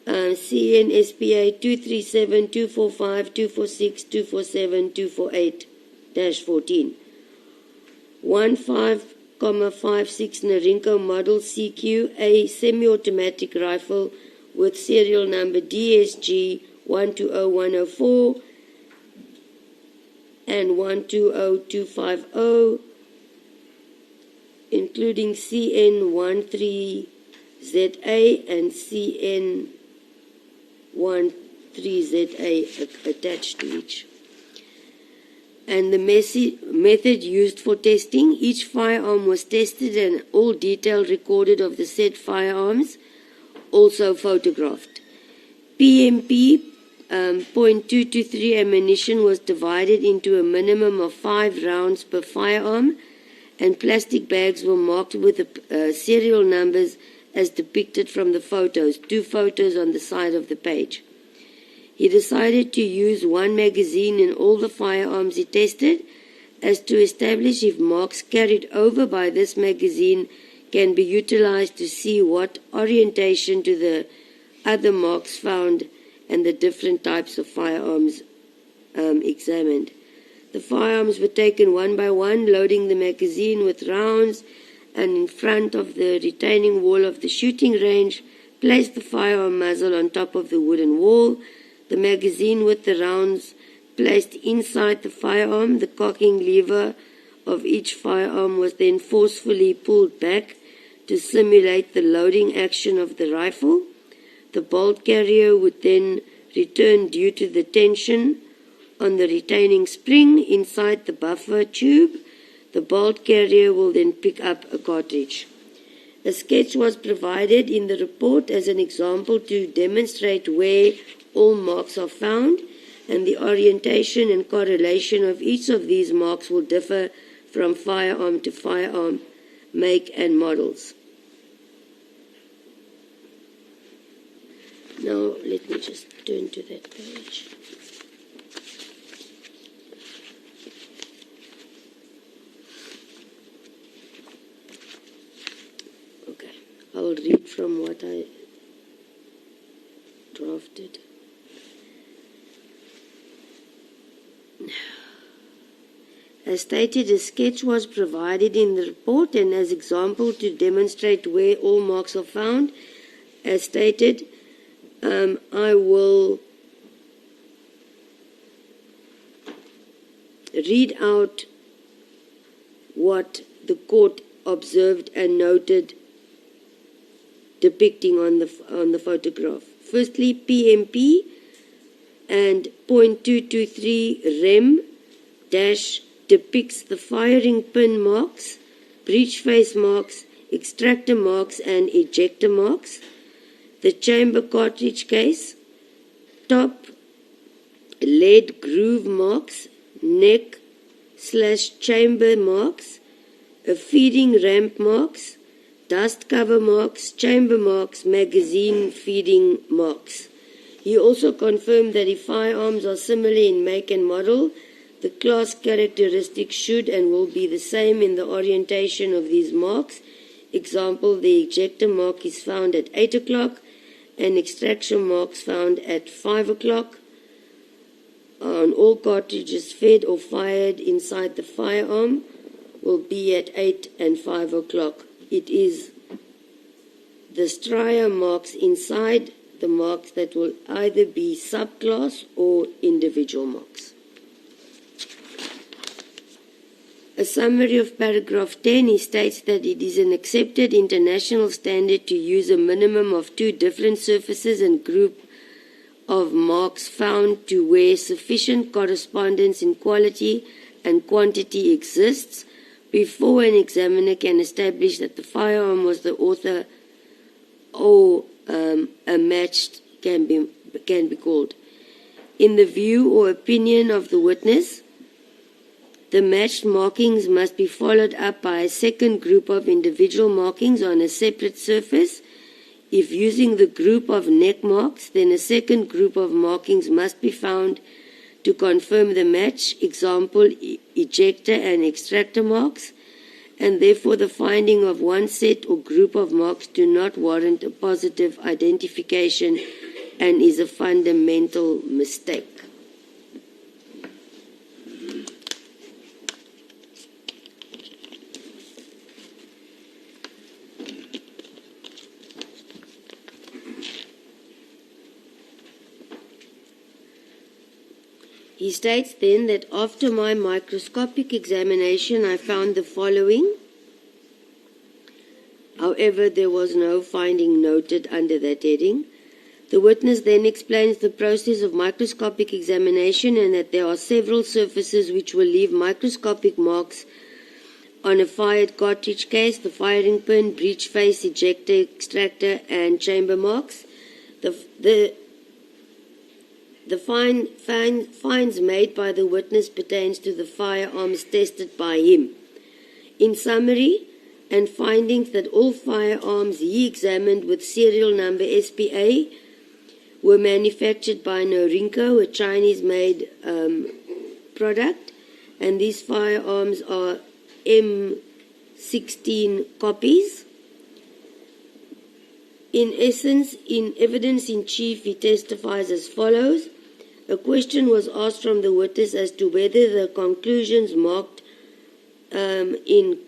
CN SPA 237, 245, 246, 247, 248-14. 15.56 Narinko model CQ, a semi-automatic rifle with serial number DSG 120104 and 120250, including CN13ZA and CN13ZA attached to each. And the method used for testing: each firearm was tested and all detail recorded of the said firearms also photographed. PMP .223 ammunition was divided into a minimum of 5 rounds per firearm, and plastic bags were marked with the serial numbers as depicted from the photos, 2 photos on the side of the page. He decided to use 1 magazine in all the firearms he tested, as to establish if marks carried over by this magazine can be utilized to see what orientation to the other marks found and the different types of firearms examined. The firearms were taken one by one, loading the magazine with rounds, and in front of the retaining wall of the shooting range, placed the firearm muzzle on top of the wooden wall, the magazine with the rounds placed inside the firearm. The cocking lever of each firearm was then forcefully pulled back to simulate the loading action of the rifle. The bolt carrier would then return due to the tension on the retaining spring inside the buffer tube. The bolt carrier will then pick up a cartridge. A sketch was provided in the report as an example to demonstrate where all marks are found, and the orientation and correlation of each of these marks will differ from firearm to firearm, make and models. Now let me just turn to that page. Okay, I'll read from what I drafted. As stated, a sketch was provided in the report and as example to demonstrate where all marks are found. As stated, I will read out what the court observed and noted depicting on the photograph. Firstly, PMP and .223 REM dash depicts the firing pin marks, breech face marks, extractor marks and ejector marks. The chamber cartridge case, top lead groove marks, neck/chamber marks, a feeding ramp marks, dust cover marks, chamber marks, magazine feeding marks. He also confirmed that if firearms are similar in make and model, the class characteristics should and will be the same in the orientation of these marks. Example, the ejector mark is found at 8 o'clock and extraction marks found at 5 o'clock. On all cartridges fed or fired inside the firearm will be at 8 and 5 o'clock. It is the strier marks inside the marks that will either be subclass or individual marks. A summary of paragraph 10, he states that it is an accepted international standard to use a minimum of 2 different surfaces and group of marks found to where sufficient correspondence in quality and quantity exists, before an examiner can establish that the firearm was the author or a matched can be called. In the view or opinion of the witness, the matched markings must be followed up by a second group of individual markings on a separate surface. If using the group of neck marks, then a second group of markings must be found to confirm the match, example, ejector and extractor marks, and therefore the finding of one set or group of marks do not warrant a positive identification and is a fundamental mistake. He states then that after my microscopic examination I found the following. However, there was no finding noted under that heading. The witness then explains the process of microscopic examination and that there are several surfaces which will leave microscopic marks on a fired cartridge case, the firing pin, breech face, ejector, extractor, and chamber marks. The finds made by the witness pertains to the firearms tested by him. In summary, and findings that all firearms he examined with serial number SPA were manufactured by Norinco, a Chinese-made product, and these firearms are M16 copies. In essence, in evidence in chief, he testifies as follows. A question was asked from the witness as to whether the conclusions marked in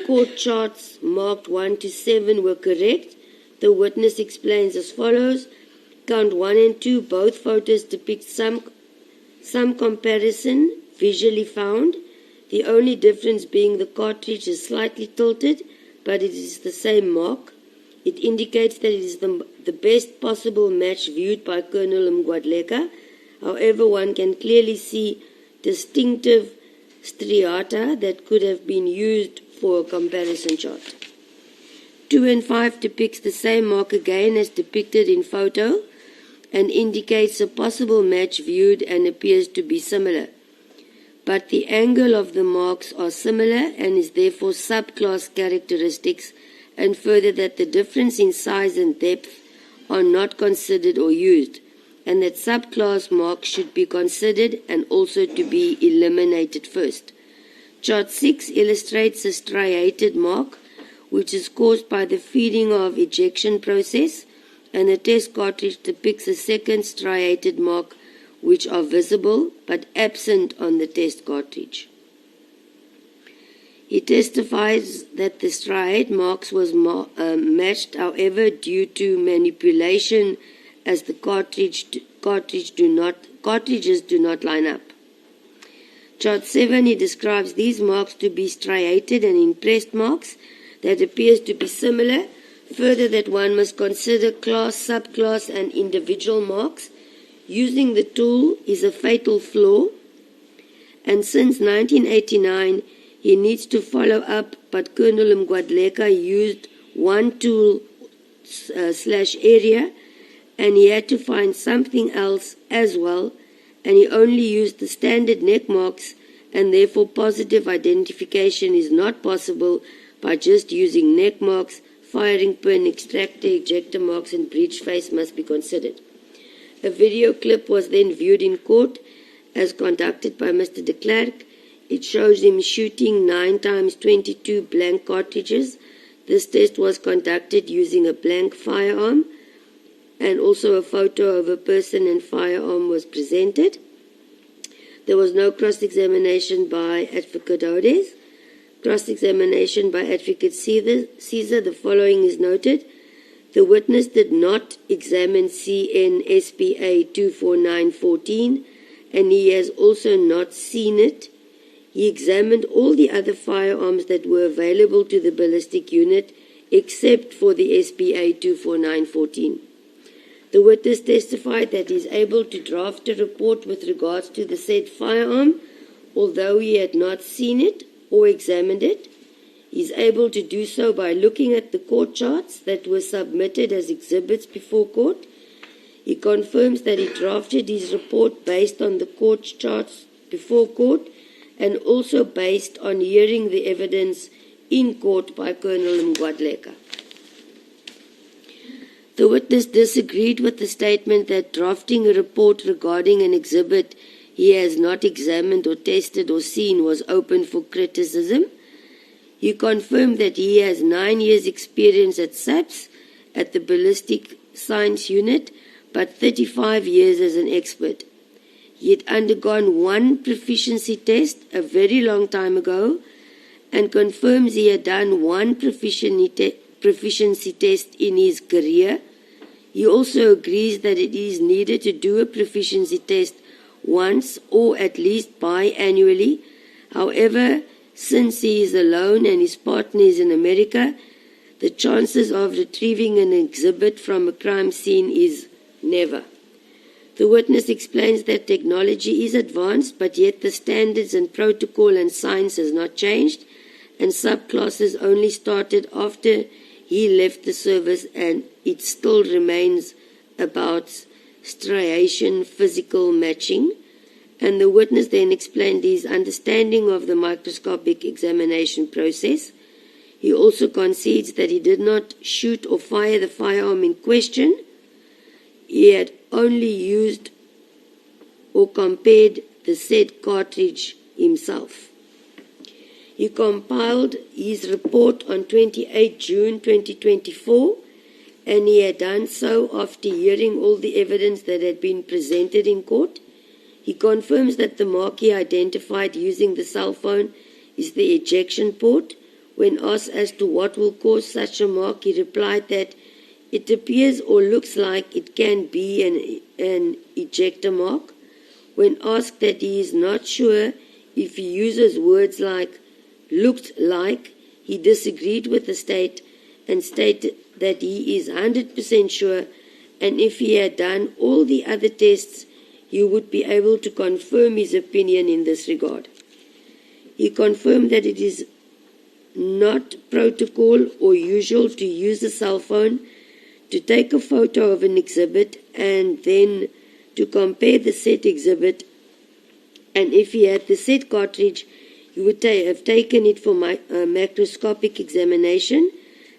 court charts marked 1 to 7 were correct. The witness explains as follows. Count 1 and 2, both photos depict some comparison visually found, the only difference being the cartridge is slightly tilted, but it is the same mark. It indicates that it is the best possible match viewed by Colonel Mgwadleka. However, one can clearly see distinctive striata that could have been used for a comparison chart. 2 and 5 depicts the same mark again as depicted in photo and indicates a possible match viewed and appears to be similar. But the angle of the marks are similar and is therefore subclass characteristics, and further that the difference in size and depth are not considered or used, and that subclass marks should be considered and also to be eliminated first. Chart 6 illustrates a striated mark, which is caused by the feeding of ejection process, and the test cartridge depicts a second striated mark, which are visible but absent on the test cartridge. He testifies that the striate marks was matched, however, due to manipulation, as the cartridges do not line up. Chart 7, he describes these marks to be striated and impressed marks that appears to be similar. Further, that one must consider class, subclass, and individual marks. Using the tool is a fatal flaw, and since 1989, he needs to follow up, but Colonel Mgwadleka used one tool / area, and he had to find something else as well, and he only used the standard neck marks, and therefore positive identification is not possible by just using neck marks. Firing pin, extractor, ejector marks, and breech face must be considered. A video clip was then viewed in court as conducted by Mr. de Klerk. It shows him shooting 9 times 22 blank cartridges. This test was conducted using a blank firearm, and also a photo of a person and firearm was presented. There was no cross-examination by Advocate Hodes. Cross-examination by Advocate Caesar, the following is noted. The witness did not examine CN SPA 24914, and he has also not seen it. He examined all the other firearms that were available to the ballistic unit except for the SPA 24914. The witness testified that he is able to draft a report with regards to the said firearm, although he had not seen it or examined it. He is able to do so by looking at the court charts that were submitted as exhibits before court. He confirms that he drafted his report based on the court charts before court and also based on hearing the evidence in court by Colonel Mgwadleka. The witness disagreed with the statement that drafting a report regarding an exhibit he has not examined or tested or seen was open for criticism. He confirmed that he has 9 years' experience at SAPS at the Ballistic Science Unit, but 35 years as an expert. He had undergone one proficiency test a very long time ago and confirms he had done one proficiency test in his career. He also agrees that it is needed to do a proficiency test once or at least biannually. However, since he is alone and his partner is in America, the chances of retrieving an exhibit from a crime scene is never. The witness explains that technology is advanced, but yet the standards and protocol and science has not changed, and subclasses only started after he left the service, and it still remains about striation, physical matching. And the witness then explained his understanding of the microscopic examination process. He also concedes that he did not shoot or fire the firearm in question. He had only used or compared the said cartridge himself. He compiled his report on 28 June 2024, and he had done so after hearing all the evidence that had been presented in court. He confirms that the mark he identified using the cell phone is the ejection port. When asked as to what will cause such a mark, he replied that it appears or looks like it can be an ejector mark. When asked that he is not sure if he uses words like looked like, he disagreed with the state and stated that he is 100% sure, and if he had done all the other tests, he would be able to confirm his opinion in this regard. He confirmed that it is not protocol or usual to use a cell phone to take a photo of an exhibit and then to compare the set exhibit, and if he had the set cartridge, he would have taken it for macroscopic examination,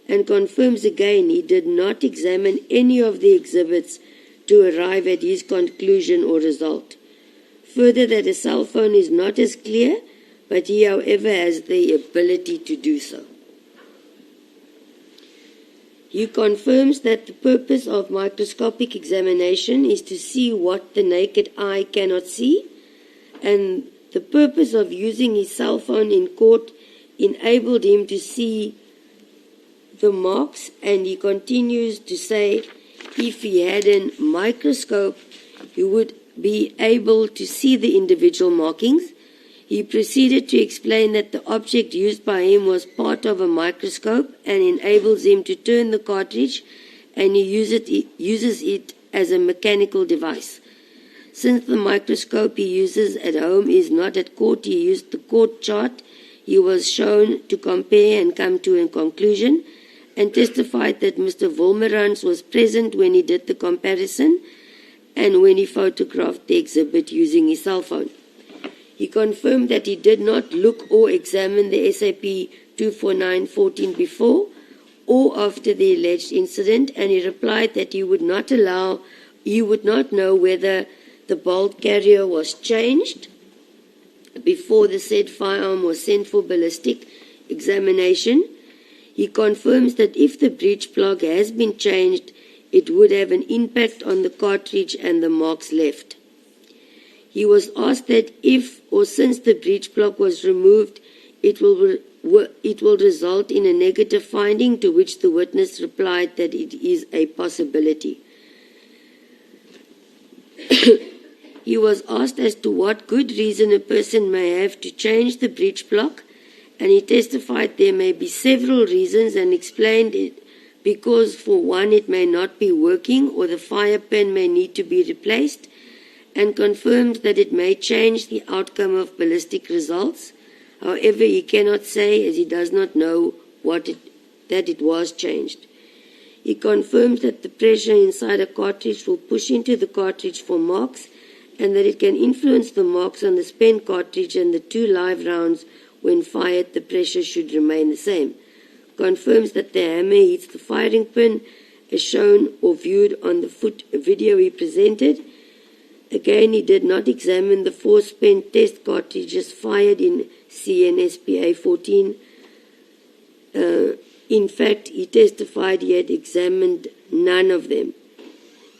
and confirms again he did not examine any of the exhibits to arrive at his conclusion or result. Further, that a cell phone is not as clear, but he, however, has the ability to do so. He confirms that the purpose of microscopic examination is to see what the naked eye cannot see, and the purpose of using his cell phone in court enabled him to see the marks, and he continues to say if he had a microscope, he would be able to see the individual markings. He proceeded to explain that the object used by him was part of a microscope and enables him to turn the cartridge, and he uses it as a mechanical device. Since the microscope he uses at home is not at court, he used the court chart he was shown to compare and come to a conclusion, and testified that Mr. Wolmerans was present when he did the comparison and when he photographed the exhibit using his cell phone. He confirmed that he did not look or examine the SAP 24914 before or after the alleged incident, and he replied that he would not know whether the bolt carrier was changed before the said firearm was sent for ballistic examination. He confirms that if the breech plug has been changed, it would have an impact on the cartridge and the marks left. He was asked that if or since the breech plug was removed, it will result in a negative finding, to which the witness replied that it is a possibility. He was asked as to what good reason a person may have to change the breech plug, and he testified there may be several reasons, and explained it because, for one, it may not be working or the fire pin may need to be replaced, and confirmed that it may change the outcome of ballistic results. However, he cannot say, as he does not know that it was changed. He confirms that the pressure inside a cartridge will push into the cartridge for marks, and that it can influence the marks on the spent cartridge, and the 2 live rounds, when fired, the pressure should remain the same. Confirms that the hammer hits the firing pin, as shown or viewed on the video he presented. Again, he did not examine the 4 spent test cartridges fired in CNSPA 14. In fact, he testified he had examined none of them.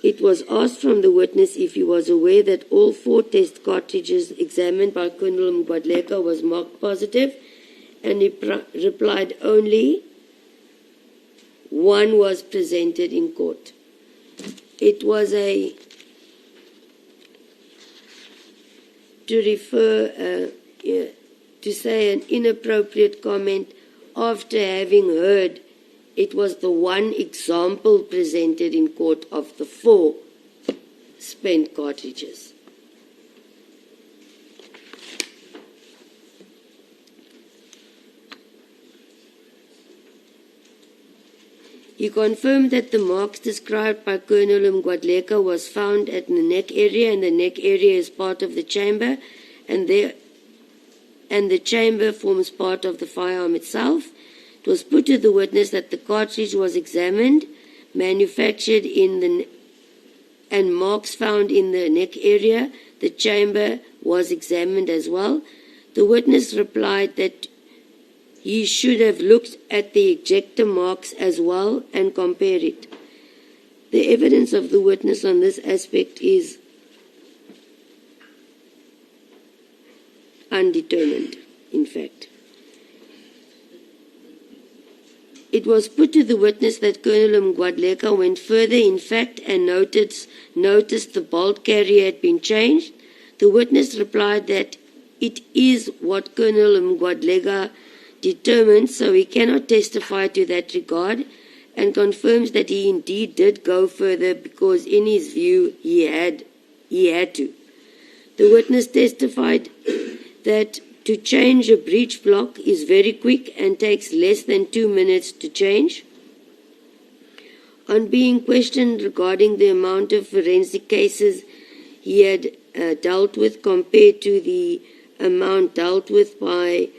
It was asked from the witness if he was aware that all 4 test cartridges examined by Colonel Mgwadleka was marked positive, and he replied only one was presented in court. It was to say an inappropriate comment after having heard it was the one example presented in court of the 4 spent cartridges. He confirmed that the marks described by Colonel Mgwadleka was found at the neck area, and the neck area is part of the chamber, and the chamber forms part of the firearm itself. It was put to the witness that the cartridge was examined, manufactured and marks found in the neck area. The chamber was examined as well. The witness replied that he should have looked at the ejector marks as well and compare it. The evidence of the witness on this aspect is undetermined, in fact. It was put to the witness that Colonel Mgwadleka went further, in fact, and noticed the bolt carrier had been changed. The witness replied that it is what Colonel Mgwadleka determined, so he cannot testify to that regard, and confirms that he indeed did go further because in his view he had to. The witness testified that to change a breech block is very quick and takes less than 2 minutes to change. On being questioned regarding the amount of forensic cases he had dealt with compared to the amount dealt with by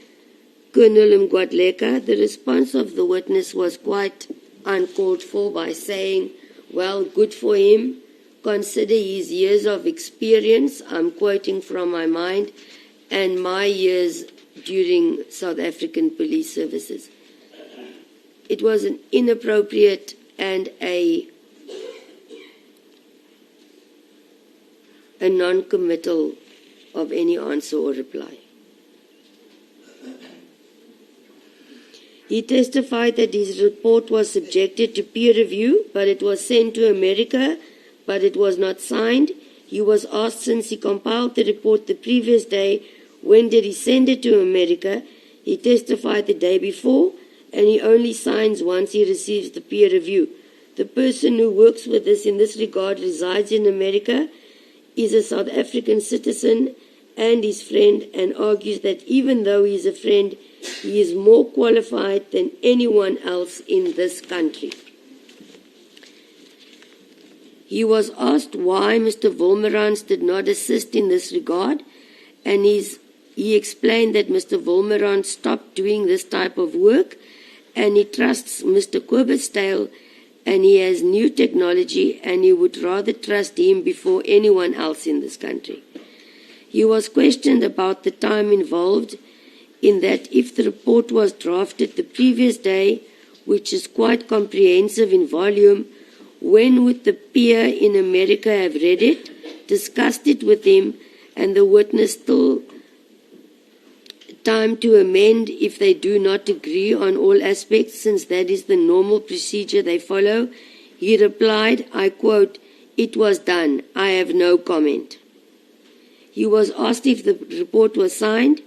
Colonel Mgwadleka, the response of the witness was quite uncalled for by saying, well, good for him, consider his years of experience, I'm quoting from my mind, and my years during South African police services. It was an inappropriate and a non-committal of any answer or reply. He testified that his report was subjected to peer review, but it was sent to America, but it was not signed. He was asked, since he compiled the report the previous day, when did he send it to America? He testified the day before, and he only signs once he receives the peer review. The person who works with us in this regard resides in America, is a South African citizen and his friend, and argues that even though he is a friend, he is more qualified than anyone else in this country. He was asked why Mr. Wolmerans did not assist in this regard, and he explained that Mr. Wolmerans stopped doing this type of work, and he trusts Mr. Koberstale, and he has new technology, and he would rather trust him before anyone else in this country. He was questioned about the time involved, in that if the report was drafted the previous day, which is quite comprehensive in volume, when would the peer in America have read it, discussed it with him, and the witness still time to amend if they do not agree on all aspects, since that is the normal procedure they follow? He replied, I quote, "It was done. I have no comment." He was asked if the report was signed.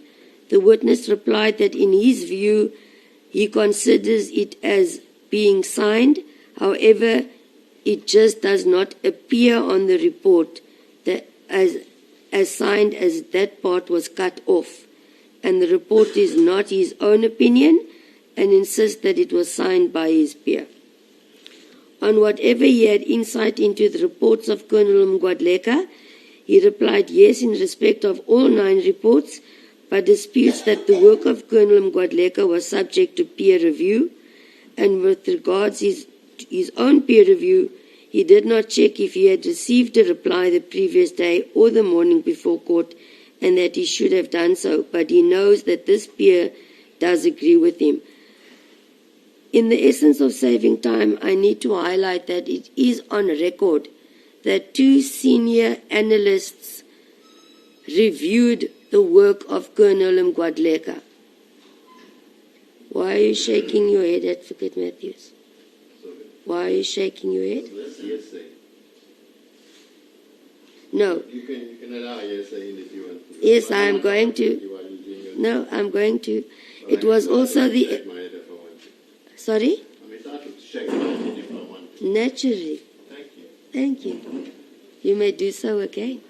The witness replied that in his view, he considers it as being signed. However, it just does not appear on the report that as signed, as that part was cut off. and the report is not his own opinion, and insists that it was signed by his peer. On whatever he had insight into the reports of Colonel Mgwadleka, he replied yes in respect of all 9 reports, but disputes that the work of Colonel Mgwadleka was subject to peer review, and with regards to his own peer review, he did not check if he had received a reply the previous day or the morning before court, and that he should have done so, but he knows that this peer does agree with him. In the essence of saving time, I need to highlight that it is on record that 2 senior analysts reviewed the work of Colonel Mgwadleka. Why are you shaking your head, Advocate Matthews? Why are you shaking your head? Yes, sir. No. You can allow yes, sir, if you want to. Yes, I am going to. No, I'm going to. It was also the... Sorry? Naturally. Thank you. You may do so again.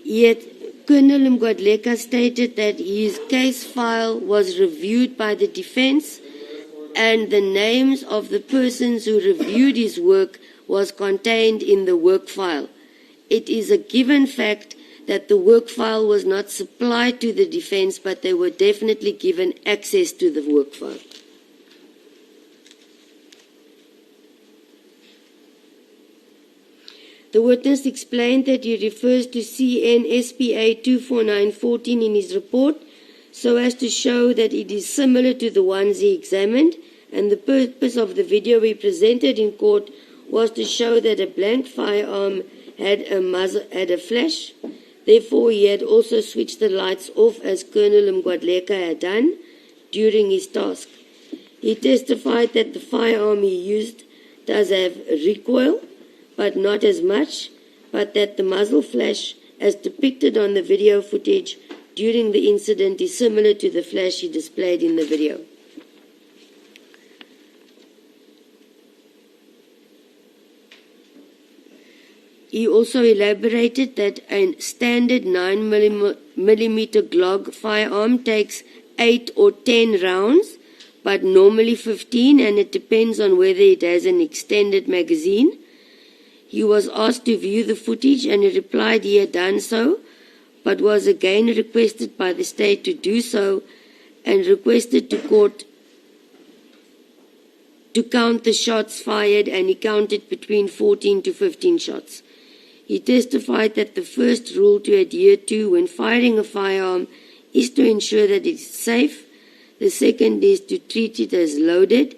Yet, Colonel Mgwadleka stated that his case file was reviewed by the defense and the names of the persons who reviewed his work was contained in the work file. It is a given fact that the work file was not supplied to the defense, but they were definitely given access to the work file. The witness explained that he refers to CN SPA 24914 in his report so as to show that it is similar to the ones he examined, and the purpose of the video he presented in court was to show that a blank firearm had a flash. Therefore, he had also switched the lights off as Colonel Mgwadleka had done during his task. He testified that the firearm he used does have recoil, but not as much, but that the muzzle flash, as depicted on the video footage during the incident, is similar to the flash he displayed in the video. He also elaborated that a standard 9mm Glock firearm takes 8 or 10 rounds, but normally 15, and it depends on whether it has an extended magazine. He was asked to view the footage and he replied he had done so, but was again requested by the state to do so and requested to court to count the shots fired, and he counted between 14 to 15 shots. He testified that the first rule to adhere to when firing a firearm is to ensure that it is safe. The second is to treat it as loaded.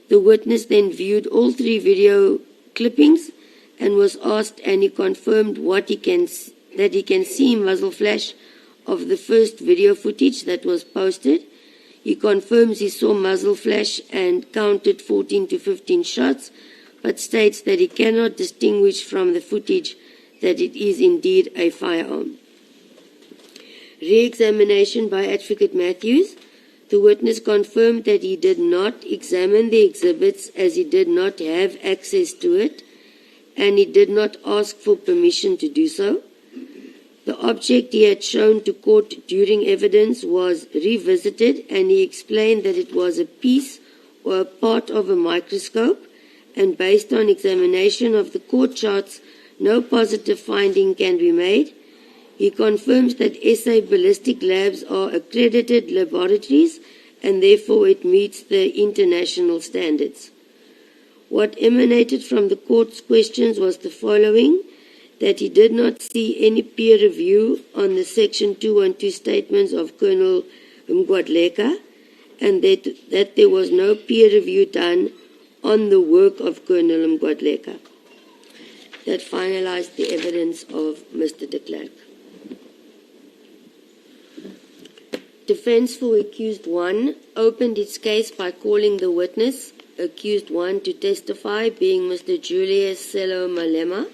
The witness then viewed all 3 video clippings and was asked, and he confirmed that he can see muzzle flash of the first video footage that was posted. He confirms he saw muzzle flash and counted 14 to 15 shots, but states that he cannot distinguish from the footage that it is indeed a firearm. Re-examination by Advocate Matthews. The witness confirmed that he did not examine the exhibits as he did not have access to it, and he did not ask for permission to do so. The object he had shown to court during evidence was revisited, and he explained that it was a piece or a part of a microscope, and based on examination of the court charts, no positive finding can be made. He confirms that SA Ballistic Labs are accredited laboratories, and therefore it meets the international standards. What emanated from the court's questions was the following: that he did not see any peer review on the Section 212 statements of Colonel Mgwadleka, and that there was no peer review done on the work of Colonel Mgwadleka. That finalized the evidence of Mr. de Klerk. Defense for Accused 1 opened its case by calling the witness, Accused 1, to testify, being Mr. Julius Malema.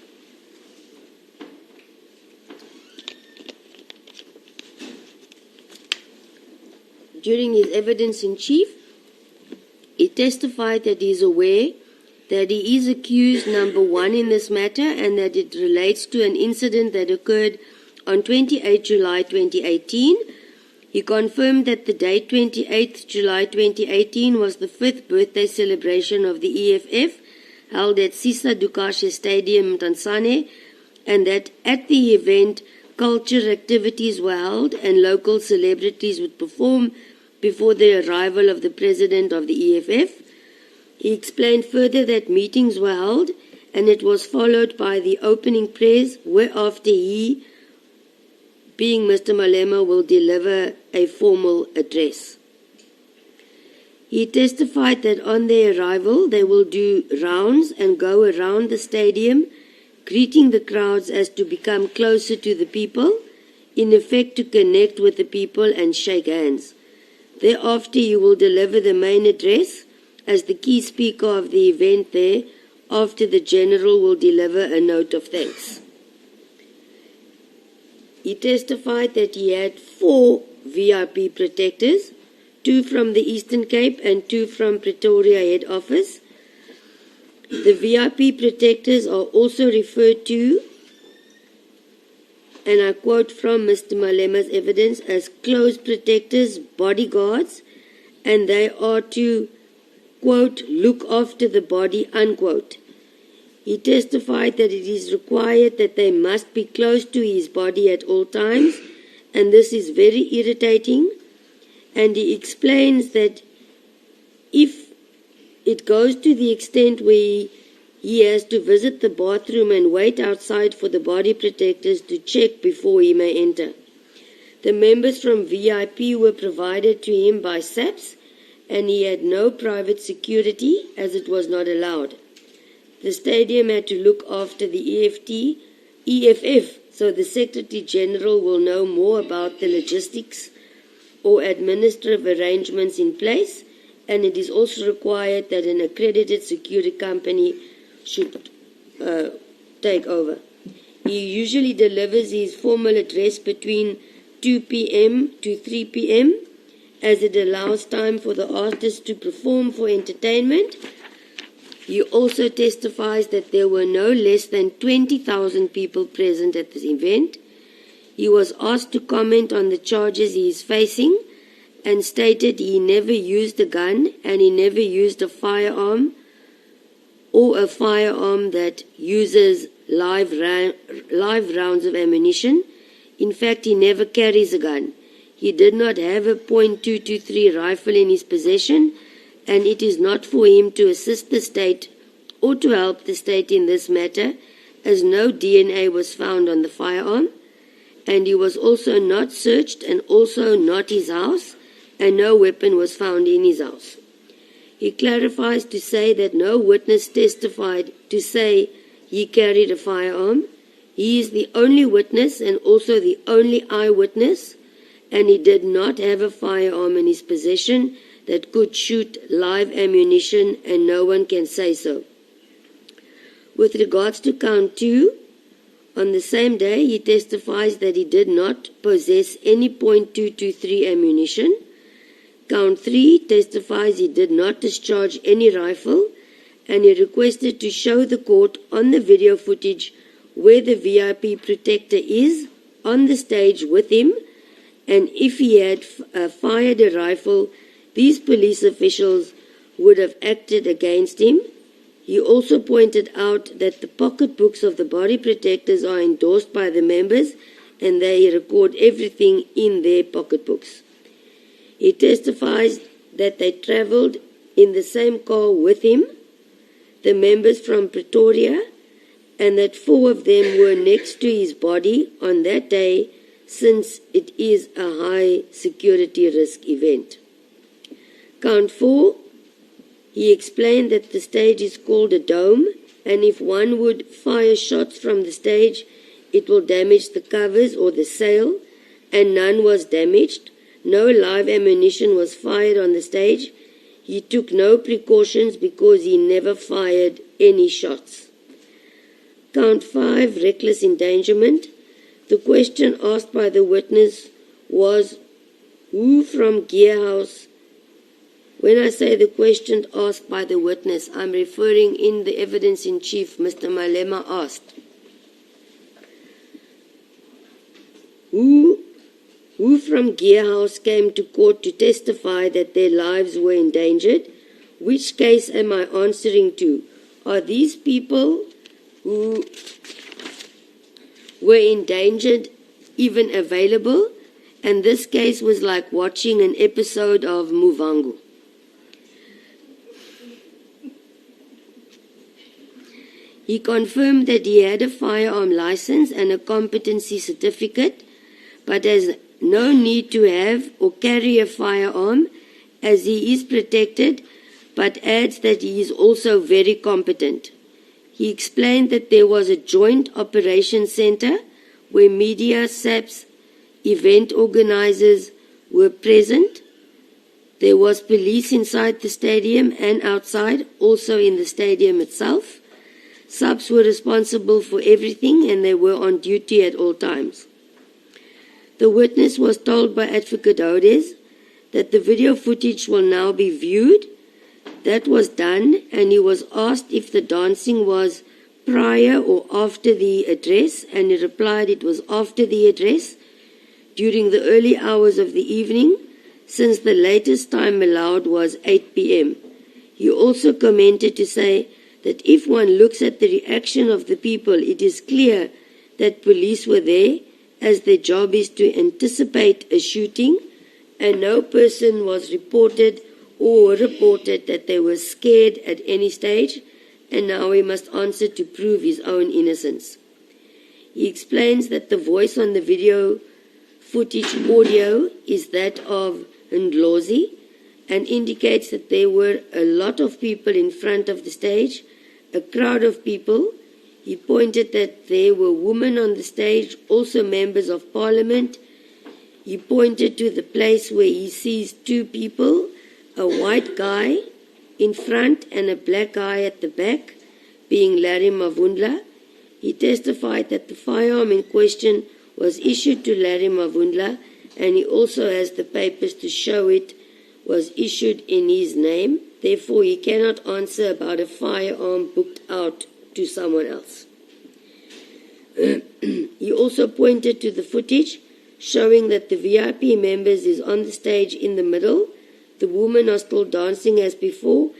During his evidence in chief, he testified that he is aware that he is accused number 1 in this matter and that it relates to an incident that occurred on 28 July 2018. He confirmed that the date 28 July 2018 was the 5th birthday celebration of the EFF held at Sisa Dukashe Stadium, Tansane, and that at the event culture activities were held and local celebrities would perform before the arrival of the president of the EFF. He explained further that meetings were held and it was followed by the opening prayers, whereafter he, being Mr. Malema, will deliver a formal address. He testified that on their arrival they will do rounds and go around the stadium, greeting the crowds as to become closer to the people, in effect to connect with the people and shake hands. Thereafter he will deliver the main address as the key speaker of the event there, after the general will deliver a note of thanks. He testified that he had 4 VIP protectors, 2 from the Eastern Cape and 2 from Pretoria head office. The VIP protectors are also referred to, and I quote from Mr. Malema's evidence, as close protectors, bodyguards, and they are to, quote, look after the body, unquote. He testified that it is required that they must be close to his body at all times, and this is very irritating. And he explains that if it goes to the extent where he has to visit the bathroom and wait outside for the body protectors to check before he may enter. The members from VIP were provided to him by SAPS, and he had no private security as it was not allowed. The stadium had to look after the EFF, so the Secretary General will know more about the logistics or administrative arrangements in place, and it is also required that an accredited security company should take over. He usually delivers his formal address between 2 p.m. to 3 p.m. as it allows time for the artists to perform for entertainment. He also testifies that there were no less than 20,000 people present at this event. He was asked to comment on the charges he is facing and stated he never used a gun and he never used a firearm or a firearm that uses live rounds of ammunition. In fact, he never carries a gun. He did not have a .223 rifle in his possession, and it is not for him to assist the state or to help the state in this matter, as no DNA was found on the firearm, and he was also not searched and also not his house, and no weapon was found in his house. He clarifies to say that no witness testified to say he carried a firearm. He is the only witness and also the only eyewitness, and he did not have a firearm in his possession that could shoot live ammunition, and no one can say so. With regards to count 2, on the same day he testifies that he did not possess any .223 ammunition. Count 3 testifies he did not discharge any rifle, and he requested to show the court on the video footage where the VIP protector is on the stage with him, and if he had fired a rifle, these police officials would have acted against him. He also pointed out that the pocketbooks of the body protectors are endorsed by the members and they record everything in their pocketbooks. He testifies that they travelled in the same car with him, the members from Pretoria, and that 4 of them were next to his body on that day, since it is a high security risk event. Count 4, he explained that the stage is called a dome, and if one would fire shots from the stage, it will damage the covers or the sail, and none was damaged. No live ammunition was fired on the stage. He took no precautions because he never fired any shots. Count 5, reckless endangerment. The question asked by the witness was who from Gearhouse When I say the question asked by the witness, I'm referring in the evidence in chief. Mr. Malema asked, who from Gearhouse came to court to testify that their lives were endangered? Which case am I answering to? Are these people who were endangered even available? And this case was like watching an episode of Muvangu. He confirmed that he had a firearm license and a competency certificate, but has no need to have or carry a firearm as he is protected, but adds that he is also very competent. He explained that there was a joint operations center where media, SAPs, event organizers were present. There was police inside the stadium and outside, also in the stadium itself. Subs were responsible for everything and they were on duty at all times. The witness was told by Advocate Hodes that the video footage will now be viewed. That was done, and he was asked if the dancing was prior or after the address, and he replied it was after the address, during the early hours of the evening, since the latest time allowed was 8 p.m. He also commented to say that if one looks at the reaction of the people, it is clear that police were there, as their job is to anticipate a shooting, and no person was reported that they were scared at any stage, and now he must answer to prove his own innocence. He explains that the voice on the video footage audio is that of Ndlozi and indicates that there were a lot of people in front of the stage, a crowd of people. He pointed that there were women on the stage, also members of parliament. He pointed to the place where he sees two people, a white guy in front and a black guy at the back, being Larry Mavundla. He testified that the firearm in question was issued to Larry Mavundla, and he also has the papers to show it was issued in his name. Therefore, he cannot answer about a firearm booked out to someone else. He also pointed to the footage showing that the VIP members is on the stage in the middle. The women are still dancing as before,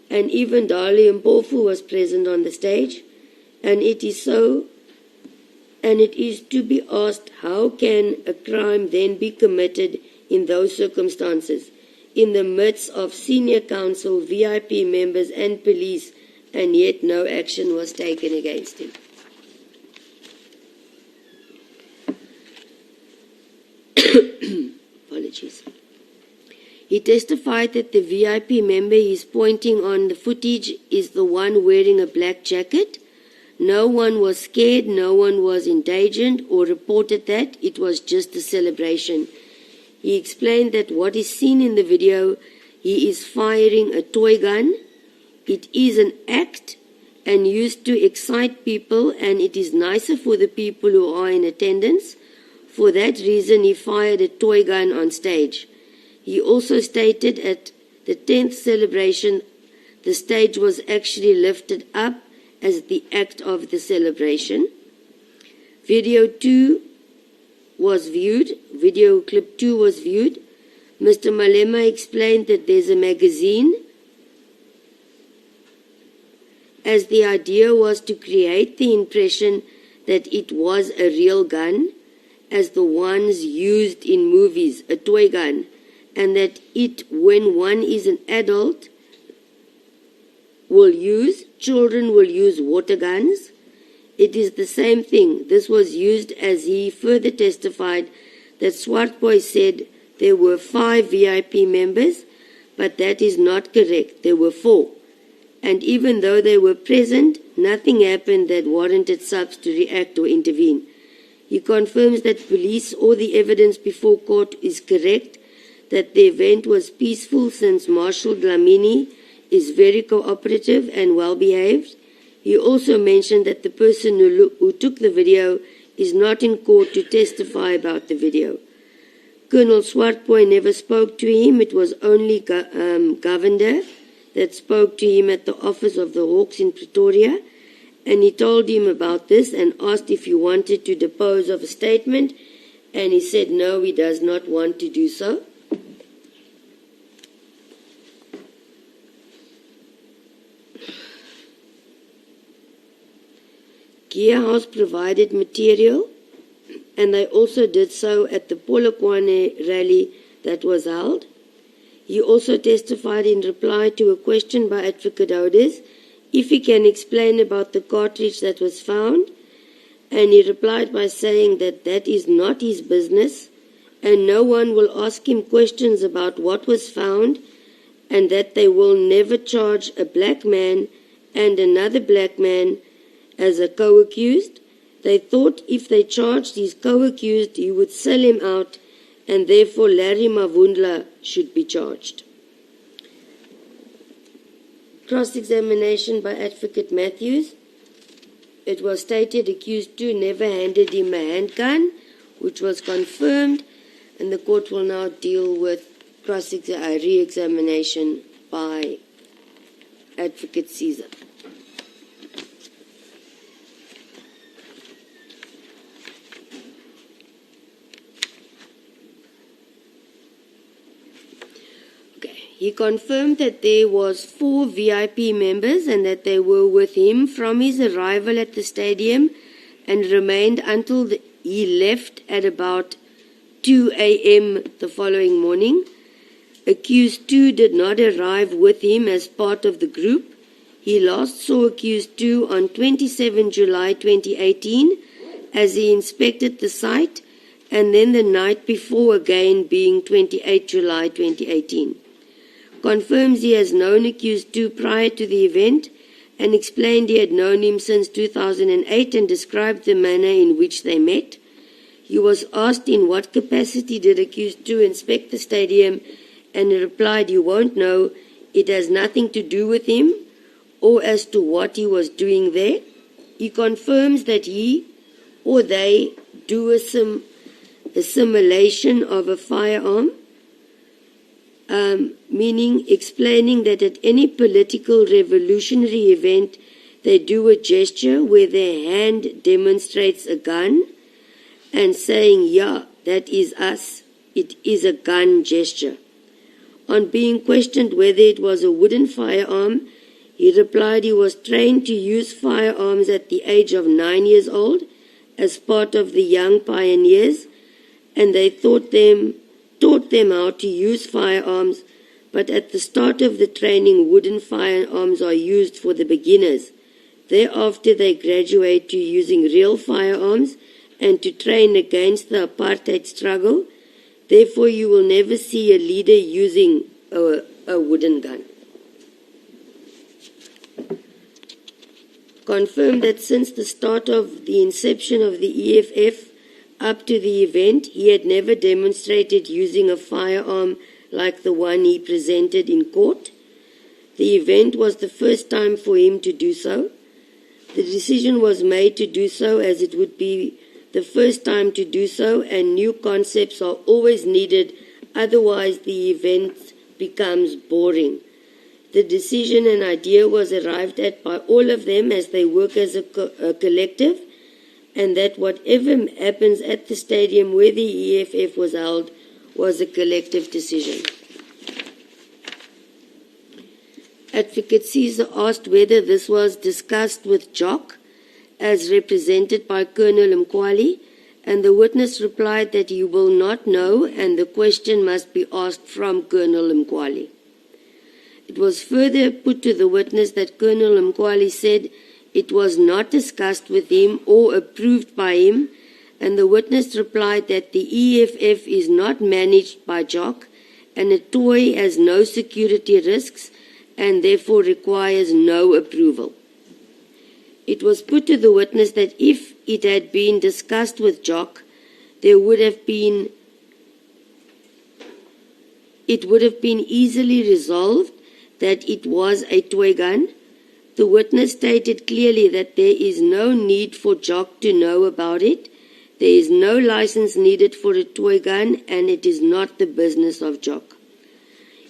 and even Dali Mpofu was present on the stage. And it is to be asked, how can a crime then be committed in those circumstances, in the midst of senior council, VIP members and police, and yet no action was taken against him? Apologies. He testified that the VIP member he is pointing on the footage is the one wearing a black jacket. No one was scared, no one was endangered or reported that. It was just a celebration. He explained that what is seen in the video, he is firing a toy gun. It is an act and used to excite people, and it is nicer for the people who are in attendance. For that reason, he fired a toy gun on stage. He also stated at the 10th celebration, the stage was actually lifted up as the act of the celebration. Video clip 2 was viewed. Mr. Malema explained that there's a magazine, as the idea was to create the impression that it was a real gun, as the ones used in movies, a toy gun, and that when one is an adult, children will use water guns. It is the same thing. This was used, as he further testified that Swartboy said there were 5 VIP members, but that is not correct. There were 4. And even though they were present, nothing happened that warranted subs to react or intervene. He confirms that police or the evidence before court is correct, that the event was peaceful since Marshal Dlamini is very cooperative and well-behaved. He also mentioned that the person who took the video is not in court to testify about the video. Colonel Swartboy never spoke to him. It was only Governor that spoke to him at the office of the Hawks in Pretoria, and he told him about this and asked if he wanted to depose of a statement, and he said no, he does not want to do so. Gearhouse provided material, and they also did so at the Polokwane rally that was held. He also testified in reply to a question by Advocate Ouders if he can explain about the cartridge that was found, and he replied by saying that that is not his business and no one will ask him questions about what was found, and that they will never charge a black man and another black man as a co-accused. They thought if they charged his co-accused, he would sell him out, and therefore Larry Mavundla should be charged. Cross-examination by Advocate Matthews. It was stated accused 2 never handed him a handgun, which was confirmed, and the court will now deal with re-examination by Advocate Caesar. He confirmed that there was 4 VIP members and that they were with him from his arrival at the stadium and remained until he left at about 2 a.m. the following morning. Accused 2 did not arrive with him as part of the group. He last saw accused 2 on 27 July 2018 as he inspected the site, and then the night before again, being 28 July 2018. Confirms he has known accused 2 prior to the event and explained he had known him since 2008 and described the manner in which they met. He was asked in what capacity did accused 2 inspect the stadium, and he replied he won't know, it has nothing to do with him or as to what he was doing there. He confirms that he or they do a simulation of a firearm, meaning explaining that at any political revolutionary event they do a gesture where their hand demonstrates a gun and saying, yeah, that is us, it is a gun gesture. On being questioned whether it was a wooden firearm, he replied he was trained to use firearms at the age of 9 years old as part of the Young Pioneers, and they taught them how to use firearms, but at the start of the training, wooden firearms are used for the beginners. Thereafter, they graduate to using real firearms and to train against the apartheid struggle. Therefore, you will never see a leader using a wooden gun. Confirmed that since the start of the inception of the EFF up to the event, he had never demonstrated using a firearm like the one he presented in court. The event was the first time for him to do so. The decision was made to do so as it would be the first time to do so, and new concepts are always needed, otherwise the event becomes boring. The decision and idea was arrived at by all of them as they work as a collective, and that whatever happens at the stadium where the EFF was held was a collective decision. Advocate Caesar asked whether this was discussed with Jock, as represented by Colonel Mkwali, and the witness replied that he will not know and the question must be asked from Colonel Mkwali. It was further put to the witness that Colonel Mkwali said it was not discussed with him or approved by him, and the witness replied that the EFF is not managed by Jock and a toy has no security risks and therefore requires no approval. It was put to the witness that if it had been discussed with Jock, it would have been easily resolved that it was a toy gun. The witness stated clearly that there is no need for Jock to know about it. There is no license needed for a toy gun, and it is not the business of Jock.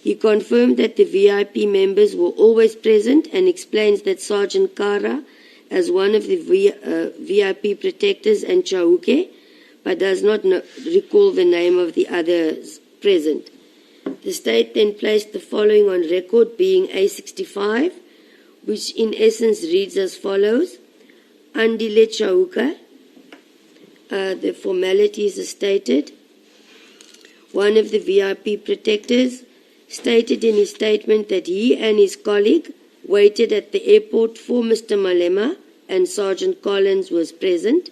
He confirmed that the VIP members were always present and explains that Sergeant Kara, as one of the VIP protectors, and Chauke, but does not recall the name of the others present. The state then placed the following on record, being A65, which in essence reads as follows: Andile Chauka. The formalities are stated. One of the VIP protectors stated in his statement that he and his colleague waited at the airport for Mr. Malema, and Sergeant Collins was present.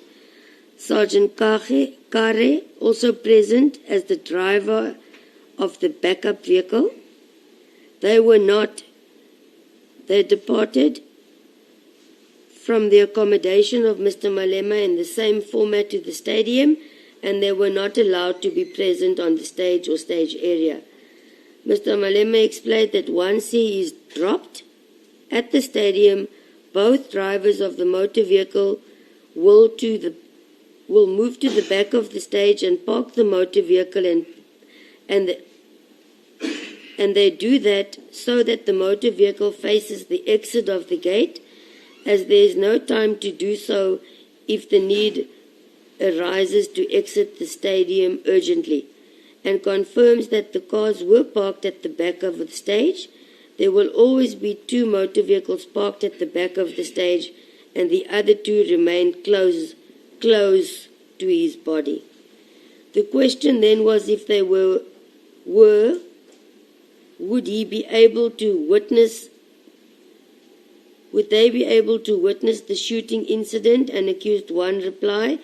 Sergeant Kare also present as the driver of the backup vehicle. They departed from the accommodation of Mr. Malema in the same format to the stadium, and they were not allowed to be present on the stage or stage area. Mr. Malema explained that once he is dropped at the stadium, both drivers of the motor vehicle will move to the back of the stage and park the motor vehicle, and they do that so that the motor vehicle faces the exit of the gate, as there is no time to do so if the need arises to exit the stadium urgently, and confirms that the cars were parked at the back of the stage. There will always be 2 motor vehicles parked at the back of the stage, and the other 2 remain close to his body. The question then was if they would they be able to witness the shooting incident, and accused one reply,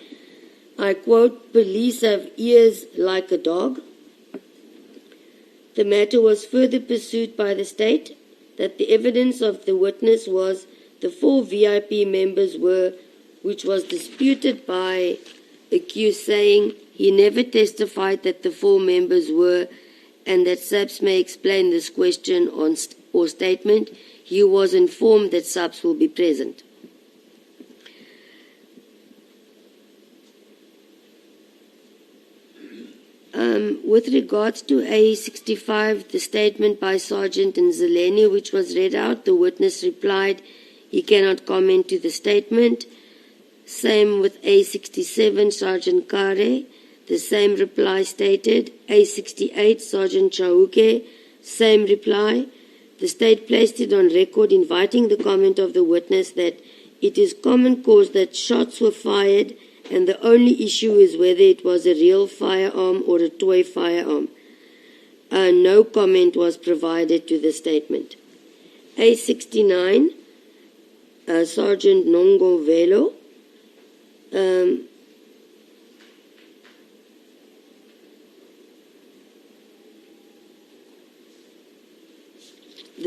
I quote, "Police have ears like a dog." The matter was further pursued by the state that the evidence of the witness was the 4 VIP members were, which was disputed by accused, saying he never testified that the 4 members were, and that SAPS may explain this question or statement. He was informed that SAPS will be present. With regards to A65, the statement by Sergeant Nzeleni, which was read out, the witness replied he cannot comment to the statement. Same with A67, Sergeant Kare, the same reply stated. A68, Sergeant Chauke, same reply. The state placed it on record inviting the comment of the witness that it is common cause that shots were fired, and the only issue is whether it was a real firearm or a toy firearm. No comment was provided to the statement. A69, Sergeant Nongo Velo,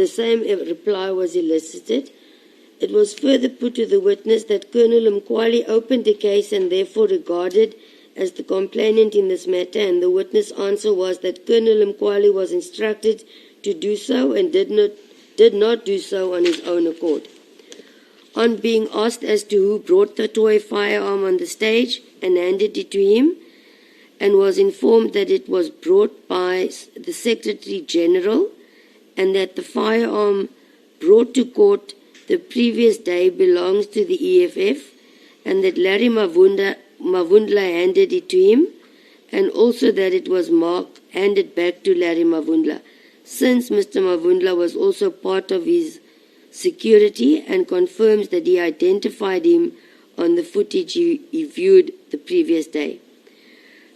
the same reply was elicited. It was further put to the witness that Colonel Mkwali opened the case and therefore regarded as the complainant in this matter, and the witness' answer was that Colonel Mkwali was instructed to do so and did not do so on his own accord. On being asked as to who brought the toy firearm on the stage and handed it to him, and was informed that it was brought by the Secretary General, and that the firearm brought to court the previous day belongs to the EFF, and that Larry Mavundla handed it to him, and also that it was handed back to Larry Mavundla, since Mr. Mavundla was also part of his security, and confirms that he identified him on the footage he viewed the previous day.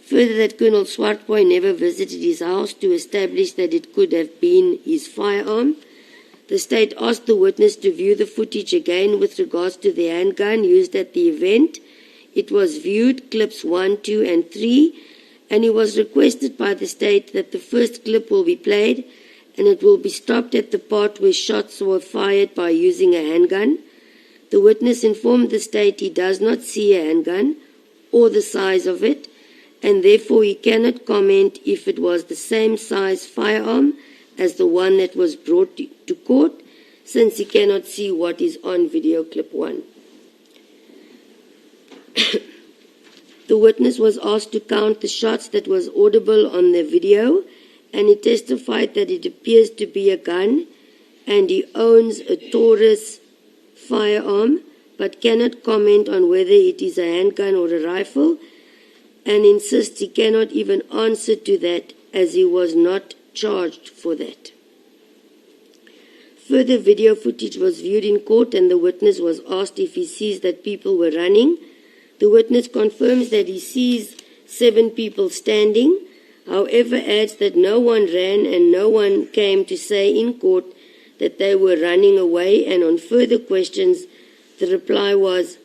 Further, that Colonel Swartboy never visited his house to establish that it could have been his firearm. The state asked the witness to view the footage again with regards to the handgun used at the event. It was viewed, clips 1, 2, and 3, and it was requested by the state that the first clip will be played, and it will be stopped at the part where shots were fired by using a handgun. The witness informed the state he does not see a handgun or the size of it, and therefore he cannot comment if it was the same size firearm as the one that was brought to court, since he cannot see what is on video clip 1. The The witness was asked to count the shots that was audible on the video, and he testified that it appears to be a gun, and he owns a Taurus firearm, but cannot comment on whether it is a handgun or a rifle, and insists he cannot even answer to that as he was not charged for that. Further video footage was viewed in court, and the witness was asked if he sees that people were running. The witness confirms that he sees 7 people standing, however adds that no one ran and no one came to say in court that they were running away, and on further questions the reply was,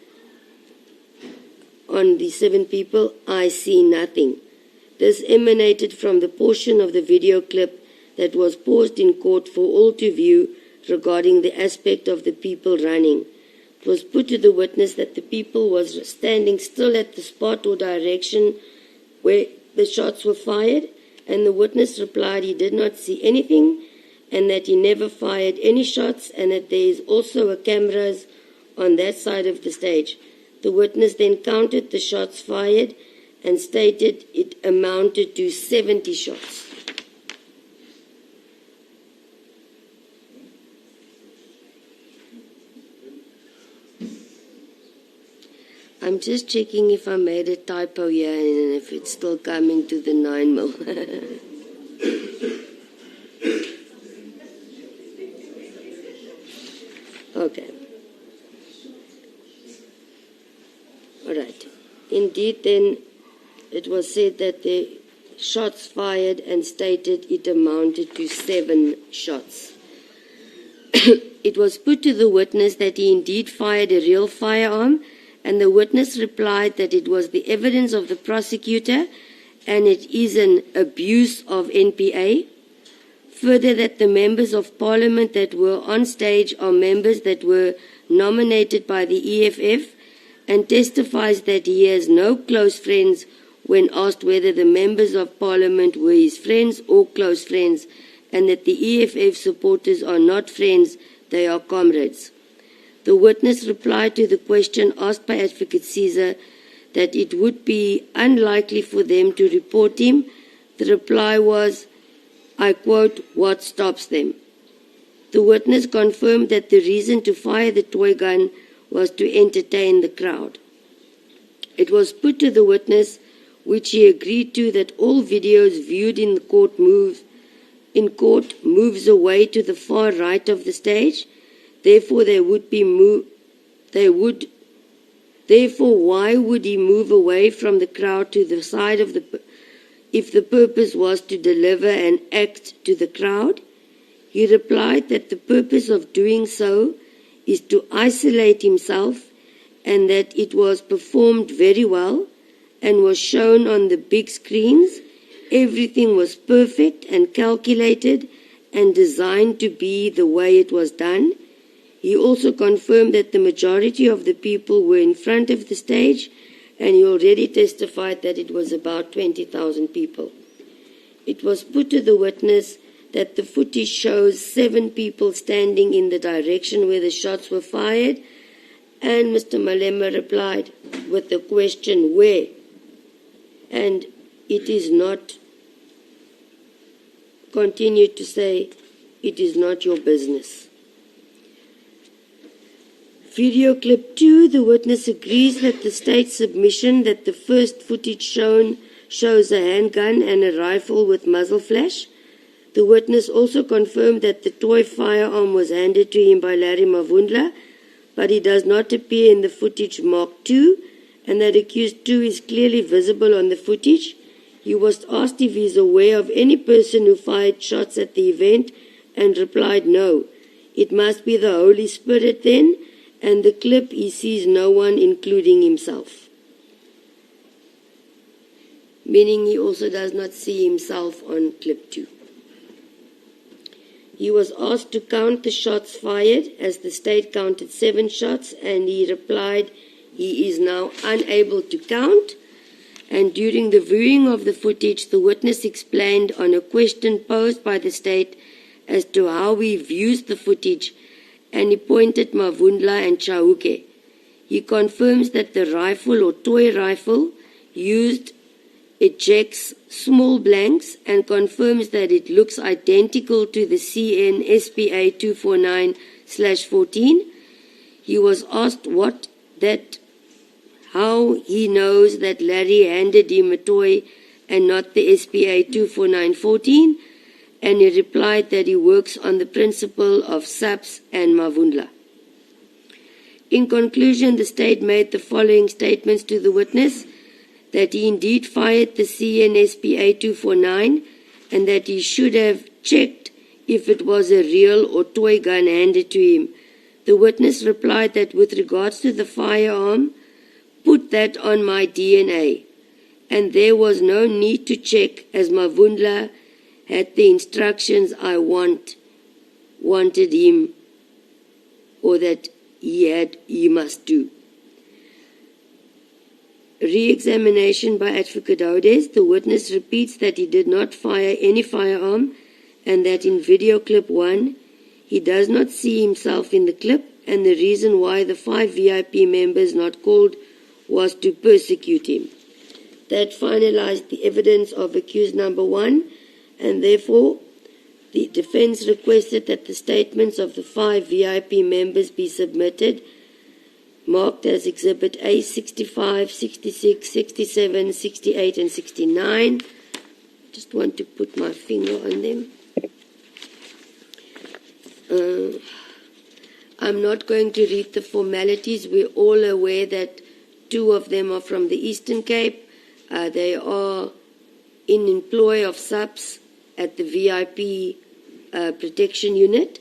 on the 7 people, I see nothing. This emanated from the portion of the video clip that was paused in court for all to view regarding the aspect of the people running. It was put to the witness that the people was standing still at the spot or direction where the shots were fired, and the witness replied he did not see anything and that he never fired any shots, and that there is also a cameras on that side of the stage. The witness then counted the shots fired and stated it amounted to 70 shots. I'm just checking if I made a typo here and if it's still coming to the 9 mil. Okay. All right. Indeed, then, it was said that the shots fired and stated it amounted to 7 shots. It was put to the witness that he indeed fired a real firearm, and the witness replied that it was the evidence of the prosecutor and it is an abuse of NPA. Further, that the members of parliament that were on stage are members that were nominated by the EFF, and testifies that he has no close friends when asked whether the members of parliament were his friends or close friends, and that the EFF supporters are not friends, they are comrades. The witness replied to the question asked by Advocate Caesar that it would be unlikely for them to report him. The reply was, I quote, what stops them? The witness confirmed that the reason to fire the toy gun was to entertain the crowd. It was put to the witness, which he agreed to, that all videos viewed in the court moves away to the far right of the stage. Therefore, why would he move away from the crowd to the side of if the purpose was to deliver an act to the crowd? He replied that the purpose of doing so is to isolate himself, and that it was performed very well and was shown on the big screens. Everything was perfect and calculated and designed to be the way it was done. He also confirmed that the majority of the people were in front of the stage, and he already testified that it was about 20,000 people. It was put to the witness that the footage shows 7 people standing in the direction where the shots were fired, and Mr. Malema replied with the question, where? And it is not, continued to say, it is not your business. Video clip 2, the witness agrees that the state's submission that the first footage shown shows a handgun and a rifle with muzzle flash. The witness also confirmed that the toy firearm was handed to him by Larry Mavundla, but he does not appear in the footage marked 2, and that accused 2 is clearly visible on the footage. He was asked if he is aware of any person who fired shots at the event, and replied no. It must be the Holy Spirit then, and the clip he sees no one, including himself. Meaning he also does not see himself on clip 2. He was asked to count the shots fired, as the state counted 7 shots, and he replied he is now unable to count. And during the viewing of the footage, the witness explained on a question posed by the state as to how he views the footage, and he pointed Mavundla and Chauke. He confirms that the rifle or toy rifle used ejects small blanks and confirms that it looks identical to the CN SPA 249/14. He was asked how he knows that Larry handed him a toy and not the SPA 249/14, and he replied that he works on the principle of SAPS and Mavundla. In conclusion, the state made the following statements to the witness: that he indeed fired the CNSPA 249 and that he should have checked if it was a real or toy gun handed to him. The witness replied that with regards to the firearm, put that on my DNA, and there was no need to check as Mavundla had the instructions I wanted him, or that he must do. Re-examination by Advocate Odes, the witness repeats that he did not fire any firearm and that in video clip 1, he does not see himself in the clip, and the reason why the 5 VIP members not called was to persecute him. That finalized the evidence of accused number 1, and therefore the defense requested that the statements of the 5 VIP members be submitted, marked as Exhibit A 65, 66, 67, 68, and 69. Just want to put my finger on them. I'm not going to read the formalities. We're all aware that 2 of them are from the Eastern Cape. They are in employ of SAPS at the VIP protection unit.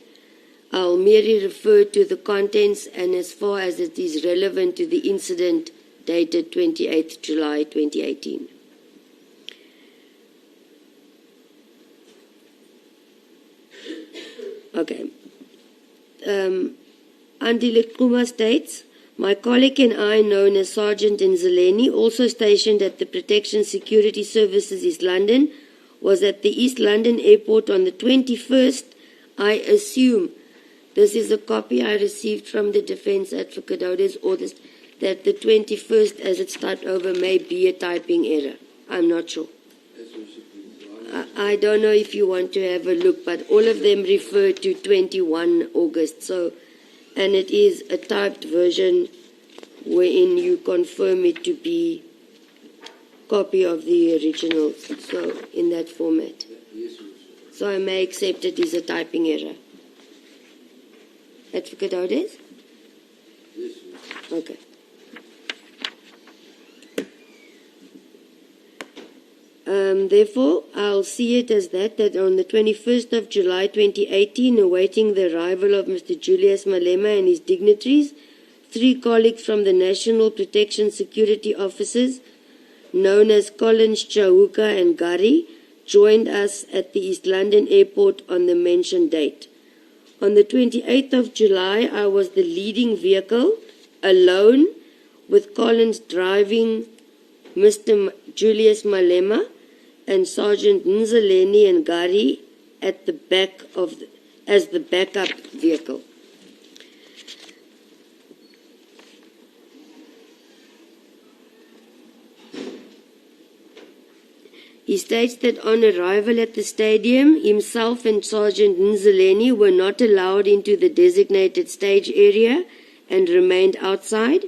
I'll merely refer to the contents and as far as it is relevant to the incident dated 28th July 2018. Okay. Andile Kuma states, my colleague and I, known as Sergeant Nzeleni, also stationed at the Protection Security Services East London, was at the East London airport on the 21st. I assume this is a copy I received from the defense advocate Odes orders that the 21st as it start over may be a typing error. I'm not sure. I don't know if you want to have a look, but all of them refer to 21 August. So, and it is a typed version wherein you confirm it to be copy of the original, so in that format. So I may accept it is a typing error. Advocate Odes? Yes. Okay. Therefore, I'll see it as that on the 21st of July 2018, awaiting the arrival of Mr. Julius Malema and his dignitaries, 3 colleagues from the National Protection Security Officers, known as Collins, Chahuka and Gari, joined us at the East London airport on the mentioned date. On the 28th of July, I was the leading vehicle, alone, with Collins driving Mr. Julius Malema and Sergeant Nzeleni and Gari at the back as the backup vehicle. He states that on arrival at the stadium, himself and Sergeant Nzeleni were not allowed into the designated stage area and remained outside.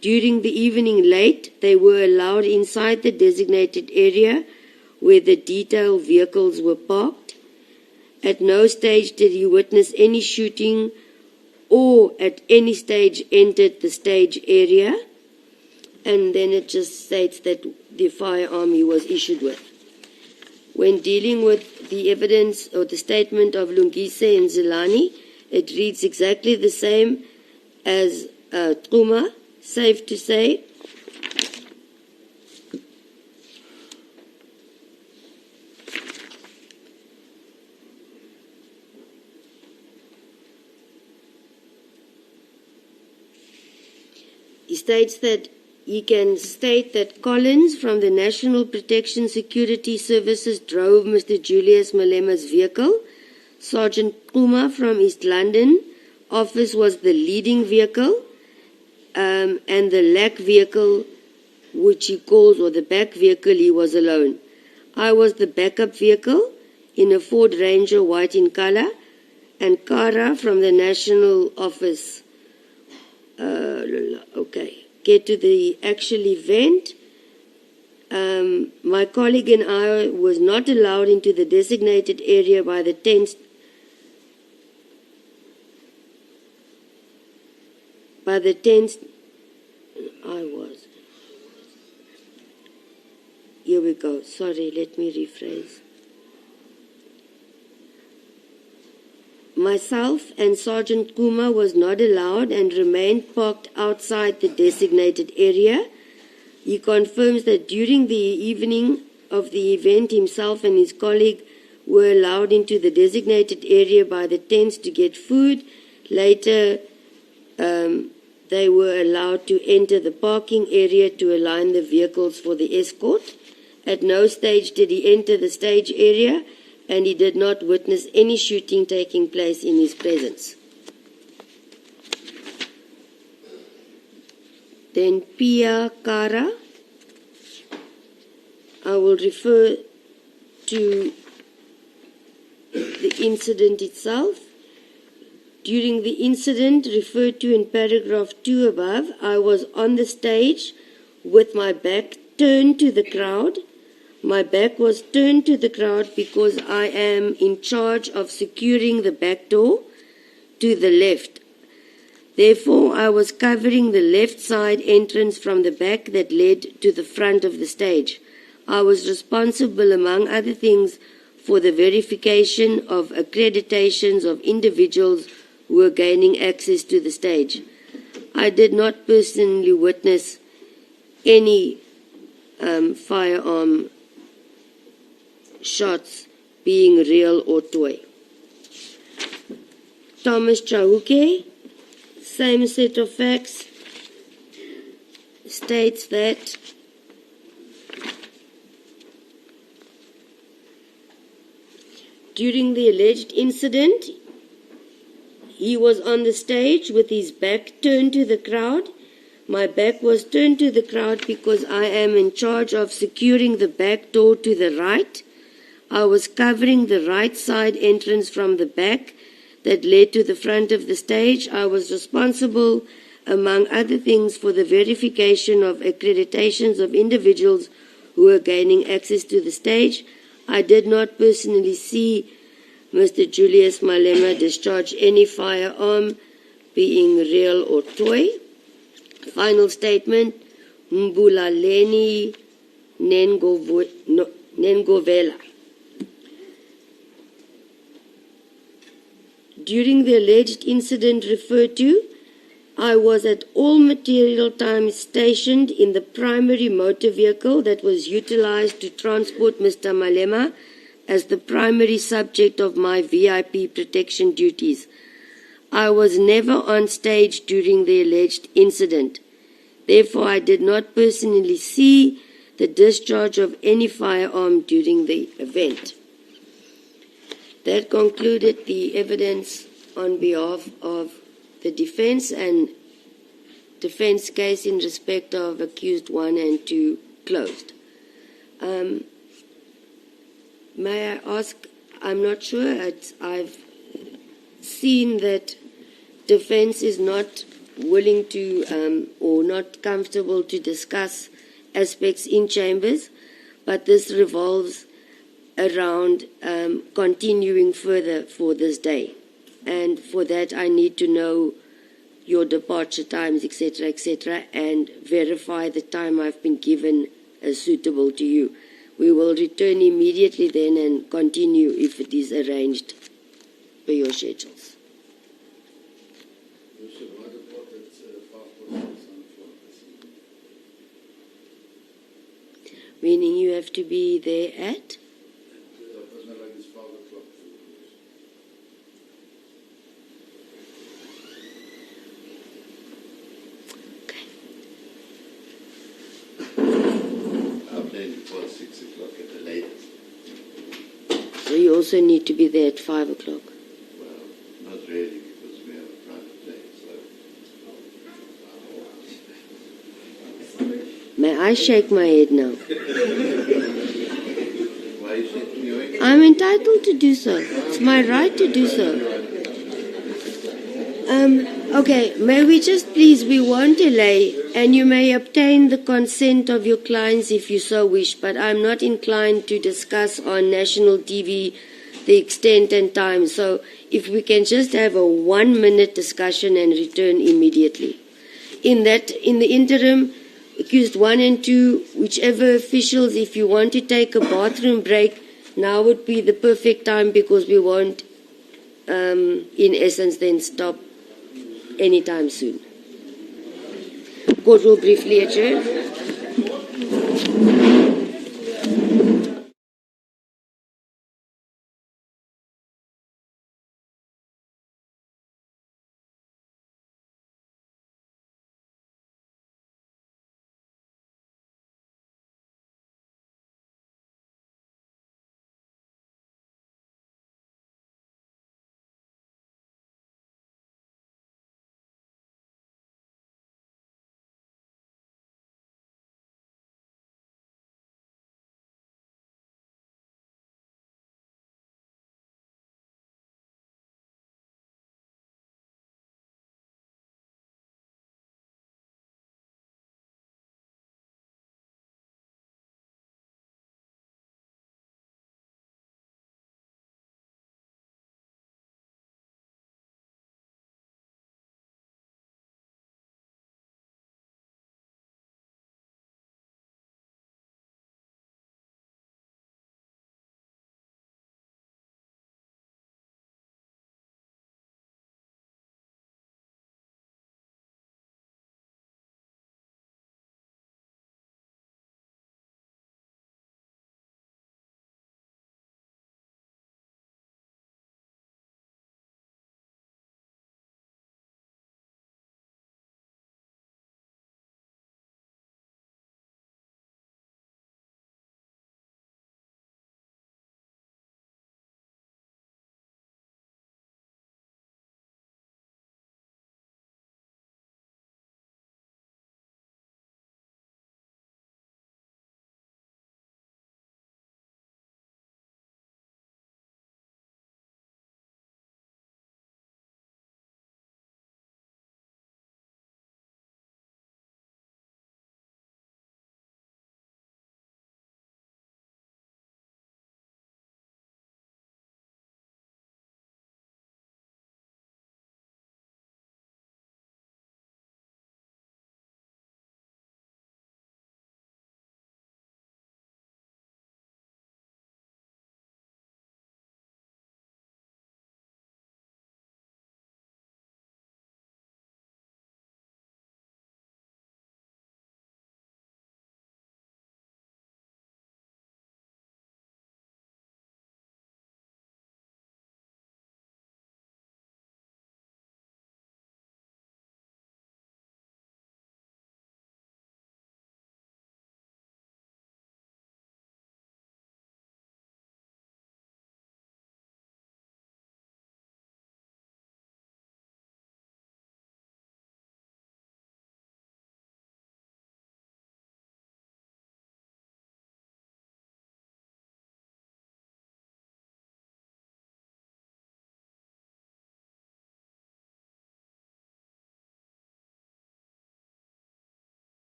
During the evening late, they were allowed inside the designated area where the detail vehicles were parked. At no stage did he witness any shooting or at any stage entered the stage area. And then it just states that the firearm he was issued with. When dealing with the evidence or the statement of Lungise and Zilani, it reads exactly the same as Truma, safe to say. He states that he can state that Collins from the National Protection Security Services drove Mr. Julius Malema's vehicle. Sergeant Kuma from East London office was the leading vehicle, and the LAC vehicle which he calls, or the back vehicle, he was alone. I was the backup vehicle in a Ford Ranger, white in color, and Kara from the national office. Okay, get to the actual event. My colleague and I was not allowed into the designated area by the tents. I was. Here we go. Sorry, let me rephrase. Myself and Sergeant Kuma was not allowed and remained parked outside the designated area. He confirms that during the evening of the event, himself and his colleague were allowed into the designated area by the tents to get food. Later, they were allowed to enter the parking area to align the vehicles for the escort. At no stage did he enter the stage area, and he did not witness any shooting taking place in his presence. Then Pia Kara, I will refer to the incident itself. During the incident referred to in paragraph 2 above, I was on the stage with my back turned to the crowd. My back was turned to the crowd because I am in charge of securing the back door to the left. Therefore, I was covering the left side entrance from the back that led to the front of the stage. I was responsible, among other things, for the verification of accreditations of individuals who were gaining access to the stage. I did not personally witness any firearm shots being real or toy. Thomas Chauke, same set of facts, states that during the alleged incident, he was on the stage with his back turned to the crowd. My back was turned to the crowd because I am in charge of securing the back door to the right. I was covering the right side entrance from the back that led to the front of the stage. I was responsible, among other things, for the verification of accreditations of individuals who were gaining access to the stage. I did not personally see Mr. Julius Malema discharge any firearm, being real or toy. Final statement, Mbulaleni Nengovela. During the alleged incident referred to, I was at all material times stationed in the primary motor vehicle that was utilized to transport Mr. Malema as the primary subject of my VIP protection duties. I was never on stage during the alleged incident. Therefore, I did not personally see the discharge of any firearm during the event. That concluded the evidence on behalf of the defense and defense case in respect of accused 1 and 2 closed. May I ask, I'm not sure, I've seen that defense is not willing to or not comfortable to discuss aspects in chambers, but this revolves around continuing further for this day. And for that I need to know your departure times, etc., and verify the time I've been given as suitable to you. We will return immediately then and continue if it is arranged for your schedules. Meaning you have to be there at? So you also need to be there at 5 o'clock. Well, not really, because we have a private day, so... May I shake my head now. Why is it viewing? I'm entitled to do so. It's my right to do so. Okay, may we just please, we won't delay, and you may obtain the consent of your clients if you so wish, but I'm not inclined to discuss on national TV the extent and time. So if we can just have a 1-minute discussion and return immediately. In the interim, accused 1 and 2, whichever officials, if you want to take a bathroom break, now would be the perfect time, because we won't, in essence, then stop anytime soon. Court will briefly adjourn.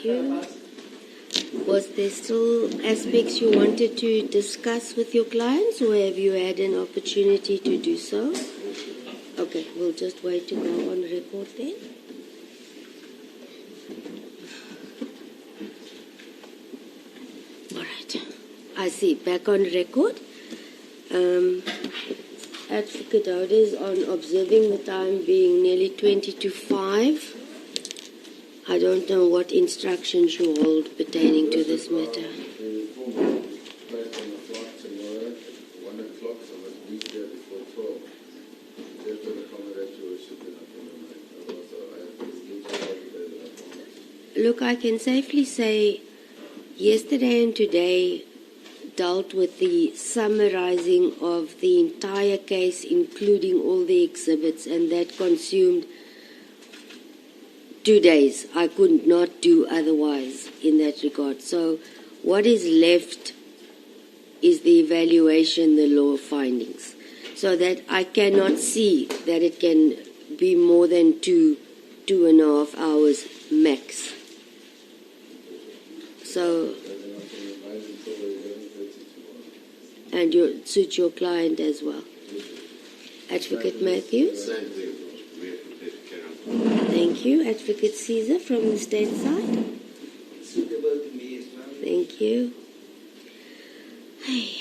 Thank you. Was there still aspects you wanted to discuss with your clients, or have you had an opportunity to do so? Okay, we'll just wait to go on record then. All right. I see. Back on record. Advocate Hoda is on observing the time being nearly 20 to 5. I don't know what instructions you hold pertaining to this matter. Look, I can safely say yesterday and today dealt with the summarizing of the entire case, including all the exhibits, and that consumed 2 days. I could not do otherwise in that regard. So what is left is the evaluation, the law findings, so that I cannot see that it can be more than 2.5 hours max. So, and you suit your client as well. Advocate Matthews? Thank you. Advocate Caesar from the state side? Suitable to me as well. Thank you. Hey.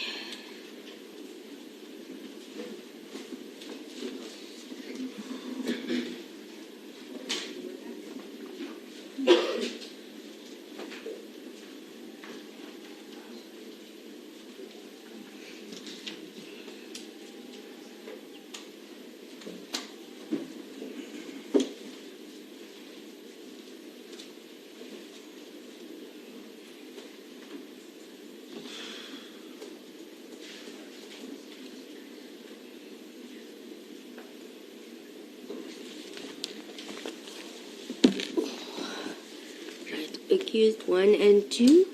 Accused 1 and 2,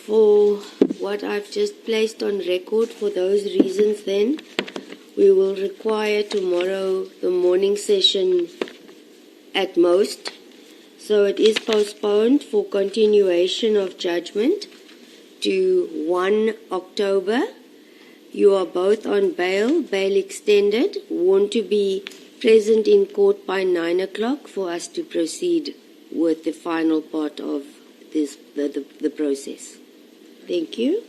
for what I've just placed on record. For those reasons, then we will require tomorrow the morning session at most. So it is postponed for continuation of judgment to 1 October. You are both on bail extended, warned to be present in court by 9 o'clock for us to proceed with the final part of this, the process. Thank you.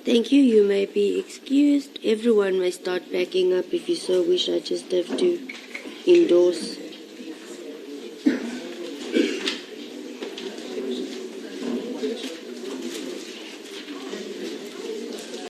Thank you. You may be excused. Everyone may start packing up if you so wish. I just have to endorse